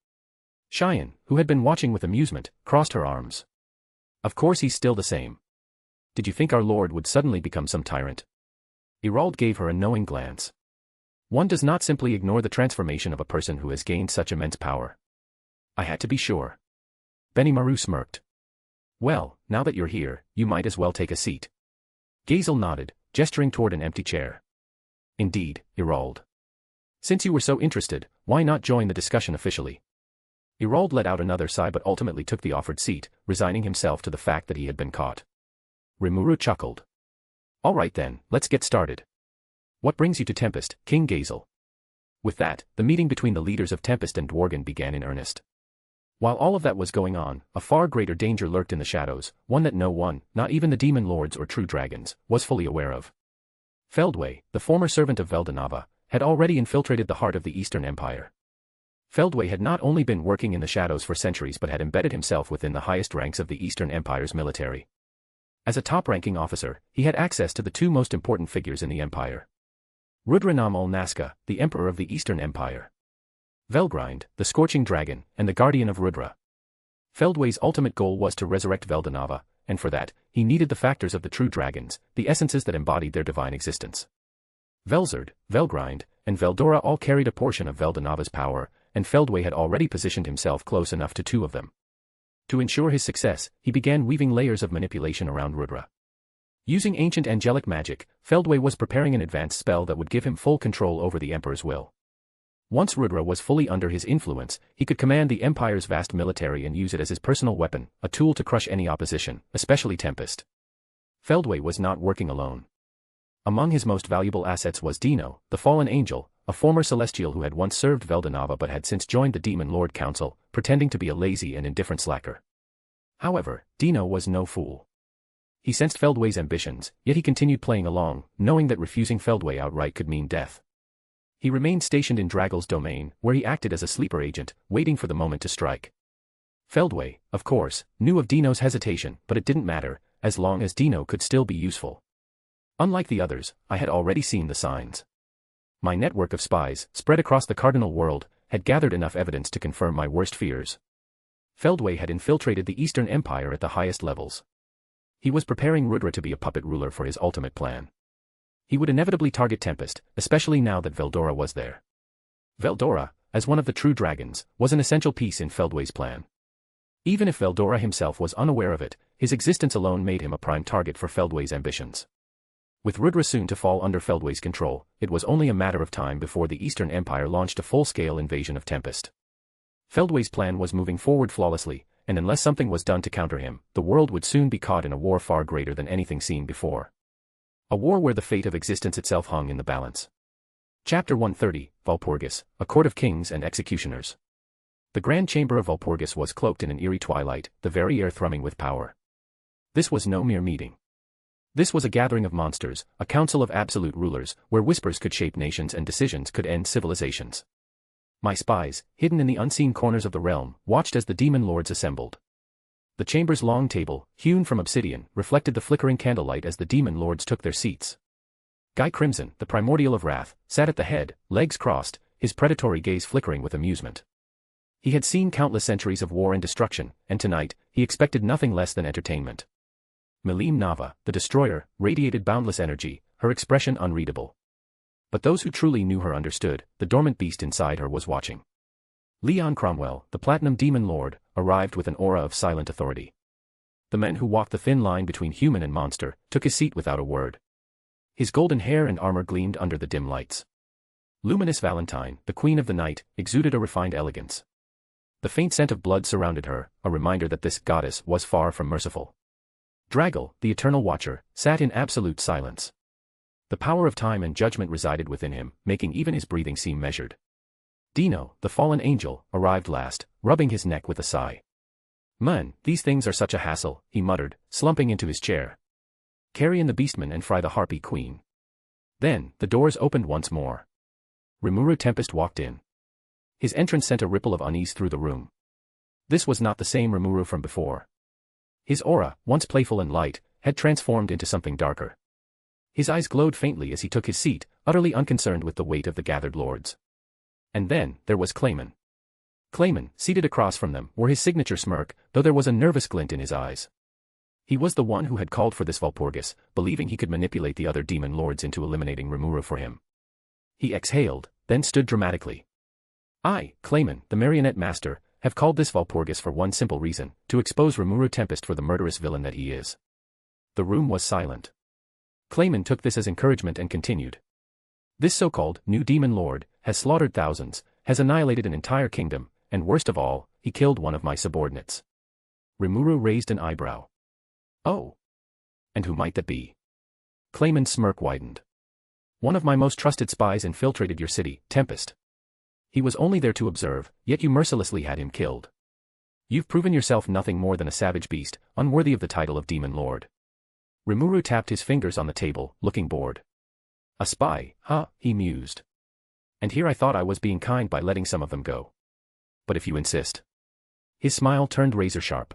[SPEAKER 3] Cheyenne, who had been watching with amusement, crossed her arms. Of course he's still the same. Did you think our lord would suddenly become some tyrant? Irald gave her a knowing glance. One does not simply ignore the transformation of a person who has gained such immense power. I had to be sure. Benimaru smirked. Well, now that you're here, you might as well take a seat. Gazel nodded, gesturing toward an empty chair. Indeed, Irald. Since you were so interested, why not join the discussion officially? Irald let out another sigh but ultimately took the offered seat, resigning himself to the fact that he had been caught. Remuru chuckled. Alright then, let's get started. What brings you to Tempest, King Gazel? With that, the meeting between the leaders of Tempest and Dworgen began in earnest. While all of that was going on, a far greater danger lurked in the shadows, one that no one, not even the demon lords or true dragons, was fully aware of. Feldway, the former servant of Veldanava, had already infiltrated the heart of the Eastern Empire. Feldway had not only been working in the shadows for centuries but had embedded himself within the highest ranks of the Eastern Empire's military. As a top-ranking officer, he had access to the two most important figures in the empire. Rudranam ul Nazca, the Emperor of the Eastern Empire. Velgrind, the Scorching Dragon, and the Guardian of Rudra. Feldway's ultimate goal was to resurrect Veldanava, and for that, he needed the factors of the true dragons, the essences that embodied their divine existence. Velzard, Velgrind, and Veldora all carried a portion of Veldanava's power, and Feldway had already positioned himself close enough to two of them. To ensure his success, he began weaving layers of manipulation around Rudra. Using ancient angelic magic, Feldway was preparing an advanced spell that would give him full control over the Emperor's will. Once Rudra was fully under his influence, he could command the Empire's vast military and use it as his personal weapon, a tool to crush any opposition, especially Tempest. Feldway was not working alone. Among his most valuable assets was Dino, the fallen angel, a former celestial who had once served Veldanava but had since joined the Demon Lord Council, pretending to be a lazy and indifferent slacker. However, Dino was no fool. He sensed Feldway's ambitions, yet he continued playing along, knowing that refusing Feldway outright could mean death. He remained stationed in Dragel's domain, where he acted as a sleeper agent, waiting for the moment to strike. Feldway, of course, knew of Dino's hesitation, but it didn't matter, as long as Dino could still be useful. Unlike the others, I had already seen the signs. My network of spies, spread across the cardinal world, had gathered enough evidence to confirm my worst fears. Feldway had infiltrated the Eastern Empire at the highest levels. He was preparing Rudra to be a puppet ruler for his ultimate plan. He would inevitably target Tempest, especially now that Veldora was there. Veldora, as one of the true dragons, was an essential piece in Feldway's plan. Even if Veldora himself was unaware of it, his existence alone made him a prime target for Feldway's ambitions. With Rudra soon to fall under Feldway's control, it was only a matter of time before the Eastern Empire launched a full-scale invasion of Tempest. Feldway's plan was moving forward flawlessly, and unless something was done to counter him, the world would soon be caught in a war far greater than anything seen before. A war where the fate of existence itself hung in the balance. Chapter 130, Walpurgis, a Court of Kings and Executioners. The Grand Chamber of Walpurgis was cloaked in an eerie twilight, the very air thrumming with power. This was no mere meeting. This was a gathering of monsters, a council of absolute rulers, where whispers could shape nations and decisions could end civilizations. My spies, hidden in the unseen corners of the realm, watched as the demon lords assembled. The chamber's long table, hewn from obsidian, reflected the flickering candlelight as the demon lords took their seats. Guy Crimson, the primordial of wrath, sat at the head, legs crossed, his predatory gaze flickering with amusement. He had seen countless centuries of war and destruction, and tonight, he expected nothing less than entertainment. Milim Nava, the destroyer, radiated boundless energy, her expression unreadable. But those who truly knew her understood, the dormant beast inside her was watching. Leon Cromwell, the Platinum Demon Lord, arrived with an aura of silent authority. The man who walked the thin line between human and monster, took his seat without a word. His golden hair and armor gleamed under the dim lights. Luminous Valentine, the Queen of the Night, exuded a refined elegance. The faint scent of blood surrounded her, a reminder that this goddess was far from merciful. Dragel, the Eternal Watcher, sat in absolute silence. The power of time and judgment resided within him, making even his breathing seem measured. Dino, the fallen angel, arrived last, rubbing his neck with a sigh. Man, these things are such a hassle, he muttered, slumping into his chair. Carrion the Beastman and Fry the Harpy Queen. Then, the doors opened once more. Remuru Tempest walked in. His entrance sent a ripple of unease through the room. This was not the same Remuru from before. His aura, once playful and light, had transformed into something darker. His eyes glowed faintly as he took his seat, utterly unconcerned with the weight of the gathered lords. And then, there was Clayman. Clayman, seated across from them, wore his signature smirk, though there was a nervous glint in his eyes. He was the one who had called for this Walpurgis, believing he could manipulate the other demon lords into eliminating Remuru for him. He exhaled, then stood dramatically. I, Clayman, the marionette master, have called this Walpurgis for one simple reason, to expose Remuru Tempest for the murderous villain that he is. The room was silent. Clayman took this as encouragement and continued. This so-called new demon lord has slaughtered thousands, has annihilated an entire kingdom, and worst of all, he killed one of my subordinates. Remuru raised an eyebrow. Oh. And who might that be? Clayman's smirk widened. One of my most trusted spies infiltrated your city, Tempest. He was only there to observe, yet you mercilessly had him killed. You've proven yourself nothing more than a savage beast, unworthy of the title of Demon Lord. Remuru tapped his fingers on the table, looking bored. A spy, huh, he mused. And here I thought I was being kind by letting some of them go. But if you insist. His smile turned razor-sharp.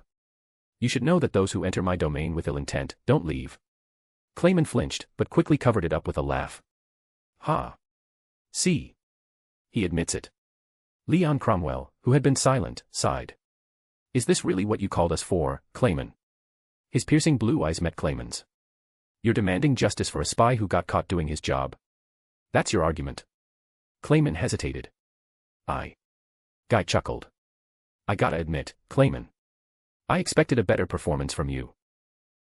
[SPEAKER 3] You should know that those who enter my domain with ill intent don't leave. Clayman flinched, but quickly covered it up with a laugh. Ha! See. He admits it. Leon Cromwell, who had been silent, sighed. Is this really what you called us for, Clayman? His piercing blue eyes met Clayman's. You're demanding justice for a spy who got caught doing his job. That's your argument. Clayman hesitated. Guy chuckled. I gotta admit, Clayman. I expected a better performance from you.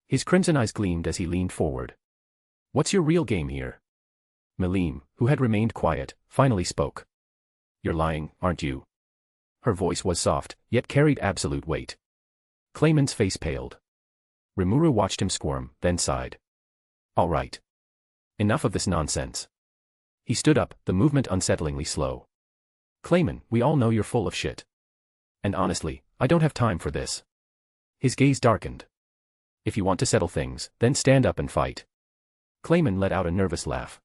[SPEAKER 3] His crimson eyes gleamed as he leaned forward. What's your real game here? Melim, who had remained quiet, finally spoke. You're lying, aren't you? Her voice was soft, yet carried absolute weight. Clayman's face paled. Remuru watched him squirm, then sighed. All right. Enough of this nonsense. He stood up, the movement unsettlingly slow. Clayman, we all know you're full of shit. And honestly, I don't have time for this. His gaze darkened. If you want to settle things, then stand up and fight. Clayman let out a nervous laugh.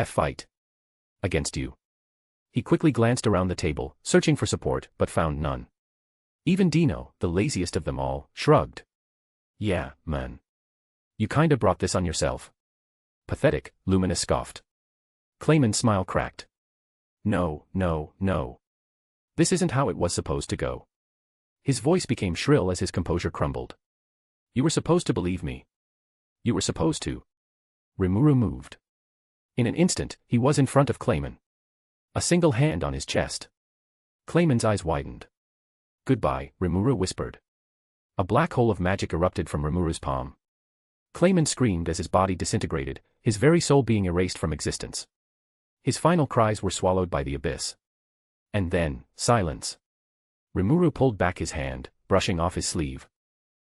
[SPEAKER 3] Fight. Against you. He quickly glanced around the table, searching for support, but found none. Even Dino, the laziest of them all, shrugged. Yeah, man. You kinda brought this on yourself. Pathetic, Luminous scoffed. Clayman's smile cracked. No. This isn't how it was supposed to go. His voice became shrill as his composure crumbled. You were supposed to believe me. You were supposed to. Remuru moved. In an instant, he was in front of Clayman. A single hand on his chest. Clayman's eyes widened. Goodbye, Remuru whispered. A black hole of magic erupted from Remuru's palm. Clayman screamed as his body disintegrated, his very soul being erased from existence. His final cries were swallowed by the abyss. And then, silence. Remuru pulled back his hand, brushing off his sleeve.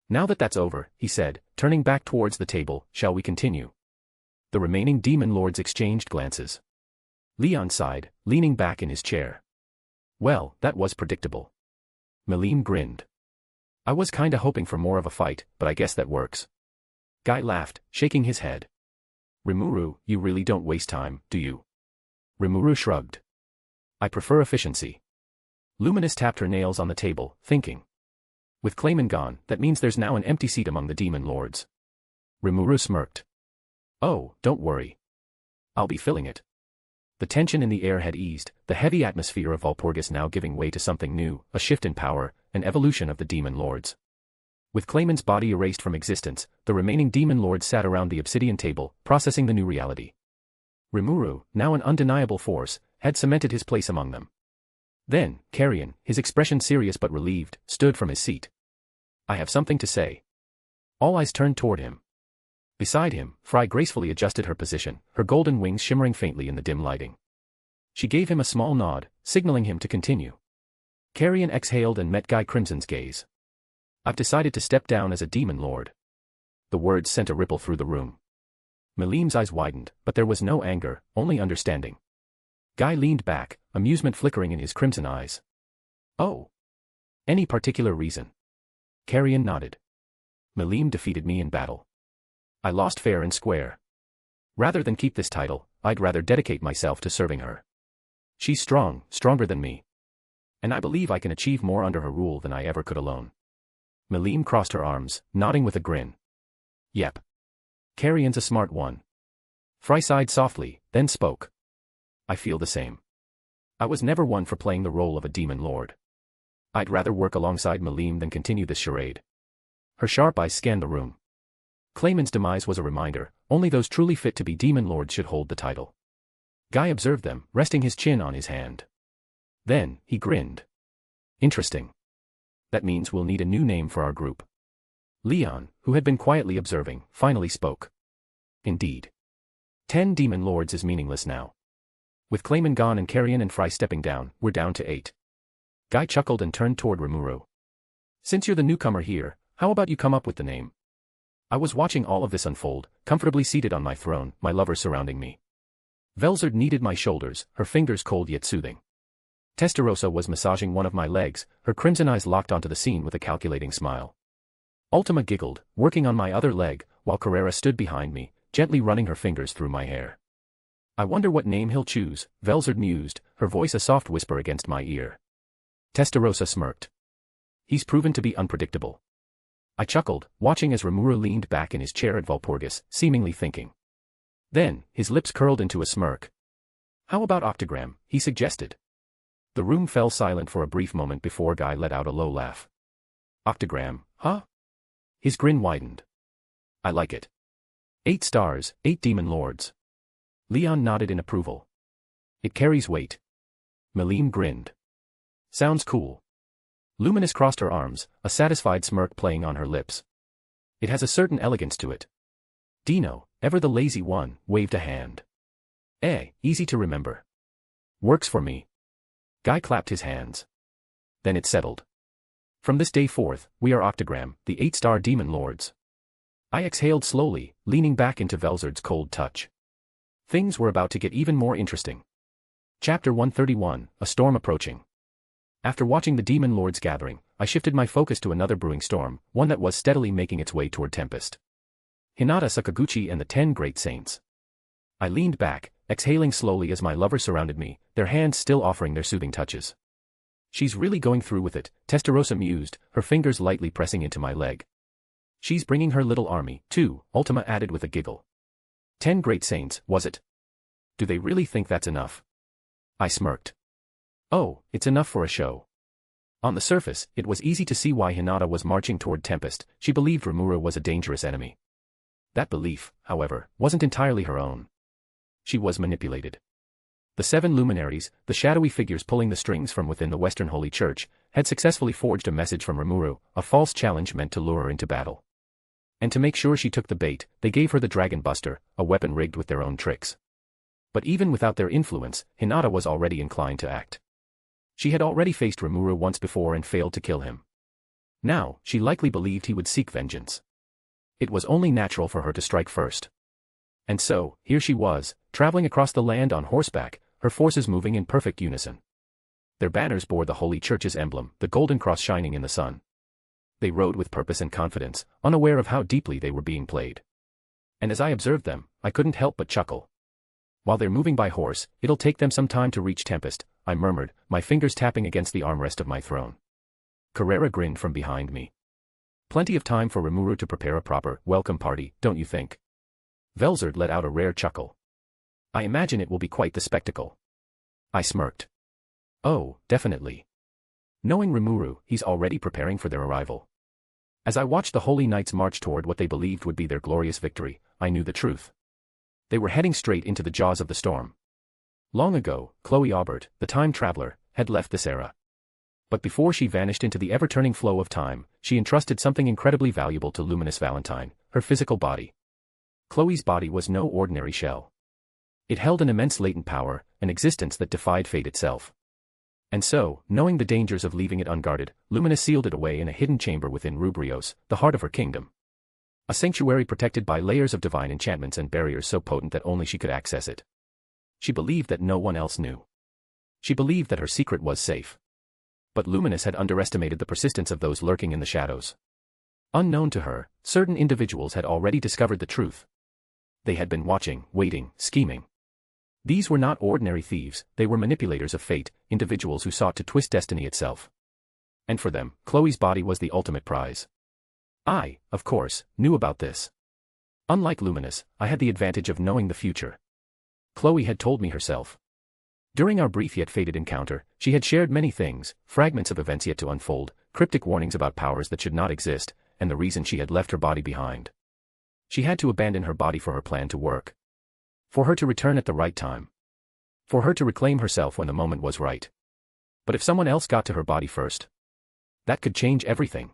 [SPEAKER 3] Now that that's over, he said, turning back towards the table, shall we continue? The remaining demon lords exchanged glances. Leon sighed, leaning back in his chair. Well, that was predictable. Melim grinned. I was kinda hoping for more of a fight, but I guess that works. Guy laughed, shaking his head. Remuru, you really don't waste time, do you? Remuru shrugged. I prefer efficiency. Luminous tapped her nails on the table, thinking. With Clayman gone, that means there's now an empty seat among the demon lords. Remuru smirked. Oh, don't worry. I'll be filling it. The tension in the air had eased, the heavy atmosphere of Walpurgis now giving way to something new, a shift in power, an evolution of the demon lords. With Clayman's body erased from existence, the remaining demon lords sat around the obsidian table, processing the new reality. Remuru, now an undeniable force, had cemented his place among them. Then, Arion, his expression serious but relieved, stood from his seat. I have something to say. All eyes turned toward him. Beside him, Fry gracefully adjusted her position, her golden wings shimmering faintly in the dim lighting. She gave him a small nod, signaling him to continue. Arion exhaled and met Guy Crimson's gaze. I've decided to step down as a demon lord. The words sent a ripple through the room. Melim's eyes widened, but there was no anger, only understanding. Guy leaned back, amusement flickering in his crimson eyes. Oh. Any particular reason? Arion nodded. Melim defeated me in battle. I lost fair and square. Rather than keep this title, I'd rather dedicate myself to serving her. She's strong, stronger than me. And I believe I can achieve more under her rule than I ever could alone. Melim crossed her arms, nodding with a grin. Yep. Arion's a smart one. Fry sighed softly, then spoke. I feel the same. I was never one for playing the role of a demon lord. I'd rather work alongside Melim than continue this charade. Her sharp eyes scanned the room. Clayman's demise was a reminder, only those truly fit to be demon lords should hold the title. Guy observed them, resting his chin on his hand. Then, he grinned. Interesting. That means we'll need a new name for our group. Leon, who had been quietly observing, finally spoke. Indeed. 10 demon lords is meaningless now. With Clayman gone and Arion and Fry stepping down, we're down to 8. Guy chuckled and turned toward Remuru. Since you're the newcomer here, how about you come up with the name? I was watching all of this unfold, comfortably seated on my throne, my lover surrounding me. Velzard kneaded my shoulders, her fingers cold yet soothing. Testarossa was massaging one of my legs, her crimson eyes locked onto the scene with a calculating smile. Ultima giggled, working on my other leg, while Carrera stood behind me, gently running her fingers through my hair. I wonder what name he'll choose, Velzard mused, her voice a soft whisper against my ear. Testarossa smirked. He's proven to be unpredictable. I chuckled, watching as Remuru leaned back in his chair at Valpurgis, seemingly thinking. Then, his lips curled into a smirk. How about Octogram, he suggested. The room fell silent for a brief moment before Guy let out a low laugh. Octogram, huh? His grin widened. I like it. 8 stars, 8 demon lords. Leon nodded in approval. It carries weight. Melim grinned. Sounds cool. Luminous crossed her arms, a satisfied smirk playing on her lips. It has a certain elegance to it. Dino, ever the lazy one, waved a hand. Easy to remember. Works for me. Guy clapped his hands. Then it settled. From this day forth, we are Octogram, the 8-star demon lords. I exhaled slowly, leaning back into Velzard's cold touch. Things were about to get even more interesting. Chapter 131, A Storm Approaching. After watching the demon lords gathering, I shifted my focus to another brewing storm, one that was steadily making its way toward Tempest. Hinata Sakaguchi and the 10 Great Saints. I leaned back, exhaling slowly as my lover surrounded me, their hands still offering their soothing touches. She's really going through with it, Testarossa mused, her fingers lightly pressing into my leg. She's bringing her little army, too, Ultima added with a giggle. 10 Great Saints, was it? Do they really think that's enough? I smirked. Oh, it's enough for a show. On the surface, it was easy to see why Hinata was marching toward Tempest. She believed Remuru was a dangerous enemy. That belief, however, wasn't entirely her own. She was manipulated. The 7 luminaries, the shadowy figures pulling the strings from within the Western Holy Church, had successfully forged a message from Remuru, a false challenge meant to lure her into battle. And to make sure she took the bait, they gave her the Dragon Buster, a weapon rigged with their own tricks. But even without their influence, Hinata was already inclined to act. She had already faced Remuru once before and failed to kill him. Now, she likely believed he would seek vengeance. It was only natural for her to strike first. And so, here she was, traveling across the land on horseback, her forces moving in perfect unison. Their banners bore the Holy Church's emblem, the golden cross shining in the sun. They rode with purpose and confidence, unaware of how deeply they were being played. And as I observed them, I couldn't help but chuckle. While they're moving by horse, it'll take them some time to reach Tempest, I murmured, my fingers tapping against the armrest of my throne. Carrera grinned from behind me. Plenty of time for Remuru to prepare a proper welcome party, don't you think? Velzard let out a rare chuckle. I imagine it will be quite the spectacle. I smirked. Oh, definitely. Knowing Remuru, he's already preparing for their arrival. As I watched the Holy Knights march toward what they believed would be their glorious victory, I knew the truth. They were heading straight into the jaws of the storm. Long ago, Chloe Aubert, the time traveler, had left this era. But before she vanished into the ever-turning flow of time, she entrusted something incredibly valuable to Luminous Valentine, her physical body. Chloe's body was no ordinary shell. It held an immense latent power, an existence that defied fate itself. And so, knowing the dangers of leaving it unguarded, Luminous sealed it away in a hidden chamber within Rubrios, the heart of her kingdom. A sanctuary protected by layers of divine enchantments and barriers so potent that only she could access it. She believed that no one else knew. She believed that her secret was safe. But Luminous had underestimated the persistence of those lurking in the shadows. Unknown to her, certain individuals had already discovered the truth. They had been watching, waiting, scheming. These were not ordinary thieves, they were manipulators of fate, individuals who sought to twist destiny itself. And for them, Chloe's body was the ultimate prize. I, of course, knew about this. Unlike Luminous, I had the advantage of knowing the future. Chloe had told me herself. During our brief yet fated encounter, she had shared many things, fragments of events yet to unfold, cryptic warnings about powers that should not exist, and the reason she had left her body behind. She had to abandon her body for her plan to work. For her to return at the right time. For her to reclaim herself when the moment was right. But if someone else got to her body first, that could change everything.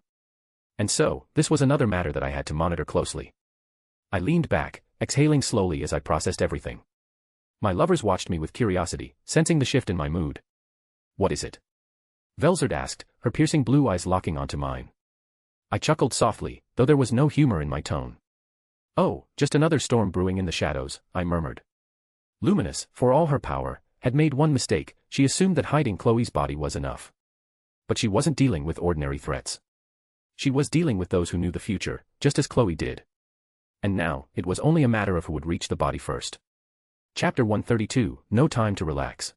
[SPEAKER 3] And so, this was another matter that I had to monitor closely. I leaned back, exhaling slowly as I processed everything. My lovers watched me with curiosity, sensing the shift in my mood. What is it? Velzard asked, her piercing blue eyes locking onto mine. I chuckled softly, though there was no humor in my tone. Oh, just another storm brewing in the shadows, I murmured. Luminous, for all her power, had made one mistake. She assumed that hiding Chloe's body was enough. But she wasn't dealing with ordinary threats. She was dealing with those who knew the future, just as Chloe did. And now, it was only a matter of who would reach the body first. Chapter 132, No Time to Relax.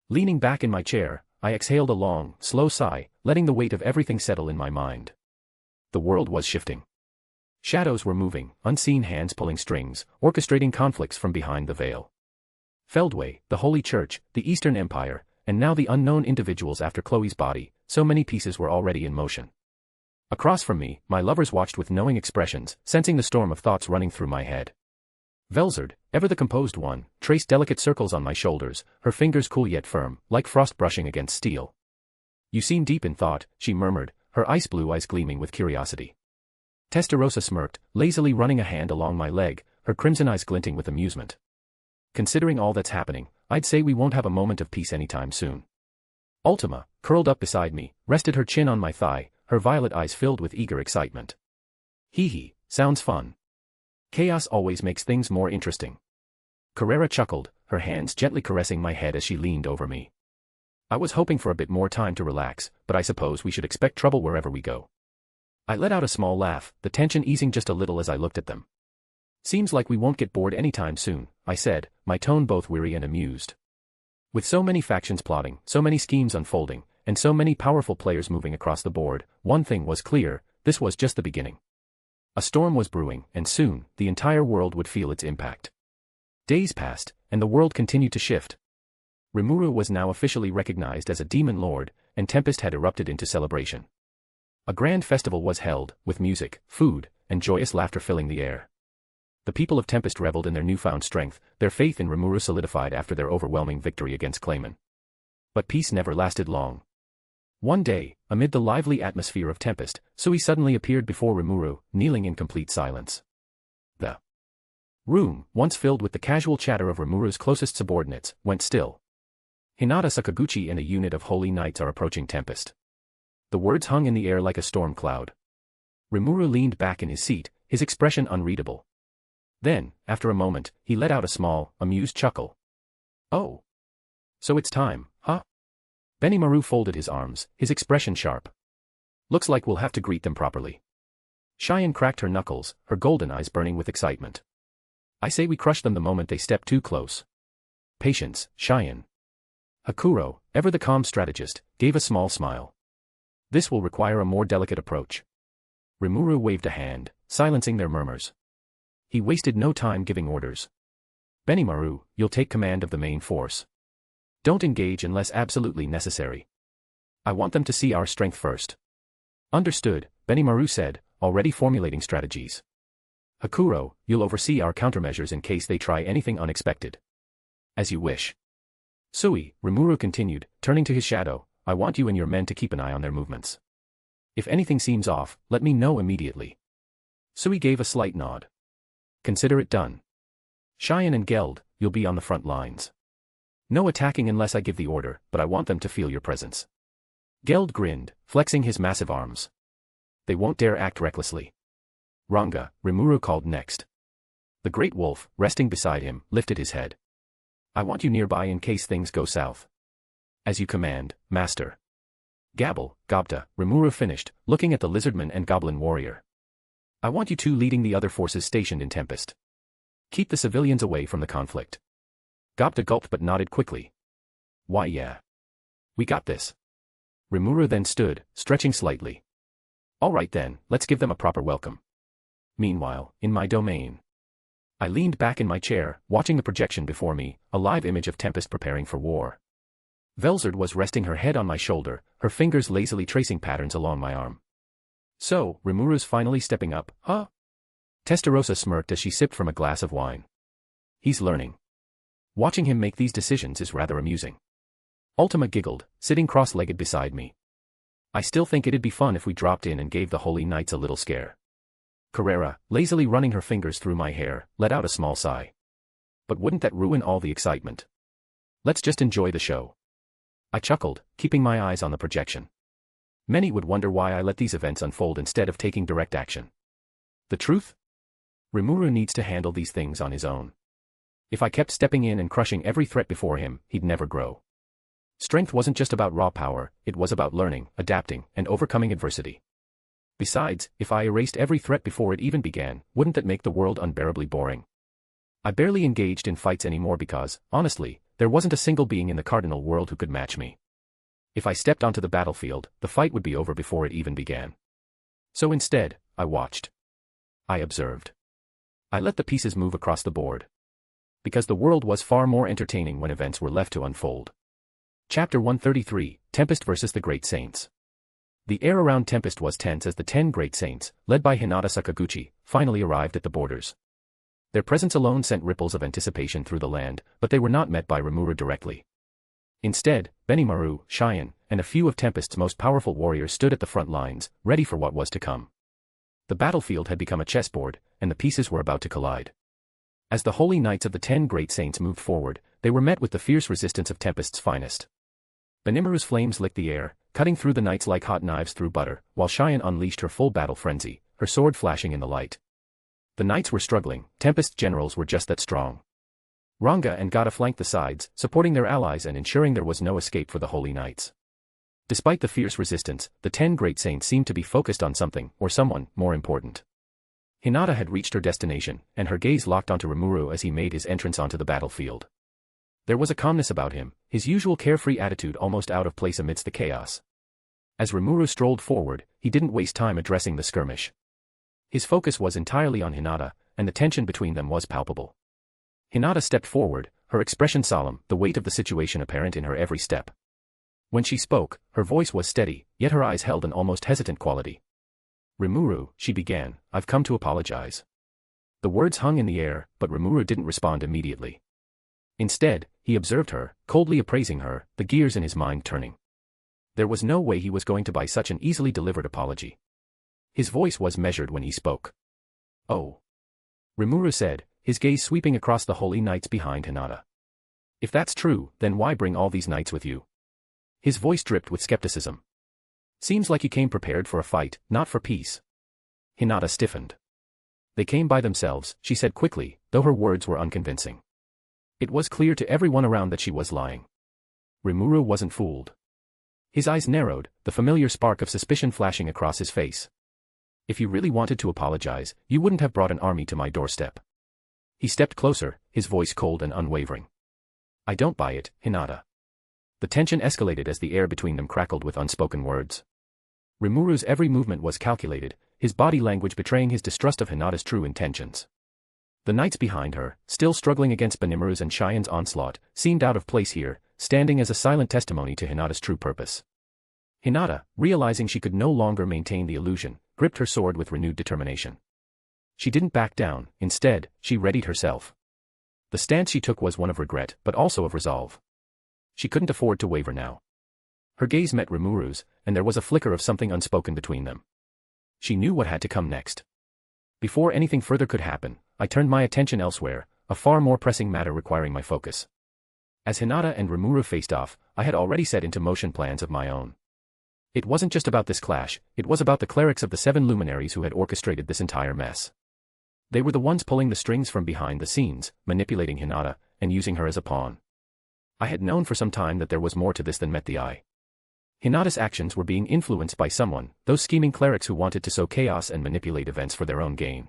[SPEAKER 3] Leaning back in my chair, I exhaled a long, slow sigh, letting the weight of everything settle in my mind. The world was shifting. Shadows were moving, unseen hands pulling strings, orchestrating conflicts from behind the veil. Feldway, the Holy Church, the Eastern Empire, and now the unknown individuals after Chloe's body, so many pieces were already in motion. Across from me, my lovers watched with knowing expressions, sensing the storm of thoughts running through my head. Velzard, ever the composed one, traced delicate circles on my shoulders, her fingers cool yet firm, like frost brushing against steel. You seem deep in thought, she murmured, her ice blue eyes gleaming with curiosity. Testarossa smirked, lazily running a hand along my leg, her crimson eyes glinting with amusement. Considering all that's happening, I'd say we won't have a moment of peace anytime soon. Ultima, curled up beside me, rested her chin on my thigh, her violet eyes filled with eager excitement. Hee, sounds fun. Chaos always makes things more interesting. Carrera chuckled, her hands gently caressing my head as she leaned over me. I was hoping for a bit more time to relax, but I suppose we should expect trouble wherever we go. I let out a small laugh, the tension easing just a little as I looked at them. Seems like we won't get bored anytime soon, I said, my tone both weary and amused. With so many factions plotting, so many schemes unfolding, and so many powerful players moving across the board, one thing was clear, this was just the beginning. A storm was brewing, and soon, the entire world would feel its impact. Days passed, and the world continued to shift. Remuru was now officially recognized as a demon lord, and Tempest had erupted into celebration. A grand festival was held, with music, food, and joyous laughter filling the air. The people of Tempest reveled in their newfound strength, their faith in Remuru solidified after their overwhelming victory against Clayman. But peace never lasted long. One day, amid the lively atmosphere of Tempest, Sui suddenly appeared before Remuru, kneeling in complete silence. The room, once filled with the casual chatter of Remuru's closest subordinates, went still. Hinata Sakaguchi and a unit of holy knights are approaching Tempest. The words hung in the air like a storm cloud. Remuru leaned back in his seat, his expression unreadable. Then, after a moment, he let out a small, amused chuckle. Oh. So it's time, huh? Benimaru folded his arms, his expression sharp. Looks like we'll have to greet them properly. Cheyenne cracked her knuckles, her golden eyes burning with excitement. I say we crush them the moment they step too close. Patience, Cheyenne. Hakuro, ever the calm strategist, gave a small smile. This will require a more delicate approach. Remuru waved a hand, silencing their murmurs. He wasted no time giving orders. Benimaru, you'll take command of the main force. Don't engage unless absolutely necessary. I want them to see our strength first. Understood, Benimaru said, already formulating strategies. Hakuro, you'll oversee our countermeasures in case they try anything unexpected. As you wish. Sui, Remuru continued, turning to his shadow, I want you and your men to keep an eye on their movements. If anything seems off, let me know immediately. Sui gave a slight nod. Consider it done. Cheyenne and Geld, you'll be on the front lines. No attacking unless I give the order, but I want them to feel your presence. Geld grinned, flexing his massive arms. They won't dare act recklessly. Ranga, Remuru called next. The great wolf, resting beside him, lifted his head. I want you nearby in case things go south. As you command, master. Gabble, Gobta, Remuru finished, looking at the lizardman and goblin warrior. I want you two leading the other forces stationed in Tempest. Keep the civilians away from the conflict. Gobta gulped but nodded quickly. Why yeah. We got this. Remuru then stood, stretching slightly. All right then, let's give them a proper welcome. Meanwhile, in my domain. I leaned back in my chair, watching the projection before me, a live image of Tempest preparing for war. Velzard was resting her head on my shoulder, her fingers lazily tracing patterns along my arm. So, Remuru's finally stepping up, huh? Testarossa smirked as she sipped from a glass of wine. He's learning. Watching him make these decisions is rather amusing. Ultima giggled, sitting cross-legged beside me. I still think it'd be fun if we dropped in and gave the Holy Knights a little scare. Carrera, lazily running her fingers through my hair, let out a small sigh. But wouldn't that ruin all the excitement? Let's just enjoy the show. I chuckled, keeping my eyes on the projection. Many would wonder why I let these events unfold instead of taking direct action. The truth? Remuru needs to handle these things on his own. If I kept stepping in and crushing every threat before him, he'd never grow. Strength wasn't just about raw power, it was about learning, adapting, and overcoming adversity. Besides, if I erased every threat before it even began, wouldn't that make the world unbearably boring? I barely engaged in fights anymore because, honestly, there wasn't a single being in the cardinal world who could match me. If I stepped onto the battlefield, the fight would be over before it even began. So instead, I watched. I observed. I let the pieces move across the board. Because the world was far more entertaining when events were left to unfold. Chapter 133, Tempest vs. the Great Saints. The air around Tempest was tense as the 10 Great Saints, led by Hinata Sakaguchi, finally arrived at the borders. Their presence alone sent ripples of anticipation through the land, but they were not met by Remuru directly. Instead, Benimaru, Cheyenne, and a few of Tempest's most powerful warriors stood at the front lines, ready for what was to come. The battlefield had become a chessboard, and the pieces were about to collide. As the holy knights of the 10 Great Saints moved forward, they were met with the fierce resistance of Tempest's finest. Benimaru's flames licked the air, cutting through the knights like hot knives through butter, while Cheyenne unleashed her full battle frenzy, her sword flashing in the light. The knights were struggling, Tempest's generals were just that strong. Ranga and Gata flanked the sides, supporting their allies and ensuring there was no escape for the holy knights. Despite the fierce resistance, the 10 Great Saints seemed to be focused on something, or someone, more important. Hinata had reached her destination, and her gaze locked onto Remuru as he made his entrance onto the battlefield. There was a calmness about him, his usual carefree attitude almost out of place amidst the chaos. As Remuru strolled forward, he didn't waste time addressing the skirmish. His focus was entirely on Hinata, and the tension between them was palpable. Hinata stepped forward, her expression solemn, the weight of the situation apparent in her every step. When she spoke, her voice was steady, yet her eyes held an almost hesitant quality. "Remuru," she began, "I've come to apologize." The words hung in the air, but Remuru didn't respond immediately. Instead, he observed her, coldly appraising her, the gears in his mind turning. There was no way he was going to buy such an easily delivered apology. His voice was measured when he spoke. "Oh," Remuru said, his gaze sweeping across the holy knights behind Hinata. "If that's true, then why bring all these knights with you?" His voice dripped with skepticism. "Seems like you came prepared for a fight, not for peace." Hinata stiffened. "They came by themselves," she said quickly, though her words were unconvincing. It was clear to everyone around that she was lying. Remuru wasn't fooled. His eyes narrowed, the familiar spark of suspicion flashing across his face. "If you really wanted to apologize, you wouldn't have brought an army to my doorstep." He stepped closer, his voice cold and unwavering. "I don't buy it, Hinata." The tension escalated as the air between them crackled with unspoken words. Remuru's every movement was calculated, his body language betraying his distrust of Hinata's true intentions. The knights behind her, still struggling against Benimaru's and Cheyenne's onslaught, seemed out of place here, standing as a silent testimony to Hinata's true purpose. Hinata, realizing she could no longer maintain the illusion, gripped her sword with renewed determination. She didn't back down, instead, she readied herself. The stance she took was one of regret, but also of resolve. She couldn't afford to waver now. Her gaze met Remuru's, and there was a flicker of something unspoken between them. She knew what had to come next. Before anything further could happen, I turned my attention elsewhere, a far more pressing matter requiring my focus. As Hinata and Remuru faced off, I had already set into motion plans of my own. It wasn't just about this clash, it was about the clerics of the 7 luminaries who had orchestrated this entire mess. They were the ones pulling the strings from behind the scenes, manipulating Hinata, and using her as a pawn. I had known for some time that there was more to this than met the eye. Hinata's actions were being influenced by someone, those scheming clerics who wanted to sow chaos and manipulate events for their own gain.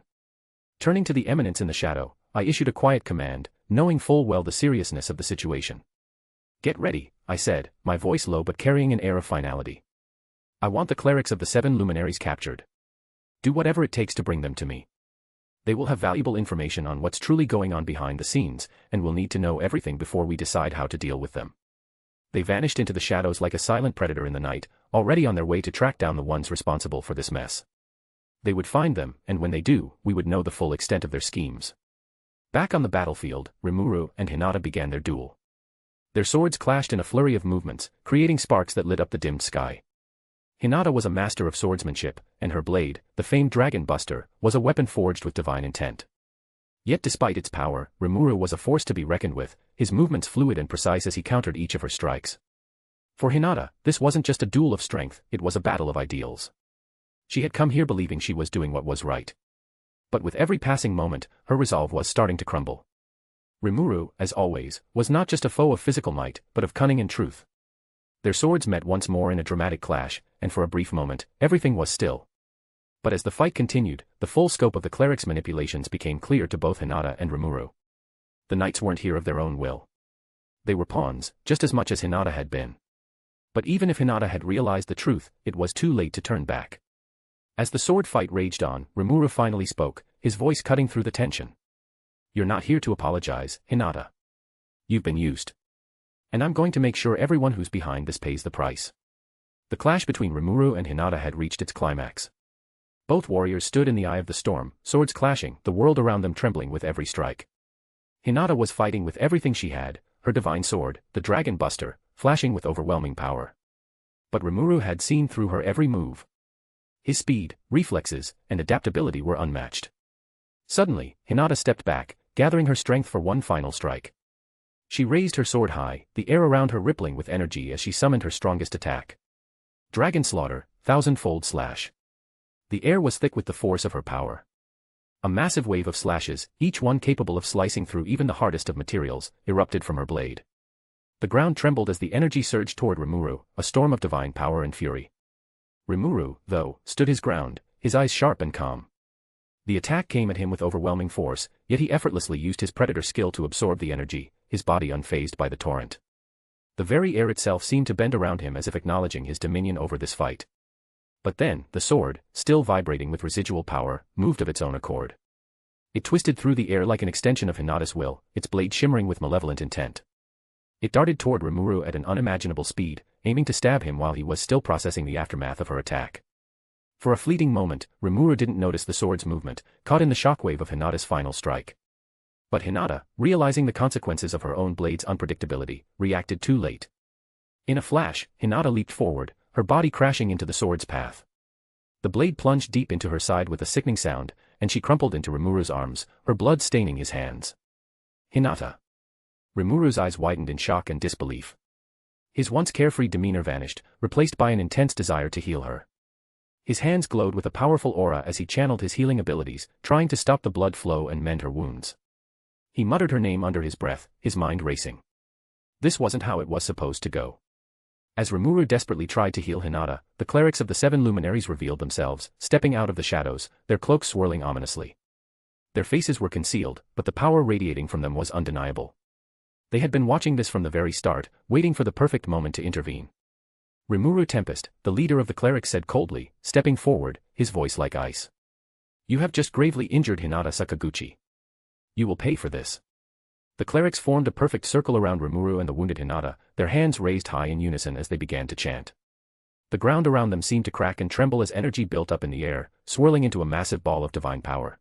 [SPEAKER 3] Turning to the eminence in the shadow, I issued a quiet command, knowing full well the seriousness of the situation. "Get ready," I said, my voice low but carrying an air of finality. "I want the clerics of the 7 luminaries captured. Do whatever it takes to bring them to me. They will have valuable information on what's truly going on behind the scenes, and will need to know everything before we decide how to deal with them." They vanished into the shadows like a silent predator in the night, already on their way to track down the ones responsible for this mess. They would find them, and when they do, we would know the full extent of their schemes. Back on the battlefield, Remuru and Hinata began their duel. Their swords clashed in a flurry of movements, creating sparks that lit up the dimmed sky. Hinata was a master of swordsmanship, and her blade, the famed Dragon Buster, was a weapon forged with divine intent. Yet despite its power, Remuru was a force to be reckoned with, his movements fluid and precise as he countered each of her strikes. For Hinata, this wasn't just a duel of strength, it was a battle of ideals. She had come here believing she was doing what was right. But with every passing moment, her resolve was starting to crumble. Remuru, as always, was not just a foe of physical might, but of cunning and truth. Their swords met once more in a dramatic clash, and for a brief moment, everything was still. But as the fight continued, the full scope of the cleric's manipulations became clear to both Hinata and Remuru. The knights weren't here of their own will. They were pawns, just as much as Hinata had been. But even if Hinata had realized the truth, it was too late to turn back. As the sword fight raged on, Remuru finally spoke, his voice cutting through the tension. "You're not here to apologize, Hinata. You've been used. And I'm going to make sure everyone who's behind this pays the price." The clash between Remuru and Hinata had reached its climax. Both warriors stood in the eye of the storm, swords clashing, the world around them trembling with every strike. Hinata was fighting with everything she had, her divine sword, the Dragon Buster, flashing with overwhelming power. But Remuru had seen through her every move. His speed, reflexes, and adaptability were unmatched. Suddenly, Hinata stepped back, gathering her strength for one final strike. She raised her sword high, the air around her rippling with energy as she summoned her strongest attack. Dragon Slaughter, Thousand-Fold Slash. The air was thick with the force of her power. A massive wave of slashes, each one capable of slicing through even the hardest of materials, erupted from her blade. The ground trembled as the energy surged toward Remuru, a storm of divine power and fury. Remuru, though, stood his ground, his eyes sharp and calm. The attack came at him with overwhelming force, yet he effortlessly used his predator skill to absorb the energy, his body unfazed by the torrent. The very air itself seemed to bend around him as if acknowledging his dominion over this fight. But then, the sword, still vibrating with residual power, moved of its own accord. It twisted through the air like an extension of Hinata's will, its blade shimmering with malevolent intent. It darted toward Remuru at an unimaginable speed, aiming to stab him while he was still processing the aftermath of her attack. For a fleeting moment, Remuru didn't notice the sword's movement, caught in the shockwave of Hinata's final strike. But Hinata, realizing the consequences of her own blade's unpredictability, reacted too late. In a flash, Hinata leaped forward, her body crashing into the sword's path. The blade plunged deep into her side with a sickening sound, and she crumpled into Remuru's arms, her blood staining his hands. "Hinata." Remuru's eyes widened in shock and disbelief. His once carefree demeanor vanished, replaced by an intense desire to heal her. His hands glowed with a powerful aura as he channeled his healing abilities, trying to stop the blood flow and mend her wounds. He muttered her name under his breath, his mind racing. This wasn't how it was supposed to go. As Remuru desperately tried to heal Hinata, the clerics of the 7 luminaries revealed themselves, stepping out of the shadows, their cloaks swirling ominously. Their faces were concealed, but the power radiating from them was undeniable. They had been watching this from the very start, waiting for the perfect moment to intervene. Remuru Tempest, the leader of the clerics, said coldly, stepping forward, his voice like ice. "You have just gravely injured Hinata Sakaguchi. You will pay for this." The clerics formed a perfect circle around Remuru and the wounded Hinata, their hands raised high in unison as they began to chant. The ground around them seemed to crack and tremble as energy built up in the air, swirling into a massive ball of divine power.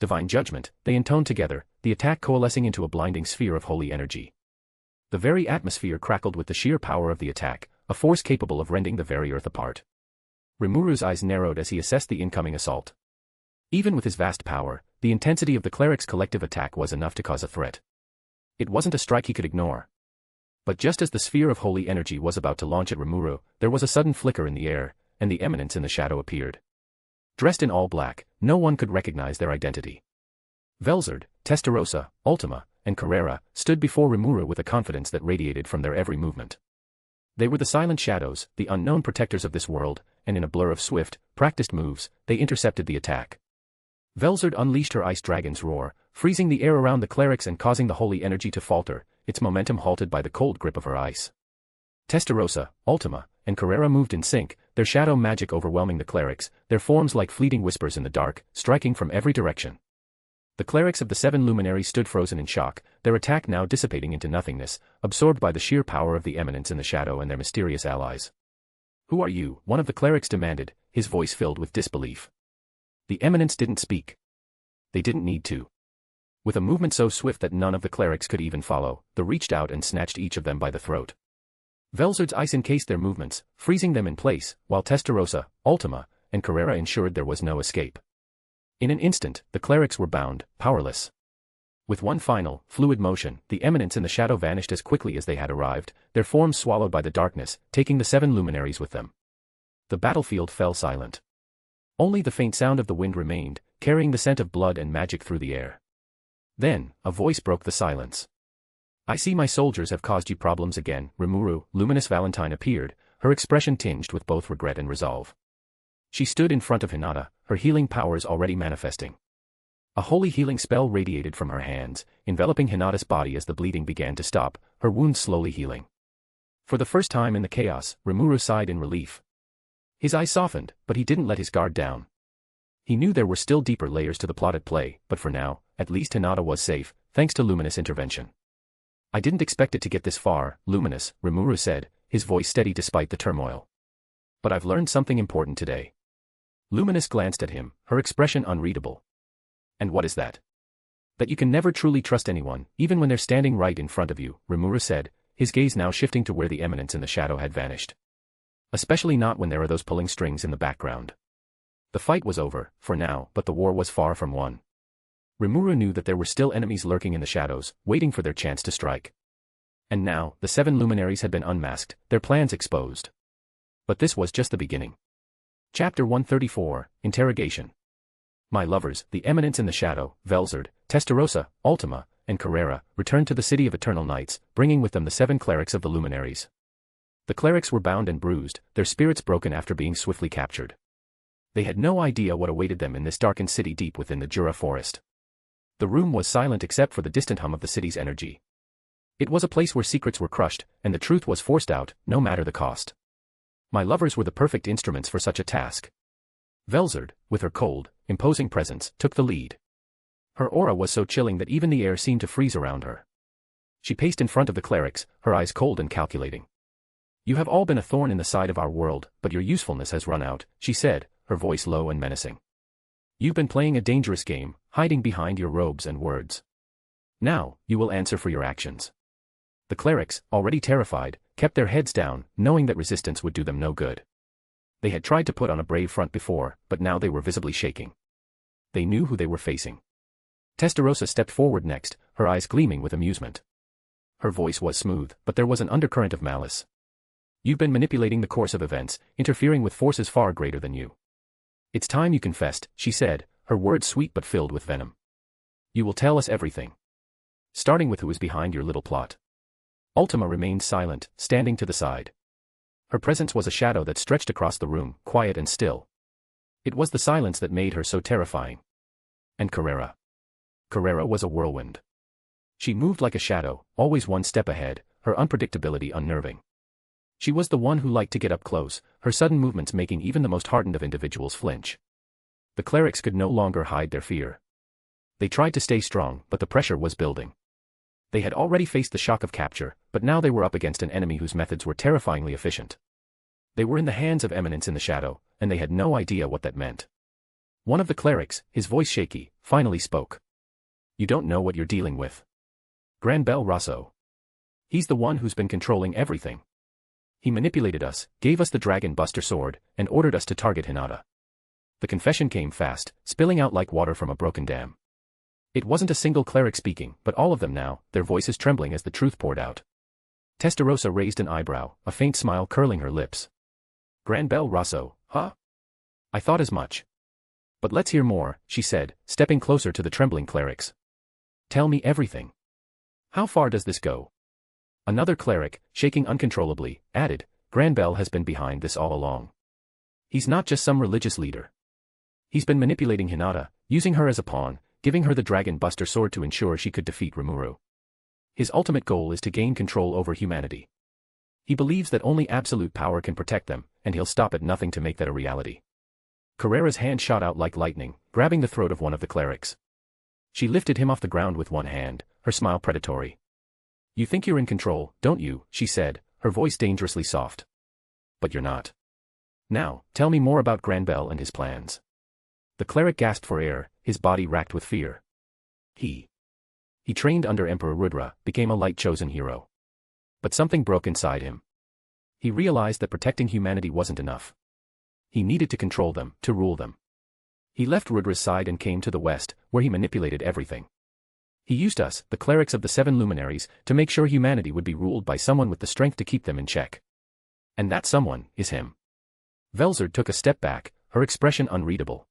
[SPEAKER 3] Divine judgment, they intoned together, the attack coalescing into a blinding sphere of holy energy. The very atmosphere crackled with the sheer power of the attack, a force capable of rending the very earth apart. Remuru's eyes narrowed as he assessed the incoming assault. Even with his vast power, the intensity of the cleric's collective attack was enough to cause a threat. It wasn't a strike he could ignore. But just as the sphere of holy energy was about to launch at Remuru, there was a sudden flicker in the air, and the Eminence in the shadow appeared. Dressed in all black, no one could recognize their identity. Velzard, Testarossa, Ultima, and Carrera stood before Remuru with a confidence that radiated from their every movement. They were the silent shadows, the unknown protectors of this world, and in a blur of swift, practiced moves, they intercepted the attack. Velzard unleashed her ice dragon's roar, freezing the air around the clerics and causing the holy energy to falter, its momentum halted by the cold grip of her ice. Testarossa, Ultima, and Carrera moved in sync, their shadow magic overwhelming the clerics, their forms like fleeting whispers in the dark, striking from every direction. The clerics of the 7 luminaries stood frozen in shock, their attack now dissipating into nothingness, absorbed by the sheer power of the Eminence in the shadow and their mysterious allies. "Who are you?" one of the clerics demanded, his voice filled with disbelief. The Eminence didn't speak. They didn't need to. With a movement so swift that none of the clerics could even follow, they reached out and snatched each of them by the throat. Velzard's ice encased their movements, freezing them in place, while Testarossa, Ultima, and Carrera ensured there was no escape. In an instant, the clerics were bound, powerless. With one final, fluid motion, the Eminence in the shadow vanished as quickly as they had arrived, their forms swallowed by the darkness, taking the 7 luminaries with them. The battlefield fell silent. Only the faint sound of the wind remained, carrying the scent of blood and magic through the air. Then, a voice broke the silence. "I see my soldiers have caused you problems again." Remuru, Luminous Valentine appeared, her expression tinged with both regret and resolve. She stood in front of Hinata, her healing powers already manifesting. A holy healing spell radiated from her hands, enveloping Hinata's body as the bleeding began to stop, her wounds slowly healing. For the first time in the chaos, Remuru sighed in relief. His eyes softened, but he didn't let his guard down. He knew there were still deeper layers to the plot at play, but for now, at least Hinata was safe, thanks to Luminous intervention. "I didn't expect it to get this far, Luminous," Remuru said, his voice steady despite the turmoil. "But I've learned something important today." Luminous glanced at him, her expression unreadable. "And what is that?" "That you can never truly trust anyone, even when they're standing right in front of you," Remuru said, his gaze now shifting to where the eminence in the shadow had vanished. "Especially not when there are those pulling strings in the background." The fight was over, for now, but the war was far from won. Remuru knew that there were still enemies lurking in the shadows, waiting for their chance to strike. And now, the 7 luminaries had been unmasked, their plans exposed. But this was just the beginning. Chapter 134, Interrogation. My lovers, the Eminence in the Shadow, Velzard, Testarossa, Ultima, and Carrera, returned to the City of Eternal Nights, bringing with them the 7 clerics of the Luminaries. The clerics were bound and bruised, their spirits broken after being swiftly captured. They had no idea what awaited them in this darkened city deep within the Jura Forest. The room was silent except for the distant hum of the city's energy. It was a place where secrets were crushed, and the truth was forced out, no matter the cost. My lovers were the perfect instruments for such a task. Velzard, with her cold, imposing presence, took the lead. Her aura was so chilling that even the air seemed to freeze around her. She paced in front of the clerics, her eyes cold and calculating. "You have all been a thorn in the side of our world, but your usefulness has run out," she said, her voice low and menacing. "You've been playing a dangerous game, hiding behind your robes and words. Now, you will answer for your actions." The clerics, already terrified, kept their heads down, knowing that resistance would do them no good. They had tried to put on a brave front before, but now they were visibly shaking. They knew who they were facing. Testarossa stepped forward next, her eyes gleaming with amusement. Her voice was smooth, but there was an undercurrent of malice. "You've been manipulating the course of events, interfering with forces far greater than you. It's time you confessed," she said, her words sweet but filled with venom. "You will tell us everything. Starting with who is behind your little plot." Ultima remained silent, standing to the side. Her presence was a shadow that stretched across the room, quiet and still. It was the silence that made her so terrifying. And Carrera. Carrera was a whirlwind. She moved like a shadow, always one step ahead, her unpredictability unnerving. She was the one who liked to get up close, her sudden movements making even the most hardened of individuals flinch. The clerics could no longer hide their fear. They tried to stay strong, but the pressure was building. They had already faced the shock of capture, but now they were up against an enemy whose methods were terrifyingly efficient. They were in the hands of Eminence in the Shadow, and they had no idea what that meant. One of the clerics, his voice shaky, finally spoke. "You don't know what you're dealing with. Granbel Rosso. He's the one who's been controlling everything. He manipulated us, gave us the Dragon Buster sword, and ordered us to target Hinata." The confession came fast, spilling out like water from a broken dam. It wasn't a single cleric speaking, but all of them now, their voices trembling as the truth poured out. Testarossa raised an eyebrow, a faint smile curling her lips. "Granbel Rosso, huh? I thought as much. But let's hear more," she said, stepping closer to the trembling clerics. "Tell me everything. How far does this go?" Another cleric, shaking uncontrollably, added, "Granbel has been behind this all along. He's not just some religious leader. He's been manipulating Hinata, using her as a pawn, giving her the Dragon Buster sword to ensure she could defeat Remuru. His ultimate goal is to gain control over humanity. He believes that only absolute power can protect them, and he'll stop at nothing to make that a reality." Carrera's hand shot out like lightning, grabbing the throat of one of the clerics. She lifted him off the ground with one hand, her smile predatory. "You think you're in control, don't you?" she said, her voice dangerously soft. "But you're not. Now, tell me more about Granbel and his plans." The cleric gasped for air, his body racked with fear. He trained under Emperor Rudra, became a light chosen hero. But something broke inside him. He realized that protecting humanity wasn't enough. He needed to control them, to rule them. He left Rudra's side and came to the west, where he manipulated everything. He used us, the clerics of the 7 luminaries, to make sure humanity would be ruled by someone with the strength to keep them in check. And that someone is him. Velzard took a step back, her expression unreadable.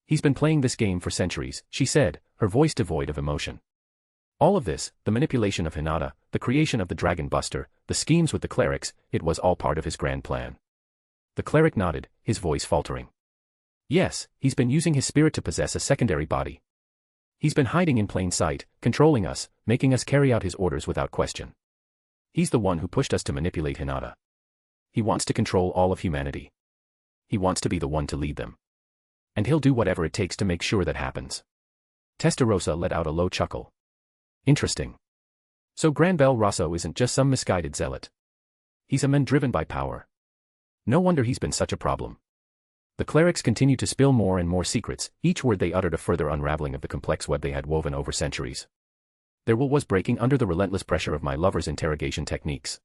[SPEAKER 3] He's been playing this game for centuries, she said, her voice devoid of emotion. All of this, the manipulation of Hinata, the creation of the Dragon Buster, the schemes with the clerics, it was all part of his grand plan. The cleric nodded, his voice faltering. Yes, he's been using his spirit to possess a secondary body. He's been hiding in plain sight, controlling us, making us carry out his orders without question. He's the one who pushed us to manipulate Hinata. He wants to control all of humanity. He wants to be the one to lead them. And he'll do whatever it takes to make sure that happens. Testarossa let out a low chuckle. Interesting. So Granbel Rosso isn't just some misguided zealot. He's a man driven by power. No wonder he's been such a problem. The clerics continued to spill more and more secrets, each word they uttered a further unraveling of the complex web they had woven over centuries. Their will was breaking under the relentless pressure of my lover's interrogation techniques.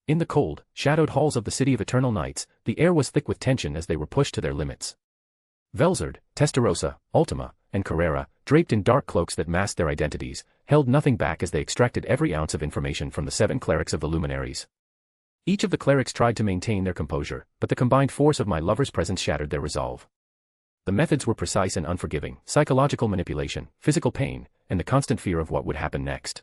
[SPEAKER 3] In the cold, shadowed halls of the City of Eternal Nights, the air was thick with tension as they were pushed to their limits. Velzard, Testarossa, Ultima, and Carrera, draped in dark cloaks that masked their identities, held nothing back as they extracted every ounce of information from the 7 clerics of the Luminaries. Each of the clerics tried to maintain their composure, but the combined force of my lover's presence shattered their resolve. The methods were precise and unforgiving, psychological manipulation, physical pain, and the constant fear of what would happen next.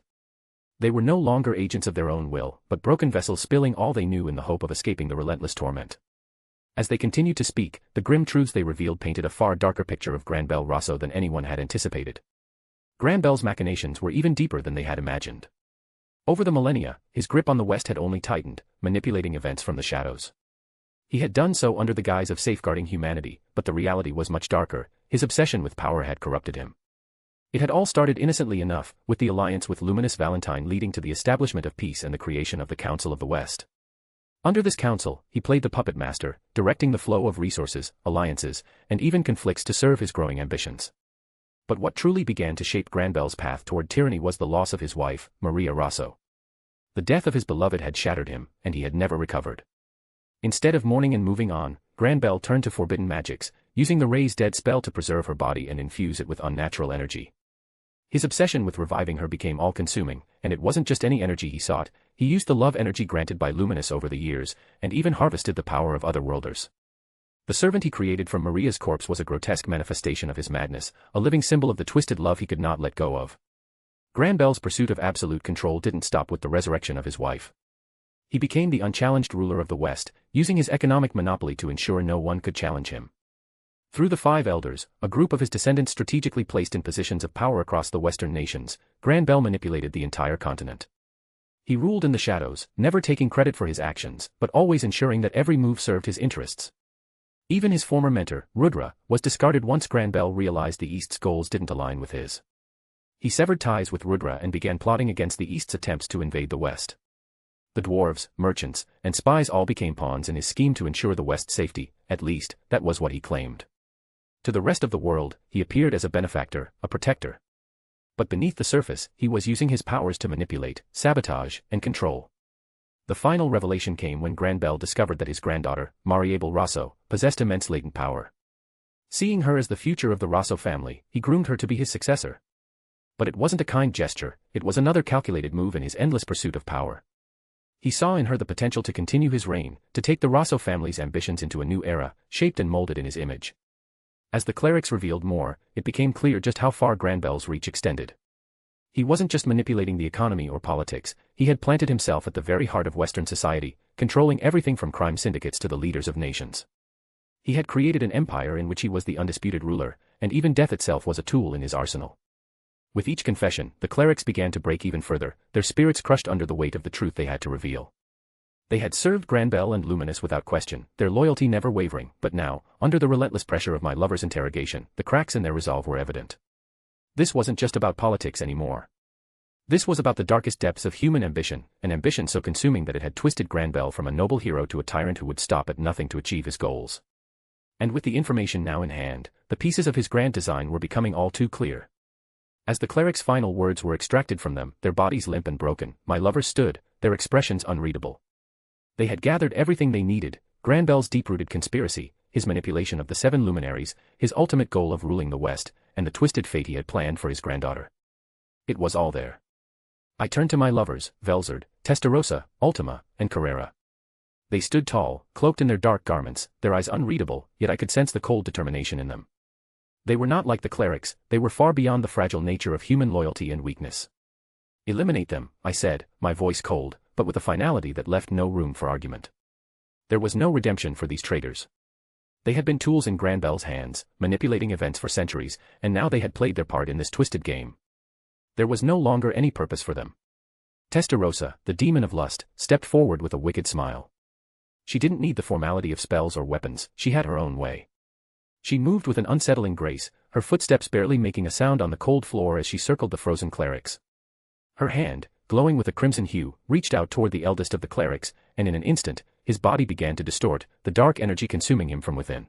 [SPEAKER 3] They were no longer agents of their own will, but broken vessels spilling all they knew in the hope of escaping the relentless torment. As they continued to speak, the grim truths they revealed painted a far darker picture of Granbel Rosso than anyone had anticipated. Granbel's machinations were even deeper than they had imagined. Over the millennia, his grip on the West had only tightened, manipulating events from the shadows. He had done so under the guise of safeguarding humanity, but the reality was much darker. His obsession with power had corrupted him. It had all started innocently enough, with the alliance with Luminous Valentine leading to the establishment of peace and the creation of the Council of the West. Under this council, he played the puppet master, directing the flow of resources, alliances, and even conflicts to serve his growing ambitions. But what truly began to shape Granbel's path toward tyranny was the loss of his wife, Maria Rosso. The death of his beloved had shattered him, and he had never recovered. Instead of mourning and moving on, Granbel turned to forbidden magics, using the Raise Dead spell to preserve her body and infuse it with unnatural energy. His obsession with reviving her became all-consuming, and it wasn't just any energy he sought. He used the love energy granted by Luminous over the years, and even harvested the power of otherworlders. The servant he created from Maria's corpse was a grotesque manifestation of his madness, a living symbol of the twisted love he could not let go of. Granbel's pursuit of absolute control didn't stop with the resurrection of his wife. He became the unchallenged ruler of the West, using his economic monopoly to ensure no one could challenge him. Through the 5 elders, a group of his descendants strategically placed in positions of power across the Western nations, Granbel manipulated the entire continent. He ruled in the shadows, never taking credit for his actions, but always ensuring that every move served his interests. Even his former mentor, Rudra, was discarded once Granbel realized the East's goals didn't align with his. He severed ties with Rudra and began plotting against the East's attempts to invade the West. The dwarves, merchants, and spies all became pawns in his scheme to ensure the West's safety, at least, that was what he claimed. To the rest of the world, he appeared as a benefactor, a protector. But beneath the surface, he was using his powers to manipulate, sabotage, and control. The final revelation came when Granbel discovered that his granddaughter, Mariabel Rosso, possessed immense latent power. Seeing her as the future of the Rosso family, he groomed her to be his successor. But it wasn't a kind gesture, it was another calculated move in his endless pursuit of power. He saw in her the potential to continue his reign, to take the Rosso family's ambitions into a new era, shaped and molded in his image. As the clerics revealed more, it became clear just how far Granbel's reach extended. He wasn't just manipulating the economy or politics, he had planted himself at the very heart of Western society, controlling everything from crime syndicates to the leaders of nations. He had created an empire in which he was the undisputed ruler, and even death itself was a tool in his arsenal. With each confession, the clerics began to break even further, their spirits crushed under the weight of the truth they had to reveal. They had served Granbel and Luminous without question, their loyalty never wavering, but now, under the relentless pressure of my lover's interrogation, the cracks in their resolve were evident. This wasn't just about politics anymore. This was about the darkest depths of human ambition, an ambition so consuming that it had twisted Granbel from a noble hero to a tyrant who would stop at nothing to achieve his goals. And with the information now in hand, the pieces of his grand design were becoming all too clear. As the clerics' final words were extracted from them, their bodies limp and broken, my lovers stood, their expressions unreadable. They had gathered everything they needed, Granbel's deep-rooted conspiracy, his manipulation of the 7 luminaries, his ultimate goal of ruling the West, and the twisted fate he had planned for his granddaughter. It was all there. I turned to my lovers, Velzard, Testarossa, Ultima, and Carrera. They stood tall, cloaked in their dark garments, their eyes unreadable, yet I could sense the cold determination in them. They were not like the clerics, they were far beyond the fragile nature of human loyalty and weakness. Eliminate them, I said, my voice cold, but with a finality that left no room for argument. There was no redemption for these traitors. They had been tools in Granbel's hands, manipulating events for centuries, and now they had played their part in this twisted game. There was no longer any purpose for them. Testarossa, the demon of lust, stepped forward with a wicked smile. She didn't need the formality of spells or weapons, she had her own way. She moved with an unsettling grace, her footsteps barely making a sound on the cold floor as she circled the frozen clerics. Her hand, glowing with a crimson hue, reached out toward the eldest of the clerics, and in an instant, his body began to distort, the dark energy consuming him from within.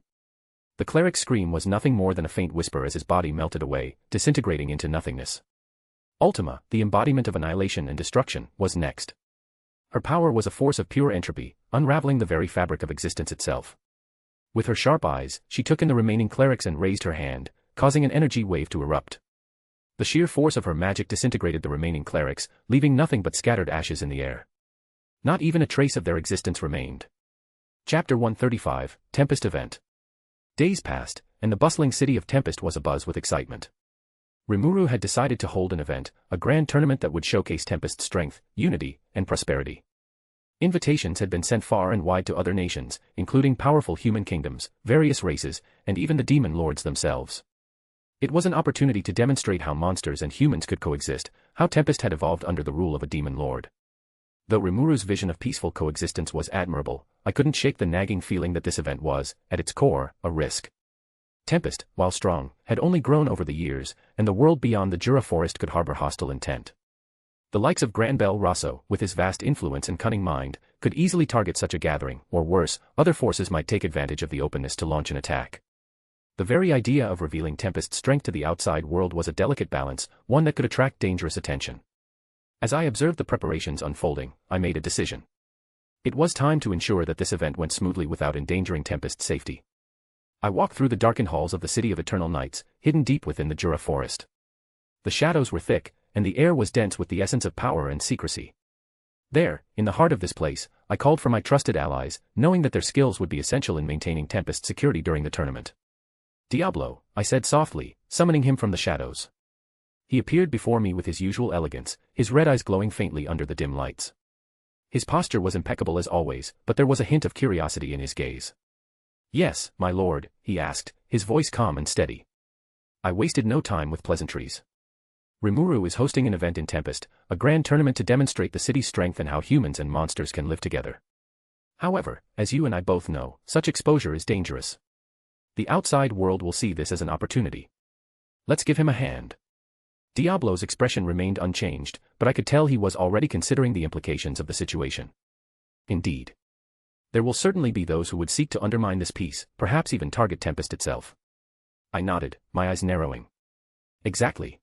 [SPEAKER 3] The cleric's scream was nothing more than a faint whisper as his body melted away, disintegrating into nothingness. Ultima, the embodiment of annihilation and destruction, was next. Her power was a force of pure entropy, unraveling the very fabric of existence itself. With her sharp eyes, she took in the remaining clerics and raised her hand, causing an energy wave to erupt. The sheer force of her magic disintegrated the remaining clerics, leaving nothing but scattered ashes in the air. Not even a trace of their existence remained. Chapter 135, Tempest Event. Days passed, and the bustling city of Tempest was abuzz with excitement. Remuru had decided to hold an event, a grand tournament that would showcase Tempest's strength, unity, and prosperity. Invitations had been sent far and wide to other nations, including powerful human kingdoms, various races, and even the demon lords themselves. It was an opportunity to demonstrate how monsters and humans could coexist, how Tempest had evolved under the rule of a demon lord. Though Remuru's vision of peaceful coexistence was admirable, I couldn't shake the nagging feeling that this event was, at its core, a risk. Tempest, while strong, had only grown over the years, and the world beyond the Jura Forest could harbor hostile intent. The likes of Granbel Rosso, with his vast influence and cunning mind, could easily target such a gathering, or worse, other forces might take advantage of the openness to launch an attack. The very idea of revealing Tempest's strength to the outside world was a delicate balance, one that could attract dangerous attention. As I observed the preparations unfolding, I made a decision. It was time to ensure that this event went smoothly without endangering Tempest's safety. I walked through the darkened halls of the City of Eternal Nights, hidden deep within the Jura Forest. The shadows were thick, and the air was dense with the essence of power and secrecy. There, in the heart of this place, I called for my trusted allies, knowing that their skills would be essential in maintaining Tempest's security during the tournament. Diablo, I said softly, summoning him from the shadows. He appeared before me with his usual elegance, his red eyes glowing faintly under the dim lights. His posture was impeccable as always, but there was a hint of curiosity in his gaze. "Yes, my lord," he asked, his voice calm and steady. I wasted no time with pleasantries. Remuru is hosting an event in Tempest, a grand tournament to demonstrate the city's strength and how humans and monsters can live together. However, as you and I both know, such exposure is dangerous. The outside world will see this as an opportunity. Let's give him a hand. Diablo's expression remained unchanged, but I could tell he was already considering the implications of the situation. Indeed. There will certainly be those who would seek to undermine this peace, perhaps even target Tempest itself. I nodded, my eyes narrowing. Exactly.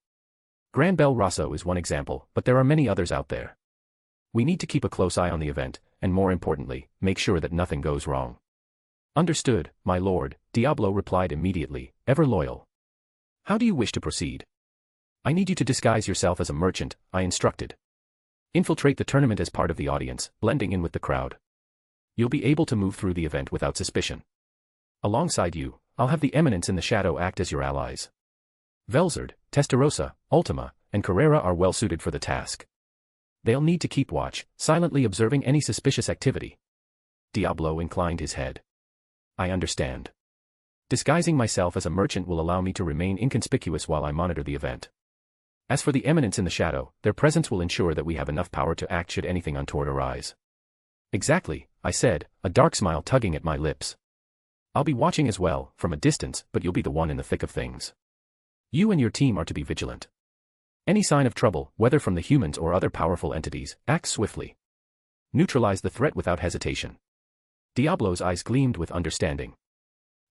[SPEAKER 3] Granbel Rosso is one example, but there are many others out there. We need to keep a close eye on the event, and more importantly, make sure that nothing goes wrong. Understood, my lord, Diablo replied immediately, ever loyal. How do you wish to proceed? I need you to disguise yourself as a merchant, I instructed. Infiltrate the tournament as part of the audience, blending in with the crowd. You'll be able to move through the event without suspicion. Alongside you, I'll have the Eminence in the Shadow act as your allies. Velzard, Testarossa, Ultima, and Carrera are well suited for the task. They'll need to keep watch, silently observing any suspicious activity. Diablo inclined his head. I understand. Disguising myself as a merchant will allow me to remain inconspicuous while I monitor the event. As for the Eminence in the Shadow, their presence will ensure that we have enough power to act should anything untoward arise. Exactly, I said, a dark smile tugging at my lips. I'll be watching as well, from a distance, but you'll be the one in the thick of things. You and your team are to be vigilant. Any sign of trouble, whether from the humans or other powerful entities, act swiftly. Neutralize the threat without hesitation. Diablo's eyes gleamed with understanding.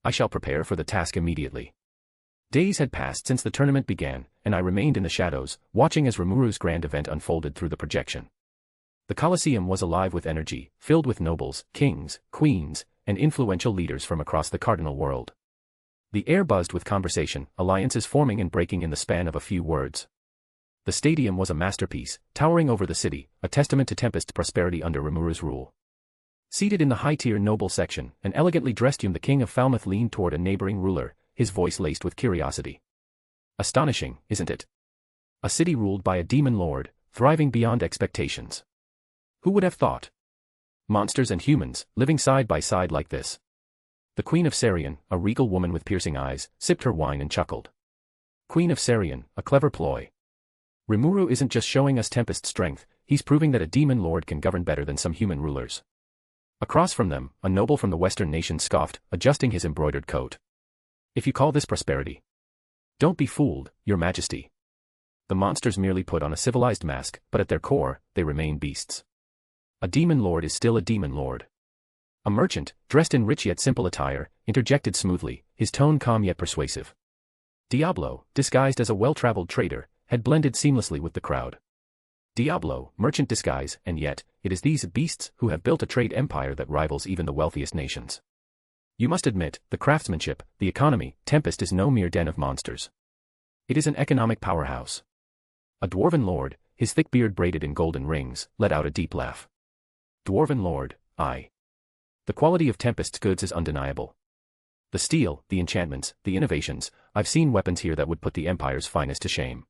[SPEAKER 3] I shall prepare for the task immediately. Days had passed since the tournament began, and I remained in the shadows, watching as Remuru's grand event unfolded through the projection. The Colosseum was alive with energy, filled with nobles, kings, queens, and influential leaders from across the cardinal world. The air buzzed with conversation, alliances forming and breaking in the span of a few words. The stadium was a masterpiece, towering over the city, a testament to Tempest's prosperity under Remuru's rule. Seated in the high-tier noble section, an elegantly dressed the king of Falmouth leaned toward a neighboring ruler, his voice laced with curiosity. Astonishing, isn't it? A city ruled by a demon lord, thriving beyond expectations. Who would have thought? Monsters and humans, living side by side like this. The Queen of Arion, a regal woman with piercing eyes, sipped her wine and chuckled. Queen of Arion, a clever ploy. Remuru isn't just showing us Tempest's strength, he's proving that a demon lord can govern better than some human rulers. Across from them, a noble from the western nation scoffed, adjusting his embroidered coat. If you call this prosperity? Don't be fooled, your majesty. The monsters merely put on a civilized mask, but at their core, they remain beasts. A demon lord is still a demon lord. A merchant, dressed in rich yet simple attire, interjected smoothly, his tone calm yet persuasive. Diablo, disguised as a well-traveled trader, had blended seamlessly with the crowd. Diablo, merchant disguise, and yet, it is these beasts who have built a trade empire that rivals even the wealthiest nations. You must admit, the craftsmanship, the economy, Tempest is no mere den of monsters. It is an economic powerhouse. A dwarven lord, his thick beard braided in golden rings, let out a deep laugh. Dwarven lord, aye. The quality of Tempest's goods is undeniable. The steel, the enchantments, the innovations, I've seen weapons here that would put the Empire's finest to shame.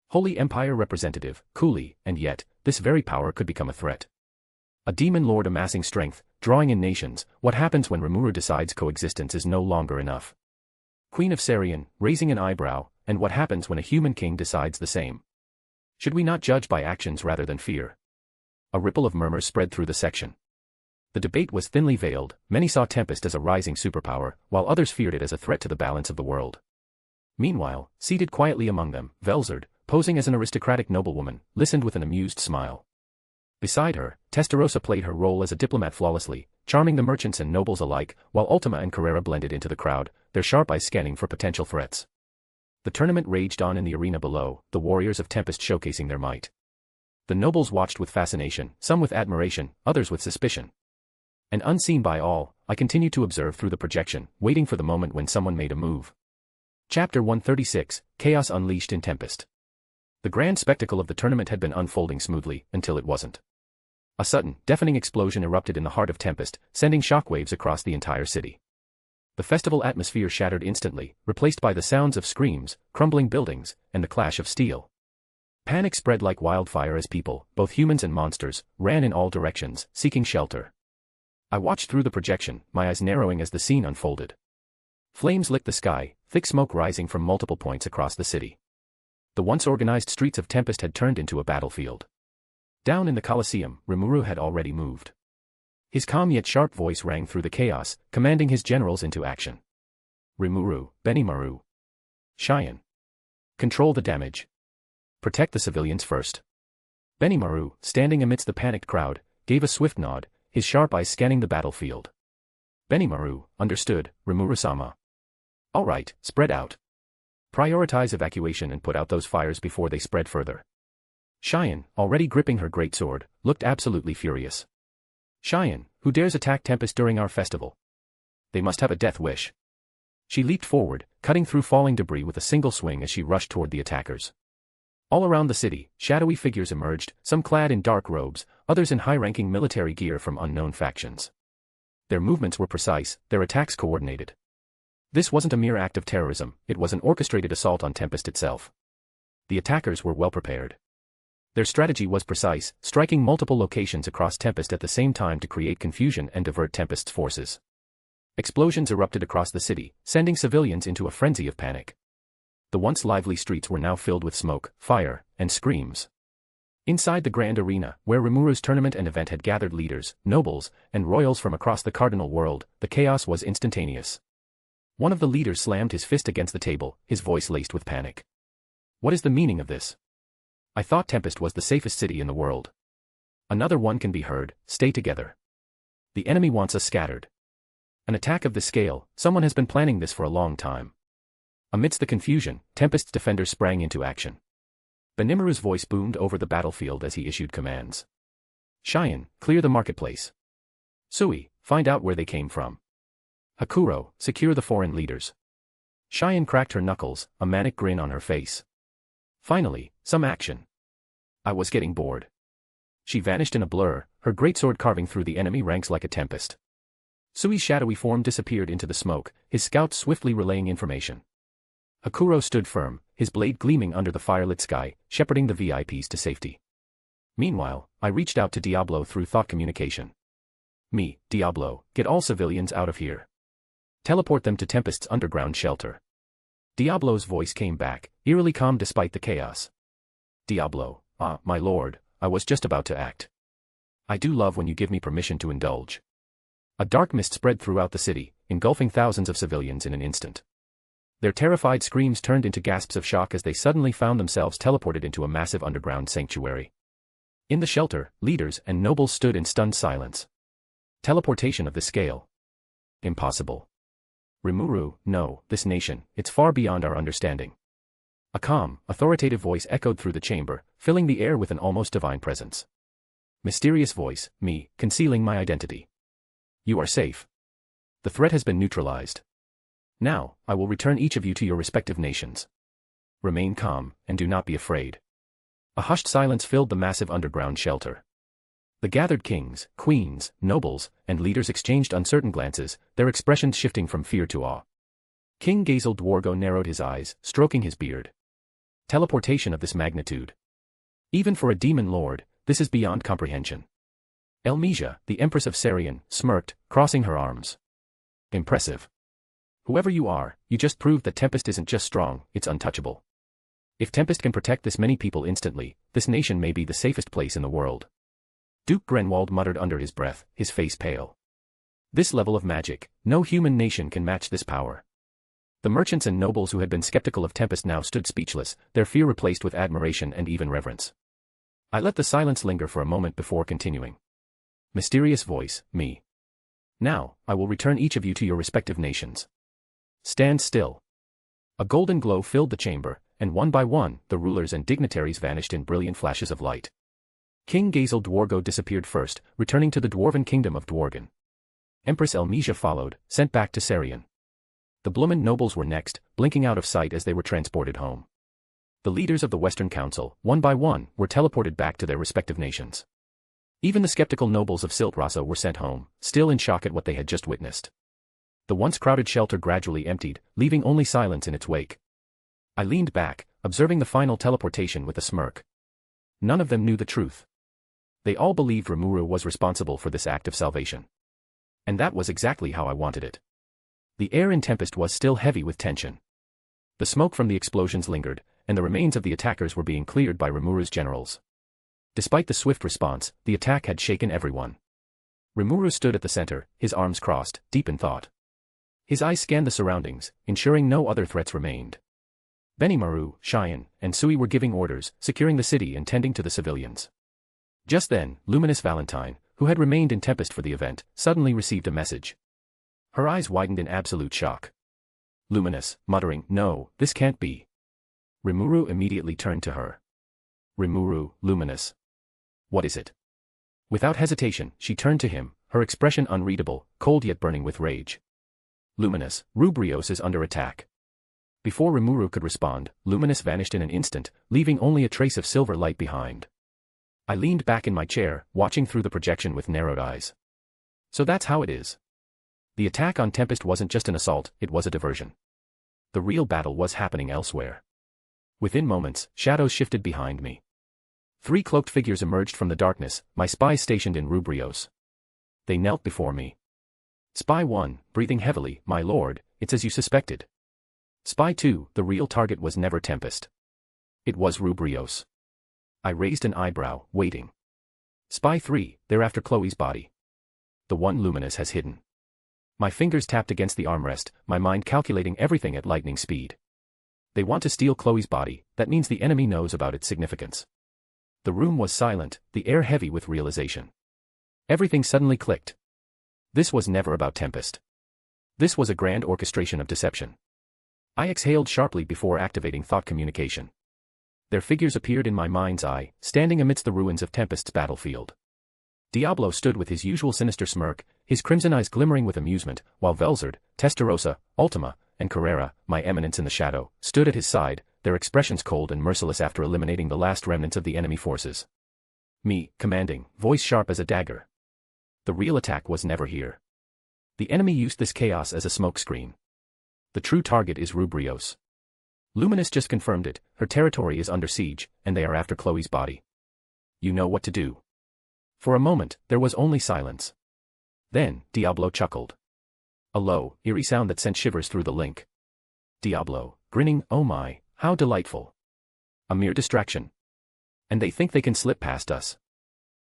[SPEAKER 3] Holy Empire representative, coolly, and yet, this very power could become a threat. A demon lord amassing strength, drawing in nations, what happens when Remuru decides coexistence is no longer enough? Queen of Arion, raising an eyebrow, and what happens when a human king decides the same? Should we not judge by actions rather than fear? A ripple of murmurs spread through the section. The debate was thinly veiled, many saw Tempest as a rising superpower, while others feared it as a threat to the balance of the world. Meanwhile, seated quietly among them, Velzard, posing as an aristocratic noblewoman, listened with an amused smile. Beside her, Testarossa played her role as a diplomat flawlessly, charming the merchants and nobles alike, while Ultima and Carrera blended into the crowd, their sharp eyes scanning for potential threats. The tournament raged on in the arena below, the warriors of Tempest showcasing their might. The nobles watched with fascination, some with admiration, others with suspicion. And unseen by all, I continued to observe through the projection, waiting for the moment when someone made a move. Chapter 136, Chaos Unleashed in Tempest. The grand spectacle of the tournament had been unfolding smoothly, until it wasn't. A sudden, deafening explosion erupted in the heart of Tempest, sending shockwaves across the entire city. The festival atmosphere shattered instantly, replaced by the sounds of screams, crumbling buildings, and the clash of steel. Panic spread like wildfire as people, both humans and monsters, ran in all directions, seeking shelter. I watched through the projection, my eyes narrowing as the scene unfolded. Flames licked the sky, thick smoke rising from multiple points across the city. The once organized streets of Tempest had turned into a battlefield. Down in the Colosseum, Remuru had already moved. His calm yet sharp voice rang through the chaos, commanding his generals into action. Remuru, Benimaru. Cheyenne. Control the damage. Protect the civilians first. Benimaru, standing amidst the panicked crowd, gave a swift nod, his sharp eyes scanning the battlefield. Benimaru, understood, Remuru-sama. All right, spread out. Prioritize evacuation and put out those fires before they spread further. Cheyenne, already gripping her greatsword, looked absolutely furious. Cheyenne, who dares attack Tempest during our festival? They must have a death wish. She leaped forward, cutting through falling debris with a single swing as she rushed toward the attackers. All around the city, shadowy figures emerged, some clad in dark robes, others in high-ranking military gear from unknown factions. Their movements were precise, their attacks coordinated. This wasn't a mere act of terrorism, it was an orchestrated assault on Tempest itself. The attackers were well prepared. Their strategy was precise, striking multiple locations across Tempest at the same time to create confusion and divert Tempest's forces. Explosions erupted across the city, sending civilians into a frenzy of panic. The once lively streets were now filled with smoke, fire, and screams. Inside the grand arena, where Remuru's tournament and event had gathered leaders, nobles, and royals from across the cardinal world, the chaos was instantaneous. One of the leaders slammed his fist against the table, his voice laced with panic. What is the meaning of this? I thought Tempest was the safest city in the world. Another one can be heard, stay together. The enemy wants us scattered. An attack of this scale, someone has been planning this for a long time. Amidst the confusion, Tempest's defenders sprang into action. Benimaru's voice boomed over the battlefield as he issued commands. Cheyenne, clear the marketplace. Sui, find out where they came from. Hakuro, secure the foreign leaders. Cheyenne cracked her knuckles, a manic grin on her face. Finally, some action. I was getting bored. She vanished in a blur, her greatsword carving through the enemy ranks like a tempest. Sui's shadowy form disappeared into the smoke, his scouts swiftly relaying information. Hakuro stood firm, his blade gleaming under the firelit sky, shepherding the VIPs to safety. Meanwhile, I reached out to Diablo through thought communication. Me, Diablo, get all civilians out of here. Teleport them to Tempest's underground shelter. Diablo's voice came back, eerily calm despite the chaos. Diablo, my lord, I was just about to act. I do love when you give me permission to indulge. A dark mist spread throughout the city, engulfing thousands of civilians in an instant. Their terrified screams turned into gasps of shock as they suddenly found themselves teleported into a massive underground sanctuary. In the shelter, leaders and nobles stood in stunned silence. Teleportation of this scale? Impossible. Remuru, no, this nation, it's far beyond our understanding. A calm, authoritative voice echoed through the chamber, filling the air with an almost divine presence. Mysterious voice, me, concealing my identity. You are safe. The threat has been neutralized. Now, I will return each of you to your respective nations. Remain calm, and do not be afraid. A hushed silence filled the massive underground shelter. The gathered kings, queens, nobles, and leaders exchanged uncertain glances, their expressions shifting from fear to awe. King Gazel Dwargo narrowed his eyes, stroking his beard. Teleportation of this magnitude. Even for a demon lord, this is beyond comprehension. Elmesia, the Empress of Sarion, smirked, crossing her arms. Impressive. Whoever you are, you just proved that Tempest isn't just strong, it's untouchable. If Tempest can protect this many people instantly, this nation may be the safest place in the world. Duke Grenwald muttered under his breath, his face pale. This level of magic, no human nation can match this power. The merchants and nobles who had been skeptical of Tempest now stood speechless, their fear replaced with admiration and even reverence. I let the silence linger for a moment before continuing. Mysterious voice, me. Now, I will return each of you to your respective nations. Stand still. A golden glow filled the chamber, and one by one, the rulers and dignitaries vanished in brilliant flashes of light. King Gazel Dwargo disappeared first, returning to the dwarven kingdom of Dworgen. Empress Elmesia followed, sent back to Sarion. The Bloomin nobles were next, blinking out of sight as they were transported home. The leaders of the Western Council, one by one, were teleported back to their respective nations. Even the skeptical nobles of Siltrasa were sent home, still in shock at what they had just witnessed. The once crowded shelter gradually emptied, leaving only silence in its wake. I leaned back, observing the final teleportation with a smirk. None of them knew the truth. They all believed Remuru was responsible for this act of salvation. And that was exactly how I wanted it. The air in Tempest was still heavy with tension. The smoke from the explosions lingered, and the remains of the attackers were being cleared by Remuru's generals. Despite the swift response, the attack had shaken everyone. Remuru stood at the center, his arms crossed, deep in thought. His eyes scanned the surroundings, ensuring no other threats remained. Benimaru, Cheyenne, and Sui were giving orders, securing the city and tending to the civilians. Just then, Luminous Valentine, who had remained in Tempest for the event, suddenly received a message. Her eyes widened in absolute shock. Luminous, muttering, "No, this can't be." Remuru immediately turned to her. "Remuru, Luminous. What is it?" Without hesitation, she turned to him, her expression unreadable, cold yet burning with rage. "Luminous, Rubrios is under attack." Before Remuru could respond, Luminous vanished in an instant, leaving only a trace of silver light behind. I leaned back in my chair, watching through the projection with narrowed eyes. So that's how it is. The attack on Tempest wasn't just an assault, it was a diversion. The real battle was happening elsewhere. Within moments, shadows shifted behind me. 3 cloaked figures emerged from the darkness, my spies stationed in Rubrios. They knelt before me. Spy 1, breathing heavily, "My lord, it's as you suspected." Spy 2, the real target was never Tempest. It was Rubrios. I raised an eyebrow, waiting. Spy 3, they're after Chloe's body. The one Luminous has hidden. My fingers tapped against the armrest, my mind calculating everything at lightning speed. They want to steal Chloe's body, that means the enemy knows about its significance. The room was silent, the air heavy with realization. Everything suddenly clicked. This was never about Tempest. This was a grand orchestration of deception. I exhaled sharply before activating thought communication. Their figures appeared in my mind's eye, standing amidst the ruins of Tempest's battlefield. Diablo stood with his usual sinister smirk, his crimson eyes glimmering with amusement, while Velzard, Testarossa, Ultima, and Carrera, my eminence in the shadow, stood at his side, their expressions cold and merciless after eliminating the last remnants of the enemy forces. Me, commanding, voice sharp as a dagger. The real attack was never here. The enemy used this chaos as a smokescreen. The true target is Rubrios. Luminous just confirmed it, her territory is under siege, and they are after Chloe's body. You know what to do. For a moment, there was only silence. Then, Diablo chuckled. A low, eerie sound that sent shivers through the link. Diablo, grinning, oh my, how delightful. A mere distraction. And they think they can slip past us.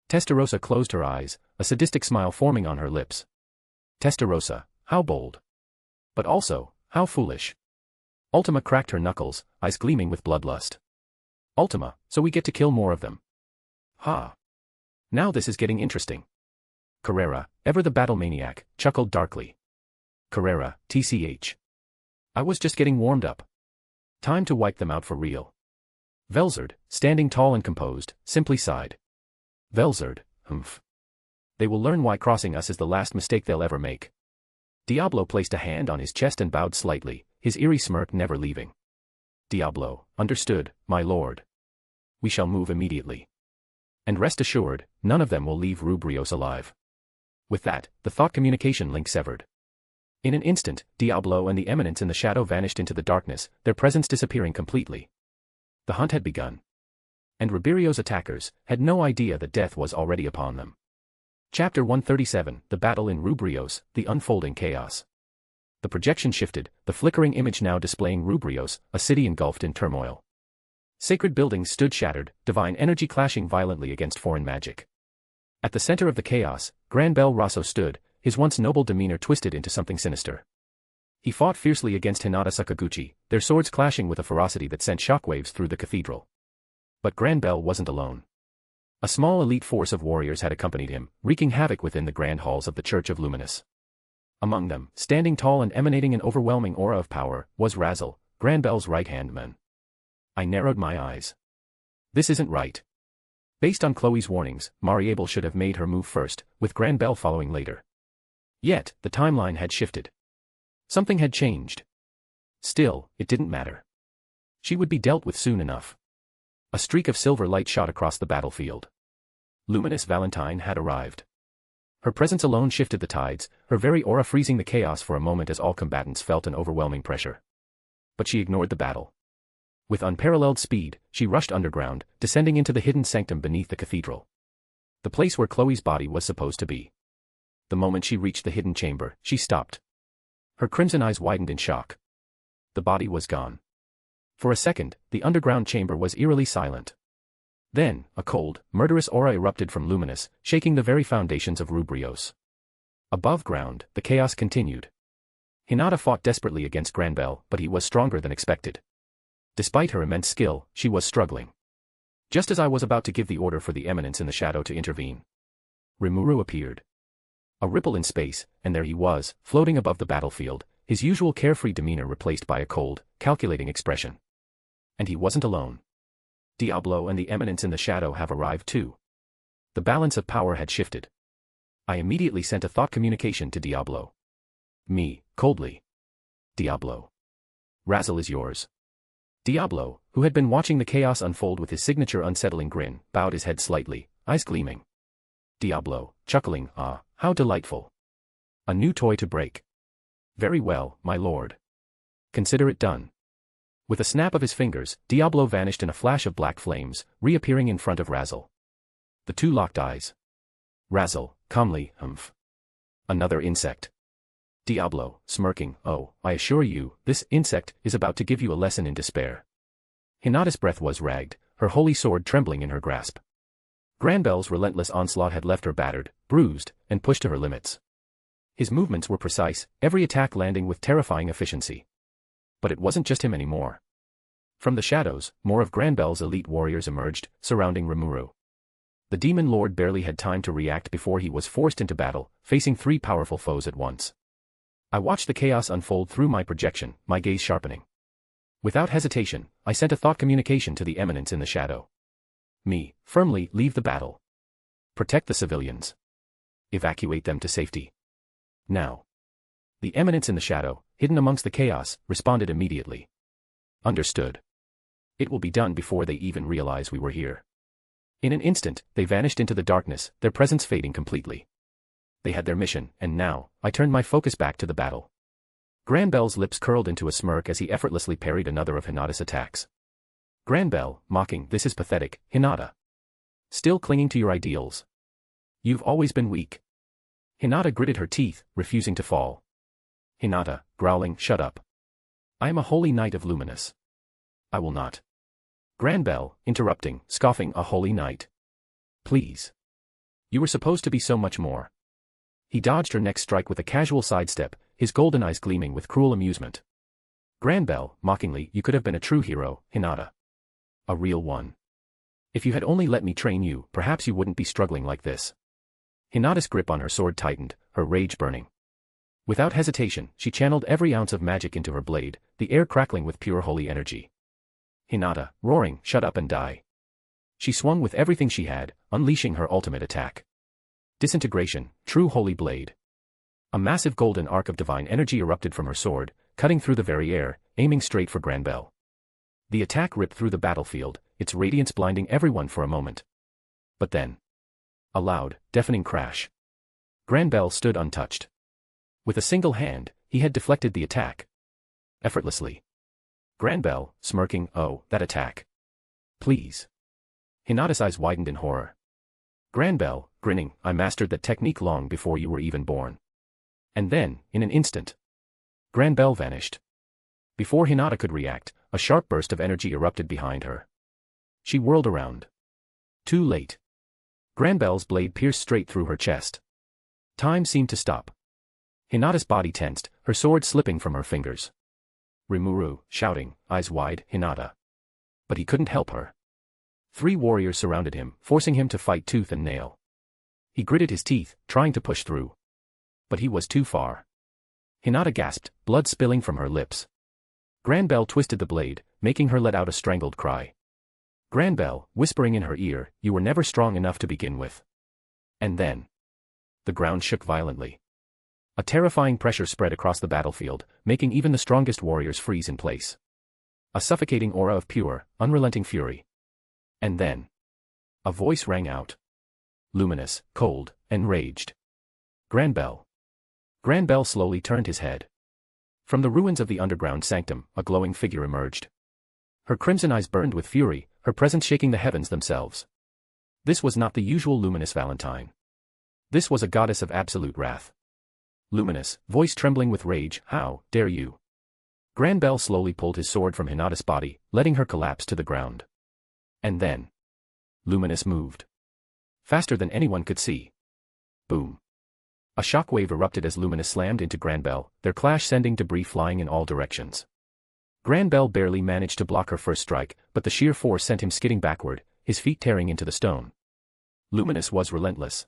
[SPEAKER 3] Testarossa closed her eyes, a sadistic smile forming on her lips. Testarossa, how bold. But also, how foolish. Ultima cracked her knuckles, eyes gleaming with bloodlust. Ultima, so we get to kill more of them. Ha. Now this is getting interesting. Carrera, ever the battle maniac, chuckled darkly. Carrera, TCH. I was just getting warmed up. Time to wipe them out for real. Velzard, standing tall and composed, simply sighed. Velzard, humph. They will learn why crossing us is the last mistake they'll ever make. Diablo placed a hand on his chest and bowed slightly, his eerie smirk never leaving. Diablo, understood, my lord. We shall move immediately. And rest assured, none of them will leave Rubrios alive. With that, the thought communication link severed. In an instant, Diablo and the Eminence in the shadow vanished into the darkness, their presence disappearing completely. The hunt had begun. And Rubrio's attackers had no idea that death was already upon them. Chapter 137, The Battle in Rubrios, The Unfolding Chaos. The projection shifted, the flickering image now displaying Rubrios, a city engulfed in turmoil. Sacred buildings stood shattered, divine energy clashing violently against foreign magic. At the center of the chaos, Grand Bell Rosso stood, his once noble demeanor twisted into something sinister. He fought fiercely against Hinata Sakaguchi, their swords clashing with a ferocity that sent shockwaves through the cathedral. But Grand Bell wasn't alone. A small elite force of warriors had accompanied him, wreaking havoc within the grand halls of the Church of Luminous. Among them, standing tall and emanating an overwhelming aura of power, was Razzle, Grand Bell's right-hand man. I narrowed my eyes. This isn't right. Based on Chloe's warnings, Mariable should have made her move first, with Grand Bell following later. Yet, the timeline had shifted. Something had changed. Still, it didn't matter. She would be dealt with soon enough. A streak of silver light shot across the battlefield. Luminous Valentine had arrived. Her presence alone shifted the tides, her very aura freezing the chaos for a moment as all combatants felt an overwhelming pressure. But she ignored the battle. With unparalleled speed, she rushed underground, descending into the hidden sanctum beneath the cathedral. The place where Chloe's body was supposed to be. The moment she reached the hidden chamber, she stopped. Her crimson eyes widened in shock. The body was gone. For a second, the underground chamber was eerily silent. Then, a cold, murderous aura erupted from Luminous, shaking the very foundations of Rubrios. Above ground, the chaos continued. Hinata fought desperately against Granbell, but he was stronger than expected. Despite her immense skill, she was struggling. Just as I was about to give the order for the Eminence in the shadow to intervene, Remuru appeared. A ripple in space, and there he was, floating above the battlefield, his usual carefree demeanor replaced by a cold, calculating expression. And he wasn't alone. Diablo and the Eminence in the shadow have arrived too. The balance of power had shifted. I immediately sent a thought communication to Diablo. Me, coldly. Diablo. Razzle is yours. Diablo, who had been watching the chaos unfold with his signature unsettling grin, bowed his head slightly, eyes gleaming. Diablo, chuckling, ah, how delightful. A new toy to break. Very well, my lord. Consider it done. With a snap of his fingers, Diablo vanished in a flash of black flames, reappearing in front of Razzle. The two locked eyes. Razzle, calmly, humph. Another insect. Diablo, smirking, oh, I assure you, this insect is about to give you a lesson in despair. Hinata's breath was ragged, her holy sword trembling in her grasp. Granbell's relentless onslaught had left her battered, bruised, and pushed to her limits. His movements were precise, every attack landing with terrifying efficiency. But it wasn't just him anymore. From the shadows, more of Granbell's elite warriors emerged, surrounding Remuru. The demon lord barely had time to react before he was forced into battle, facing three powerful foes at once. I watched the chaos unfold through my projection, my gaze sharpening. Without hesitation, I sent a thought communication to the Eminence in the shadow. Me, firmly, leave the battle. Protect the civilians. Evacuate them to safety. Now. The Eminence in the shadow, hidden amongst the chaos, responded immediately. Understood. It will be done before they even realize we were here. In an instant, they vanished into the darkness, their presence fading completely. They had their mission, and now, I turned my focus back to the battle. Granbel's lips curled into a smirk as he effortlessly parried another of Hinata's attacks. Granbel, mocking, this is pathetic, Hinata. Still clinging to your ideals. You've always been weak. Hinata gritted her teeth, refusing to fall. Hinata, growling, shut up. I am a holy knight of Luminous. I will not. Granbel, interrupting, scoffing, a holy knight. Please. You were supposed to be so much more. He dodged her next strike with a casual sidestep, his golden eyes gleaming with cruel amusement. Granbel, mockingly, you could have been a true hero, Hinata. A real one. If you had only let me train you, perhaps you wouldn't be struggling like this. Hinata's grip on her sword tightened, her rage burning. Without hesitation, she channeled every ounce of magic into her blade, the air crackling with pure holy energy. Hinata, roaring, shut up and die. She swung with everything she had, unleashing her ultimate attack. Disintegration, true holy blade. A massive golden arc of divine energy erupted from her sword, cutting through the very air, aiming straight for Granbel. The attack ripped through the battlefield, its radiance blinding everyone for a moment. But then. A loud, deafening crash. Granbel stood untouched. With a single hand, he had deflected the attack. Effortlessly. Granbel, smirking, oh, that attack. Please. Hinata's eyes widened in horror. Granbel, grinning, I mastered that technique long before you were even born. And then, in an instant, Granbel vanished. Before Hinata could react, a sharp burst of energy erupted behind her. She whirled around. Too late. Granbel's blade pierced straight through her chest. Time seemed to stop. Hinata's body tensed, her sword slipping from her fingers. Remuru, shouting, eyes wide, Hinata. But he couldn't help her. 3 warriors surrounded him, forcing him to fight tooth and nail. He gritted his teeth, trying to push through. But he was too far. Hinata gasped, blood spilling from her lips. Granbel twisted the blade, making her let out a strangled cry. Granbel, whispering in her ear, you were never strong enough to begin with. And then. The ground shook violently. A terrifying pressure spread across the battlefield, making even the strongest warriors freeze in place. A suffocating aura of pure, unrelenting fury. And then. A voice rang out. Luminous, cold, enraged. Granbel. Granbel slowly turned his head. From the ruins of the underground sanctum, a glowing figure emerged. Her crimson eyes burned with fury, her presence shaking the heavens themselves. This was not the usual Luminous Valentine. This was a goddess of absolute wrath. Luminous, voice trembling with rage, how dare you? Granbel slowly pulled his sword from Hinata's body, letting her collapse to the ground. And then. Luminous moved. Faster than anyone could see. Boom. A shockwave erupted as Luminous slammed into Granbel, their clash sending debris flying in all directions. Granbel barely managed to block her first strike, but the sheer force sent him skidding backward, his feet tearing into the stone. Luminous was relentless.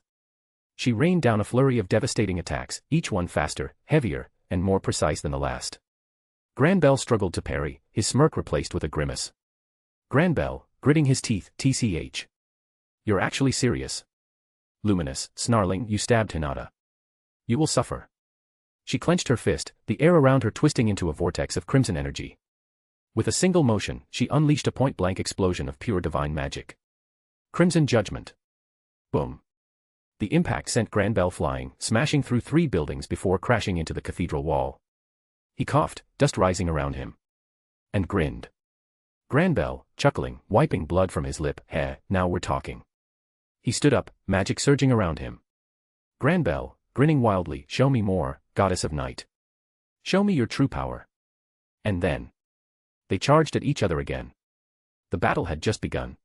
[SPEAKER 3] She rained down a flurry of devastating attacks, each one faster, heavier, and more precise than the last. Granbel struggled to parry, his smirk replaced with a grimace. Granbel, gritting his teeth, TCH. You're actually serious. Luminous, snarling, you stabbed Hinata. You will suffer. She clenched her fist, the air around her twisting into a vortex of crimson energy. With a single motion, she unleashed a point-blank explosion of pure divine magic. Crimson Judgment. Boom. The impact sent Granbel flying, smashing through 3 buildings before crashing into the cathedral wall. He coughed, dust rising around him. And grinned. Granbel, chuckling, wiping blood from his lip, now we're talking. He stood up, magic surging around him. Granbel, grinning wildly, show me more, goddess of night. Show me your true power. And then. They charged at each other again. The battle had just begun.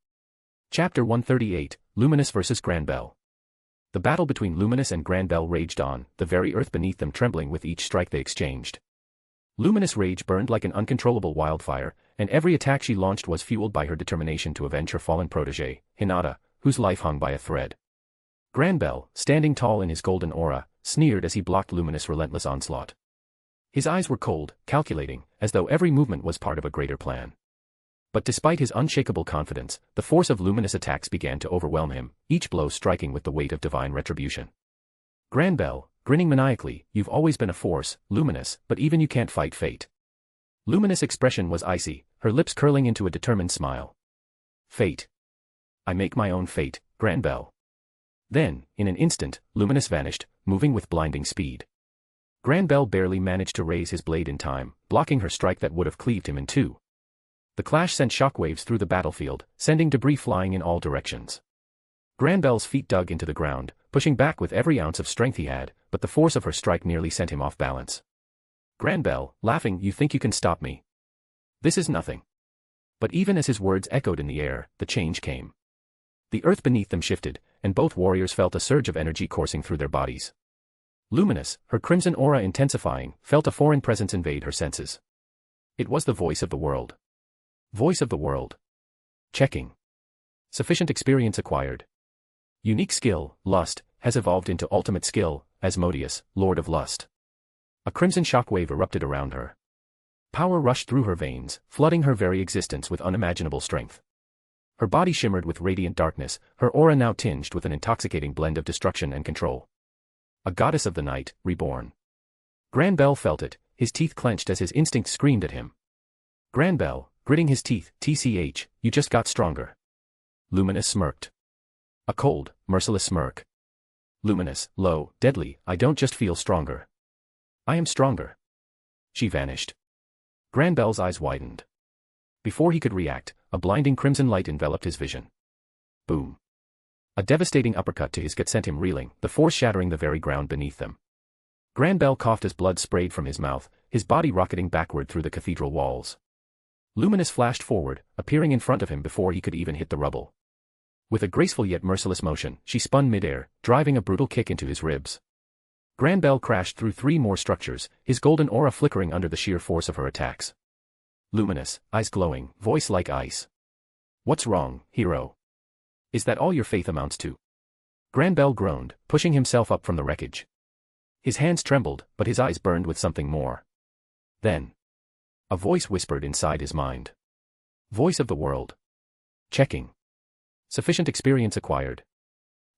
[SPEAKER 3] Chapter 138, Luminous vs. Granbel. The battle between Luminous and Granbel raged on, the very earth beneath them trembling with each strike they exchanged. Luminous rage burned like an uncontrollable wildfire, and every attack she launched was fueled by her determination to avenge her fallen protégé, Hinata, whose life hung by a thread. Granbel, standing tall in his golden aura, sneered as he blocked Luminous' relentless onslaught. His eyes were cold, calculating, as though every movement was part of a greater plan. But despite his unshakable confidence, the force of Luminous' attacks began to overwhelm him, each blow striking with the weight of divine retribution. Granbel, grinning maniacally, you've always been a force, Luminous, but even you can't fight fate. Luminous' expression was icy, her lips curling into a determined smile. Fate. I make my own fate, Granbel. Then, in an instant, Luminous vanished, moving with blinding speed. Granbell barely managed to raise his blade in time, blocking her strike that would have cleaved him in two. The clash sent shockwaves through the battlefield, sending debris flying in all directions. Granbell's feet dug into the ground, pushing back with every ounce of strength he had, but the force of her strike nearly sent him off balance. Granbell, laughing, you think you can stop me? This is nothing. But even as his words echoed in the air, the change came. The earth beneath them shifted, and both warriors felt a surge of energy coursing through their bodies. Luminous, her crimson aura intensifying, felt a foreign presence invade her senses. It was the voice of the world. Voice of the world. Checking. Sufficient experience acquired. Unique skill, Lust, has evolved into ultimate skill, Asmodeus, Lord of Lust. A crimson shockwave erupted around her. Power rushed through her veins, flooding her very existence with unimaginable strength. Her body shimmered with radiant darkness, her aura now tinged with an intoxicating blend of destruction and control. A goddess of the night, reborn. Granbell felt it, his teeth clenched as his instinct screamed at him. Granbell, gritting his teeth, TCH, you just got stronger. Luminous smirked. A cold, merciless smirk. Luminous, low, deadly, I don't just feel stronger. I am stronger. She vanished. Granbell's eyes widened. Before he could react, a blinding crimson light enveloped his vision. Boom. A devastating uppercut to his gut sent him reeling, the force shattering the very ground beneath them. Granbell coughed as blood sprayed from his mouth, his body rocketing backward through the cathedral walls. Luminous flashed forward, appearing in front of him before he could even hit the rubble. With a graceful yet merciless motion, she spun midair, driving a brutal kick into his ribs. Granbell crashed through 3 more structures, his golden aura flickering under the sheer force of her attacks. Luminous, eyes glowing, voice like ice. What's wrong, hero? Is that all your faith amounts to? Granbell groaned, pushing himself up from the wreckage. His hands trembled, but his eyes burned with something more. Then. A voice whispered inside his mind. Voice of the world. Checking. Sufficient experience acquired.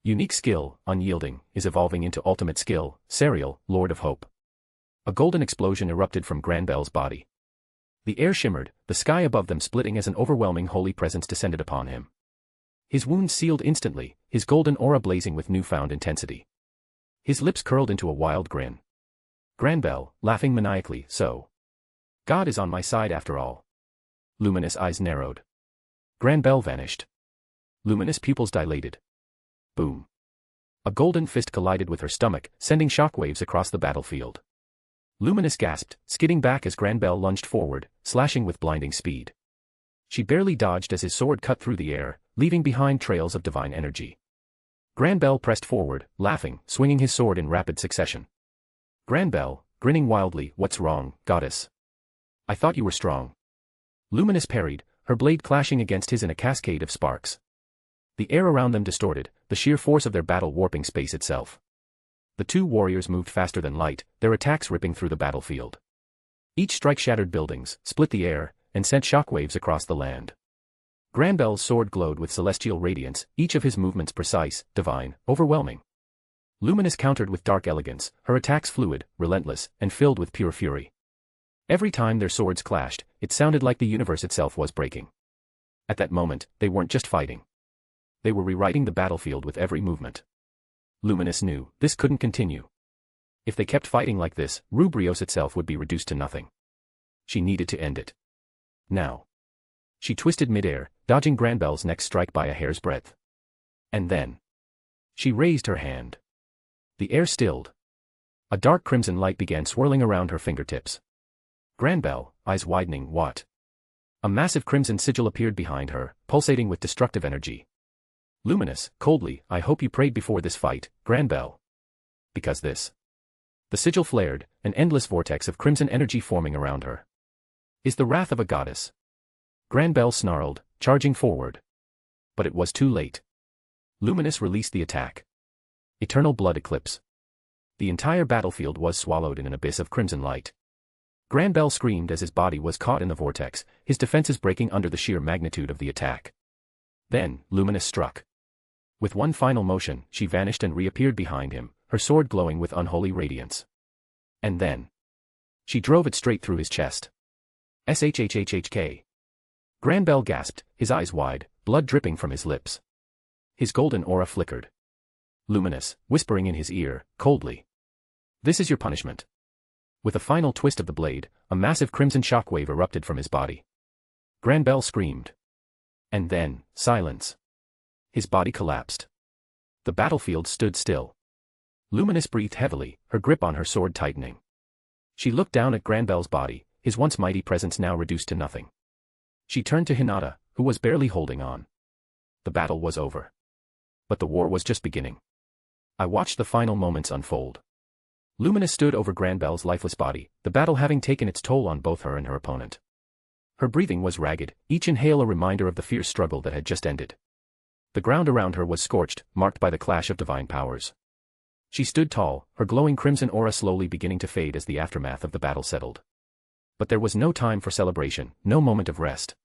[SPEAKER 3] Unique skill, Unyielding, is evolving into ultimate skill, Serial, Lord of Hope. A golden explosion erupted from Granbell's body. The air shimmered, the sky above them splitting as an overwhelming holy presence descended upon him. His wounds sealed instantly, his golden aura blazing with newfound intensity. His lips curled into a wild grin. Granbell, laughing maniacally, so. God is on my side after all. Luminous eyes narrowed. Granbell vanished. Luminous pupils dilated. Boom. A golden fist collided with her stomach, sending shockwaves across the battlefield. Luminous gasped, skidding back as Granbell lunged forward, slashing with blinding speed. She barely dodged as his sword cut through the air, leaving behind trails of divine energy. Granbell pressed forward, laughing, swinging his sword in rapid succession. Granbell, grinning wildly, what's wrong, goddess? I thought you were strong. Luminous parried, her blade clashing against his in a cascade of sparks. The air around them distorted, the sheer force of their battle warping space itself. The 2 warriors moved faster than light, their attacks ripping through the battlefield. Each strike shattered buildings, split the air, and sent shockwaves across the land. Granbell's sword glowed with celestial radiance, each of his movements precise, divine, overwhelming. Luminous countered with dark elegance, her attacks fluid, relentless, and filled with pure fury. Every time their swords clashed, it sounded like the universe itself was breaking. At that moment, they weren't just fighting. They were rewriting the battlefield with every movement. Luminous knew, this couldn't continue. If they kept fighting like this, Rubrios itself would be reduced to nothing. She needed to end it. Now. She twisted midair, dodging Granbell's next strike by a hair's breadth. And then. She raised her hand. The air stilled. A dark crimson light began swirling around her fingertips. Granbell, eyes widening, what? A massive crimson sigil appeared behind her, pulsating with destructive energy. Luminous, coldly, I hope you prayed before this fight, Granbell. Because this. The sigil flared, an endless vortex of crimson energy forming around her. Is the wrath of a goddess. Granbell snarled, charging forward. But it was too late. Luminous released the attack. Eternal blood eclipse. The entire battlefield was swallowed in an abyss of crimson light. Granbell screamed as his body was caught in the vortex, his defenses breaking under the sheer magnitude of the attack. Then, Luminous struck. With one final motion, she vanished and reappeared behind him, her sword glowing with unholy radiance. And then. She drove it straight through his chest. SHHHHK. Granbell gasped, his eyes wide, blood dripping from his lips. His golden aura flickered. Luminous, whispering in his ear, coldly. "This is your punishment." With a final twist of the blade, a massive crimson shockwave erupted from his body. Granbell screamed. And then, silence. His body collapsed. The battlefield stood still. Luminous breathed heavily, her grip on her sword tightening. She looked down at Granbell's body, his once mighty presence now reduced to nothing. She turned to Hinata, who was barely holding on. The battle was over. But the war was just beginning. I watched the final moments unfold. Luminous stood over Granbell's lifeless body, the battle having taken its toll on both her and her opponent. Her breathing was ragged, each inhale a reminder of the fierce struggle that had just ended. The ground around her was scorched, marked by the clash of divine powers. She stood tall, her glowing crimson aura slowly beginning to fade as the aftermath of the battle settled. But there was no time for celebration, no moment of rest.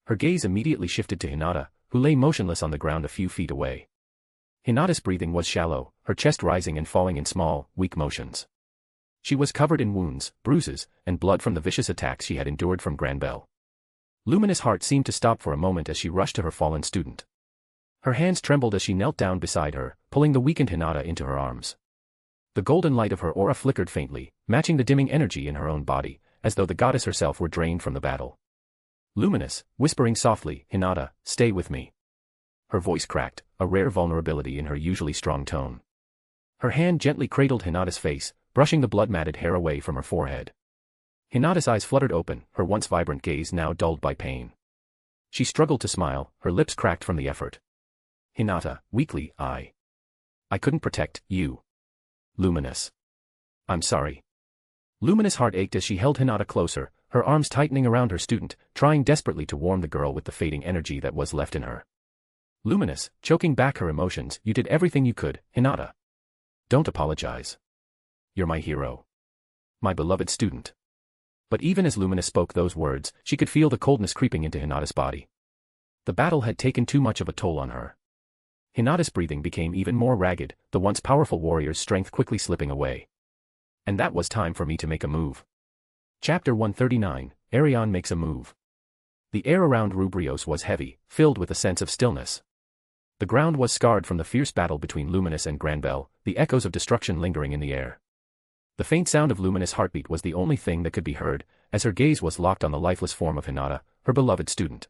[SPEAKER 3] Her gaze immediately shifted to Hinata, who lay motionless on the ground a few feet away. Hinata's breathing was shallow, her chest rising and falling in small, weak motions. She was covered in wounds, bruises, and blood from the vicious attacks she had endured from Granbell. Luminous' heart seemed to stop for a moment as she rushed to her fallen student. Her hands trembled as she knelt down beside her, pulling the weakened Hinata into her arms. The golden light of her aura flickered faintly, matching the dimming energy in her own body, as though the goddess herself were drained from the battle. Luminous, whispering softly, "Hinata, stay with me." Her voice cracked, a rare vulnerability in her usually strong tone. Her hand gently cradled Hinata's face, brushing the blood-matted hair away from her forehead. Hinata's eyes fluttered open, her once vibrant gaze now dulled by pain. She struggled to smile, her lips cracked from the effort. "Hinata," weakly, I couldn't protect you." "Luminous. I'm sorry." Luminous' heart ached as she held Hinata closer, her arms tightening around her student, trying desperately to warm the girl with the fading energy that was left in her. Luminous, choking back her emotions, "You did everything you could, Hinata. Don't apologize. You're my hero. My beloved student." But even as Luminous spoke those words, she could feel the coldness creeping into Hinata's body. The battle had taken too much of a toll on her. Hinata's breathing became even more ragged, the once powerful warrior's strength quickly slipping away. And that was time for me to make a move. Chapter 139, Arion makes a move. The air around Rubrios was heavy, filled with a sense of stillness. The ground was scarred from the fierce battle between Luminous and Granbell, the echoes of destruction lingering in the air. The faint sound of Luminous' heartbeat was the only thing that could be heard, as her gaze was locked on the lifeless form of Hinata, her beloved student.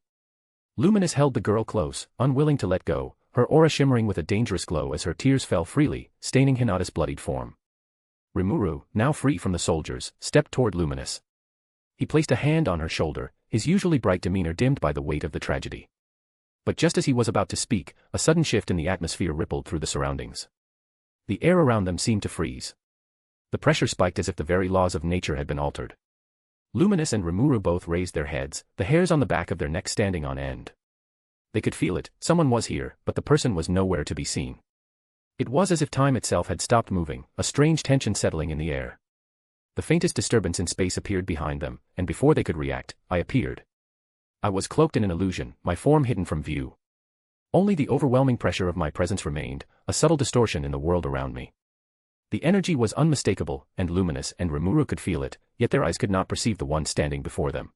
[SPEAKER 3] Luminous held the girl close, unwilling to let go, her aura shimmering with a dangerous glow as her tears fell freely, staining Hinata's bloodied form. Remuru, now free from the soldiers, stepped toward Luminous. He placed a hand on her shoulder, his usually bright demeanor dimmed by the weight of the tragedy. But just as he was about to speak, a sudden shift in the atmosphere rippled through the surroundings. The air around them seemed to freeze. The pressure spiked as if the very laws of nature had been altered. Luminous and Remuru both raised their heads, the hairs on the back of their necks standing on end. They could feel it, someone was here, but the person was nowhere to be seen. It was as if time itself had stopped moving, a strange tension settling in the air. The faintest disturbance in space appeared behind them, and before they could react, I appeared. I was cloaked in an illusion, my form hidden from view. Only the overwhelming pressure of my presence remained, a subtle distortion in the world around me. The energy was unmistakable, and Luminous and Remuru could feel it, yet their eyes could not perceive the one standing before them.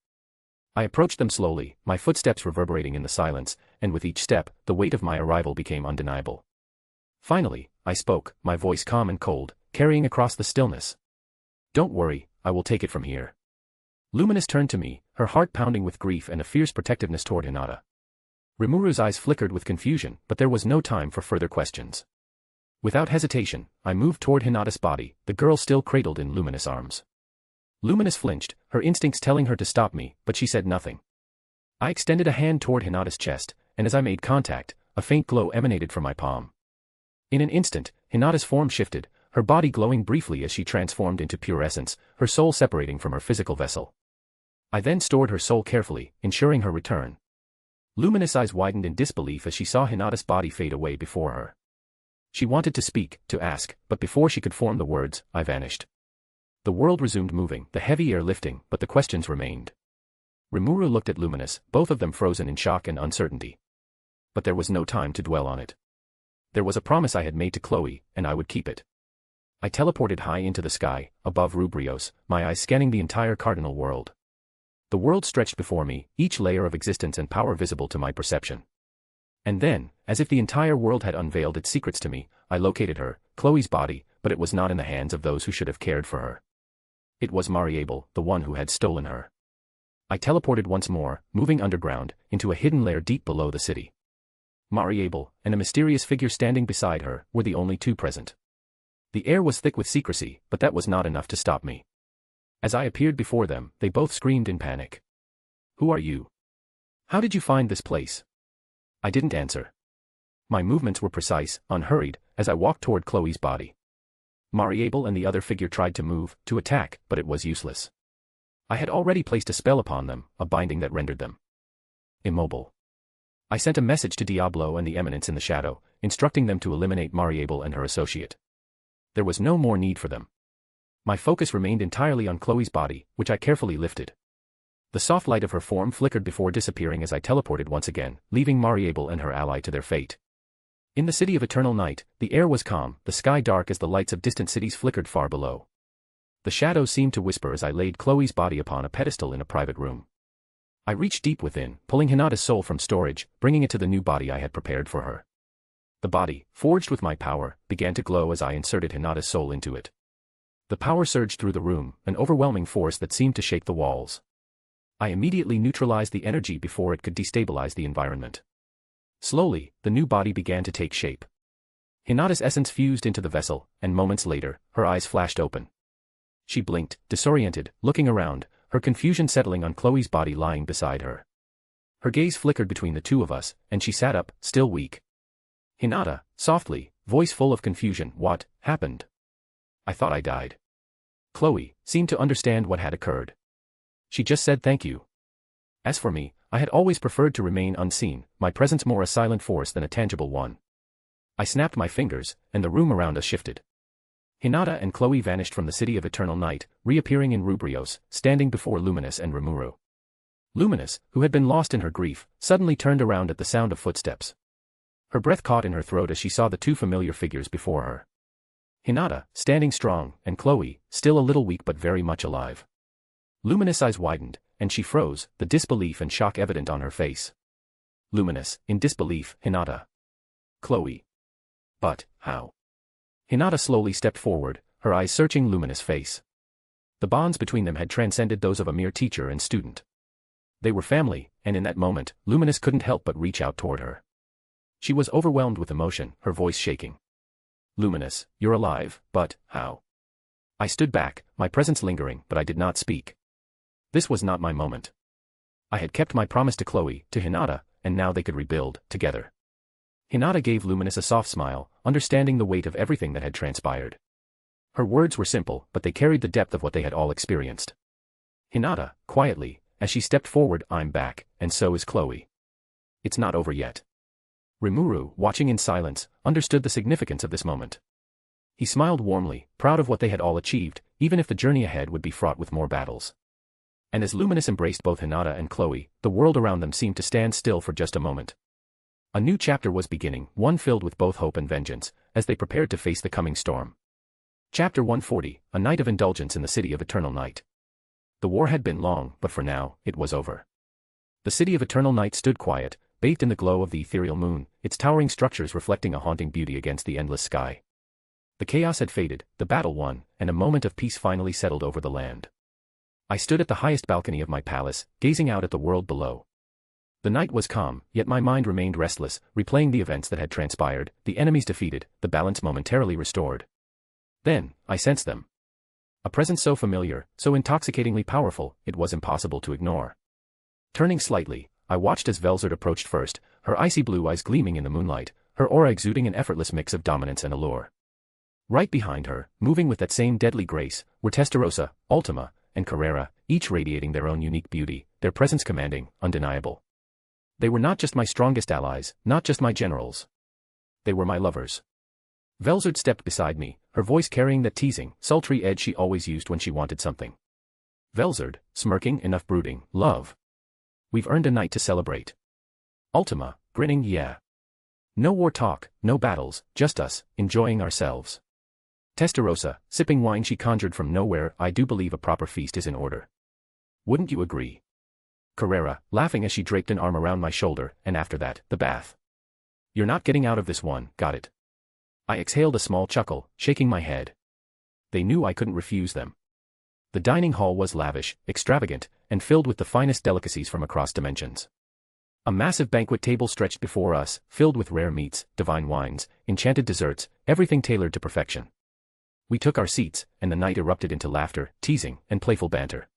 [SPEAKER 3] I approached them slowly, my footsteps reverberating in the silence, and with each step, the weight of my arrival became undeniable. Finally, I spoke, my voice calm and cold, carrying across the stillness. "Don't worry, I will take it from here." Luminous turned to me, her heart pounding with grief and a fierce protectiveness toward Hinata. Remuru's eyes flickered with confusion, but there was no time for further questions. Without hesitation, I moved toward Hinata's body, the girl still cradled in Luminous' arms. Luminous flinched, her instincts telling her to stop me, but she said nothing. I extended a hand toward Hinata's chest, and as I made contact, a faint glow emanated from my palm. In an instant, Hinata's form shifted, her body glowing briefly as she transformed into pure essence, her soul separating from her physical vessel. I then stored her soul carefully, ensuring her return. Luminous' eyes widened in disbelief as she saw Hinata's body fade away before her. She wanted to speak, to ask, but before she could form the words, I vanished. The world resumed moving, the heavy air lifting, but the questions remained. Remuru looked at Luminous, both of them frozen in shock and uncertainty. But there was no time to dwell on it. There was a promise I had made to Chloe, and I would keep it. I teleported high into the sky, above Rubrios, my eyes scanning the entire cardinal world. The world stretched before me, each layer of existence and power visible to my perception. And then, as if the entire world had unveiled its secrets to me. I located her, Chloe's body, but it was not in the hands of those who should have cared for her. It was Mariable, the one who had stolen her. I teleported once more, moving underground, into a hidden lair deep below the city. Mariable, and a mysterious figure standing beside her, were the only two present. The air was thick with secrecy, but that was not enough to stop me. As I appeared before them, they both screamed in panic. "Who are you? How did you find this place?" I didn't answer. My movements were precise, unhurried, as I walked toward Chloe's body. Mariable and the other figure tried to move, to attack, but it was useless. I had already placed a spell upon them, a binding that rendered them immobile. I sent a message to Diablo and the Eminence in the shadow, instructing them to eliminate Mariable and her associate. There was no more need for them. My focus remained entirely on Chloe's body, which I carefully lifted. The soft light of her form flickered before disappearing as I teleported once again, leaving Mariable and her ally to their fate. In the city of eternal night, the air was calm, the sky dark as the lights of distant cities flickered far below. The shadows seemed to whisper as I laid Chloe's body upon a pedestal in a private room. I reached deep within, pulling Hinata's soul from storage, bringing it to the new body I had prepared for her. The body, forged with my power, began to glow as I inserted Hinata's soul into it. The power surged through the room, an overwhelming force that seemed to shake the walls. I immediately neutralized the energy before it could destabilize the environment. Slowly, the new body began to take shape. Hinata's essence fused into the vessel, and moments later, her eyes flashed open. She blinked, disoriented, looking around, her confusion settling on Chloe's body lying beside her. Her gaze flickered between the two of us, and she sat up, still weak. "Hinata," softly, voice full of confusion, "What happened?" "I thought I died." Chloe seemed to understand what had occurred. She just said thank you. As for me, I had always preferred to remain unseen, my presence more a silent force than a tangible one. I snapped my fingers, and the room around us shifted. Hinata and Chloe vanished from the city of eternal night, reappearing in Rubrios, standing before Luminous and Remuru. Luminous, who had been lost in her grief, suddenly turned around at the sound of footsteps. Her breath caught in her throat as she saw the two familiar figures before her. Hinata, standing strong, and Chloe, still a little weak but very much alive. Luminous' eyes widened, and she froze, the disbelief and shock evident on her face. Luminous, in disbelief, Hinata. Chloe. But, how? Hinata slowly stepped forward, her eyes searching Luminous' face. The bonds between them had transcended those of a mere teacher and student. They were family, and in that moment, Luminous couldn't help but reach out toward her. She was overwhelmed with emotion, her voice shaking. Luminous, you're alive, but, how? I stood back, my presence lingering, but I did not speak. This was not my moment. I had kept my promise to Chloe, to Hinata, and now they could rebuild, together. Hinata gave Luminous a soft smile, understanding the weight of everything that had transpired. Her words were simple, but they carried the depth of what they had all experienced. Hinata, quietly, as she stepped forward, I'm back, and so is Chloe. It's not over yet. Remuru, watching in silence, understood the significance of this moment. He smiled warmly, proud of what they had all achieved, even if the journey ahead would be fraught with more battles. And as Luminous embraced both Hinata and Chloe, the world around them seemed to stand still for just a moment. A new chapter was beginning, one filled with both hope and vengeance, as they prepared to face the coming storm. Chapter 140, A Night of Indulgence in the City of Eternal Night. The war had been long, but for now, it was over. The City of Eternal Night stood quiet, bathed in the glow of the ethereal moon, its towering structures reflecting a haunting beauty against the endless sky. The chaos had faded, the battle won, and a moment of peace finally settled over the land. I stood at the highest balcony of my palace, gazing out at the world below. The night was calm, yet my mind remained restless, replaying the events that had transpired, the enemies defeated, the balance momentarily restored. Then, I sensed them. A presence so familiar, so intoxicatingly powerful, it was impossible to ignore. Turning slightly, I watched as Velzard approached first, her icy blue eyes gleaming in the moonlight, her aura exuding an effortless mix of dominance and allure. Right behind her, moving with that same deadly grace, were Testarossa, Ultima, and Carrera, each radiating their own unique beauty, their presence commanding, undeniable. They were not just my strongest allies, not just my generals. They were my lovers. Velzard stepped beside me, her voice carrying that teasing, sultry edge she always used when she wanted something. Velzard, smirking, enough brooding, love. We've earned a night to celebrate. Ultima, grinning, yeah. No war talk, no battles, just us, enjoying ourselves. Testarossa, sipping wine she conjured from nowhere, I do believe a proper feast is in order. Wouldn't you agree? Carrera, laughing as she draped an arm around my shoulder, and after that, the bath. You're not getting out of this one, got it? I exhaled a small chuckle, shaking my head. They knew I couldn't refuse them. The dining hall was lavish, extravagant, and filled with the finest delicacies from across dimensions. A massive banquet table stretched before us, filled with rare meats, divine wines, enchanted desserts, everything tailored to perfection. We took our seats, and the night erupted into laughter, teasing, and playful banter.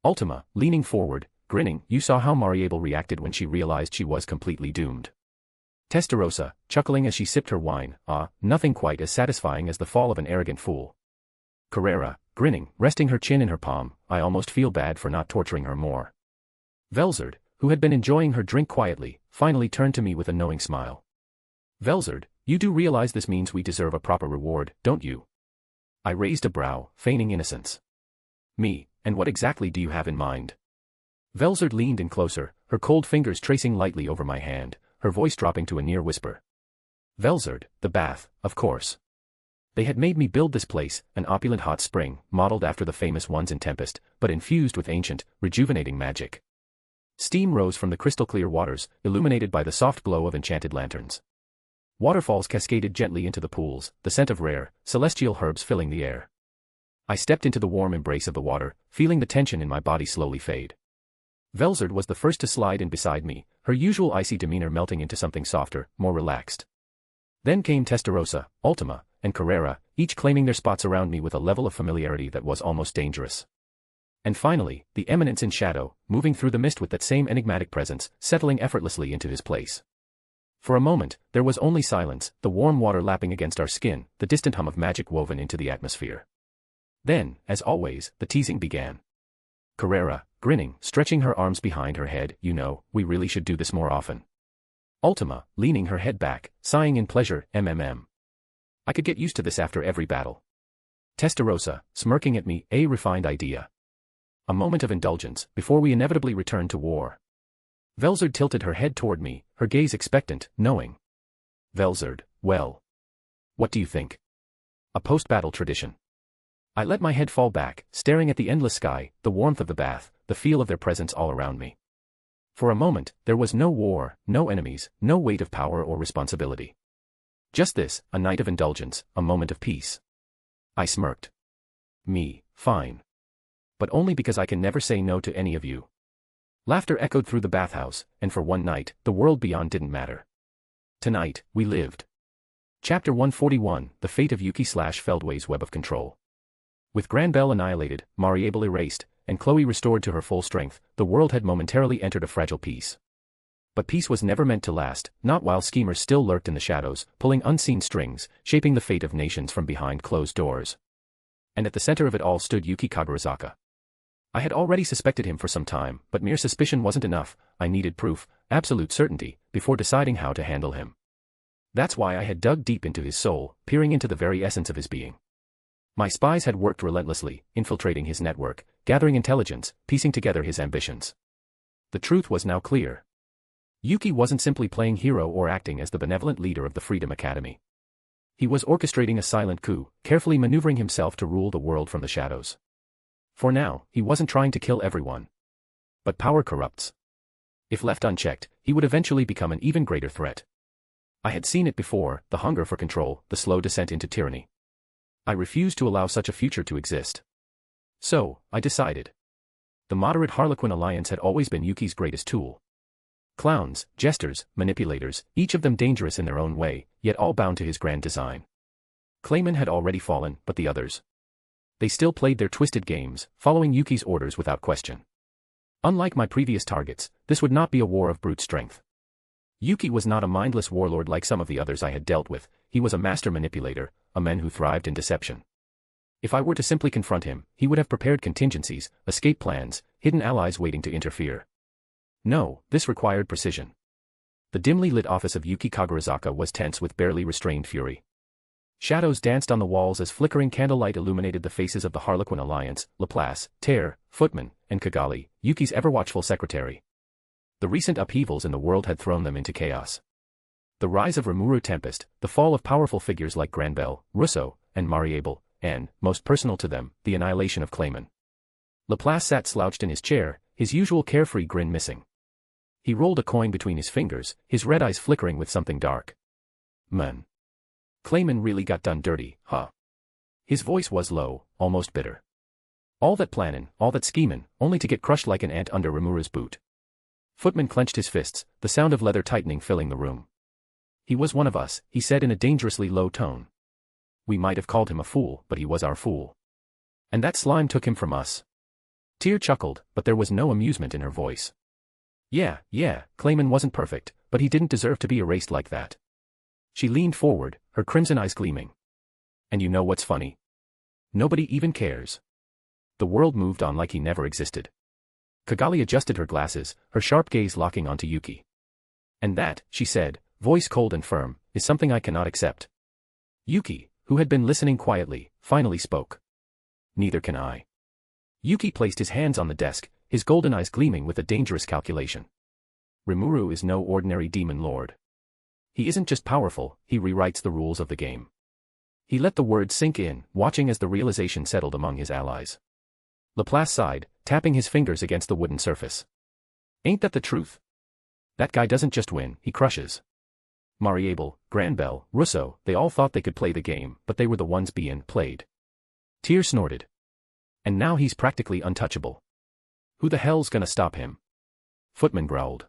[SPEAKER 3] Ultima, leaning forward, grinning, you saw how Mariable reacted when she realized she was completely doomed. Testarossa, chuckling as she sipped her wine, nothing quite as satisfying as the fall of an arrogant fool. Carrera, grinning, resting her chin in her palm, I almost feel bad for not torturing her more. Velzard, who had been enjoying her drink quietly, finally turned to me with a knowing smile. Velzard, you do realize this means we deserve a proper reward, don't you? I raised a brow, feigning innocence. Me, and what exactly do you have in mind? Velzard leaned in closer, her cold fingers tracing lightly over my hand, her voice dropping to a near whisper. Velzard, the bath, of course. They had made me build this place, an opulent hot spring, modeled after the famous ones in Tempest, but infused with ancient, rejuvenating magic. Steam rose from the crystal-clear waters, illuminated by the soft glow of enchanted lanterns. Waterfalls cascaded gently into the pools, the scent of rare, celestial herbs filling the air. I stepped into the warm embrace of the water, feeling the tension in my body slowly fade. Velzard was the first to slide in beside me, her usual icy demeanor melting into something softer, more relaxed. Then came Testarossa, Ultima, and Carrera, each claiming their spots around me with a level of familiarity that was almost dangerous. And finally, the Eminence in shadow, moving through the mist with that same enigmatic presence, settling effortlessly into his place. For a moment, there was only silence, the warm water lapping against our skin, the distant hum of magic woven into the atmosphere. Then, as always, the teasing began. Carrera, grinning, stretching her arms behind her head, you know, we really should do this more often. Ultima, leaning her head back, sighing in pleasure, I could get used to this after every battle. Testarossa, smirking at me, a refined idea. A moment of indulgence, before we inevitably return to war. Velzard tilted her head toward me, her gaze expectant, knowing. Velzard, well. What do you think? A post-battle tradition. I let my head fall back, staring at the endless sky, the warmth of the bath, the feel of their presence all around me. For a moment, there was no war, no enemies, no weight of power or responsibility. Just this, a night of indulgence, a moment of peace. I smirked. Me, fine. But only because I can never say no to any of you. Laughter echoed through the bathhouse, and for one night, the world beyond didn't matter. Tonight, we lived. Chapter 141, The Fate of Yuki/Feldway's Web of Control. With Granbell annihilated, Mariable erased, and Chloe restored to her full strength, the world had momentarily entered a fragile peace. But peace was never meant to last, not while schemers still lurked in the shadows, pulling unseen strings, shaping the fate of nations from behind closed doors. And at the center of it all stood Yuki Kagarazaka. I had already suspected him for some time, but mere suspicion wasn't enough, I needed proof, absolute certainty, before deciding how to handle him. That's why I had dug deep into his soul, peering into the very essence of his being. My spies had worked relentlessly, infiltrating his network, gathering intelligence, piecing together his ambitions. The truth was now clear. Yuki wasn't simply playing hero or acting as the benevolent leader of the Freedom Academy. He was orchestrating a silent coup, carefully maneuvering himself to rule the world from the shadows. For now, he wasn't trying to kill everyone. But power corrupts. If left unchecked, he would eventually become an even greater threat. I had seen it before, the hunger for control, the slow descent into tyranny. I refused to allow such a future to exist. So, I decided. The moderate Harlequin alliance had always been Yuki's greatest tool. Clowns, jesters, manipulators, each of them dangerous in their own way, yet all bound to his grand design. Clayman had already fallen, but the others. They still played their twisted games, following Yuki's orders without question. Unlike my previous targets, this would not be a war of brute strength. Yuki was not a mindless warlord like some of the others I had dealt with, he was a master manipulator, a man who thrived in deception. If I were to simply confront him, he would have prepared contingencies, escape plans, hidden allies waiting to interfere. No, this required precision. The dimly lit office of Yuki Kagarazaka was tense with barely restrained fury. Shadows danced on the walls as flickering candlelight illuminated the faces of the Harlequin Alliance, Laplace, Tear, Footman, and Kigali, Yuki's ever-watchful secretary. The recent upheavals in the world had thrown them into chaos. The rise of Remuru Tempest, the fall of powerful figures like Granbell, Russo, and Mariable, and, most personal to them, the annihilation of Clayman. Laplace sat slouched in his chair, his usual carefree grin missing. He rolled a coin between his fingers, his red eyes flickering with something dark. Man. Clayman really got done dirty, huh? His voice was low, almost bitter. All that plannin', all that schemin', only to get crushed like an ant under Remuru's boot. Footman clenched his fists, the sound of leather tightening filling the room. He was one of us, he said in a dangerously low tone. We might have called him a fool, but he was our fool. And that slime took him from us. Tyr chuckled, but there was no amusement in her voice. Yeah, Clayman wasn't perfect, but he didn't deserve to be erased like that. She leaned forward, her crimson eyes gleaming. And you know what's funny? Nobody even cares. The world moved on like he never existed. Kigali adjusted her glasses, her sharp gaze locking onto Yuki. And that, she said, voice cold and firm, is something I cannot accept. Yuki, who had been listening quietly, finally spoke. Neither can I. Yuki placed his hands on the desk, his golden eyes gleaming with a dangerous calculation. Remuru is no ordinary demon lord. He isn't just powerful, he rewrites the rules of the game. He let the words sink in, watching as the realization settled among his allies. Laplace sighed, tapping his fingers against the wooden surface. Ain't that the truth? That guy doesn't just win, he crushes. Mariable, Granbell, Russo, they all thought they could play the game, but they were the ones being played. Tyr snorted. And now he's practically untouchable. Who the hell's gonna stop him? Footman growled.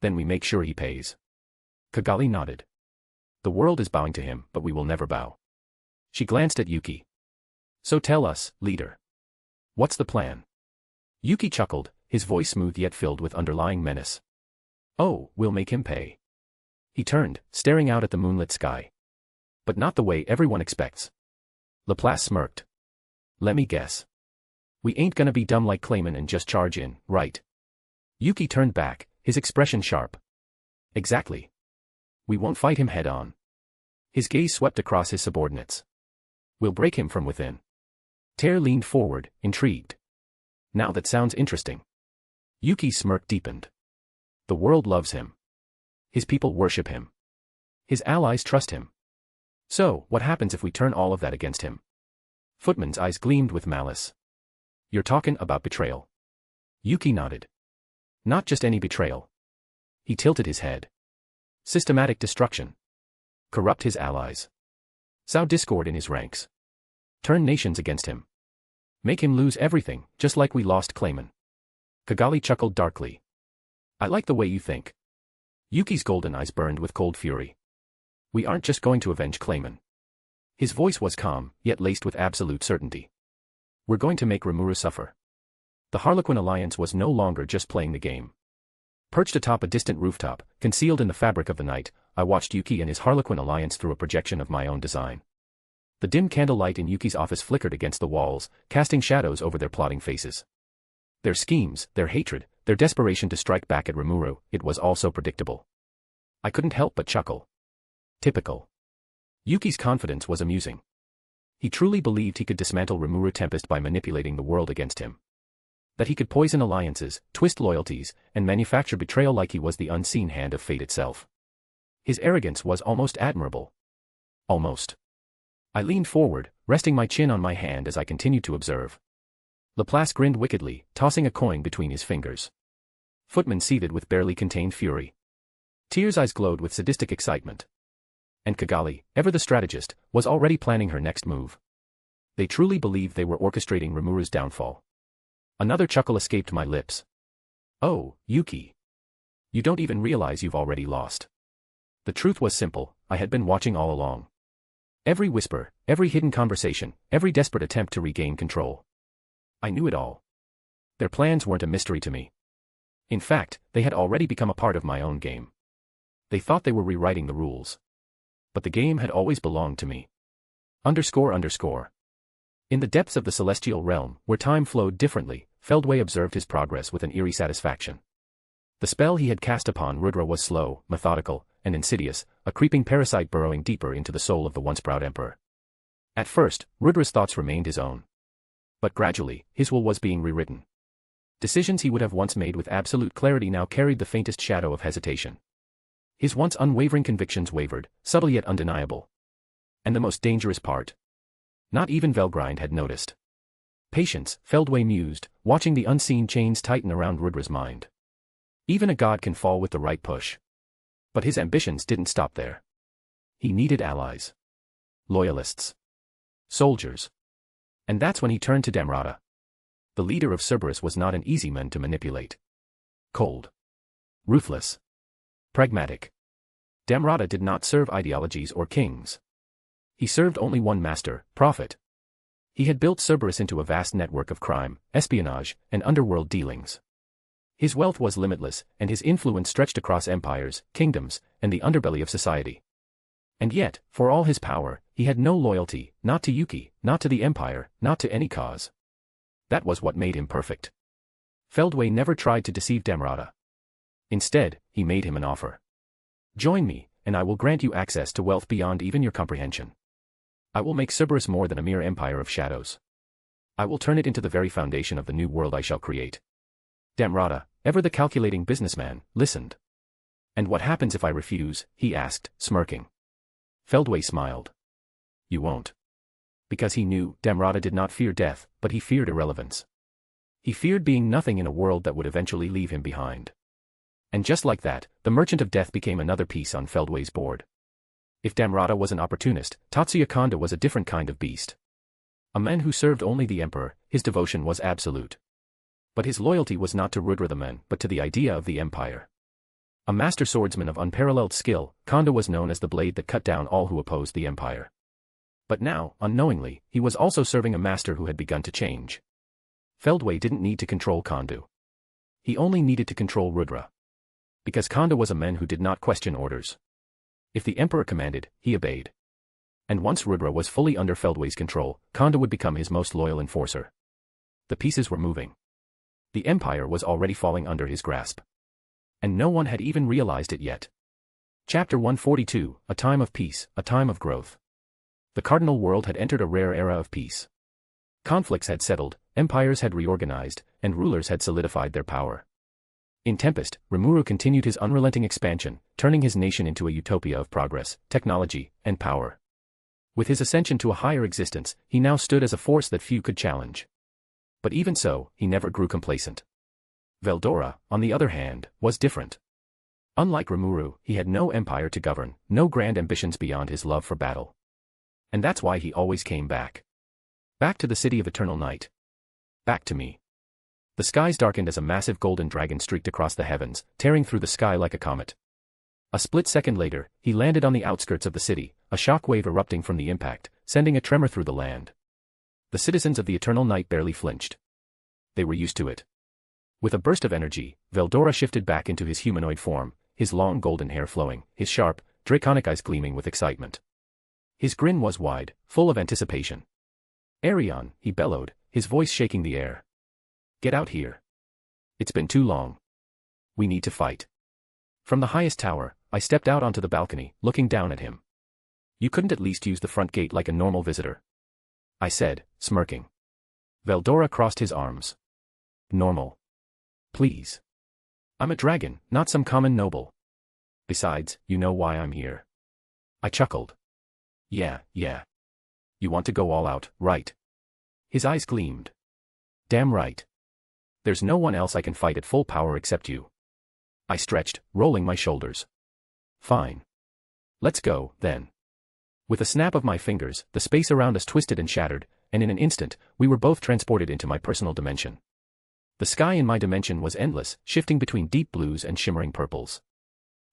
[SPEAKER 3] Then we make sure he pays. Kigali nodded. The world is bowing to him, but we will never bow. She glanced at Yuki. So tell us, leader. What's the plan? Yuki chuckled, his voice smooth yet filled with underlying menace. Oh, we'll make him pay. He turned, staring out at the moonlit sky. But not the way everyone expects. Laplace smirked. Let me guess. We ain't gonna be dumb like Clayman and just charge in, right? Yuki turned back, his expression sharp. Exactly. We won't fight him head on. His gaze swept across his subordinates. We'll break him from within. Tyr leaned forward, intrigued. Now that sounds interesting. Yuki's smirk deepened. The world loves him. His people worship him. His allies trust him. So, what happens if we turn all of that against him? Footman's eyes gleamed with malice. You're talking about betrayal. Yuki nodded. Not just any betrayal. He tilted his head. Systematic destruction. Corrupt his allies. Sow discord in his ranks. Turn nations against him. Make him lose everything, just like we lost Clayman. Kigali chuckled darkly. I like the way you think. Yuki's golden eyes burned with cold fury. We aren't just going to avenge Clayman. His voice was calm, yet laced with absolute certainty. We're going to make Remuru suffer. The Harlequin Alliance was no longer just playing the game. Perched atop a distant rooftop, concealed in the fabric of the night, I watched Yuki and his Harlequin Alliance through a projection of my own design. The dim candlelight in Yuki's office flickered against the walls, casting shadows over their plotting faces. Their schemes, their hatred, their desperation to strike back at Remuru, it was all so predictable. I couldn't help but chuckle. Typical. Yuki's confidence was amusing. He truly believed he could dismantle Remuru Tempest by manipulating the world against him. That he could poison alliances, twist loyalties, and manufacture betrayal like he was the unseen hand of fate itself. His arrogance was almost admirable. Almost. I leaned forward, resting my chin on my hand as I continued to observe. Laplace grinned wickedly, tossing a coin between his fingers. Footman seethed with barely contained fury. Tyr's eyes glowed with sadistic excitement. And Kigali, ever the strategist, was already planning her next move. They truly believed they were orchestrating Remuru's downfall. Another chuckle escaped my lips. Oh, Yuki. You don't even realize you've already lost. The truth was simple, I had been watching all along. Every whisper, every hidden conversation, every desperate attempt to regain control. I knew it all. Their plans weren't a mystery to me. In fact, they had already become a part of my own game. They thought they were rewriting the rules. But the game had always belonged to me. __. In the depths of the celestial realm, where time flowed differently, Feldway observed his progress with an eerie satisfaction. The spell he had cast upon Rudra was slow, methodical, and insidious, a creeping parasite burrowing deeper into the soul of the once proud emperor. At first, Rudra's thoughts remained his own. But gradually, his will was being rewritten. Decisions he would have once made with absolute clarity now carried the faintest shadow of hesitation. His once unwavering convictions wavered, subtle yet undeniable. And the most dangerous part. Not even Velgrind had noticed. Patience, Feldway mused, watching the unseen chains tighten around Rudra's mind. Even a god can fall with the right push. But his ambitions didn't stop there. He needed allies. Loyalists. Soldiers. And that's when he turned to Damrata. The leader of Cerberus was not an easy man to manipulate. Cold. Ruthless. Pragmatic. Damrata did not serve ideologies or kings. He served only one master, profit. He had built Cerberus into a vast network of crime, espionage, and underworld dealings. His wealth was limitless, and his influence stretched across empires, kingdoms, and the underbelly of society. And yet, for all his power, he had no loyalty, not to Yuki, not to the Empire, not to any cause. That was what made him perfect. Feldway never tried to deceive Damrata. Instead, he made him an offer. Join me, and I will grant you access to wealth beyond even your comprehension. I will make Cerberus more than a mere empire of shadows. I will turn it into the very foundation of the new world I shall create. Damrata, ever the calculating businessman, listened. And what happens if I refuse? He asked, smirking. Feldway smiled. You won't. Because he knew, Damrata did not fear death, but he feared irrelevance. He feared being nothing in a world that would eventually leave him behind. And just like that, the Merchant of Death became another piece on Feldway's board. If Damrata was an opportunist, Tatsuya Kondo was a different kind of beast. A man who served only the Emperor, his devotion was absolute. But his loyalty was not to Rudra the man, but to the idea of the Empire. A master swordsman of unparalleled skill, Kondo was known as the blade that cut down all who opposed the Empire. But now, unknowingly, he was also serving a master who had begun to change. Feldway didn't need to control Kondo. He only needed to control Rudra. Because Kondo was a man who did not question orders. If the Emperor commanded, he obeyed. And once Rudra was fully under Feldway's control, Kondo would become his most loyal enforcer. The pieces were moving. The Empire was already falling under his grasp. And no one had even realized it yet. Chapter 142, A Time of Peace, A Time of Growth. The Cardinal world had entered a rare era of peace. Conflicts had settled, empires had reorganized, and rulers had solidified their power. In Tempest, Remuru continued his unrelenting expansion, turning his nation into a utopia of progress, technology, and power. With his ascension to a higher existence, he now stood as a force that few could challenge. But even so, he never grew complacent. Veldora, on the other hand, was different. Unlike Remuru, he had no empire to govern, no grand ambitions beyond his love for battle. And that's why he always came back. Back to the city of eternal night. Back to me. The skies darkened as a massive golden dragon streaked across the heavens, tearing through the sky like a comet. A split second later, he landed on the outskirts of the city, a shock wave erupting from the impact, sending a tremor through the land. The citizens of the eternal night barely flinched. They were used to it. With a burst of energy, Veldora shifted back into his humanoid form, his long golden hair flowing, his sharp, draconic eyes gleaming with excitement. His grin was wide, full of anticipation. Arion, he bellowed, his voice shaking the air. Get out here. It's been too long. We need to fight. From the highest tower, I stepped out onto the balcony, looking down at him. You couldn't at least use the front gate like a normal visitor? I said, smirking. Veldora crossed his arms. Normal. Please. I'm a dragon, not some common noble. Besides, you know why I'm here. I chuckled. Yeah. You want to go all out, right? His eyes gleamed. Damn right. There's no one else I can fight at full power except you. I stretched, rolling my shoulders. Fine. Let's go, then. With a snap of my fingers, the space around us twisted and shattered, and in an instant, we were both transported into my personal dimension. The sky in my dimension was endless, shifting between deep blues and shimmering purples.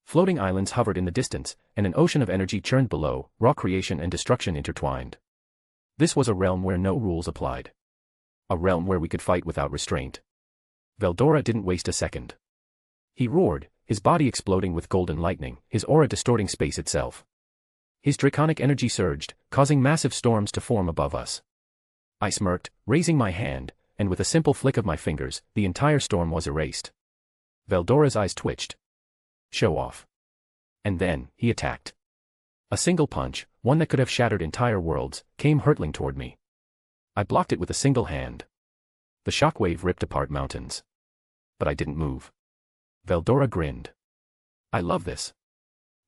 [SPEAKER 3] Floating islands hovered in the distance, and an ocean of energy churned below, raw creation and destruction intertwined. This was a realm where no rules applied. A realm where we could fight without restraint. Veldora didn't waste a second. He roared, his body exploding with golden lightning, his aura distorting space itself. His draconic energy surged, causing massive storms to form above us. I smirked, raising my hand, and with a simple flick of my fingers, the entire storm was erased. Veldora's eyes twitched. Show off. And then, he attacked. A single punch, one that could have shattered entire worlds, came hurtling toward me. I blocked it with a single hand. The shockwave ripped apart mountains. But I didn't move. Veldora grinned. I love this.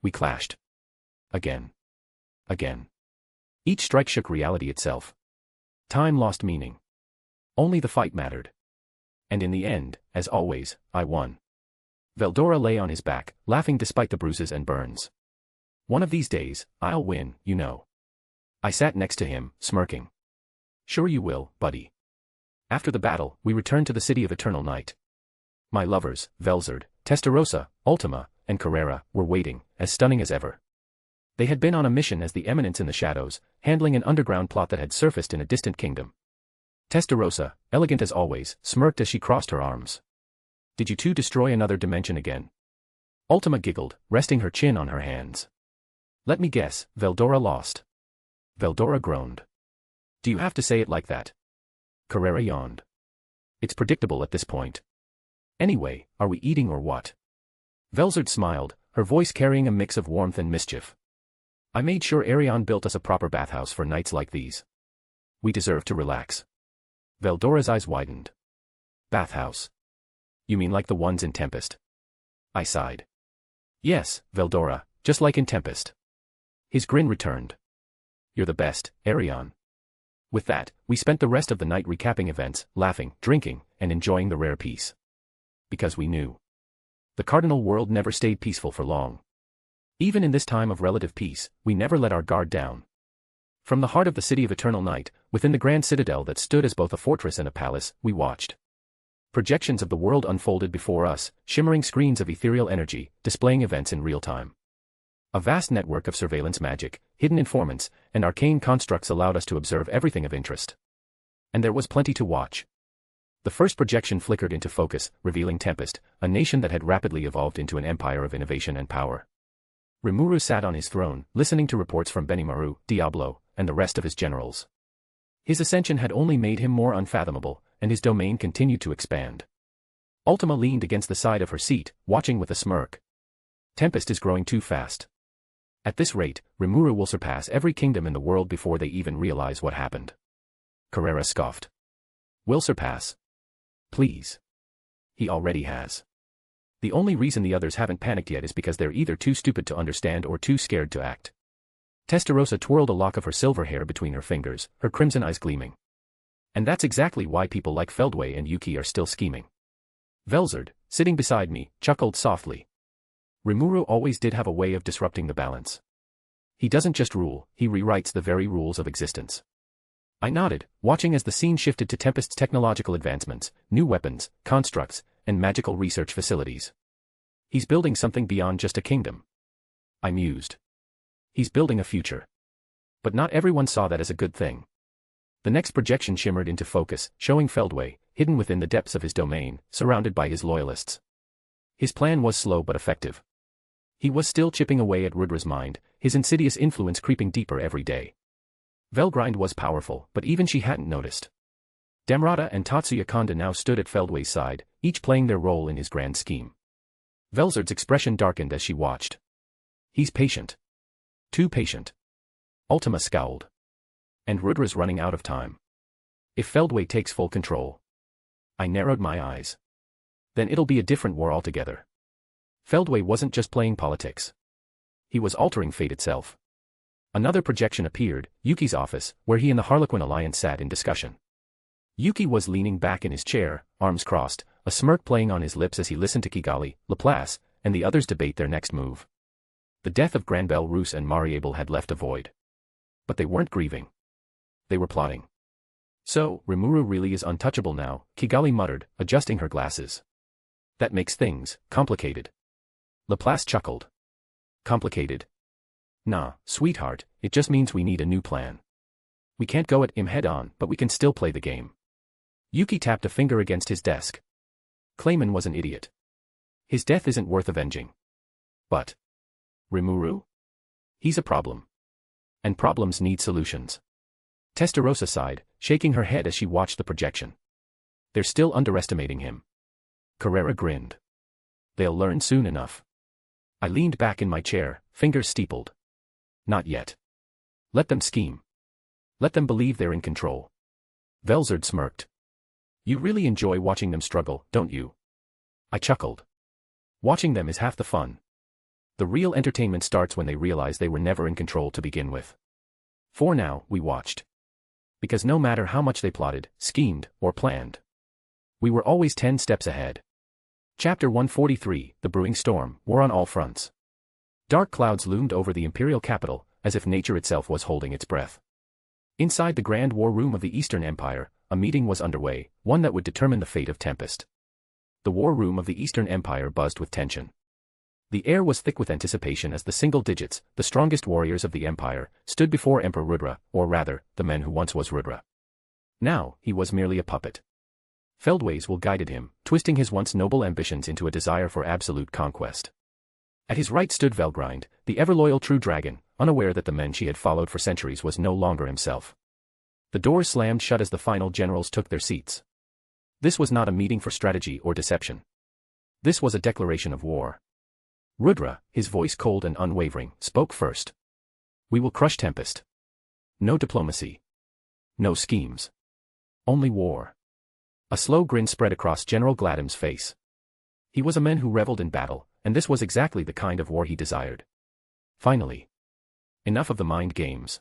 [SPEAKER 3] We clashed. Again. Each strike shook reality itself. Time lost meaning. Only the fight mattered. And in the end, as always, I won. Veldora lay on his back, laughing despite the bruises and burns. One of these days, I'll win, you know. I sat next to him, smirking. Sure you will, buddy. After the battle, we returned to the City of Eternal Night. My lovers, Velzard, Testarossa, Ultima, and Carrera, were waiting, as stunning as ever. They had been on a mission as the Eminence in the shadows, handling an underground plot that had surfaced in a distant kingdom. Testarossa, elegant as always, smirked as she crossed her arms. Did you two destroy another dimension again? Ultima giggled, resting her chin on her hands. Let me guess, Veldora lost. Veldora groaned. Do you have to say it like that? Carrera yawned. It's predictable at this point. Anyway, are we eating or what? Velzard smiled, her voice carrying a mix of warmth and mischief. I made sure Arion built us a proper bathhouse for nights like these. We deserve to relax. Veldora's eyes widened. Bathhouse? You mean like the ones in Tempest? I sighed. Yes, Veldora, just like in Tempest. His grin returned. You're the best, Arion. With that, we spent the rest of the night recapping events, laughing, drinking, and enjoying the rare peace. Because we knew. The cardinal world never stayed peaceful for long. Even in this time of relative peace, we never let our guard down. From the heart of the City of Eternal Night, within the grand citadel that stood as both a fortress and a palace, we watched. Projections of the world unfolded before us, shimmering screens of ethereal energy, displaying events in real time. A vast network of surveillance magic, hidden informants, and arcane constructs allowed us to observe everything of interest. And there was plenty to watch. The first projection flickered into focus, revealing Tempest, a nation that had rapidly evolved into an empire of innovation and power. Remuru sat on his throne, listening to reports from Benimaru, Diablo, and the rest of his generals. His ascension had only made him more unfathomable, and his domain continued to expand. Ultima leaned against the side of her seat, watching with a smirk. Tempest is growing too fast. At this rate, Remuru will surpass every kingdom in the world before they even realize what happened. Carrera scoffed. Will surpass? Please. He already has. The only reason the others haven't panicked yet is because they're either too stupid to understand or too scared to act. Testarossa twirled a lock of her silver hair between her fingers, her crimson eyes gleaming. And that's exactly why people like Feldway and Yuki are still scheming. Velzard, sitting beside me, chuckled softly. Remuru always did have a way of disrupting the balance. He doesn't just rule, he rewrites the very rules of existence. I nodded, watching as the scene shifted to Tempest's technological advancements, new weapons, constructs, and magical research facilities. He's building something beyond just a kingdom. I mused. He's building a future. But not everyone saw that as a good thing. The next projection shimmered into focus, showing Feldway, hidden within the depths of his domain, surrounded by his loyalists. His plan was slow but effective. He was still chipping away at Rudra's mind, his insidious influence creeping deeper every day. Velgrind was powerful, but even she hadn't noticed. Damrata and Tatsuya Konda now stood at Feldway's side, each playing their role in his grand scheme. Velzard's expression darkened as she watched. He's patient. Too patient. Ultima scowled. And Rudra's running out of time. If Feldway takes full control. I narrowed my eyes. Then it'll be a different war altogether. Feldway wasn't just playing politics. He was altering fate itself. Another projection appeared, Yuki's office, where he and the Harlequin Alliance sat in discussion. Yuki was leaning back in his chair, arms crossed, a smirk playing on his lips as he listened to Kigali, Laplace, and the others debate their next move. The death of Granbel Roos and Mariable had left a void. But they weren't grieving. They were plotting. So, Remuru really is untouchable now, Kigali muttered, adjusting her glasses. That makes things complicated. Laplace chuckled. Complicated? Nah, sweetheart, it just means we need a new plan. We can't go at him head-on, but we can still play the game. Yuki tapped a finger against his desk. Clayman was an idiot. His death isn't worth avenging. But Remuru? He's a problem. And problems need solutions. Testarossa sighed, shaking her head as she watched the projection. They're still underestimating him. Carrera grinned. They'll learn soon enough. I leaned back in my chair, fingers steepled. Not yet. Let them scheme. Let them believe they're in control. Velzard smirked. You really enjoy watching them struggle, don't you? I chuckled. Watching them is half the fun. The real entertainment starts when they realize they were never in control to begin with. For now, we watched. Because no matter how much they plotted, schemed, or planned, we were always 10 steps ahead. Chapter 143, The Brewing Storm, War on All Fronts. Dark clouds loomed over the imperial capital, as if nature itself was holding its breath. Inside the grand war room of the Eastern Empire, a meeting was underway, one that would determine the fate of Tempest. The war room of the Eastern Empire buzzed with tension. The air was thick with anticipation as the single digits, the strongest warriors of the empire, stood before Emperor Rudra, or rather, the man who once was Rudra. Now, he was merely a puppet. Feldways will guided him, twisting his once noble ambitions into a desire for absolute conquest. At his right stood Velgrind, the ever-loyal true dragon, unaware that the man she had followed for centuries was no longer himself. The doors slammed shut as the final generals took their seats. This was not a meeting for strategy or deception. This was a declaration of war. Rudra, his voice cold and unwavering, spoke first. "We will crush Tempest. No diplomacy. No schemes. Only war." A slow grin spread across General Gladham's face. He was a man who reveled in battle, and this was exactly the kind of war he desired. Finally. Enough of the mind games.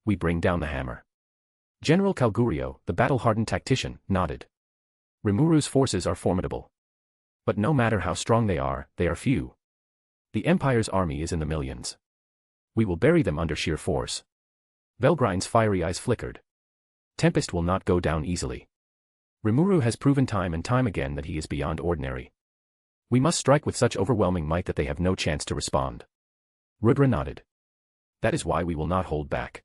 [SPEAKER 3] We bring down the hammer. General Calgurio, the battle-hardened tactician, nodded. Remuru's forces are formidable. But no matter how strong they are few. The Empire's army is in the millions. We will bury them under sheer force. Velgrind's fiery eyes flickered. Tempest will not go down easily. Remuru has proven time and time again that he is beyond ordinary. We must strike with such overwhelming might that they have no chance to respond. Rudra nodded. That is why we will not hold back.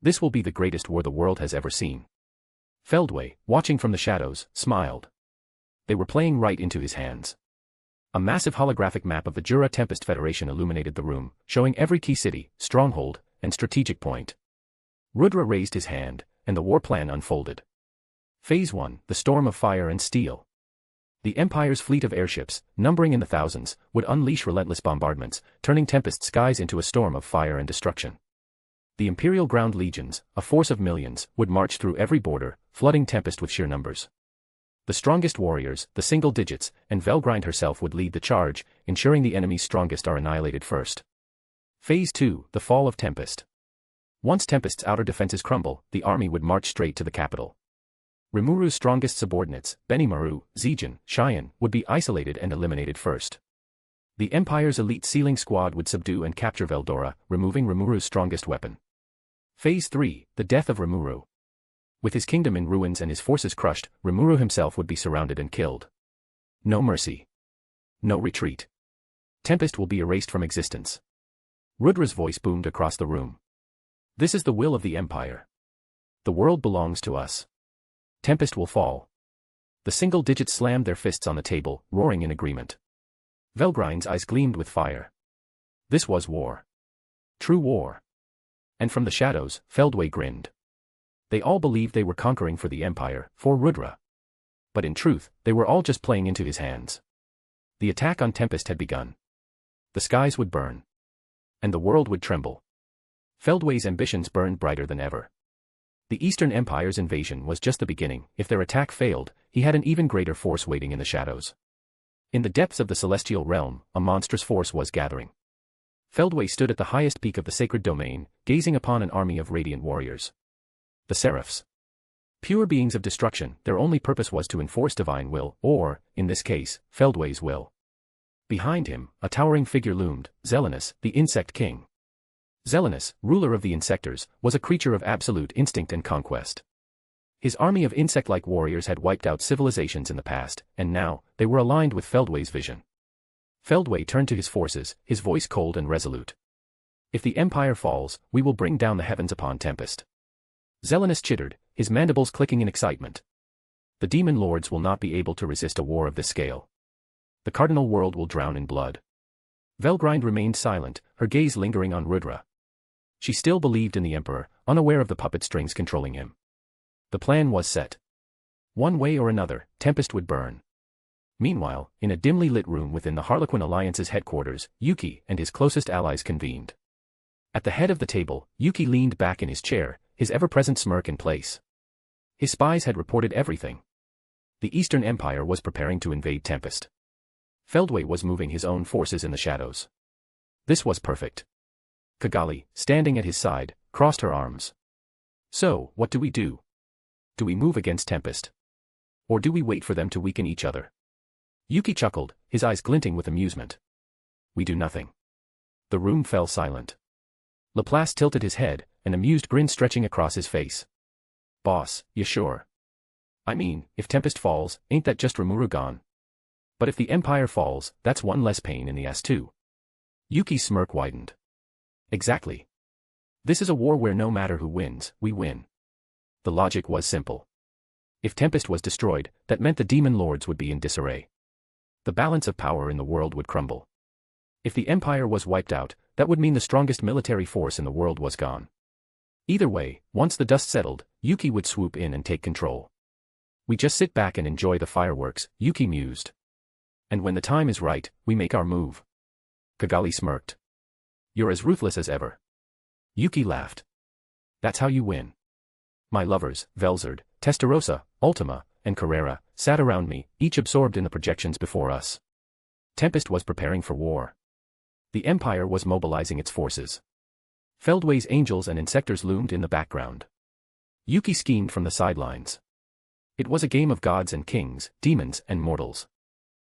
[SPEAKER 3] This will be the greatest war the world has ever seen. Feldway, watching from the shadows, smiled. They were playing right into his hands. A massive holographic map of the Jura Tempest Federation illuminated the room, showing every key city, stronghold, and strategic point. Rudra raised his hand, and the war plan unfolded. Phase 1, the Storm of Fire and Steel. The Empire's fleet of airships, numbering in the thousands, would unleash relentless bombardments, turning Tempest skies into a storm of fire and destruction. The Imperial Ground Legions, a force of millions, would march through every border, flooding Tempest with sheer numbers. The strongest warriors, the single digits, and Velgrind herself would lead the charge, ensuring the enemy's strongest are annihilated first. Phase 2, the Fall of Tempest. Once Tempest's outer defenses crumble, the army would march straight to the capital. Remuru's strongest subordinates, Benimaru, Zijin, Cheyenne, would be isolated and eliminated first. The Empire's elite sealing squad would subdue and capture Veldora, removing Remuru's strongest weapon. Phase 3, the Death of Remuru. With his kingdom in ruins and his forces crushed, Remuru himself would be surrounded and killed. No mercy. No retreat. Tempest will be erased from existence. Rudra's voice boomed across the room. This is the will of the Empire. The world belongs to us. Tempest will fall. The single digits slammed their fists on the table, roaring in agreement. Velgrind's eyes gleamed with fire. This was war. True war. And from the shadows, Feldway grinned. They all believed they were conquering for the Empire, for Rudra. But in truth, they were all just playing into his hands. The attack on Tempest had begun. The skies would burn. And the world would tremble. Feldway's ambitions burned brighter than ever. The Eastern Empire's invasion was just the beginning. If their attack failed, he had an even greater force waiting in the shadows. In the depths of the celestial realm, a monstrous force was gathering. Feldway stood at the highest peak of the sacred domain, gazing upon an army of radiant warriors. The Seraphs. Pure beings of destruction, their only purpose was to enforce divine will, or, in this case, Feldway's will. Behind him, a towering figure loomed, Zelenus, the Insect King. Zelenus, ruler of the Insectors, was a creature of absolute instinct and conquest. His army of insect-like warriors had wiped out civilizations in the past, and now, they were aligned with Feldway's vision. Feldway turned to his forces, his voice cold and resolute. If the Empire falls, we will bring down the heavens upon Tempest. Zelenus chittered, his mandibles clicking in excitement. The demon lords will not be able to resist a war of this scale. The cardinal world will drown in blood. Velgrind remained silent, her gaze lingering on Rudra. She still believed in the Emperor, unaware of the puppet strings controlling him. The plan was set. One way or another, Tempest would burn. Meanwhile, in a dimly lit room within the Harlequin Alliance's headquarters, Yuki and his closest allies convened. At the head of the table, Yuki leaned back in his chair, his ever-present smirk in place. His spies had reported everything. The Eastern Empire was preparing to invade Tempest. Feldway was moving his own forces in the shadows. This was perfect. Kigali, standing at his side, crossed her arms. So, what do we do? Do we move against Tempest? Or do we wait for them to weaken each other? Yuki chuckled, his eyes glinting with amusement. We do nothing. The room fell silent. Laplace tilted his head, an amused grin stretching across his face. Boss, you sure? I mean, if Tempest falls, ain't that just Remuru gone? But if the Empire falls, that's one less pain in the ass too. Yuki's smirk widened. Exactly. This is a war where no matter who wins, we win. The logic was simple. If Tempest was destroyed, that meant the demon lords would be in disarray. The balance of power in the world would crumble. If the Empire was wiped out, that would mean the strongest military force in the world was gone. Either way, once the dust settled, Yuki would swoop in and take control. We just sit back and enjoy the fireworks, Yuki mused. And when the time is right, we make our move. Kigali smirked. You're as ruthless as ever. Yuki laughed. That's how you win. My lovers, Velzard, Testarossa, Ultima, and Carrera, sat around me, each absorbed in the projections before us. Tempest was preparing for war. The Empire was mobilizing its forces. Feldway's angels and insectors loomed in the background. Yuki schemed from the sidelines. It was a game of gods and kings, demons and mortals.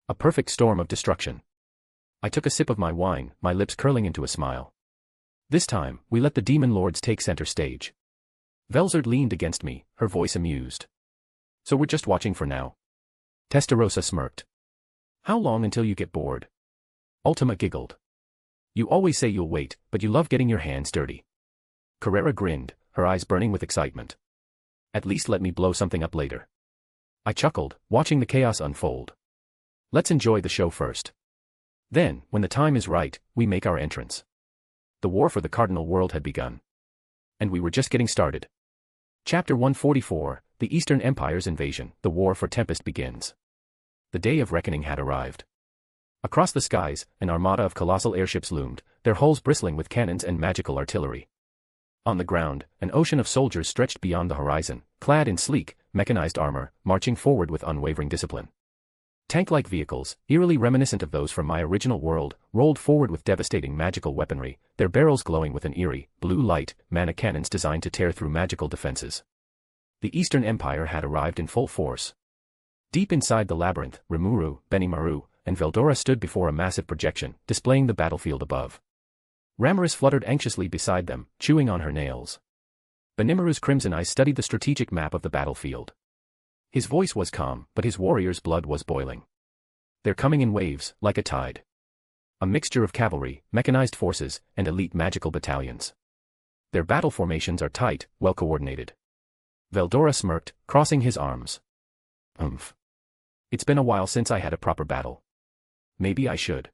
[SPEAKER 3] A perfect storm of destruction. I took a sip of my wine, my lips curling into a smile. This time, we let the demon lords take center stage. Velzard leaned against me, her voice amused. So we're just watching for now? Testarossa smirked. How long until you get bored? Ultima giggled. You always say you'll wait, but you love getting your hands dirty. Carrera grinned, her eyes burning with excitement. At least let me blow something up later. I chuckled, watching the chaos unfold. Let's enjoy the show first. Then, when the time is right, we make our entrance. The war for the Cardinal World had begun. And we were just getting started. Chapter 144, The Eastern Empire's Invasion, The War for Tempest begins. The day of reckoning had arrived. Across the skies, an armada of colossal airships loomed, their hulls bristling with cannons and magical artillery. On the ground, an ocean of soldiers stretched beyond the horizon, clad in sleek, mechanized armor, marching forward with unwavering discipline. Tank-like vehicles, eerily reminiscent of those from my original world, rolled forward with devastating magical weaponry, their barrels glowing with an eerie, blue light, mana cannons designed to tear through magical defenses. The Eastern Empire had arrived in full force. Deep inside the labyrinth, Remuru, Benimaru, and Veldora stood before a massive projection, displaying the battlefield above. Ramiris fluttered anxiously beside them, chewing on her nails. Benimaru's crimson eyes studied the strategic map of the battlefield. His voice was calm, but his warriors' blood was boiling. They're coming in waves, like a tide. A mixture of cavalry, mechanized forces, and elite magical battalions. Their battle formations are tight, well-coordinated. Veldora smirked, crossing his arms. It's been a while since I had a proper battle. Maybe I should.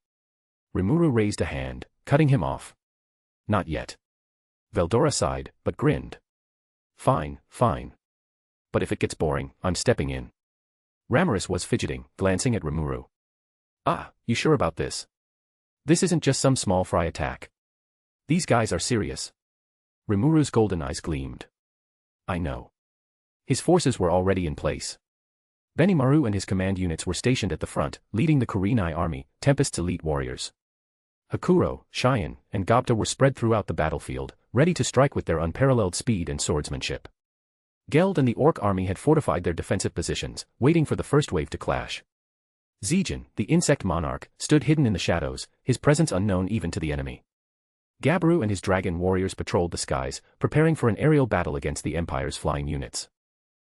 [SPEAKER 3] Remuru raised a hand, cutting him off. Not yet. Veldora sighed, but grinned. Fine, fine. But if it gets boring, I'm stepping in. Ramiris was fidgeting, glancing at Remuru. Ah, you sure about this? This isn't just some small fry attack. These guys are serious. Remuru's golden eyes gleamed. I know. His forces were already in place. Benimaru and his command units were stationed at the front, leading the Kurenai army, Tempest's elite warriors. Hakuro, Cheyenne, and Gobta were spread throughout the battlefield, ready to strike with their unparalleled speed and swordsmanship. Geld and the Orc army had fortified their defensive positions, waiting for the first wave to clash. Zijin, the insect monarch, stood hidden in the shadows, his presence unknown even to the enemy. Gabaru and his dragon warriors patrolled the skies, preparing for an aerial battle against the Empire's flying units.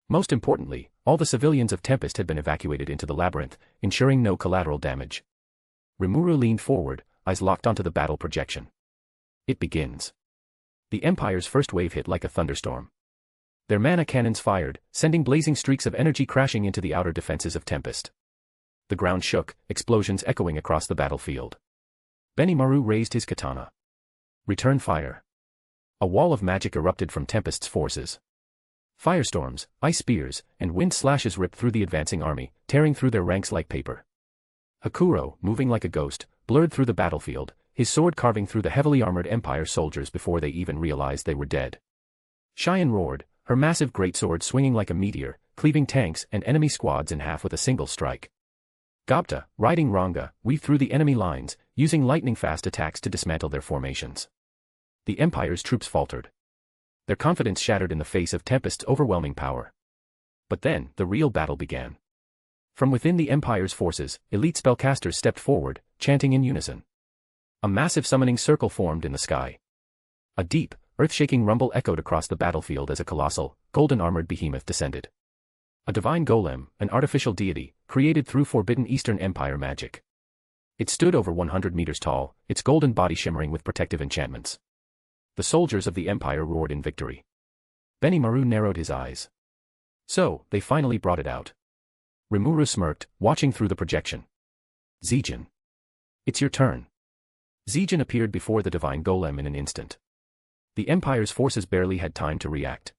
[SPEAKER 3] Most importantly, all the civilians of Tempest had been evacuated into the labyrinth, ensuring no collateral damage. Remuru leaned forward, eyes locked onto the battle projection. It begins. The Empire's first wave hit like a thunderstorm. Their mana cannons fired, sending blazing streaks of energy crashing into the outer defenses of Tempest. The ground shook, explosions echoing across the battlefield. Benimaru raised his katana. Return fire. A wall of magic erupted from Tempest's forces. Firestorms, ice spears, and wind slashes ripped through the advancing army, tearing through their ranks like paper. Hakuro, moving like a ghost, blurred through the battlefield, his sword carving through the heavily armored Empire soldiers before they even realized they were dead. Cheyenne roared, her massive greatsword swinging like a meteor, cleaving tanks and enemy squads in half with a single strike. Gobta, riding Ranga, weaved through the enemy lines, using lightning-fast attacks to dismantle their formations. The Empire's troops faltered. Their confidence shattered in the face of Tempest's overwhelming power. But then, the real battle began. From within the Empire's forces, elite spellcasters stepped forward, chanting in unison. A massive summoning circle formed in the sky. A deep, earth-shaking rumble echoed across the battlefield as a colossal, golden-armored behemoth descended. A divine golem, an artificial deity, created through forbidden Eastern Empire magic. It stood over 100 meters tall, its golden body shimmering with protective enchantments. The soldiers of the Empire roared in victory. Remuru narrowed his eyes. So, they finally brought it out. Remuru smirked, watching through the projection. Zijin. It's your turn. Zijin appeared before the divine golem in an instant. The Empire's forces barely had time to react.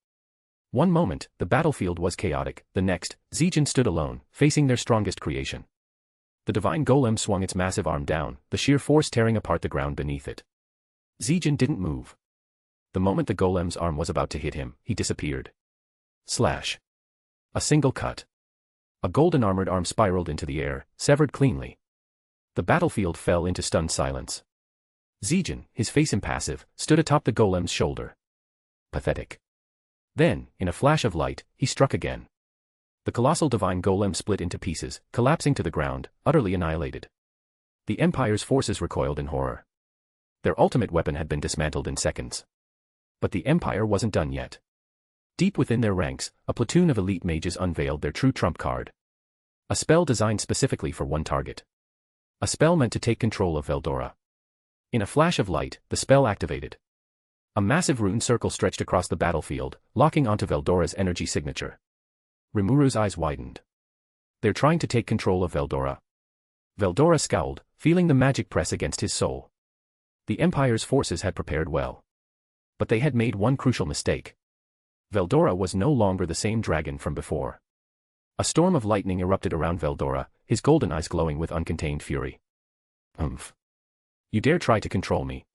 [SPEAKER 3] One moment, the battlefield was chaotic, the next, Zijin stood alone, facing their strongest creation. The divine golem swung its massive arm down, the sheer force tearing apart the ground beneath it. Zijin didn't move. The moment the golem's arm was about to hit him, he disappeared. Slash. A single cut. A golden-armored arm spiraled into the air, severed cleanly. The battlefield fell into stunned silence. Zijin, his face impassive, stood atop the golem's shoulder. Pathetic. Then, in a flash of light, he struck again. The colossal divine golem split into pieces, collapsing to the ground, utterly annihilated. The Empire's forces recoiled in horror. Their ultimate weapon had been dismantled in seconds. But the Empire wasn't done yet. Deep within their ranks, a platoon of elite mages unveiled their true trump card. A spell designed specifically for one target. A spell meant to take control of Veldora. In a flash of light, the spell activated. A massive rune circle stretched across the battlefield, locking onto Veldora's energy signature. Remuru's eyes widened. They're trying to take control of Veldora. Veldora scowled, feeling the magic press against his soul. The Empire's forces had prepared well. But they had made one crucial mistake. Veldora was no longer the same dragon from before. A storm of lightning erupted around Veldora, his golden eyes glowing with uncontained fury. You dare try to control me?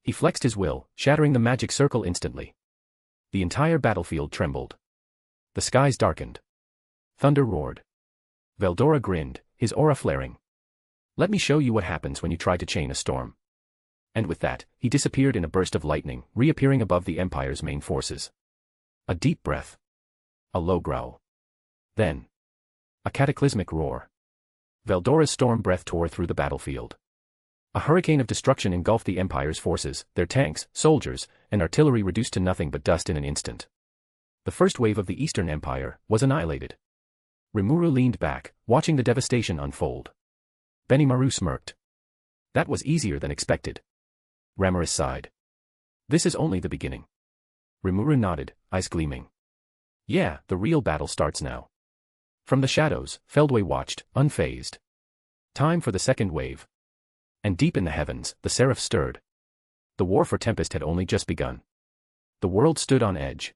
[SPEAKER 3] He flexed his will, shattering the magic circle instantly. The entire battlefield trembled. The skies darkened. Thunder roared. Veldora grinned, his aura flaring. Let me show you what happens when you try to chain a storm. And with that, he disappeared in a burst of lightning, reappearing above the Empire's main forces. A deep breath. A low growl. Then, a cataclysmic roar. Veldora's storm breath tore through the battlefield. A hurricane of destruction engulfed the Empire's forces, their tanks, soldiers, and artillery reduced to nothing but dust in an instant. The first wave of the Eastern Empire was annihilated. Remuru leaned back, watching the devastation unfold. Benimaru smirked. That was easier than expected. Ramiris sighed. This is only the beginning. Remuru nodded, eyes gleaming. Yeah, the real battle starts now. From the shadows, Feldway watched, unfazed. Time for the second wave. And deep in the heavens, the Seraph stirred. The war for Tempest had only just begun. The world stood on edge.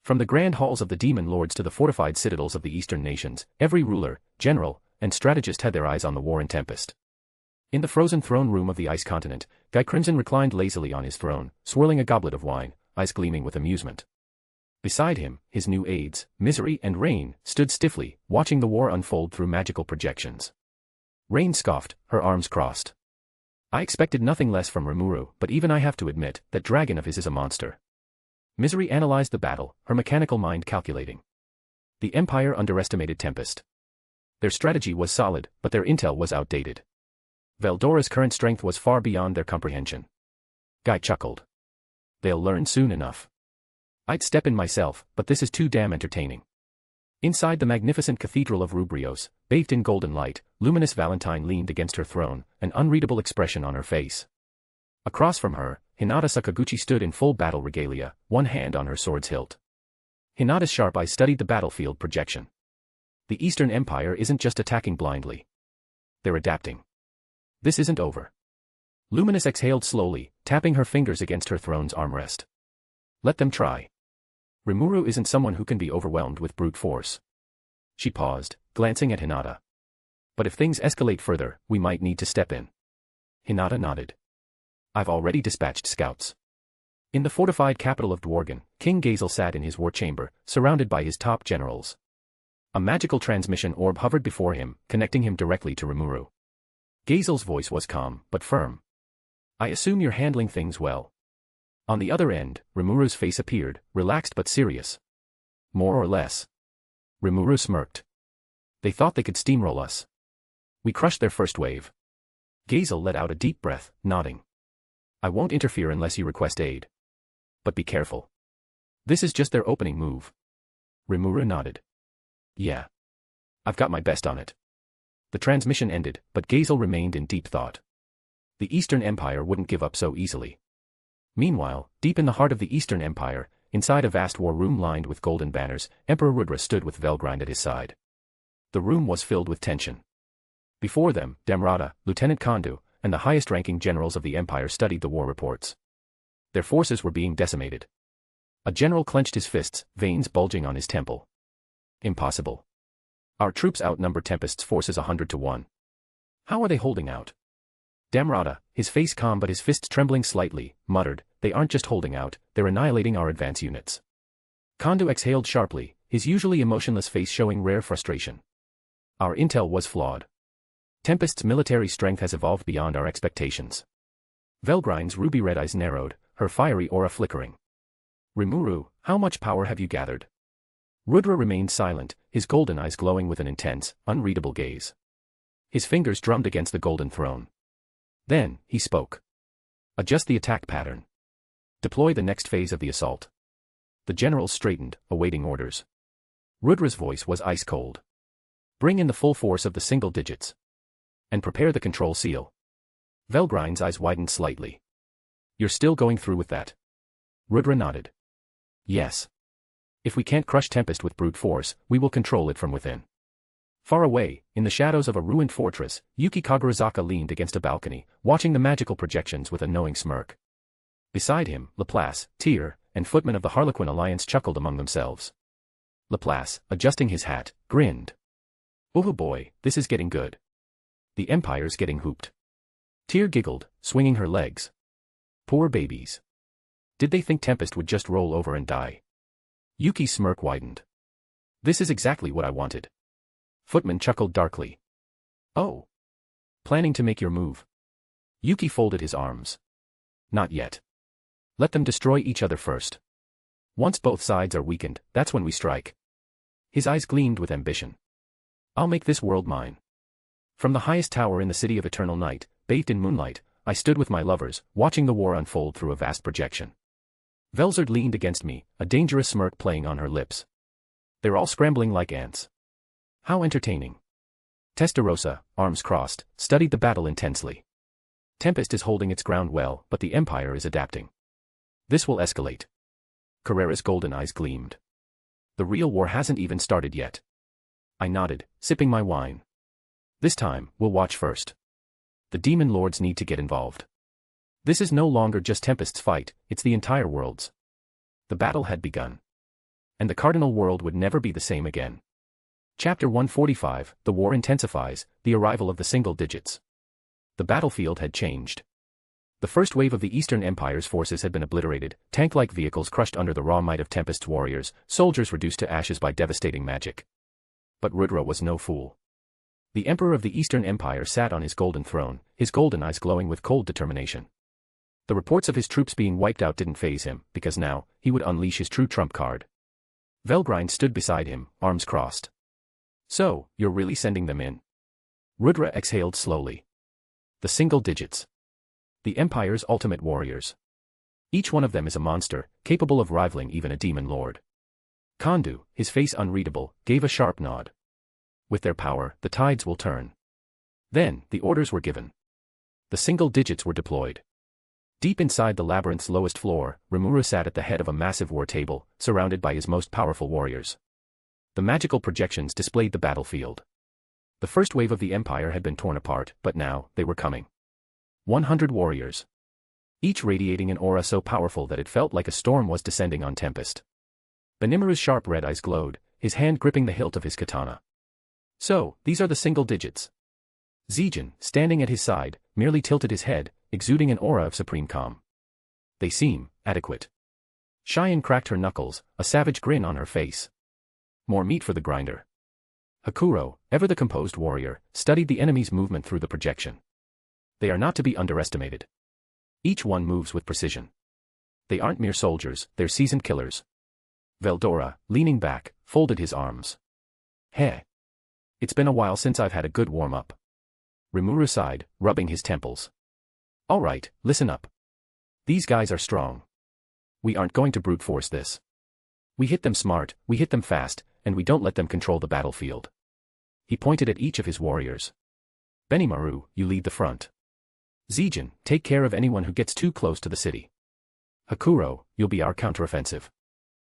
[SPEAKER 3] From the grand halls of the demon lords to the fortified citadels of the eastern nations, every ruler, general, and strategist had their eyes on the war in Tempest. In the frozen throne room of the Ice Continent, Guy Crimson reclined lazily on his throne, swirling a goblet of wine, eyes gleaming with amusement. Beside him, his new aides, Misery and Rain, stood stiffly, watching the war unfold through magical projections. Rain scoffed, her arms crossed. I expected nothing less from Remuru, but even I have to admit, that dragon of his is a monster. Misery analyzed the battle, her mechanical mind calculating. The Empire underestimated Tempest. Their strategy was solid, but their intel was outdated. Veldora's current strength was far beyond their comprehension. Guy chuckled. They'll learn soon enough. I'd step in myself, but this is too damn entertaining. Inside the magnificent cathedral of Rubrios, bathed in golden light, luminous Valentine leaned against her throne, an unreadable expression on her face. Across from her, Hinata Sakaguchi stood in full battle regalia, one hand on her sword's hilt. Hinata's sharp eyes studied the battlefield projection. The Eastern Empire isn't just attacking blindly. They're adapting. This isn't over. Luminous exhaled slowly, tapping her fingers against her throne's armrest. Let them try. Remuru isn't someone who can be overwhelmed with brute force. She paused, glancing at Hinata. But if things escalate further, we might need to step in. Hinata nodded. I've already dispatched scouts. In the fortified capital of Dworgen, King Gazel sat in his war chamber, surrounded by his top generals. A magical transmission orb hovered before him, connecting him directly to Remuru. Gazel's voice was calm, but firm. I assume you're handling things well. On the other end, Remuru's face appeared, relaxed but serious. More or less. Remuru smirked. They thought they could steamroll us. We crushed their first wave. Gazel let out a deep breath, nodding. I won't interfere unless you request aid. But be careful. This is just their opening move. Remuru nodded. Yeah. I've got my best on it. The transmission ended, but Gazel remained in deep thought. The Eastern Empire wouldn't give up so easily. Meanwhile, deep in the heart of the Eastern Empire, inside a vast war room lined with golden banners, Emperor Rudra stood with Velgrind at his side. The room was filled with tension. Before them, Damrata, Lieutenant Kandu, and the highest-ranking generals of the Empire studied the war reports. Their forces were being decimated. A general clenched his fists, veins bulging on his temple. Impossible. Our troops outnumber Tempest's forces 100-1. How are they holding out? Damrata, his face calm but his fists trembling slightly, muttered, they aren't just holding out, they're annihilating our advance units. Kandu exhaled sharply, his usually emotionless face showing rare frustration. Our intel was flawed. Tempest's military strength has evolved beyond our expectations. Velgrind's ruby-red eyes narrowed, her fiery aura flickering. Remuru, how much power have you gathered? Rudra remained silent, his golden eyes glowing with an intense, unreadable gaze. His fingers drummed against the golden throne. Then, he spoke. Adjust the attack pattern. Deploy the next phase of the assault. The generals straightened, awaiting orders. Rudra's voice was ice-cold. Bring in the full force of the single digits. And prepare the control seal. Velgrind's eyes widened slightly. You're still going through with that? Rudra nodded. Yes. If we can't crush Tempest with brute force, we will control it from within. Far away, in the shadows of a ruined fortress, Yuki Kagurazaka leaned against a balcony, watching the magical projections with a knowing smirk. Beside him, Laplace, Tyr, and footmen of the Harlequin Alliance chuckled among themselves. Laplace, adjusting his hat, grinned. Oh boy, this is getting good. The Empire's getting hooped. Tyr giggled, swinging her legs. Poor babies. Did they think Tempest would just roll over and die? Yuki's smirk widened. This is exactly what I wanted. Footman chuckled darkly. Oh. Planning to make your move? Yuki folded his arms. Not yet. Let them destroy each other first. Once both sides are weakened, that's when we strike. His eyes gleamed with ambition. I'll make this world mine. From the highest tower in the city of eternal night, bathed in moonlight, I stood with my lovers, watching the war unfold through a vast projection. Velzard leaned against me, a dangerous smirk playing on her lips. They're all scrambling like ants. How entertaining. Testarossa, arms crossed, studied the battle intensely. Tempest is holding its ground well, but the Empire is adapting. This will escalate. Carrera's golden eyes gleamed. The real war hasn't even started yet. I nodded, sipping my wine. This time, we'll watch first. The demon lords need to get involved. This is no longer just Tempest's fight, it's the entire world's. The battle had begun. And the cardinal world would never be the same again. Chapter 145, The War Intensifies, the arrival of the single digits. The battlefield had changed. The first wave of the Eastern Empire's forces had been obliterated, tank-like vehicles crushed under the raw might of Tempest's warriors, soldiers reduced to ashes by devastating magic. But Rudra was no fool. The Emperor of the Eastern Empire sat on his golden throne, his golden eyes glowing with cold determination. The reports of his troops being wiped out didn't faze him, because now, he would unleash his true trump card. Velgrind stood beside him, arms crossed. So, you're really sending them in? Rudra exhaled slowly. The single digits. The Empire's ultimate warriors. Each one of them is a monster, capable of rivaling even a demon lord. Kandu, his face unreadable, gave a sharp nod. With their power, the tides will turn. Then, the orders were given. The single digits were deployed. Deep inside the labyrinth's lowest floor, Remuru sat at the head of a massive war table, surrounded by his most powerful warriors. The magical projections displayed the battlefield. The first wave of the Empire had been torn apart, but now, they were coming. 100 warriors. Each radiating an aura so powerful that it felt like a storm was descending on Tempest. Benimaru's sharp red eyes glowed, his hand gripping the hilt of his katana. So, these are the single digits. Zijin, standing at his side, merely tilted his head, exuding an aura of supreme calm. They seem adequate. Cheyenne cracked her knuckles, a savage grin on her face. More meat for the grinder. Hakuro, ever the composed warrior, studied the enemy's movement through the projection. They are not to be underestimated. Each one moves with precision. They aren't mere soldiers, they're seasoned killers. Veldora, leaning back, folded his arms. Heh. It's been a while since I've had a good warm-up. Remuru sighed, rubbing his temples. All right, listen up. These guys are strong. We aren't going to brute force this. We hit them smart, we hit them fast, and we don't let them control the battlefield. He pointed at each of his warriors. Benimaru, you lead the front. Zijin, take care of anyone who gets too close to the city. Hakuro, you'll be our counteroffensive.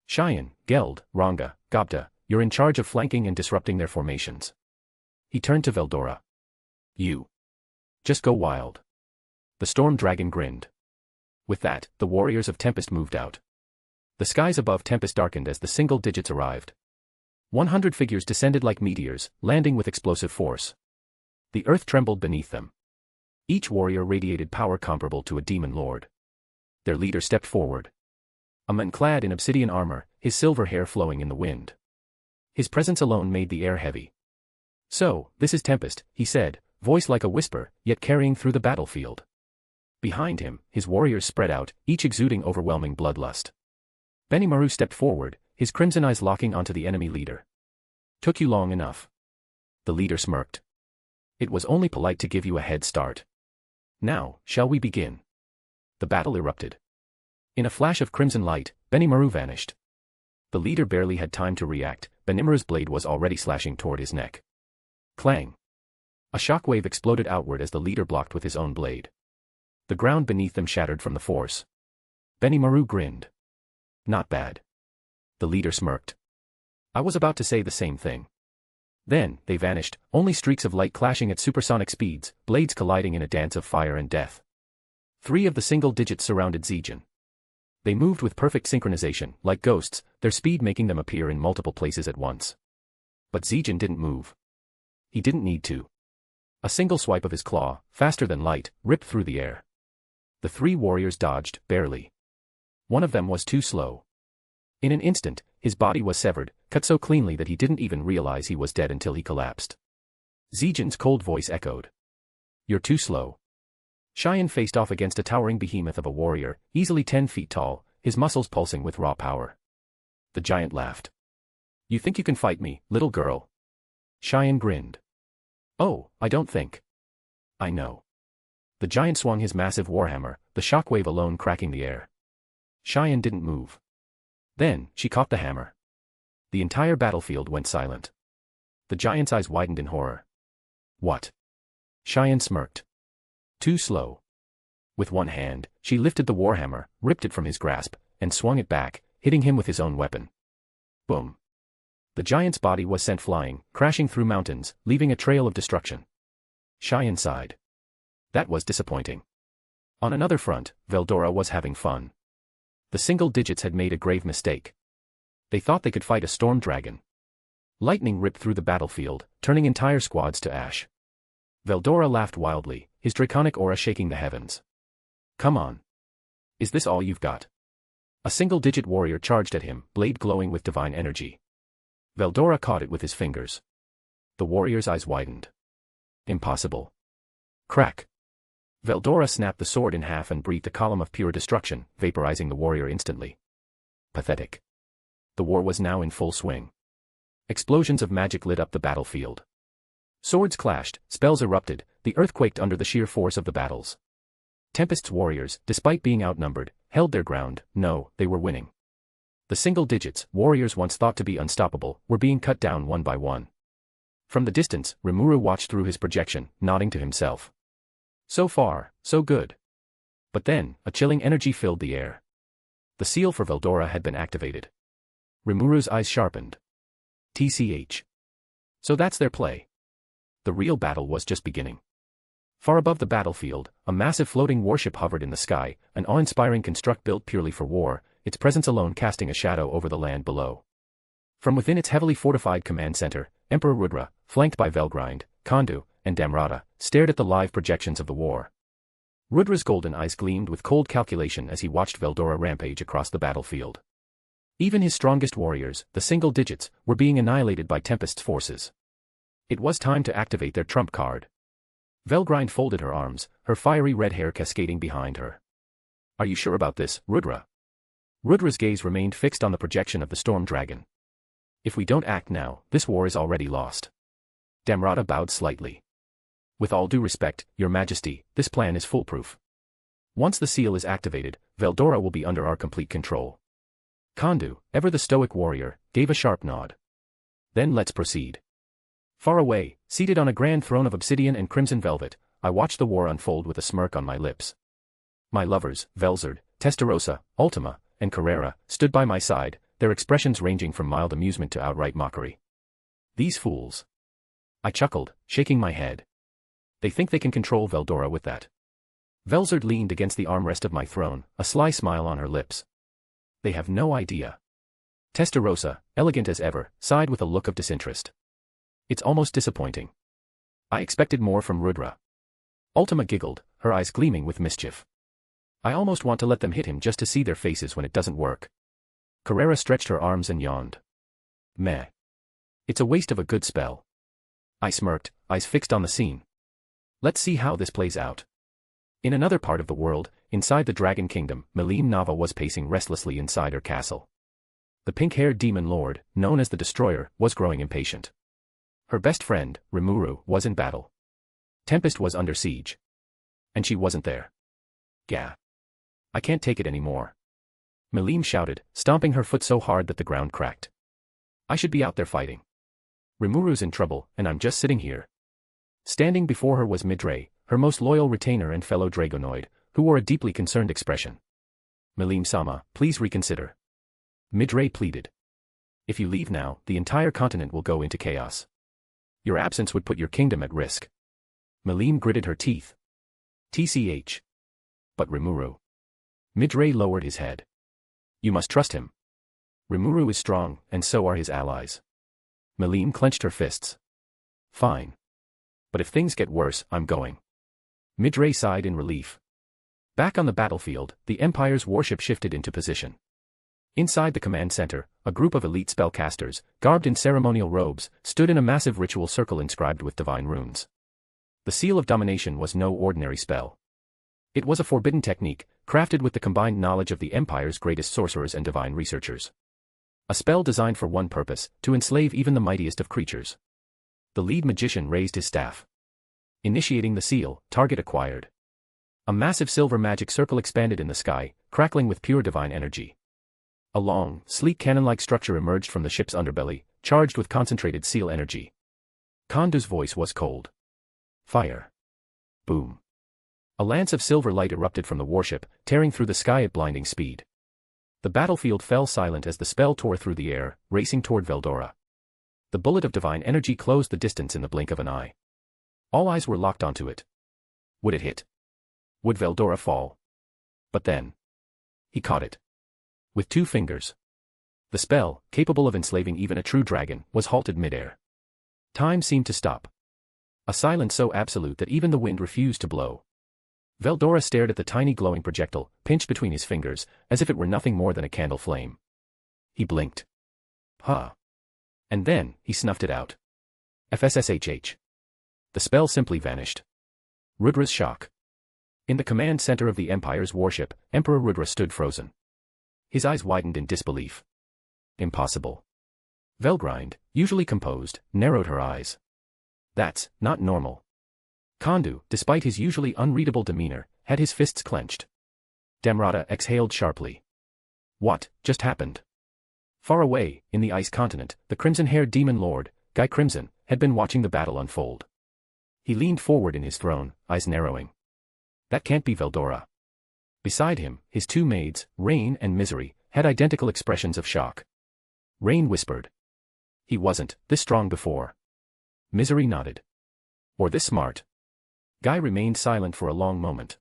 [SPEAKER 3] Cheyenne, Geld, Ranga, Gobda, you're in charge of flanking and disrupting their formations. He turned to Veldora. You. Just go wild. The storm dragon grinned. With that, the warriors of Tempest moved out. The skies above Tempest darkened as the single digits arrived. 100 figures descended like meteors, landing with explosive force. The earth trembled beneath them. Each warrior radiated power comparable to a demon lord. Their leader stepped forward. A man clad in obsidian armor, his silver hair flowing in the wind. His presence alone made the air heavy. So, this is Tempest, he said, voice like a whisper, yet carrying through the battlefield. Behind him, his warriors spread out, each exuding overwhelming bloodlust. Benimaru stepped forward, his crimson eyes locking onto the enemy leader. Took you long enough. The leader smirked. It was only polite to give you a head start. Now, shall we begin? The battle erupted. In a flash of crimson light, Benimaru vanished. The leader barely had time to react, Benimaru's blade was already slashing toward his neck. Clang. A shockwave exploded outward as the leader blocked with his own blade. The ground beneath them shattered from the force. Benimaru grinned. Not bad. The leader smirked. I was about to say the same thing. Then, they vanished, only streaks of light clashing at supersonic speeds, blades colliding in a dance of fire and death. 3 of the single digits surrounded Zijin. They moved with perfect synchronization, like ghosts, their speed making them appear in multiple places at once. But Zijin didn't move. He didn't need to. A single swipe of his claw, faster than light, ripped through the air. The 3 warriors dodged, barely. One of them was too slow. In an instant, his body was severed, cut so cleanly that he didn't even realize he was dead until he collapsed. Zijin's cold voice echoed. You're too slow. Cheyenne faced off against a towering behemoth of a warrior, easily 10 feet tall, his muscles pulsing with raw power. The giant laughed. You think you can fight me, little girl? Cheyenne grinned. Oh, I don't think. I know. The giant swung his massive warhammer, the shockwave alone cracking the air. Cheyenne didn't move. Then, she caught the hammer. The entire battlefield went silent. The giant's eyes widened in horror. What? Cheyenne smirked. Too slow. With one hand, she lifted the warhammer, ripped it from his grasp, and swung it back, hitting him with his own weapon. Boom. The giant's body was sent flying, crashing through mountains, leaving a trail of destruction. Cheyenne sighed. That was disappointing. On another front, Veldora was having fun. The single digits had made a grave mistake. They thought they could fight a storm dragon. Lightning ripped through the battlefield, turning entire squads to ash. Veldora laughed wildly, his draconic aura shaking the heavens. Come on. Is this all you've got? A single-digit warrior charged at him, blade glowing with divine energy. Veldora caught it with his fingers. The warrior's eyes widened. Impossible. Crack. Veldora snapped the sword in half and breathed a column of pure destruction, vaporizing the warrior instantly. Pathetic. The war was now in full swing. Explosions of magic lit up the battlefield. Swords clashed, spells erupted, the earth quaked under the sheer force of the battles. Tempest's warriors, despite being outnumbered, held their ground. No, they were winning. The single digits, warriors once thought to be unstoppable, were being cut down one by one. From the distance, Remuru watched through his projection, nodding to himself. So far, so good. But then, a chilling energy filled the air. The seal for Veldora had been activated. Remuru's eyes sharpened. TCH. So that's their play. The real battle was just beginning. Far above the battlefield, a massive floating warship hovered in the sky, an awe-inspiring construct built purely for war, its presence alone casting a shadow over the land below. From within its heavily fortified command center, Emperor Rudra, flanked by Velgrind, Kondu, and Damrata, stared at the live projections of the war. Rudra's golden eyes gleamed with cold calculation as he watched Veldora rampage across the battlefield. Even his strongest warriors, the single digits, were being annihilated by Tempest's forces. It was time to activate their trump card. Velgrind folded her arms, her fiery red hair cascading behind her. Are you sure about this, Rudra? Rudra's gaze remained fixed on the projection of the storm dragon. If we don't act now, this war is already lost. Damrata bowed slightly. With all due respect, Your Majesty, this plan is foolproof. Once the seal is activated, Veldora will be under our complete control. Kondu, ever the stoic warrior, gave a sharp nod. Then let's proceed. Far away, seated on a grand throne of obsidian and crimson velvet, I watched the war unfold with a smirk on my lips. My lovers, Velzard, Testarossa, Ultima, and Carrera, stood by my side, their expressions ranging from mild amusement to outright mockery. These fools. I chuckled, shaking my head. They think they can control Veldora with that. Velzard leaned against the armrest of my throne, a sly smile on her lips. They have no idea. Testarossa, elegant as ever, sighed with a look of disinterest. It's almost disappointing. I expected more from Rudra. Ultima giggled, her eyes gleaming with mischief. I almost want to let them hit him just to see their faces when it doesn't work. Carrera stretched her arms and yawned. Meh. It's a waste of a good spell. I smirked, eyes fixed on the scene. Let's see how this plays out. In another part of the world, inside the Dragon Kingdom, Melim Nava was pacing restlessly inside her castle. The pink-haired demon lord, known as the Destroyer, was growing impatient. Her best friend, Remuru, was in battle. Tempest was under siege. And she wasn't there. Gah. I can't take it anymore. Melim shouted, stomping her foot so hard that the ground cracked. I should be out there fighting. Remuru's in trouble, and I'm just sitting here. Standing before her was Midray, her most loyal retainer and fellow Dragonoid, who wore a deeply concerned expression. Melim-sama, please reconsider. Midray pleaded. If you leave now, the entire continent will go into chaos. Your absence would put your kingdom at risk. Melim gritted her teeth. TCH. But Remuru. Midray lowered his head. You must trust him. Remuru is strong, and so are his allies. Melim clenched her fists. Fine. But if things get worse, I'm going. Midray sighed in relief. Back on the battlefield, the Empire's warship shifted into position. Inside the command center, a group of elite spellcasters, garbed in ceremonial robes, stood in a massive ritual circle inscribed with divine runes. The Seal of Domination was no ordinary spell. It was a forbidden technique, crafted with the combined knowledge of the Empire's greatest sorcerers and divine researchers. A spell designed for one purpose, to enslave even the mightiest of creatures. The lead magician raised his staff. Initiating the seal, target acquired. A massive silver magic circle expanded in the sky, crackling with pure divine energy. A long, sleek cannon-like structure emerged from the ship's underbelly, charged with concentrated seal energy. Kondu's voice was cold. Fire. Boom. A lance of silver light erupted from the warship, tearing through the sky at blinding speed. The battlefield fell silent as the spell tore through the air, racing toward Veldora. The bullet of divine energy closed the distance in the blink of an eye. All eyes were locked onto it. Would it hit? Would Veldora fall? But then. He caught it. With 2 fingers. The spell, capable of enslaving even a true dragon, was halted midair. Time seemed to stop. A silence so absolute that even the wind refused to blow. Veldora stared at the tiny glowing projectile, pinched between his fingers, as if it were nothing more than a candle flame. He blinked. Huh. And then, he snuffed it out. FSSHH. The spell simply vanished. Rudra's shock. In the command center of the Empire's warship, Emperor Rudra stood frozen. His eyes widened in disbelief. Impossible. Velgrind, usually composed, narrowed her eyes. That's not normal. Kondu, despite his usually unreadable demeanor, had his fists clenched. Damrata exhaled sharply. What just happened? Far away, in the ice continent, the crimson-haired demon lord, Guy Crimson, had been watching the battle unfold. He leaned forward in his throne, eyes narrowing. That can't be Veldora. Beside him, his 2 maids, Rain and Misery, had identical expressions of shock. Rain whispered. He wasn't this strong before. Misery nodded. Or this smart. Guy remained silent for a long moment.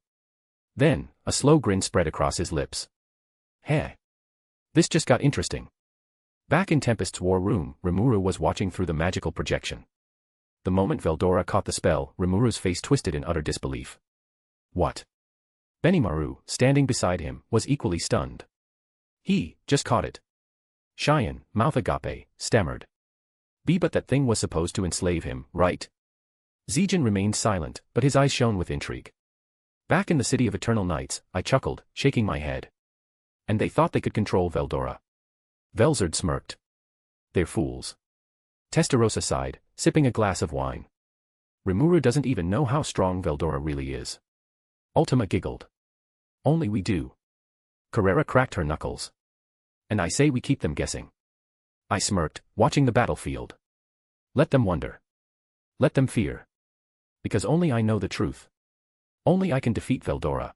[SPEAKER 3] Then, a slow grin spread across his lips. Heh. This just got interesting. Back in Tempest's war room, Remuru was watching through the magical projection. The moment Veldora caught the spell, Remuru's face twisted in utter disbelief. What? Benimaru, standing beside him, was equally stunned. He just caught it. Cheyenne, mouth agape, stammered. But that thing was supposed to enslave him, right? Zijin remained silent, but his eyes shone with intrigue. Back in the City of Eternal Nights, I chuckled, shaking my head. And they thought they could control Veldora. Velzard smirked. They're fools. Testarossa sighed, sipping a glass of wine. Remuru doesn't even know how strong Veldora really is. Ultima giggled. Only we do. Carrera cracked her knuckles. And I say we keep them guessing. I smirked, watching the battlefield. Let them wonder. Let them fear. Because only I know the truth. Only I can defeat Veldora.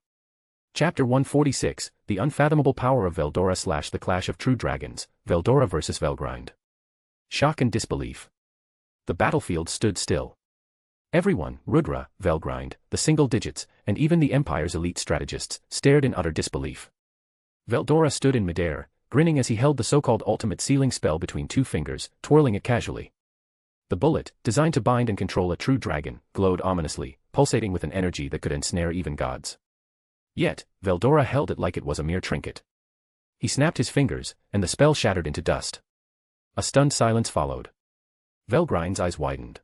[SPEAKER 3] Chapter 146, The Unfathomable Power of Veldora / The Clash of True Dragons, Veldora vs. Velgrind. Shock and disbelief. The battlefield stood still. Everyone, Rudra, Velgrind, the single digits, and even the Empire's elite strategists, stared in utter disbelief. Veldora stood in midair, grinning as he held the so-called ultimate sealing spell between two fingers, twirling it casually. The bullet, designed to bind and control a true dragon, glowed ominously, pulsating with an energy that could ensnare even gods. Yet, Veldora held it like it was a mere trinket. He snapped his fingers, and the spell shattered into dust. A stunned silence followed. Velgrind's eyes widened.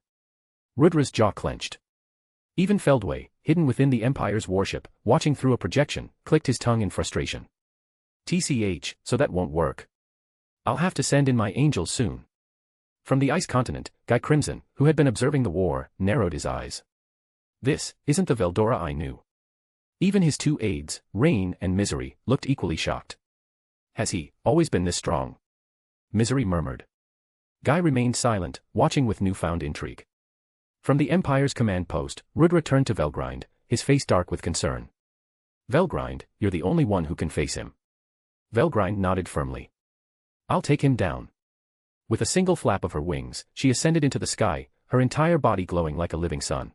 [SPEAKER 3] Rudra's jaw clenched. Even Feldway, hidden within the Empire's warship, watching through a projection, clicked his tongue in frustration. TCH, so that won't work. I'll have to send in my angels soon. From the ice continent, Guy Crimson, who had been observing the war, narrowed his eyes. This isn't the Veldora I knew. Even his two aides, Rain and Misery, looked equally shocked. Has he always been this strong? Misery murmured. Guy remained silent, watching with newfound intrigue. From the Empire's command post, Rudra turned to Velgrind, his face dark with concern. Velgrind, you're the only one who can face him. Velgrind nodded firmly. I'll take him down. With a single flap of her wings, she ascended into the sky, her entire body glowing like a living sun.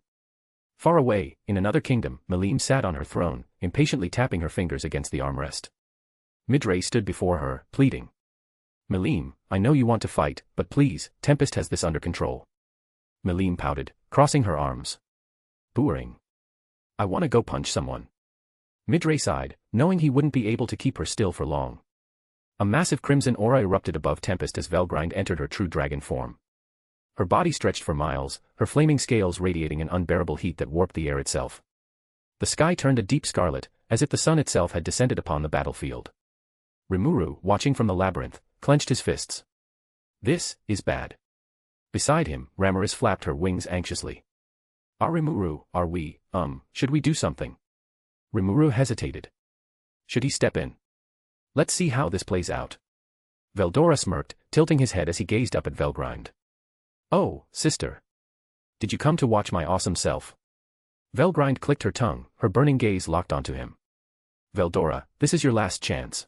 [SPEAKER 3] Far away, in another kingdom, Melim sat on her throne, impatiently tapping her fingers against the armrest. Midray stood before her, pleading. Melim, I know you want to fight, but please, Tempest has this under control. Melim pouted, crossing her arms. Booing. I want to go punch someone. Midray sighed, knowing he wouldn't be able to keep her still for long. A massive crimson aura erupted above Tempest as Velgrind entered her true dragon form. Her body stretched for miles, her flaming scales radiating an unbearable heat that warped the air itself. The sky turned a deep scarlet, as if the sun itself had descended upon the battlefield. Remuru, watching from the labyrinth, clenched his fists. This is bad. Beside him, Ramiris flapped her wings anxiously. Remuru, are we, should we do something? Remuru hesitated. Should he step in? Let's see how this plays out. Veldora smirked, tilting his head as he gazed up at Velgrind. Oh, sister. Did you come to watch my awesome self? Velgrind clicked her tongue, her burning gaze locked onto him. Veldora, this is your last chance.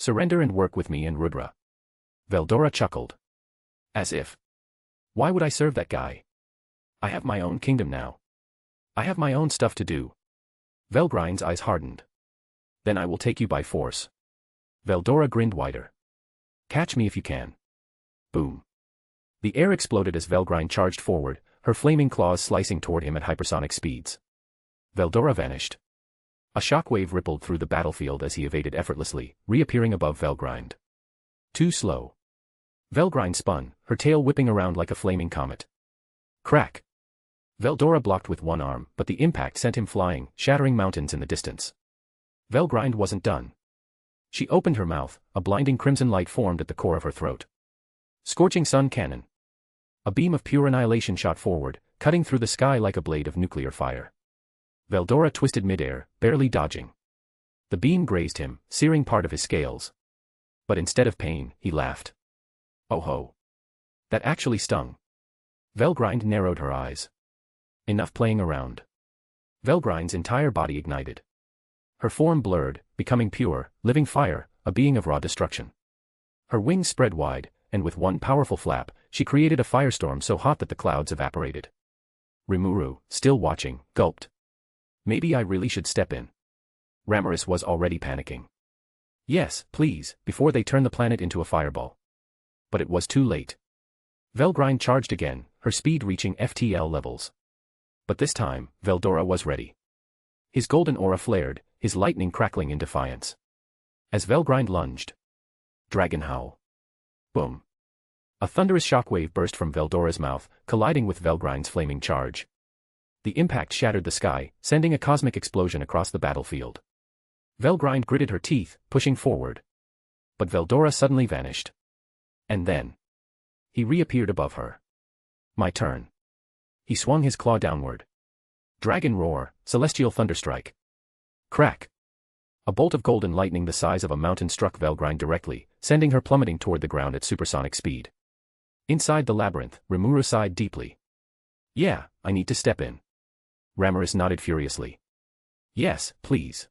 [SPEAKER 3] Surrender and work with me and Rudra. Veldora chuckled. As if. Why would I serve that guy? I have my own kingdom now. I have my own stuff to do. Velgrind's eyes hardened. Then I will take you by force. Veldora grinned wider. Catch me if you can. Boom. The air exploded as Velgrind charged forward, her flaming claws slicing toward him at hypersonic speeds. Veldora vanished. A shockwave rippled through the battlefield as he evaded effortlessly, reappearing above Velgrind. Too slow. Velgrind spun, her tail whipping around like a flaming comet. Crack. Veldora blocked with one arm, but the impact sent him flying, shattering mountains in the distance. Velgrind wasn't done. She opened her mouth, a blinding crimson light formed at the core of her throat. Scorching sun cannon. A beam of pure annihilation shot forward, cutting through the sky like a blade of nuclear fire. Veldora twisted midair, barely dodging. The beam grazed him, searing part of his scales. But instead of pain, he laughed. Oh ho. That actually stung. Velgrind narrowed her eyes. Enough playing around. Velgrind's entire body ignited. Her form blurred, becoming pure, living fire, a being of raw destruction. Her wings spread wide, and with one powerful flap, she created a firestorm so hot that the clouds evaporated. Remuru, still watching, gulped. Maybe I really should step in. Ramiris was already panicking. Yes, please, before they turn the planet into a fireball. But it was too late. Velgrind charged again, her speed reaching FTL levels. But this time, Veldora was ready. His golden aura flared, his lightning crackling in defiance. As Velgrind lunged. Dragon howl. Boom. A thunderous shockwave burst from Veldora's mouth, colliding with Velgrind's flaming charge. The impact shattered the sky, sending a cosmic explosion across the battlefield. Velgrind gritted her teeth, pushing forward. But Veldora suddenly vanished. And then. He reappeared above her. My turn. He swung his claw downward. Dragon roar, celestial thunderstrike. Crack. A bolt of golden lightning the size of a mountain struck Velgrind directly, sending her plummeting toward the ground at supersonic speed. Inside the labyrinth, Remuru sighed deeply. Yeah, I need to step in. Ramiris nodded furiously. Yes, please.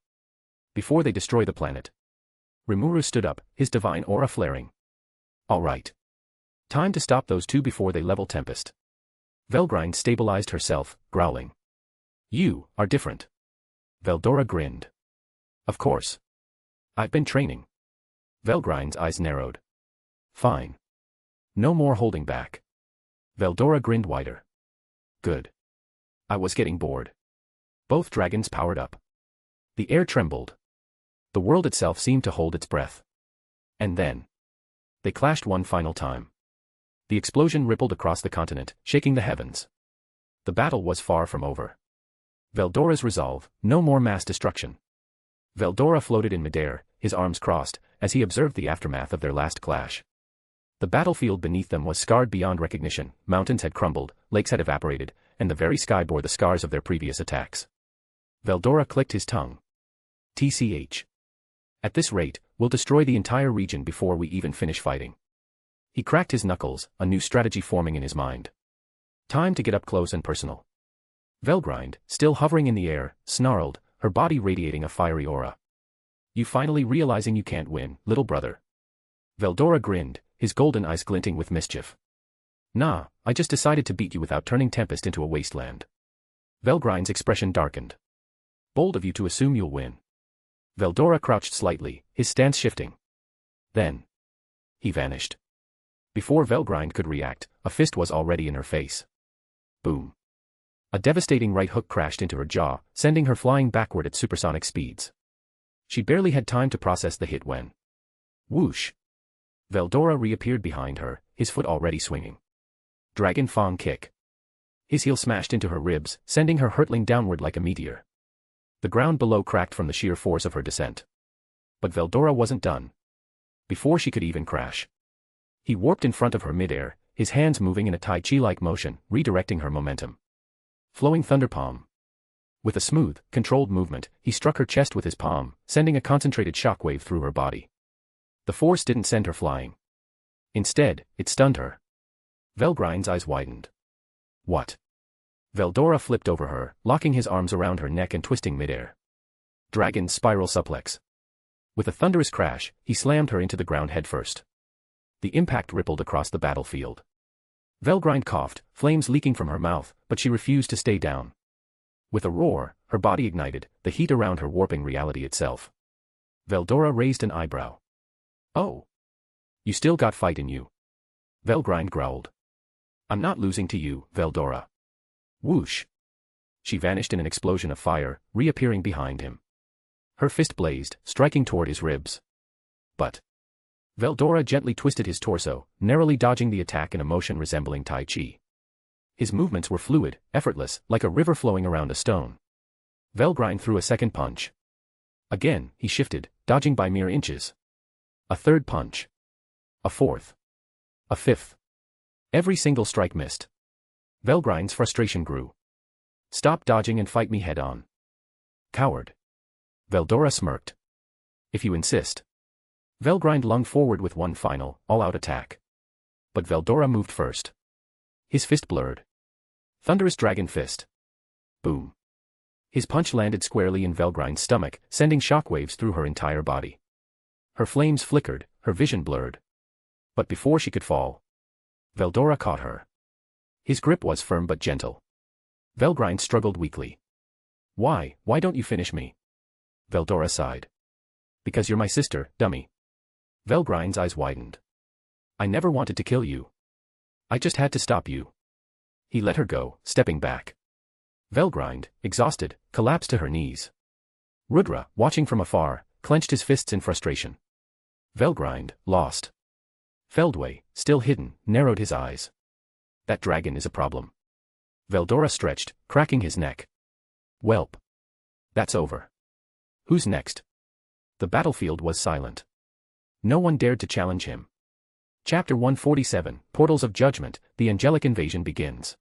[SPEAKER 3] Before they destroy the planet. Remuru stood up, his divine aura flaring. All right. Time to stop those two before they level Tempest. Velgrind stabilized herself, growling. You are different. Veldora grinned. Of course. I've been training. Velgrind's eyes narrowed. Fine. No more holding back. Veldora grinned wider. Good. I was getting bored. Both dragons powered up. The air trembled. The world itself seemed to hold its breath. And then. They clashed one final time. The explosion rippled across the continent, shaking the heavens. The battle was far from over. Veldora's resolve, no more mass destruction. Veldora floated in midair, his arms crossed, as he observed the aftermath of their last clash. The battlefield beneath them was scarred beyond recognition, mountains had crumbled, lakes had evaporated, and the very sky bore the scars of their previous attacks. Veldora clicked his tongue. TCH. At this rate, we'll destroy the entire region before we even finish fighting. He cracked his knuckles, a new strategy forming in his mind. Time to get up close and personal. Velgrind, still hovering in the air, snarled, her body radiating a fiery aura. You finally realizing you can't win, little brother. Veldora grinned, his golden eyes glinting with mischief. Nah, I just decided to beat you without turning Tempest into a wasteland. Velgrind's expression darkened. Bold of you to assume you'll win. Veldora crouched slightly, his stance shifting. Then. He vanished. Before Velgrind could react, a fist was already in her face. Boom. A devastating right hook crashed into her jaw, sending her flying backward at supersonic speeds. She barely had time to process the hit when. Whoosh. Veldora reappeared behind her, his foot already swinging. Dragon Fang kick. His heel smashed into her ribs, sending her hurtling downward like a meteor. The ground below cracked from the sheer force of her descent. But Veldora wasn't done. Before she could even crash. He warped in front of her midair, his hands moving in a Tai Chi-like motion, redirecting her momentum. Flowing thunder palm. With a smooth, controlled movement, he struck her chest with his palm, sending a concentrated shockwave through her body. The force didn't send her flying. Instead, it stunned her. Velgrind's eyes widened. What? Veldora flipped over her, locking his arms around her neck and twisting midair. Dragon's spiral suplex. With a thunderous crash, he slammed her into the ground headfirst. The impact rippled across the battlefield. Velgrind coughed, flames leaking from her mouth, but she refused to stay down. With a roar, her body ignited, the heat around her warping reality itself. Veldora raised an eyebrow. Oh. You still got fight in you. Velgrind growled. I'm not losing to you, Veldora. Whoosh. She vanished in an explosion of fire, reappearing behind him. Her fist blazed, striking toward his ribs. But. Veldora gently twisted his torso, narrowly dodging the attack in a motion resembling Tai Chi. His movements were fluid, effortless, like a river flowing around a stone. Velgrind threw a second punch. Again, he shifted, dodging by mere inches. A third punch. A fourth. A fifth. Every single strike missed. Velgrind's frustration grew. Stop dodging and fight me head-on. Coward. Veldora smirked. If you insist. Velgrind lunged forward with one final, all-out attack. But Veldora moved first. His fist blurred. Thunderous dragon fist. Boom. His punch landed squarely in Velgrind's stomach, sending shockwaves through her entire body. Her flames flickered, her vision blurred. But before she could fall, Veldora caught her. His grip was firm but gentle. Velgrind struggled weakly. Why don't you finish me? Veldora sighed. Because you're my sister, dummy. Velgrind's eyes widened. I never wanted to kill you. I just had to stop you. He let her go, stepping back. Velgrind, exhausted, collapsed to her knees. Rudra, watching from afar, clenched his fists in frustration. Velgrind, lost. Feldway, still hidden, narrowed his eyes. That dragon is a problem. Veldora stretched, cracking his neck. Welp. That's over. Who's next? The battlefield was silent. No one dared to challenge him. Chapter 147, Portals of Judgment, the angelic invasion begins.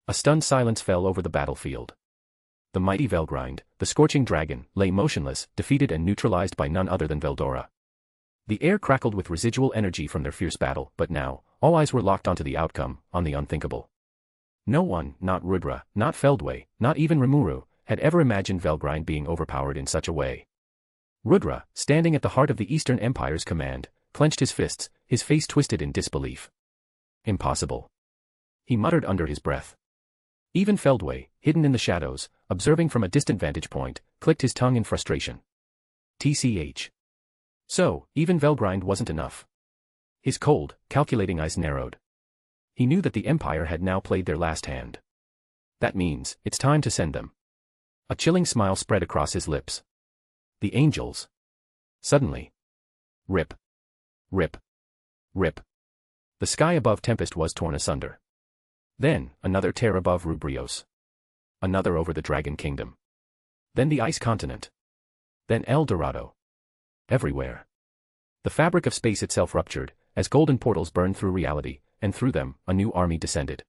[SPEAKER 3] A stunned silence fell over the battlefield. The mighty Velgrind, the scorching dragon, lay motionless, defeated and neutralized by none other than Veldora. The air crackled with residual energy from their fierce battle, but now, all eyes were locked onto the outcome, on the unthinkable. No one, not Rudra, not Feldway, not even Remuru, had ever imagined Velgrind being overpowered in such a way. Rudra, standing at the heart of the Eastern Empire's command, clenched his fists, his face twisted in disbelief. Impossible. He muttered under his breath. Even Feldway, hidden in the shadows, observing from a distant vantage point, clicked his tongue in frustration. TCH. So, even Velgrind wasn't enough. His cold, calculating eyes narrowed. He knew that the Empire had now played their last hand. That means, it's time to send them. A chilling smile spread across his lips. The angels. Suddenly. Rip. Rip. Rip. The sky above Tempest was torn asunder. Then, another tear above Rubrios. Another over the Dragon Kingdom. Then the Ice Continent. Then El Dorado. Everywhere. The fabric of space itself ruptured, as golden portals burned through reality, and through them, a new army descended.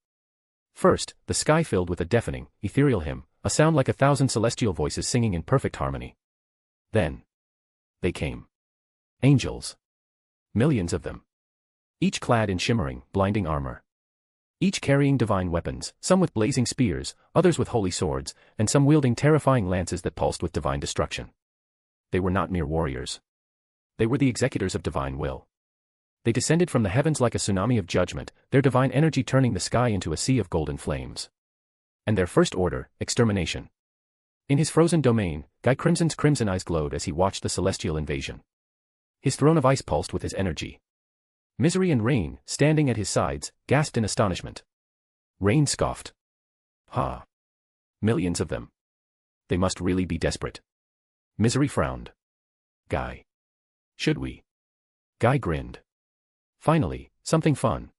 [SPEAKER 3] First, the sky filled with a deafening, ethereal hymn, a sound like 1,000 celestial voices singing in perfect harmony. Then. They came. Angels. Millions of them. Each clad in shimmering, blinding armor. Each carrying divine weapons, some with blazing spears, others with holy swords, and some wielding terrifying lances that pulsed with divine destruction. They were not mere warriors. They were the executors of divine will. They descended from the heavens like a tsunami of judgment, their divine energy turning the sky into a sea of golden flames. And their first order, extermination. In his frozen domain, Guy Crimson's crimson eyes glowed as he watched the celestial invasion. His throne of ice pulsed with his energy. Misery and Rain, standing at his sides, gasped in astonishment. Rain scoffed. Ha! Millions of them. They must really be desperate. Misery frowned. Guy. Should we? Guy grinned. Finally, something fun.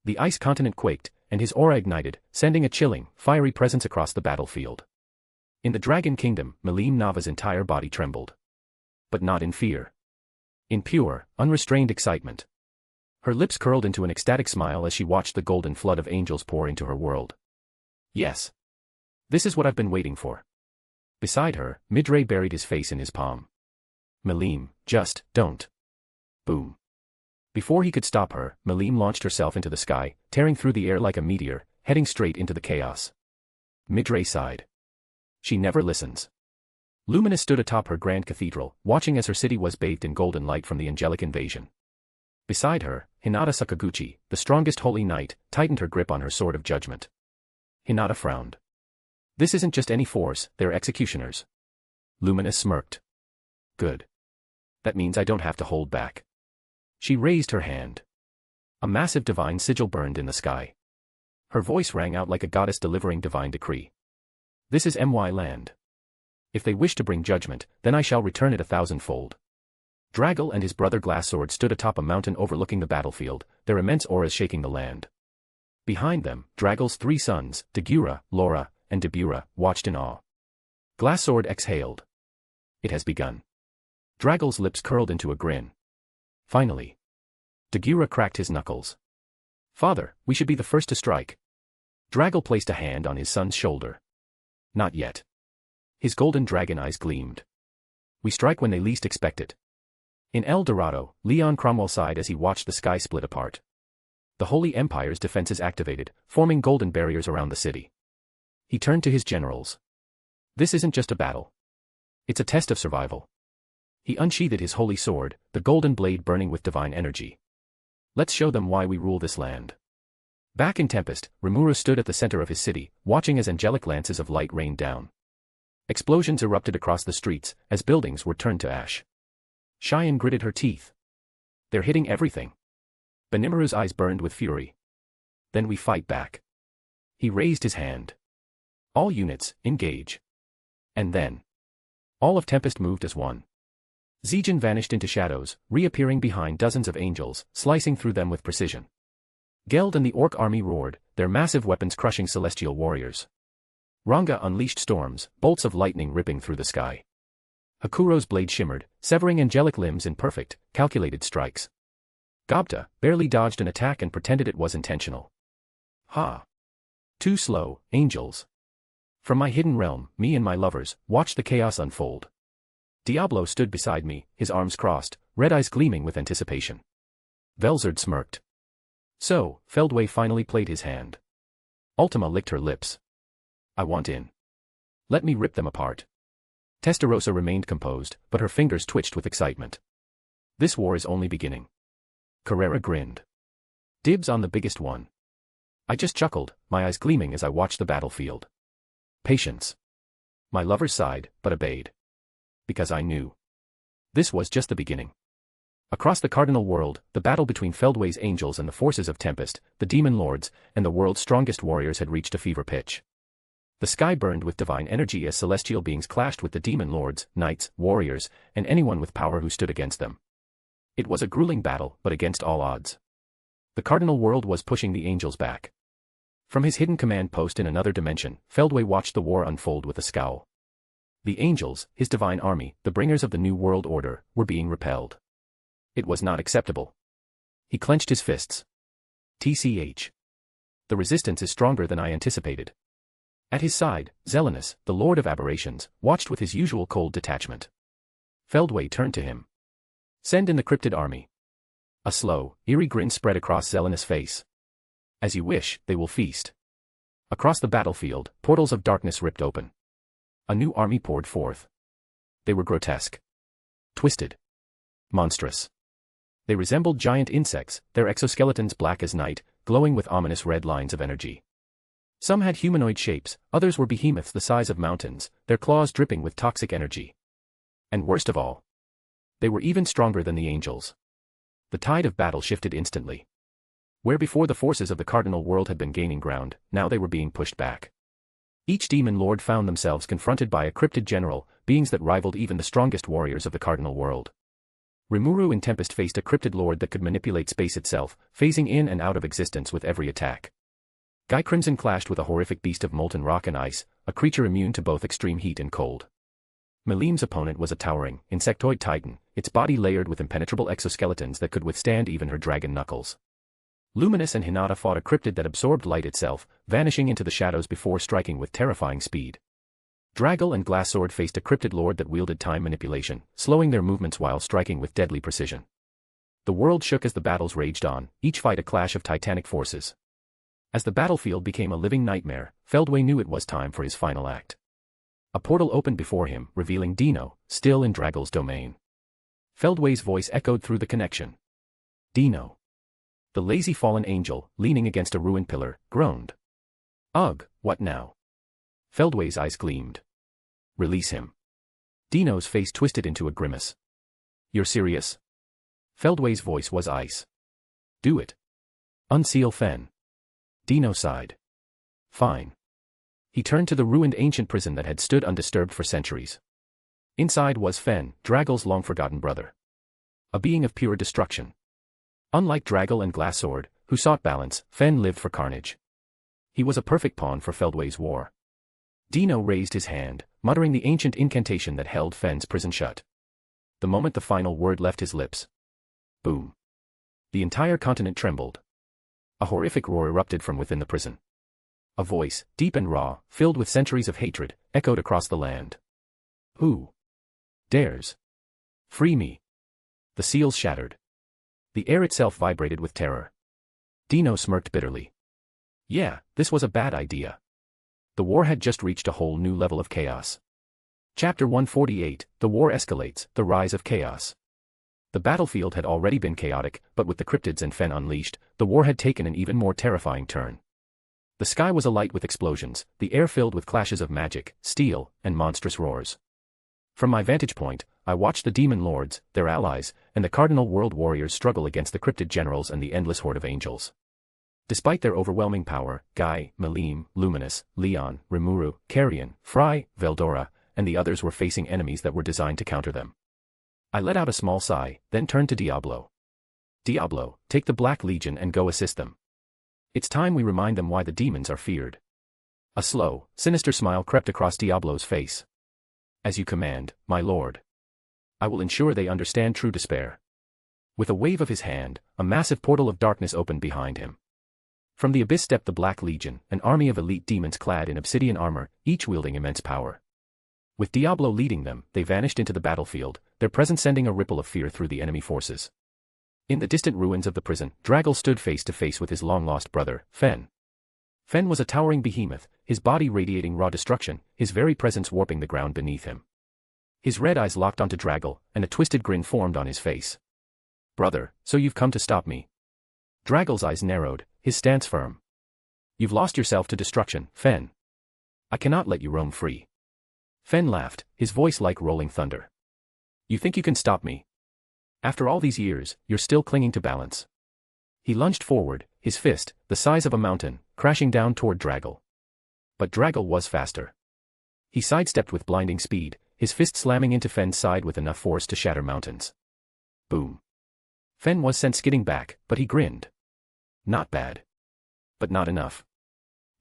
[SPEAKER 3] The ice continent quaked, and his aura ignited, sending a chilling, fiery presence across the battlefield. In the Dragon Kingdom, Melim Nava's entire body trembled. But not in fear. In pure, unrestrained excitement. Her lips curled into an ecstatic smile as she watched the golden flood of angels pour into her world. Yes. This is what I've been waiting for. Beside her, Midray buried his face in his palm. Melim, just, don't. Boom. Before he could stop her, Melim launched herself into the sky, tearing through the air like a meteor, heading straight into the chaos. Midray sighed. She never listens. Lumina stood atop her grand cathedral, watching as her city was bathed in golden light from the angelic invasion. Beside her, Hinata Sakaguchi, the strongest holy knight, tightened her grip on her sword of judgment. Hinata frowned. This isn't just any force, they're executioners. Lumina smirked. Good. That means I don't have to hold back. She raised her hand. A massive divine sigil burned in the sky. Her voice rang out like a goddess delivering divine decree. This is my land. If they wish to bring judgment, then I shall return it 1,000-fold. Draggle and his brother Glassword stood atop a mountain overlooking the battlefield, their immense auras shaking the land. Behind them, Draggle's 3 sons, Dagura, Laura, and Debura, watched in awe. Glassword exhaled. It has begun. Draggle's lips curled into a grin. Finally. Dagura cracked his knuckles. Father, we should be the first to strike. Draggle placed a hand on his son's shoulder. Not yet. His golden dragon eyes gleamed. We strike when they least expect it. In El Dorado, Leon Cromwell sighed as he watched the sky split apart. The Holy Empire's defenses activated, forming golden barriers around the city. He turned to his generals. This isn't just a battle. It's a test of survival. He unsheathed his holy sword, the golden blade burning with divine energy. Let's show them why we rule this land. Back in Tempest, Remuru stood at the center of his city, watching as angelic lances of light rained down. Explosions erupted across the streets, as buildings were turned to ash. Cheyenne gritted her teeth. They're hitting everything. Benimaru's eyes burned with fury. Then we fight back. He raised his hand. All units, engage. And then. All of Tempest moved as one. Zijin vanished into shadows, reappearing behind dozens of angels, slicing through them with precision. Geld and the Orc army roared, their massive weapons crushing celestial warriors. Ranga unleashed storms, bolts of lightning ripping through the sky. Hakuro's blade shimmered, severing angelic limbs in perfect, calculated strikes. Gobta barely dodged an attack and pretended it was intentional. Ha! Too slow, angels. From my hidden realm, me and my lovers watched the chaos unfold. Diablo stood beside me, his arms crossed, red eyes gleaming with anticipation. Velzard smirked. So, Feldway finally played his hand. Ultima licked her lips. I want in. Let me rip them apart. Testarossa remained composed, but her fingers twitched with excitement. This war is only beginning. Carrera grinned. Dibs on the biggest one. I just chuckled, my eyes gleaming as I watched the battlefield. Patience. My lovers sighed, but obeyed. Because I knew. This was just the beginning. Across the Cardinal world, the battle between Feldway's angels and the forces of Tempest, the demon lords, and the world's strongest warriors had reached a fever pitch. The sky burned with divine energy as celestial beings clashed with the demon lords, knights, warriors, and anyone with power who stood against them. It was a grueling battle, but against all odds. The Cardinal world was pushing the angels back. From his hidden command post in another dimension, Feldway watched the war unfold with a scowl. The angels, his divine army, the bringers of the new world order, were being repelled. It was not acceptable. He clenched his fists. TCH. The resistance is stronger than I anticipated. At his side, Zelenus, the Lord of Aberrations, watched with his usual cold detachment. Feldway turned to him. Send in the cryptid army. A slow, eerie grin spread across Zelenus' face. As you wish, they will feast. Across the battlefield, portals of darkness ripped open. A new army poured forth. They were grotesque. Twisted. Monstrous. They resembled giant insects, their exoskeletons black as night, glowing with ominous red lines of energy. Some had humanoid shapes, others were behemoths the size of mountains, their claws dripping with toxic energy. And worst of all, they were even stronger than the angels. The tide of battle shifted instantly. Where before the forces of the Cardinal world had been gaining ground, now they were being pushed back. Each demon lord found themselves confronted by a cryptid general, beings that rivaled even the strongest warriors of the Cardinal world. Remuru in Tempest faced a cryptid lord that could manipulate space itself, phasing in and out of existence with every attack. Guy Crimson clashed with a horrific beast of molten rock and ice, a creature immune to both extreme heat and cold. Malim's opponent was a towering, insectoid titan, its body layered with impenetrable exoskeletons that could withstand even her dragon knuckles. Luminous and Hinata fought a cryptid that absorbed light itself, vanishing into the shadows before striking with terrifying speed. Draggle and Glassword faced a cryptid lord that wielded time manipulation, slowing their movements while striking with deadly precision. The world shook as the battles raged on, each fight a clash of titanic forces. As the battlefield became a living nightmare, Feldway knew it was time for his final act. A portal opened before him, revealing Dino, still in Draggle's domain. Feldway's voice echoed through the connection. Dino. The lazy fallen angel, leaning against a ruined pillar, groaned. Ugh, what now? Feldway's eyes gleamed. Release him. Dino's face twisted into a grimace. You're serious? Feldway's voice was ice. Do it. Unseal Fen. Dino sighed. Fine. He turned to the ruined ancient prison that had stood undisturbed for centuries. Inside was Fen, Draggle's long-forgotten brother. A being of pure destruction. Unlike Draggle and Glassword, who sought balance, Fen lived for carnage. He was a perfect pawn for Feldway's war. Dino raised his hand, muttering the ancient incantation that held Fen's prison shut. The moment the final word left his lips. Boom. The entire continent trembled. A horrific roar erupted from within the prison. A voice, deep and raw, filled with centuries of hatred, echoed across the land. Who dares? Free me. The seals shattered. The air itself vibrated with terror. Dino smirked bitterly. Yeah, this was a bad idea. The war had just reached a whole new level of chaos. Chapter 148, The War Escalates, The Rise of Chaos. The battlefield had already been chaotic, but with the cryptids and Fen unleashed, the war had taken an even more terrifying turn. The sky was alight with explosions, the air filled with clashes of magic, steel, and monstrous roars. From my vantage point, I watched the demon lords, their allies, and the Cardinal world warriors struggle against the cryptid generals and the endless horde of angels. Despite their overwhelming power, Guy, Malim, Luminous, Leon, Remuru, Carrion, Fry, Veldora, and the others were facing enemies that were designed to counter them. I let out a small sigh, then turned to Diablo. Diablo, take the Black Legion and go assist them. It's time we remind them why the demons are feared. A slow, sinister smile crept across Diablo's face. As you command, my lord. I will ensure they understand true despair. With a wave of his hand, a massive portal of darkness opened behind him. From the abyss stepped the Black Legion, an army of elite demons clad in obsidian armor, each wielding immense power. With Diablo leading them, they vanished into the battlefield, their presence sending a ripple of fear through the enemy forces. In the distant ruins of the prison, Draggle stood face to face with his long-lost brother, Fen. Fen was a towering behemoth, his body radiating raw destruction, his very presence warping the ground beneath him. His red eyes locked onto Draggle, and a twisted grin formed on his face. "Brother, so you've come to stop me." Draggle's eyes narrowed, his stance firm. "You've lost yourself to destruction, Fen. I cannot let you roam free." Fen laughed, his voice like rolling thunder. "You think you can stop me? After all these years, you're still clinging to balance." He lunged forward, his fist, the size of a mountain, crashing down toward Draggle. But Draggle was faster. He sidestepped with blinding speed, his fist slamming into Fen's side with enough force to shatter mountains. Boom. Fen was sent skidding back, but he grinned. Not bad. But not enough.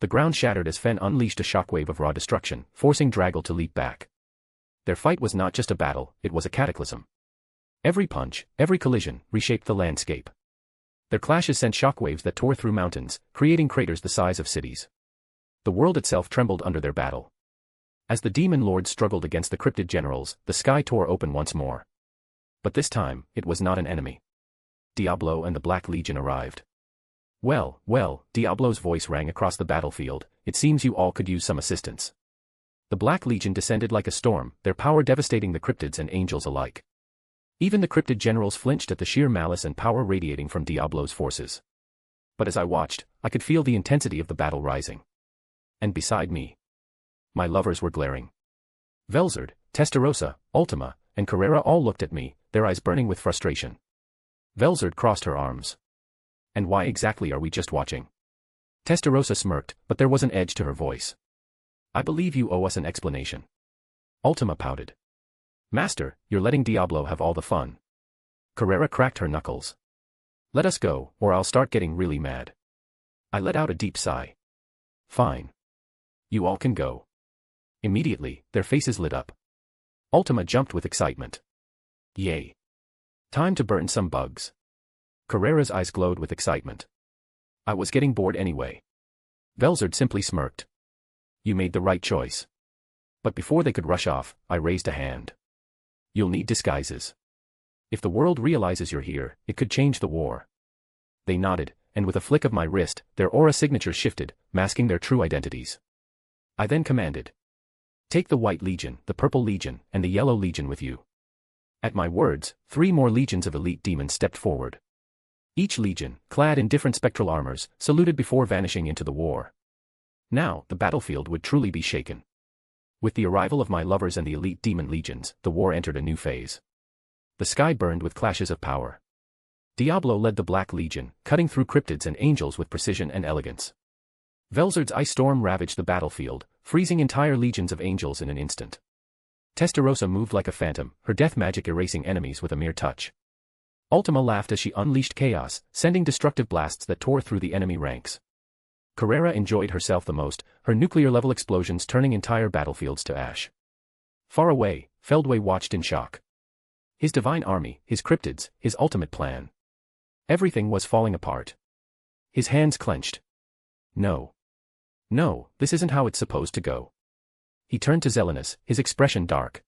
[SPEAKER 3] The ground shattered as Fen unleashed a shockwave of raw destruction, forcing Draggle to leap back. Their fight was not just a battle, it was a cataclysm. Every punch, every collision, reshaped the landscape. Their clashes sent shockwaves that tore through mountains, creating craters the size of cities. The world itself trembled under their battle. As the demon lords struggled against the cryptid generals, the sky tore open once more. But this time, it was not an enemy. Diablo and the Black Legion arrived. "Well, well," Diablo's voice rang across the battlefield, "it seems you all could use some assistance." The Black Legion descended like a storm, their power devastating the cryptids and angels alike. Even the cryptid generals flinched at the sheer malice and power radiating from Diablo's forces. But as I watched, I could feel the intensity of the battle rising. And beside me, my lovers were glaring. Velzard, Testarossa, Ultima, and Carrera all looked at me, their eyes burning with frustration. Velzard crossed her arms. "And why exactly are we just watching?" Testarossa smirked, but there was an edge to her voice. "I believe you owe us an explanation." Ultima pouted. "Master, you're letting Diablo have all the fun." Carrera cracked her knuckles. "Let us go, or I'll start getting really mad." I let out a deep sigh. "Fine. You all can go." Immediately, their faces lit up. Ultima jumped with excitement. "Yay. Time to burn some bugs." Carrera's eyes glowed with excitement. "I was getting bored anyway." Velzard simply smirked. "You made the right choice." But before they could rush off, I raised a hand. "You'll need disguises. If the world realizes you're here, it could change the war." They nodded, and with a flick of my wrist, their aura signatures shifted, masking their true identities. I then commanded, "Take the White Legion, the Purple Legion, and the Yellow Legion with you." At my words, 3 more legions of elite demons stepped forward. Each legion, clad in different spectral armors, saluted before vanishing into the war. Now, the battlefield would truly be shaken. With the arrival of my lovers and the elite demon legions, the war entered a new phase. The sky burned with clashes of power. Diablo led the Black Legion, cutting through cryptids and angels with precision and elegance. Velzard's ice storm ravaged the battlefield, freezing entire legions of angels in an instant. Testarossa moved like a phantom, her death magic erasing enemies with a mere touch. Ultima laughed as she unleashed chaos, sending destructive blasts that tore through the enemy ranks. Carrera enjoyed herself the most, her nuclear-level explosions turning entire battlefields to ash. Far away, Feldway watched in shock. His divine army, his cryptids, his ultimate plan. Everything was falling apart. His hands clenched. No. No, this isn't how it's supposed to go. He turned to Zelenus, his expression dark.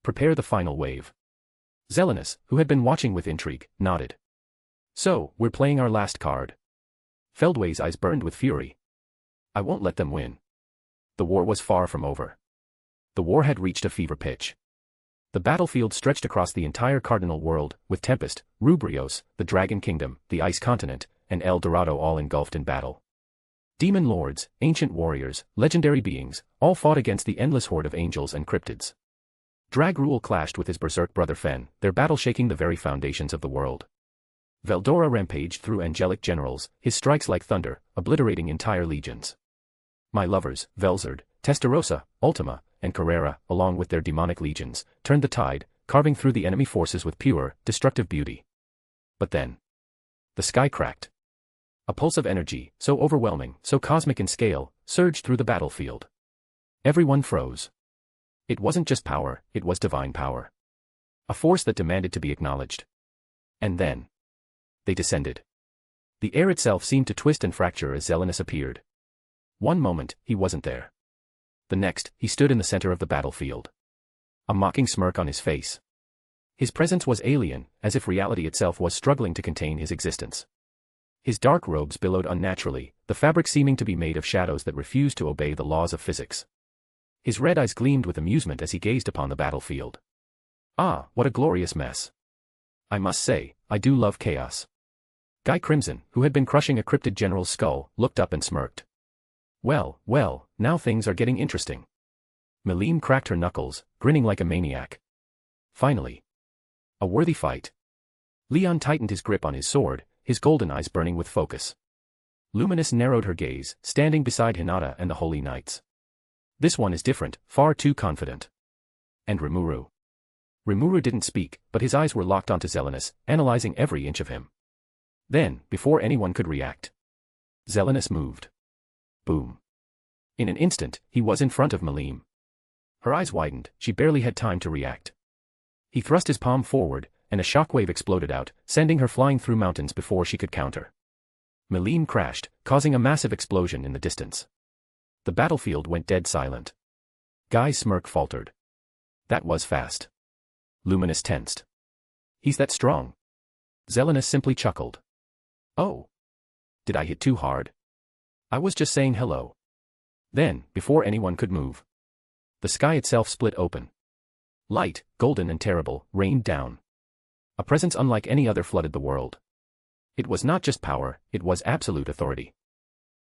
[SPEAKER 3] "Prepare the final wave." Zelenus, who had been watching with intrigue, nodded. "So, we're playing our last card." Feldway's eyes burned with fury. "I won't let them win." The war was far from over. The war had reached a fever pitch. The battlefield stretched across the entire Cardinal world, with Tempest, Rubrios, the Dragon Kingdom, the Ice Continent, and El Dorado all engulfed in battle. Demon lords, ancient warriors, legendary beings, all fought against the endless horde of angels and cryptids. Dragrul clashed with his berserk brother Fen, their battle shaking the very foundations of the world. Veldora rampaged through angelic generals, his strikes like thunder, obliterating entire legions. My lovers, Velzard, Testarossa, Ultima, and Carrera, along with their demonic legions, turned the tide, carving through the enemy forces with pure, destructive beauty. But then, the sky cracked. A pulse of energy, so overwhelming, so cosmic in scale, surged through the battlefield. Everyone froze. It wasn't just power, it was divine power. A force that demanded to be acknowledged. And then they descended. The air itself seemed to twist and fracture as Zelenus appeared. One moment, he wasn't there. The next, he stood in the center of the battlefield. A mocking smirk on his face. His presence was alien, as if reality itself was struggling to contain his existence. His dark robes billowed unnaturally, the fabric seeming to be made of shadows that refused to obey the laws of physics. His red eyes gleamed with amusement as he gazed upon the battlefield. Ah, what a glorious mess. I must say, I do love chaos. Guy Crimson, who had been crushing a cryptid general's skull, looked up and smirked. Well, well, now things are getting interesting. Melim cracked her knuckles, grinning like a maniac. Finally. A worthy fight. Leon tightened his grip on his sword, his golden eyes burning with focus. Luminous narrowed her gaze, standing beside Hinata and the Holy Knights. This one is different, far too confident. And Remuru. Remuru didn't speak, but his eyes were locked onto Zelenus, analyzing every inch of him. Then, before anyone could react, Zelenus moved. Boom. In an instant, he was in front of Melim. Her eyes widened, she barely had time to react. He thrust his palm forward, and a shockwave exploded out, sending her flying through mountains before she could counter. Melim crashed, causing a massive explosion in the distance. The battlefield went dead silent. Guy's smirk faltered. That was fast. Luminous tensed. He's that strong. Zelenus simply chuckled. Oh. Did I hit too hard? I was just saying hello. Then, before anyone could move, the sky itself split open. Light, golden and terrible, rained down. A presence unlike any other flooded the world. It was not just power, it was absolute authority.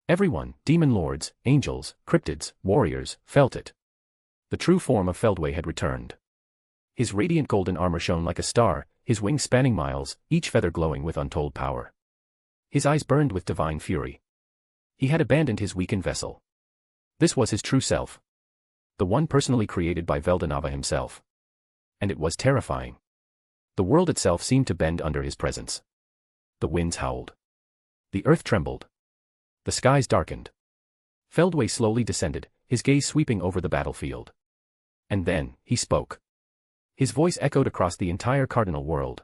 [SPEAKER 3] Everyone, demon lords, angels, cryptids, warriors, felt it. The true form of Feldway had returned. His radiant golden armor shone like a star, his wings spanning miles, each feather glowing with untold power. His eyes burned with divine fury. He had abandoned his weakened vessel. This was his true self. The one personally created by Veldanava himself. And it was terrifying. The world itself seemed to bend under his presence. The winds howled. The earth trembled. The skies darkened. Feldway slowly descended, his gaze sweeping over the battlefield. And then, he spoke. His voice echoed across the entire cardinal world.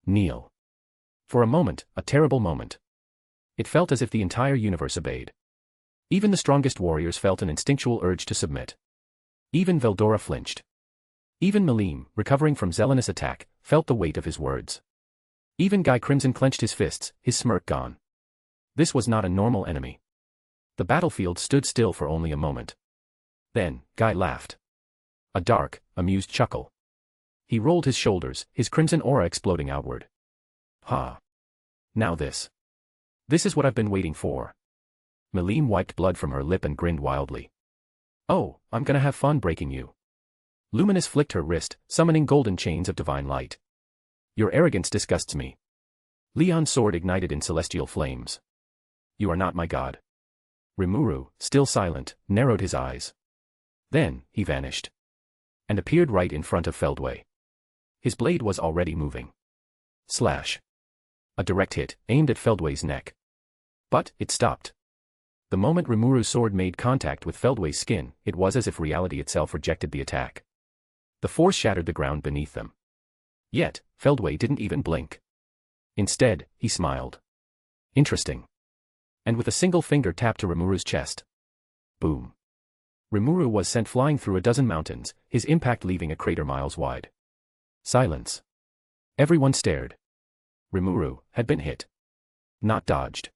[SPEAKER 3] Kneel. For a moment, a terrible moment. It felt as if the entire universe obeyed. Even the strongest warriors felt an instinctual urge to submit. Even Veldora flinched. Even Melim, recovering from Zelenus' attack, felt the weight of his words. Even Guy Crimson clenched his fists, his smirk gone. This was not a normal enemy. The battlefield stood still for only a moment. Then, Guy laughed. A dark, amused chuckle. He rolled his shoulders, his crimson aura exploding outward. Ha. Now this. This is what I've been waiting for. Melim wiped blood from her lip and grinned wildly. Oh, I'm gonna have fun breaking you. Luminous flicked her wrist, summoning golden chains of divine light. Your arrogance disgusts me. Leon's sword ignited in celestial flames. You are not my god. Remuru, still silent, narrowed his eyes. Then, he vanished. And appeared right in front of Feldway. His blade was already moving. Slash. A direct hit, aimed at Feldway's neck. But, it stopped. The moment Remuru's sword made contact with Feldway's skin, it was as if reality itself rejected the attack. The force shattered the ground beneath them. Yet, Feldway didn't even blink. Instead, he smiled. Interesting. And with a single finger tapped to Remuru's chest. Boom. Remuru was sent flying through a dozen mountains, his impact leaving a crater miles wide. Silence. Everyone stared. Remuru had been hit. Not dodged.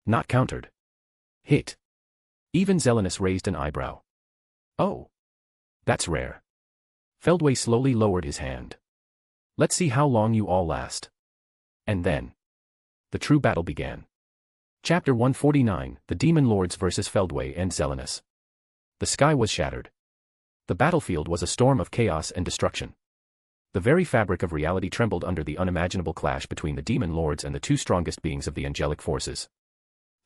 [SPEAKER 3] Not countered. Hit. Even Zelenus raised an eyebrow. Oh. That's rare. Feldway slowly lowered his hand. Let's see how long you all last. And then. The true battle began. Chapter 149, The Demon Lords vs. Feldway and Zelenus. The sky was shattered. The battlefield was a storm of chaos and destruction. The very fabric of reality trembled under the unimaginable clash between the demon lords and the two strongest beings of the angelic forces.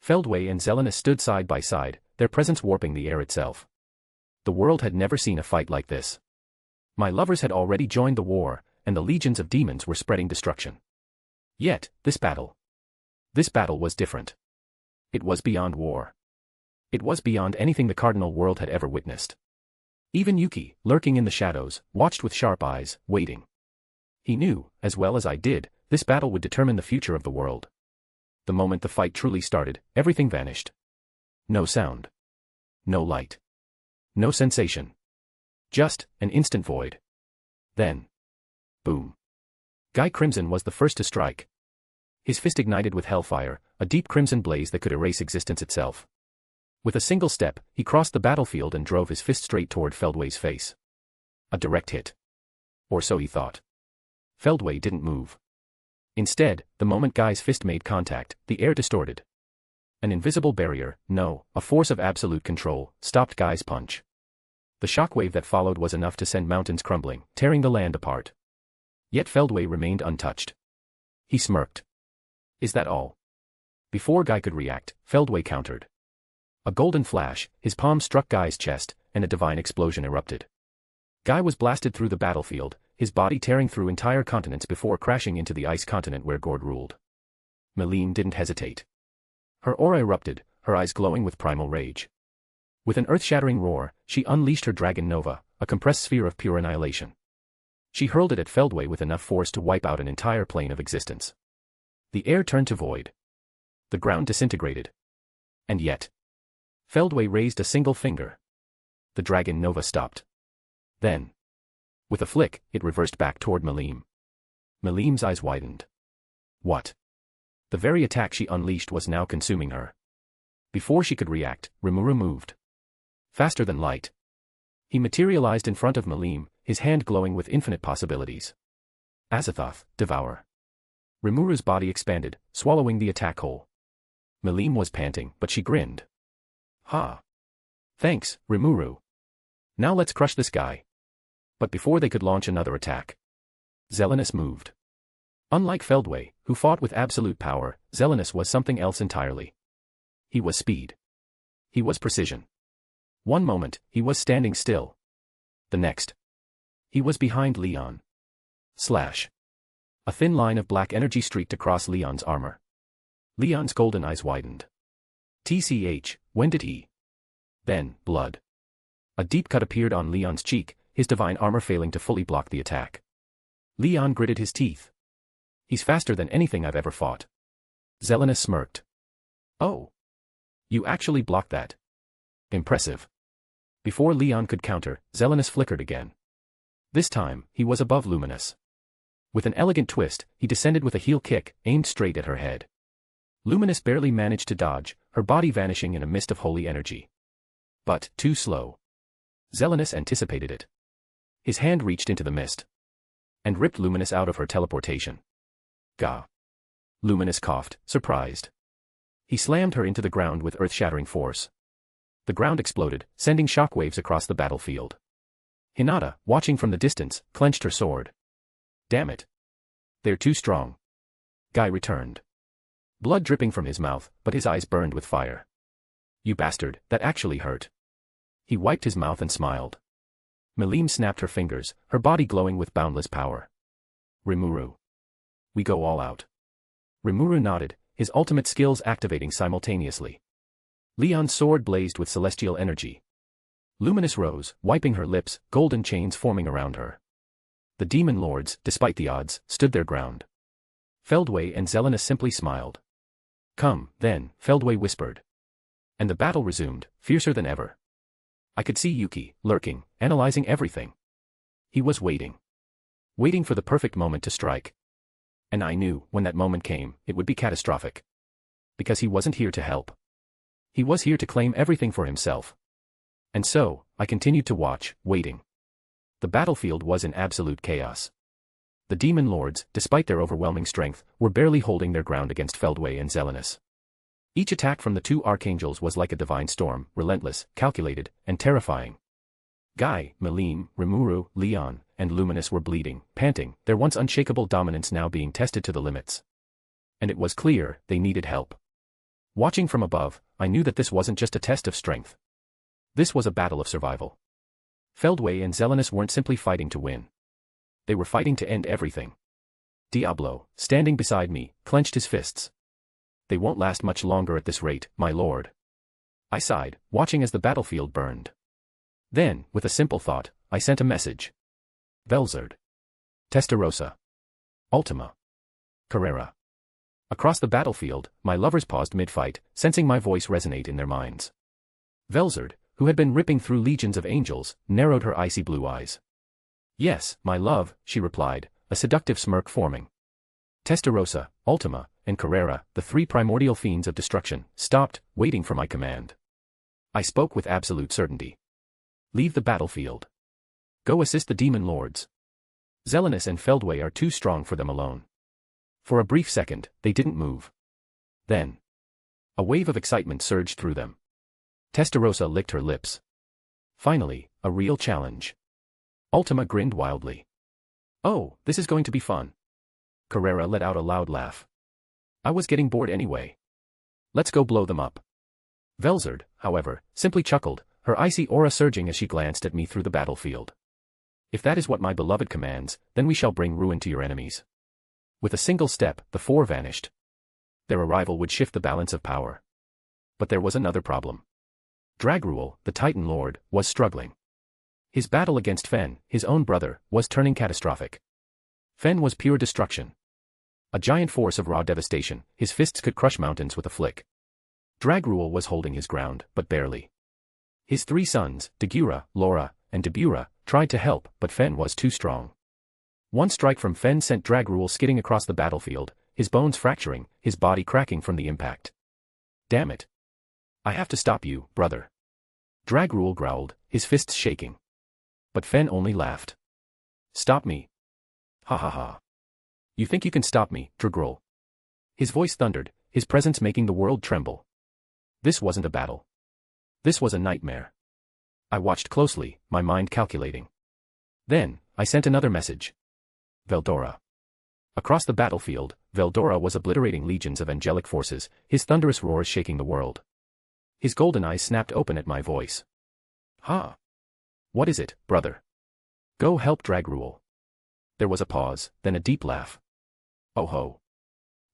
[SPEAKER 3] Feldway and Zelenus stood side by side, their presence warping the air itself. The world had never seen a fight like this. My lovers had already joined the war, and the legions of demons were spreading destruction. Yet, this battle was different. It was beyond war. It was beyond anything the cardinal world had ever witnessed. Even Yuki, lurking in the shadows, watched with sharp eyes, waiting. He knew, as well as I did, This battle would determine the future of the world. The moment the fight truly started, everything vanished. No sound. No light. No sensation. Just an instant void. Then. Boom. Guy Crimson was the first to strike. His fist ignited with hellfire, a deep crimson blaze that could erase existence itself. With a single step, he crossed the battlefield and drove his fist straight toward Feldway's face. A direct hit. Or so he thought. Feldway didn't move. Instead, the moment Guy's fist made contact, the air distorted. An invisible barrier, no, a force of absolute control, stopped Guy's punch. The shockwave that followed was enough to send mountains crumbling, tearing the land apart. Yet Feldway remained untouched. He smirked. Is that all? Before Guy could react, Feldway countered. A golden flash, his palm struck Guy's chest, and a divine explosion erupted. Guy was blasted through the battlefield, his body tearing through entire continents before crashing into the ice continent where Gord ruled. Meline didn't hesitate. Her aura erupted, her eyes glowing with primal rage. With an earth-shattering roar, she unleashed her Dragon Nova, a compressed sphere of pure annihilation. She hurled it at Feldway with enough force to wipe out an entire plane of existence. The air turned to void. The ground disintegrated. And yet. Feldway raised a single finger. The Dragon Nova stopped. Then. With a flick, it reversed back toward Meline. Meline's eyes widened. What? The very attack she unleashed was now consuming her. Before she could react, Remuru moved. Faster than light. He materialized in front of Meline, his hand glowing with infinite possibilities. Azathoth, devour. Remuru's body expanded, swallowing the attack whole. Meline was panting, but she grinned. Ha! Thanks, Remuru. Now let's crush this guy. But before they could launch another attack, Zelenus moved. Unlike Feldway, who fought with absolute power, Zelenus was something else entirely. He was speed. He was precision. One moment, he was standing still. The next. He was behind Leon. Slash. A thin line of black energy streaked across Leon's armor. Leon's golden eyes widened. TCH, when did he? Then, blood. A deep cut appeared on Leon's cheek, his divine armor failing to fully block the attack. Leon gritted his teeth. He's faster than anything I've ever fought. Zelenus smirked. Oh. You actually blocked that. Impressive. Before Leon could counter, Zelenus flickered again. This time, he was above Luminous. With an elegant twist, he descended with a heel kick, aimed straight at her head. Luminous barely managed to dodge, her body vanishing in a mist of holy energy. But, too slow. Zelenus anticipated it. His hand reached into the mist. And ripped Luminous out of her teleportation. Gah. Luminous coughed, surprised. He slammed her into the ground with earth-shattering force. The ground exploded, sending shockwaves across the battlefield. Hinata, watching from the distance, clenched her sword. Damn it. They're too strong. Guy returned. Blood dripping from his mouth, but his eyes burned with fire. You bastard, that actually hurt. He wiped his mouth and smiled. Meline snapped her fingers, her body glowing with boundless power. Remuru. We go all out. Remuru nodded, his ultimate skills activating simultaneously. Leon's sword blazed with celestial energy. Luminous rose, wiping her lips, golden chains forming around her. The demon lords, despite the odds, stood their ground. Feldway and Zelenus simply smiled. Come, then, Feldway whispered. And the battle resumed, fiercer than ever. I could see Yuki, lurking, analyzing everything. He was waiting. Waiting for the perfect moment to strike. And I knew, when that moment came, it would be catastrophic. Because he wasn't here to help. He was here to claim everything for himself. And so, I continued to watch, waiting. The battlefield was in absolute chaos. The demon lords, despite their overwhelming strength, were barely holding their ground against Feldway and Zelenus. Each attack from the two archangels was like a divine storm, relentless, calculated, and terrifying. Guy, Meline, Remuru, Leon, and Luminous were bleeding, panting, their once unshakable dominance now being tested to the limits. And it was clear, they needed help. Watching from above, I knew that this wasn't just a test of strength. This was a battle of survival. Feldway and Zelenus weren't simply fighting to win. They were fighting to end everything. Diablo, standing beside me, clenched his fists. They won't last much longer at this rate, my lord. I sighed, watching as the battlefield burned. Then, with a simple thought, I sent a message. Velzard. Testarossa. Ultima. Carrera. Across the battlefield, my lovers paused mid-fight, sensing my voice resonate in their minds. Velzard, who had been ripping through legions of angels, narrowed her icy blue eyes. "Yes, my love," she replied, a seductive smirk forming. Testarossa, Ultima, and Carrera, the three primordial fiends of destruction, stopped, waiting for my command. I spoke with absolute certainty. "Leave the battlefield. Go assist the demon lords. Zelenus and Feldway are too strong for them alone." For a brief second, they didn't move. Then, a wave of excitement surged through them. Testarossa licked her lips. Finally, a real challenge. Ultima grinned wildly. "Oh, this is going to be fun." Carrera let out a loud laugh. "I was getting bored anyway. Let's go blow them up." Velzard, however, simply chuckled, her icy aura surging as she glanced at me through the battlefield. "If that is what my beloved commands, then we shall bring ruin to your enemies." With a single step, the four vanished. Their arrival would shift the balance of power. But there was another problem. Dragruel, the Titan Lord, was struggling. His battle against Fen, his own brother, was turning catastrophic. Fen was pure destruction. A giant force of raw devastation, his fists could crush mountains with a flick. Dragruel was holding his ground, but barely. His three sons, Dagura, Laura, and Debura, tried to help, but Fen was too strong. One strike from Fen sent Dragruel skidding across the battlefield, his bones fracturing, his body cracking from the impact. "Damn it. I have to stop you, brother." Dragruel growled, his fists shaking. But Fen only laughed. "Stop me? Ha ha ha. You think you can stop me, Dragruel?" His voice thundered, his presence making the world tremble. This wasn't a battle. This was a nightmare. I watched closely, my mind calculating. Then, I sent another message. Veldora. Across the battlefield, Veldora was obliterating legions of angelic forces, his thunderous roars shaking the world. His golden eyes snapped open at my voice. "Ha! What is it, brother? Go help Dragruel." There was a pause, then a deep laugh. "Oh ho.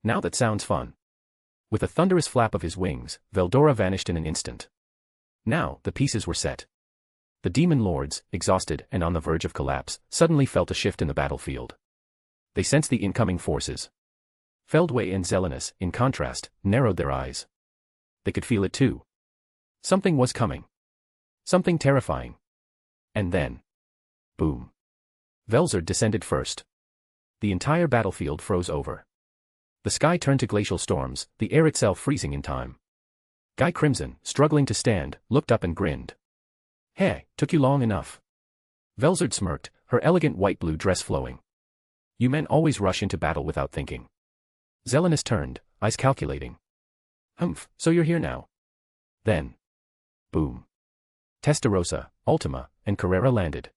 [SPEAKER 3] Now that sounds fun." With a thunderous flap of his wings, Veldora vanished in an instant. Now, the pieces were set. The demon lords, exhausted and on the verge of collapse, suddenly felt a shift in the battlefield. They sensed the incoming forces. Feldway and Zelenus, in contrast, narrowed their eyes. They could feel it too. Something was coming. Something terrifying. And then, boom. Velzard descended first. The entire battlefield froze over. The sky turned to glacial storms, the air itself freezing in time. Guy Crimson, struggling to stand, looked up and grinned. "Hey, took you long enough." Velzard smirked, her elegant white-blue dress flowing. "You men always rush into battle without thinking." Zelenus turned, eyes calculating. "Humph, so you're here now." Then, boom. Testarossa, Ultima, and Carrera landed.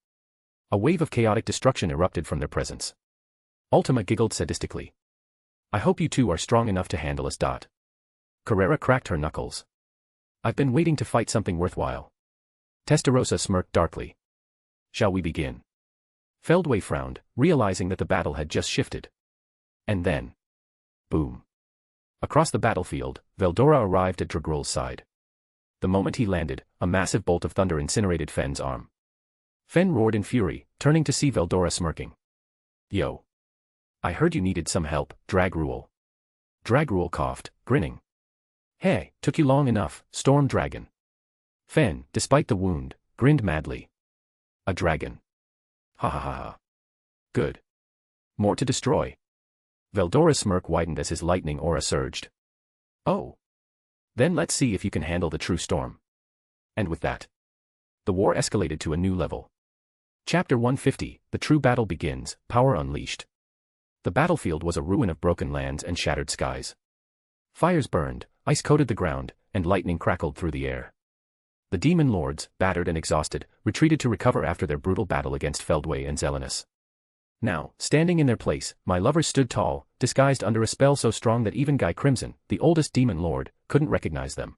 [SPEAKER 3] A wave of chaotic destruction erupted from their presence. Ultima giggled sadistically. "I hope you two are strong enough to handle us. Carrera cracked her knuckles. "I've been waiting to fight something worthwhile." Testarossa smirked darkly. "Shall we begin?" Feldway frowned, realizing that the battle had just shifted. And then, boom. Across the battlefield, Veldora arrived at Dragruel's side. The moment he landed, a massive bolt of thunder incinerated Fen's arm. Fen roared in fury, turning to see Veldora smirking. "Yo. I heard you needed some help, Dragruel." Dragruel coughed, grinning. "Hey, took you long enough, Storm Dragon." Fen, despite the wound, grinned madly. "A dragon. Ha ha ha ha. Good. More to destroy." Veldora's smirk widened as his lightning aura surged. "Oh. Then let's see if you can handle the true storm." And with that, the war escalated to a new level. Chapter 150, The True Battle Begins, Power Unleashed. The battlefield was a ruin of broken lands and shattered skies. Fires burned, ice coated the ground, and lightning crackled through the air. The demon lords, battered and exhausted, retreated to recover after their brutal battle against Feldway and Zelenus. Now, standing in their place, my lovers stood tall, disguised under a spell so strong that even Guy Crimson, the oldest demon lord, couldn't recognize them.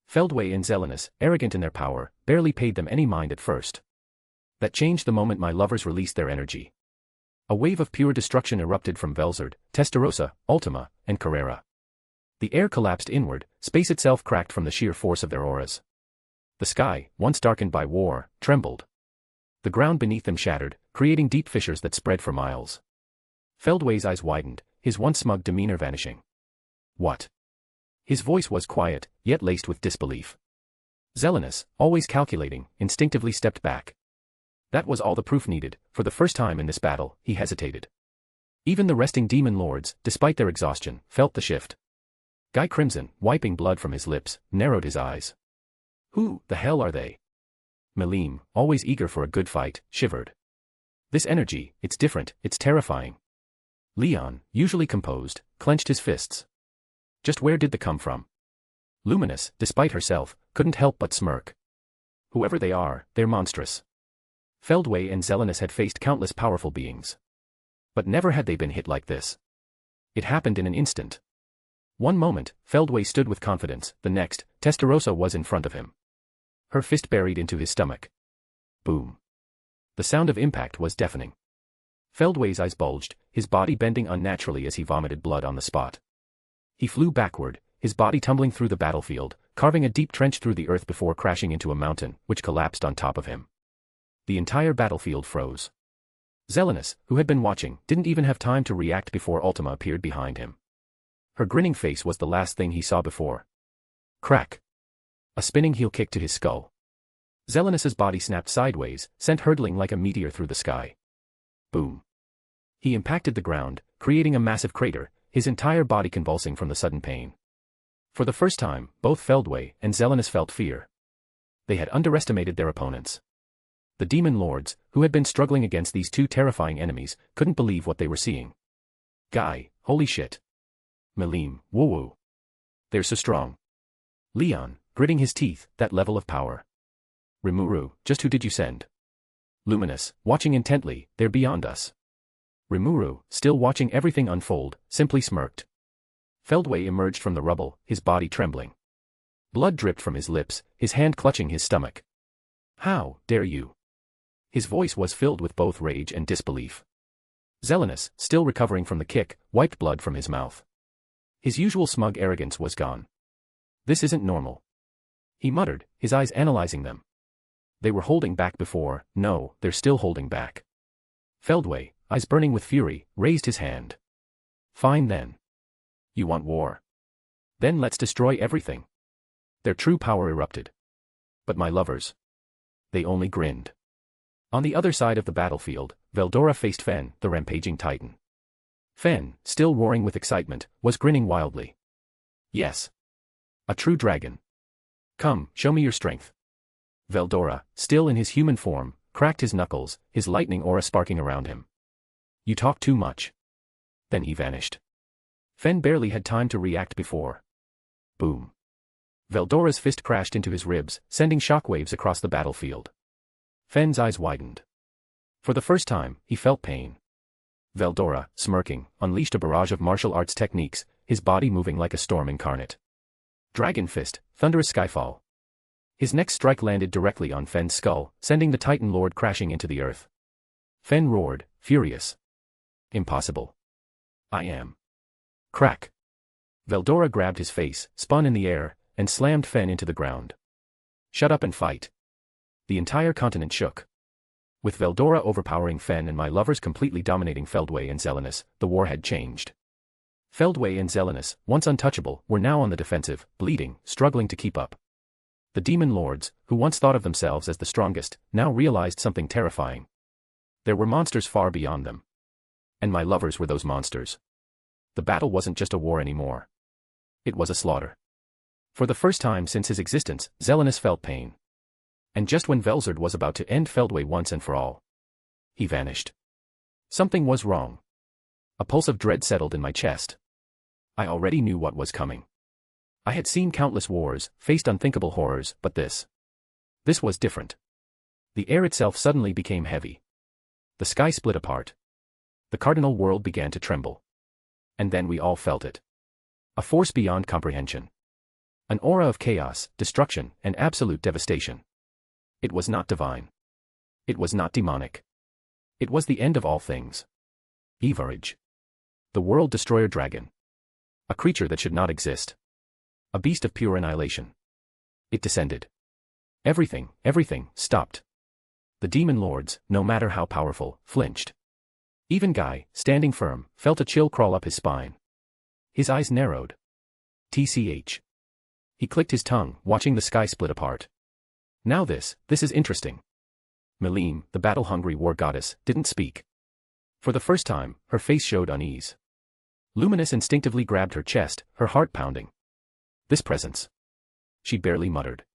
[SPEAKER 3] Feldway and Zelenus, arrogant in their power, barely paid them any mind at first. That changed the moment my lovers released their energy. A wave of pure destruction erupted from Velzard, Testarossa, Ultima, and Carrera. The air collapsed inward, space itself cracked from the sheer force of their auras. The sky, once darkened by war, trembled. The ground beneath them shattered, creating deep fissures that spread for miles. Feldway's eyes widened, his once smug demeanor vanishing. What? His voice was quiet, yet laced with disbelief. Zelenus, always calculating, instinctively stepped back. That was all the proof needed. For the first time in this battle, he hesitated. Even the resting demon lords, despite their exhaustion, felt the shift. Guy Crimson, wiping blood from his lips, narrowed his eyes. Who the hell are they? Melim, always eager for a good fight, shivered. This energy, it's different, it's terrifying. Leon, usually composed, clenched his fists. Just where did they come from? Luminous, despite herself, couldn't help but smirk. Whoever they are, they're monstrous. Feldway and Zelenus had faced countless powerful beings. But never had they been hit like this. It happened in an instant. One moment, Feldway stood with confidence, the next, Testarossa was in front of him. Her fist buried into his stomach. Boom. The sound of impact was deafening. Feldway's eyes bulged, his body bending unnaturally as he vomited blood on the spot. He flew backward, his body tumbling through the battlefield, carving a deep trench through the earth before crashing into a mountain, which collapsed on top of him. The entire battlefield froze. Zelenus, who had been watching, didn't even have time to react before Ultima appeared behind him. Her grinning face was the last thing he saw before. Crack. A spinning heel kick to his skull. Zelenus's body snapped sideways, sent hurtling like a meteor through the sky. Boom. He impacted the ground, creating a massive crater, his entire body convulsing from the sudden pain. For the first time, both Feldway and Zelenus felt fear. They had underestimated their opponents. The demon lords, who had been struggling against these two terrifying enemies, couldn't believe what they were seeing. Guy, holy shit. Melim, woo-woo. They're so strong. Leon, gritting his teeth, that level of power. Remuru, just who did you send? Luminous, watching intently, they're beyond us. Remuru, still watching everything unfold, simply smirked. Feldway emerged from the rubble, his body trembling. Blood dripped from his lips, his hand clutching his stomach. How dare you? His voice was filled with both rage and disbelief. Zelenus, still recovering from the kick, wiped blood from his mouth. His usual smug arrogance was gone. This isn't normal. He muttered, his eyes analyzing them. They were holding back before, no, they're still holding back. Feldway, eyes burning with fury, raised his hand. Fine then. You want war? Then let's destroy everything. Their true power erupted. But my lovers. They only grinned. On the other side of the battlefield, Veldora faced Fen, the rampaging titan. Fen, still roaring with excitement, was grinning wildly. Yes. A true dragon. Come, show me your strength. Veldora, still in his human form, cracked his knuckles, his lightning aura sparking around him. You talk too much. Then he vanished. Fen barely had time to react before. Boom. Veldora's fist crashed into his ribs, sending shockwaves across the battlefield. Fen's eyes widened. For the first time, he felt pain. Veldora, smirking, unleashed a barrage of martial arts techniques, his body moving like a storm incarnate. Dragon Fist, thunderous skyfall. His next strike landed directly on Fen's skull, sending the Titan Lord crashing into the earth. Fen roared, furious. Impossible. I am. Crack. Veldora grabbed his face, spun in the air, and slammed Fen into the ground. Shut up and fight. The entire continent shook. With Veldora overpowering Fen and my lovers completely dominating Feldway and Zelenus, the war had changed. Feldway and Zelenus, once untouchable, were now on the defensive, bleeding, struggling to keep up. The demon lords, who once thought of themselves as the strongest, now realized something terrifying. There were monsters far beyond them. And my lovers were those monsters. The battle wasn't just a war anymore. It was a slaughter. For the first time since his existence, Zelenus felt pain. And just when Velzard was about to end Feldway once and for all, he vanished. Something was wrong. A pulse of dread settled in my chest. I already knew what was coming. I had seen countless wars, faced unthinkable horrors, but this was different. The air itself suddenly became heavy. The sky split apart. The cardinal world began to tremble. And then we all felt it. A force beyond comprehension. An aura of chaos, destruction, and absolute devastation. It was not divine. It was not demonic. It was the end of all things. Evarage. The world destroyer dragon. A creature that should not exist. A beast of pure annihilation. It descended. Everything stopped. The demon lords, no matter how powerful, flinched. Even Guy, standing firm, felt a chill crawl up his spine. His eyes narrowed. TCH. He clicked his tongue, watching the sky split apart. Now this is interesting. Melim, the battle-hungry war goddess, didn't speak. For the first time, her face showed unease. Luminous instinctively grabbed her chest, her heart pounding. This presence. She barely muttered.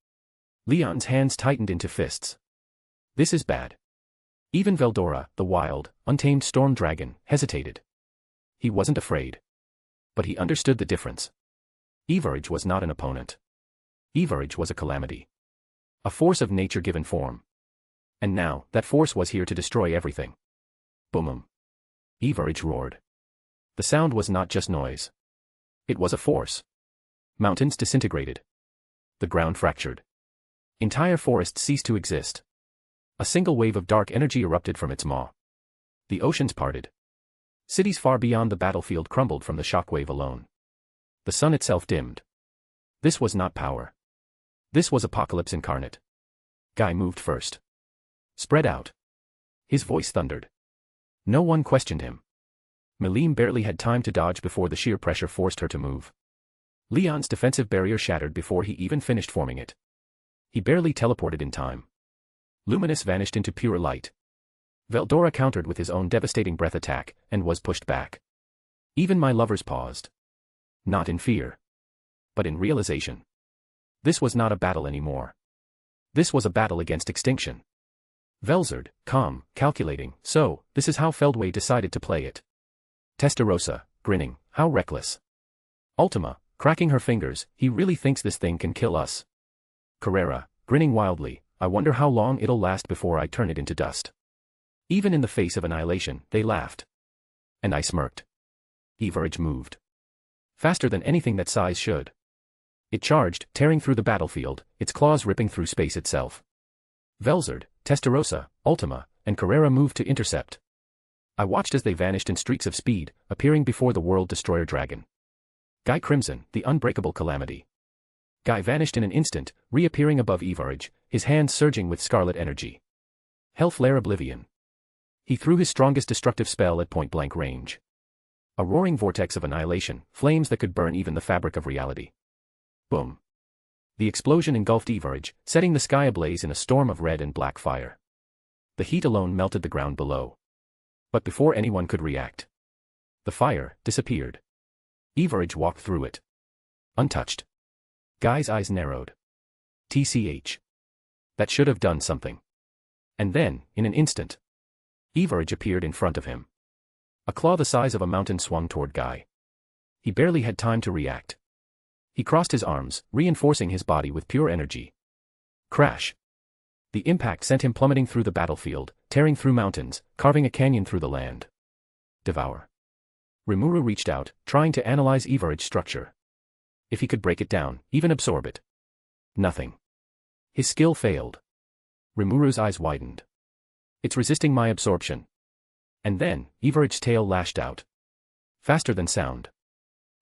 [SPEAKER 3] Leon's hands tightened into fists. This is bad. Even Veldora, the wild, untamed storm dragon, hesitated. He wasn't afraid. But he understood the difference. Everage was not an opponent. Everage was a calamity. A force of nature given form. And now, that force was here to destroy everything. Boom. Everage roared. The sound was not just noise. It was a force. Mountains disintegrated. The ground fractured. Entire forests ceased to exist. A single wave of dark energy erupted from its maw. The oceans parted. Cities far beyond the battlefield crumbled from the shockwave alone. The sun itself dimmed. This was not power. This was apocalypse incarnate. Guy moved first. Spread out. His voice thundered. No one questioned him. Melim barely had time to dodge before the sheer pressure forced her to move. Leon's defensive barrier shattered before he even finished forming it. He barely teleported in time. Luminous vanished into pure light. Veldora countered with his own devastating breath attack, and was pushed back. Even my lovers paused. Not in fear. But in realization. This was not a battle anymore. This was a battle against extinction. Velzard, calm, calculating, so, this is how Feldway decided to play it. Testarossa, grinning, how reckless. Ultima, cracking her fingers, he really thinks this thing can kill us. Carrera, grinning wildly, I wonder how long it'll last before I turn it into dust. Even in the face of annihilation, they laughed. And I smirked. Everage moved. Faster than anything that size should. It charged, tearing through the battlefield, its claws ripping through space itself. Velzard, Testarossa, Ultima, and Carrera moved to intercept. I watched as they vanished in streaks of speed, appearing before the World Destroyer Dragon. Guy Crimson, the unbreakable calamity. Guy vanished in an instant, reappearing above Everage, his hands surging with scarlet energy. Hellflare Oblivion. He threw his strongest destructive spell at point-blank range. A roaring vortex of annihilation, flames that could burn even the fabric of reality. Boom. The explosion engulfed Everage, setting the sky ablaze in a storm of red and black fire. The heat alone melted the ground below. But before anyone could react, the fire disappeared. Everage walked through it. Untouched. Guy's eyes narrowed. TCH. That should have done something. And then, in an instant, Everage appeared in front of him. A claw the size of a mountain swung toward Guy. He barely had time to react. He crossed his arms, reinforcing his body with pure energy. Crash. The impact sent him plummeting through the battlefield, tearing through mountains, carving a canyon through the land. Devour. Remuru reached out, trying to analyze Everage's structure. If he could break it down, even absorb it. Nothing. His skill failed. Remuru's eyes widened. It's resisting my absorption. And then, Everage's tail lashed out. Faster than sound.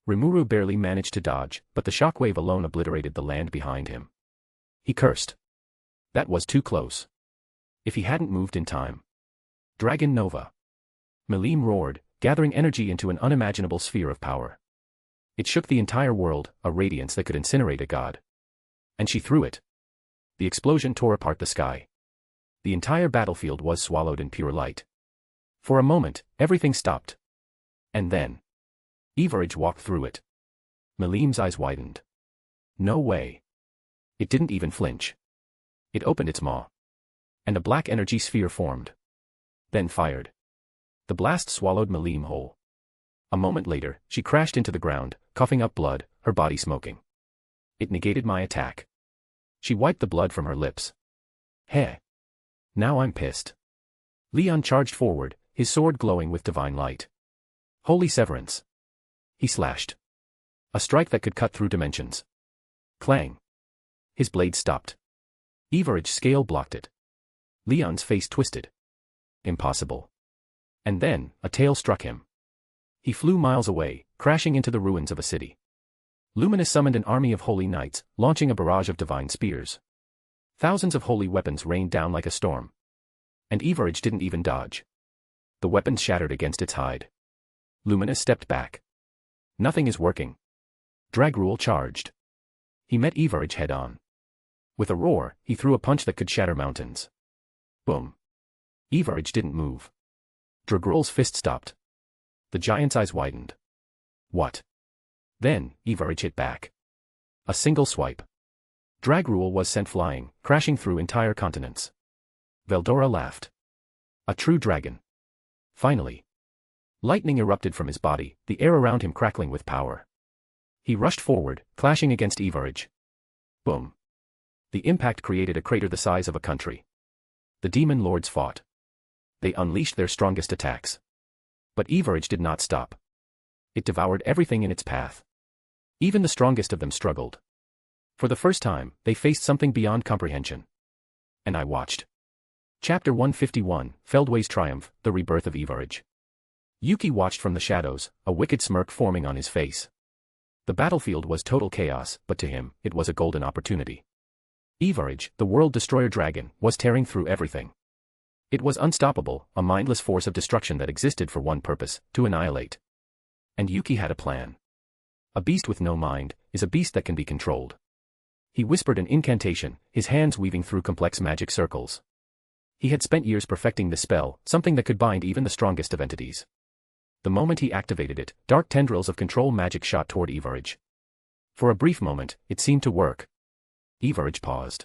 [SPEAKER 3] Remuru barely managed to dodge, but the shockwave alone obliterated the land behind him. He cursed. That was too close. If he hadn't moved in time. Dragon Nova. Melim roared, gathering energy into an unimaginable sphere of power. It shook the entire world, a radiance that could incinerate a god. And she threw it. The explosion tore apart the sky. The entire battlefield was swallowed in pure light. For a moment, everything stopped. And then, Everage walked through it. Melim's eyes widened. No way. It didn't even flinch. It opened its maw. And a black energy sphere formed. Then fired. The blast swallowed Melim whole. A moment later, she crashed into the ground, coughing up blood, her body smoking. It negated my attack. She wiped the blood from her lips. Heh. Now I'm pissed. Leon charged forward, his sword glowing with divine light. Holy Severance. He slashed. A strike that could cut through dimensions. Clang. His blade stopped. Everage's scale blocked it. Leon's face twisted. Impossible. And then, a tail struck him. He flew miles away, crashing into the ruins of a city. Luminous summoned an army of holy knights, launching a barrage of divine spears. Thousands of holy weapons rained down like a storm. And Everage didn't even dodge. the weapons shattered against its hide. Luminous stepped back. Nothing is working. Dragruel charged. He met Everage head-on. With a roar, he threw a punch that could shatter mountains. Boom. Everage didn't move. Dragruel's fist stopped. The giant's eyes widened. What? Then, Everage hit back. A single swipe. Dragruel was sent flying, crashing through entire continents. Veldora laughed. A true dragon. Finally. Lightning erupted from his body, the air around him crackling with power. He rushed forward, clashing against Everage. Boom. The impact created a crater the size of a country. The demon lords fought. They unleashed their strongest attacks. But Everage did not stop. It devoured everything in its path. Even the strongest of them struggled. For the first time, they faced something beyond comprehension. And I watched. Chapter 151, Feldway's Triumph, The Rebirth of Everage. Yuki watched from the shadows, a wicked smirk forming on his face. The battlefield was total chaos, but to him, it was a golden opportunity. Everage, the world destroyer dragon, was tearing through everything. It was unstoppable, a mindless force of destruction that existed for one purpose, to annihilate. And Yuki had a plan. A beast with no mind is a beast that can be controlled. He whispered an incantation, his hands weaving through complex magic circles. He had spent years perfecting this spell, something that could bind even the strongest of entities. The moment he activated it, dark tendrils of control magic shot toward Everage. For a brief moment, it seemed to work. Everage paused.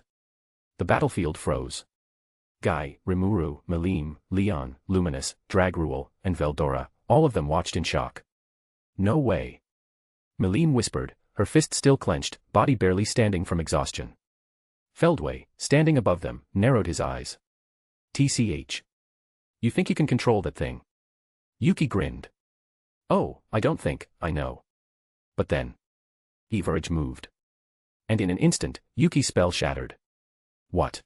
[SPEAKER 3] The battlefield froze. Guy, Remuru, Melim, Leon, Luminous, Dragruel, and Veldora, all of them watched in shock. No way. Melim whispered, her fist still clenched, body barely standing from exhaustion. Feldway, standing above them, narrowed his eyes. TCH. You think you can control that thing? Yuki grinned. Oh, I don't think, I know. But then. Everage moved. And in an instant, Yuki's spell shattered. What?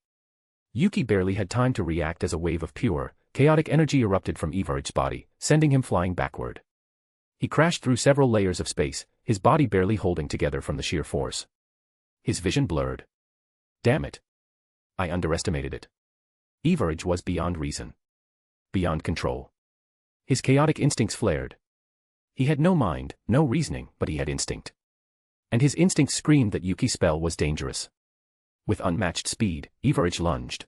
[SPEAKER 3] Yuki barely had time to react as a wave of pure, chaotic energy erupted from Everage's body, sending him flying backward. He crashed through several layers of space, his body barely holding together from the sheer force. His vision blurred. Damn it. I underestimated it. Everage was beyond reason. Beyond control. His chaotic instincts flared. He had no mind, no reasoning, but he had instinct. And his instincts screamed that Yuki's spell was dangerous. With unmatched speed, Everage lunged.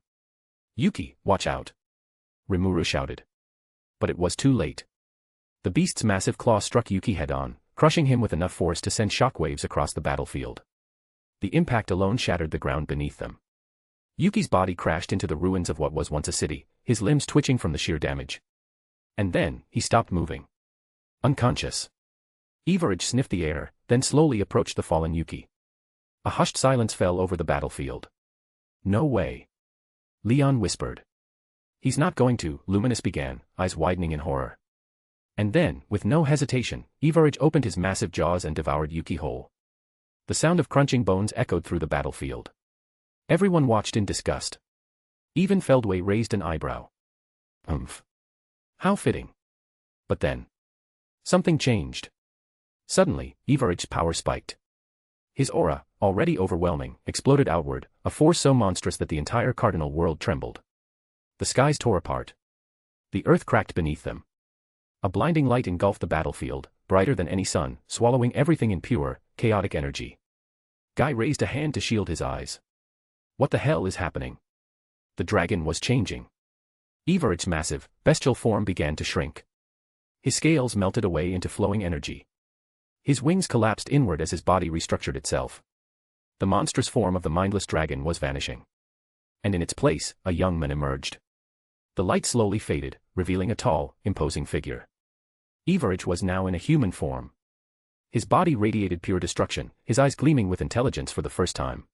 [SPEAKER 3] Yuki, watch out. Remuru shouted. But it was too late. The beast's massive claw struck Yuki head-on, crushing him with enough force to send shockwaves across the battlefield. The impact alone shattered the ground beneath them. Yuki's body crashed into the ruins of what was once a city, his limbs twitching from the sheer damage. And then, he stopped moving. Unconscious. Everage sniffed the air, then slowly approached the fallen Yuki. A hushed silence fell over the battlefield. No way. Leon whispered. He's not going to, Luminous began, eyes widening in horror. And then, with no hesitation, Everage opened his massive jaws and devoured Yuki whole. The sound of crunching bones echoed through the battlefield. Everyone watched in disgust. Even Feldway raised an eyebrow. How fitting. But then. Something changed. Suddenly, Everage's power spiked. His aura, already overwhelming, exploded outward, a force so monstrous that the entire cardinal world trembled. The skies tore apart. The earth cracked beneath them. A blinding light engulfed the battlefield, brighter than any sun, swallowing everything in pure, chaotic energy. Guy raised a hand to shield his eyes. What the hell is happening? The dragon was changing. Everage's massive, bestial form began to shrink. His scales melted away into flowing energy. His wings collapsed inward as his body restructured itself. The monstrous form of the mindless dragon was vanishing. And in its place, a young man emerged. The light slowly faded, revealing a tall, imposing figure. Everage was now in a human form. His body radiated pure destruction, his eyes gleaming with intelligence for the first time.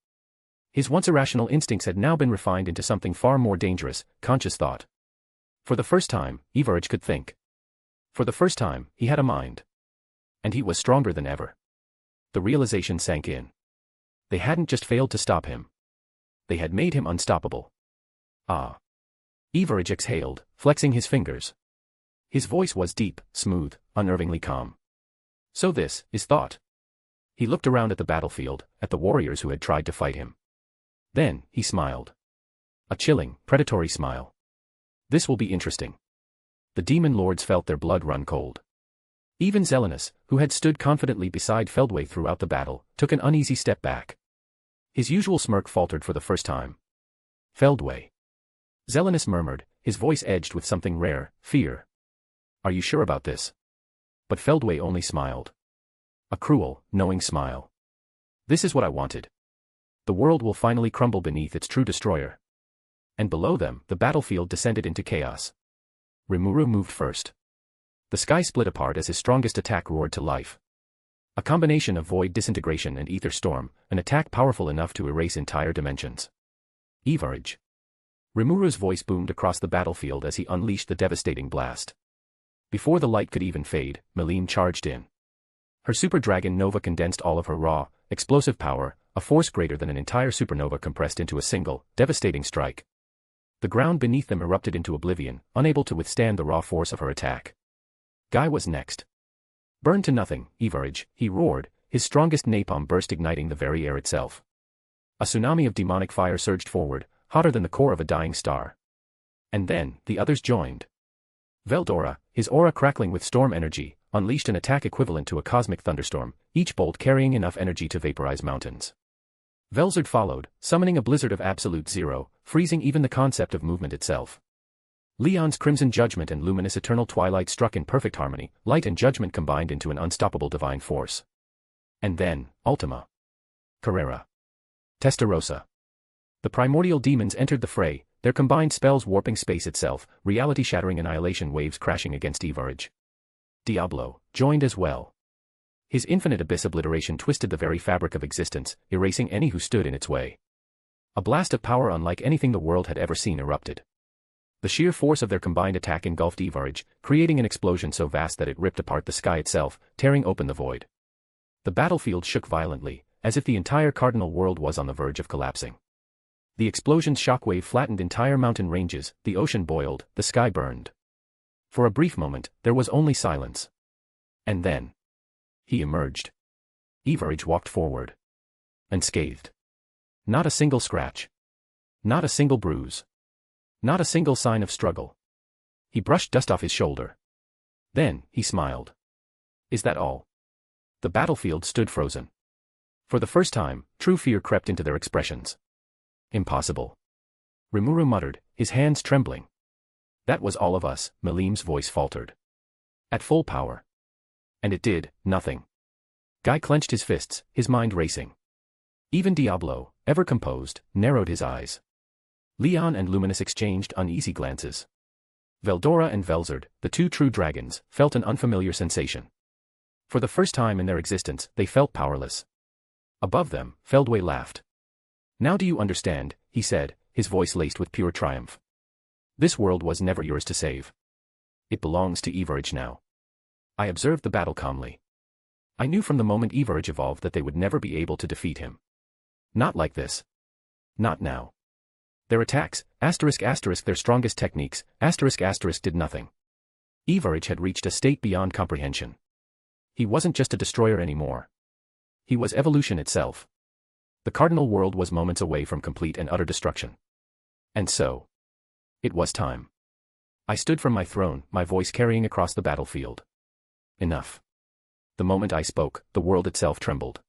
[SPEAKER 3] His once irrational instincts had now been refined into something far more dangerous, conscious thought. For the first time, Everage could think. For the first time, he had a mind. And he was stronger than ever. The realization sank in. They hadn't just failed to stop him. They had made him unstoppable. Ah. Everage exhaled, flexing his fingers. His voice was deep, smooth, unnervingly calm. So this is thought. He looked around at the battlefield, at the warriors who had tried to fight him. Then, he smiled. A chilling, predatory smile. This will be interesting. The demon lords felt their blood run cold. Even Zelenus, who had stood confidently beside Feldway throughout the battle, took an uneasy step back. His usual smirk faltered for the first time. Feldway. Zelenus murmured, his voice edged with something rare, fear. Are you sure about this? But Feldway only smiled. A cruel, knowing smile. This is what I wanted. The world will finally crumble beneath its true destroyer. And below them, the battlefield descended into chaos. Remuru moved first. The sky split apart as his strongest attack roared to life. A combination of void disintegration and ether storm, an attack powerful enough to erase entire dimensions. Evarage. Remuru's voice boomed across the battlefield as he unleashed the devastating blast. Before the light could even fade, Melim charged in. Her super dragon nova condensed all of her raw, explosive power, a force greater than an entire supernova compressed into a single, devastating strike. The ground beneath them erupted into oblivion, unable to withstand the raw force of her attack. Guy was next. Burn to nothing, Evarage, he roared, his strongest napalm burst igniting the very air itself. A tsunami of demonic fire surged forward, hotter than the core of a dying star. And then, the others joined. Veldora, his aura crackling with storm energy, unleashed an attack equivalent to a cosmic thunderstorm, each bolt carrying enough energy to vaporize mountains. Velzard followed, summoning a blizzard of absolute zero, freezing even the concept of movement itself. Leon's Crimson Judgment and luminous Eternal Twilight struck in perfect harmony, light and judgment combined into an unstoppable divine force. And then, Ultima. Carrera. Testarossa. The primordial demons entered the fray, their combined spells warping space itself, reality-shattering annihilation waves crashing against Evarage. Diablo joined as well. His infinite abyss obliteration twisted the very fabric of existence, erasing any who stood in its way. A blast of power unlike anything the world had ever seen erupted. The sheer force of their combined attack engulfed Evarage, creating an explosion so vast that it ripped apart the sky itself, tearing open the void. The battlefield shook violently, as if the entire cardinal world was on the verge of collapsing. The explosion's shockwave flattened entire mountain ranges, the ocean boiled, the sky burned. For a brief moment, there was only silence. And then he emerged. Evarage walked forward. Unscathed. Not a single scratch. Not a single bruise. Not a single sign of struggle. He brushed dust off his shoulder. Then, he smiled. Is that all? The battlefield stood frozen. For the first time, true fear crept into their expressions. Impossible. Remuru muttered, his hands trembling. That was all of us, Melim's voice faltered. At full power. And it did nothing. Guy clenched his fists, his mind racing. Even Diablo, ever composed, narrowed his eyes. Leon and Luminous exchanged uneasy glances. Veldora and Velzard, the two true dragons, felt an unfamiliar sensation. For the first time in their existence, they felt powerless. Above them, Feldway laughed. Now do you understand, he said, his voice laced with pure triumph. This world was never yours to save. It belongs to Evarage now. I observed the battle calmly. I knew from the moment Evarage evolved that they would never be able to defeat him. Not like this. Not now. Their attacks, ***, their strongest techniques, ***, did nothing. Evarage had reached a state beyond comprehension. He wasn't just a destroyer anymore. He was evolution itself. The cardinal world was moments away from complete and utter destruction. And so, it was time. I stood from my throne, my voice carrying across the battlefield. Enough. The moment I spoke, the world itself trembled.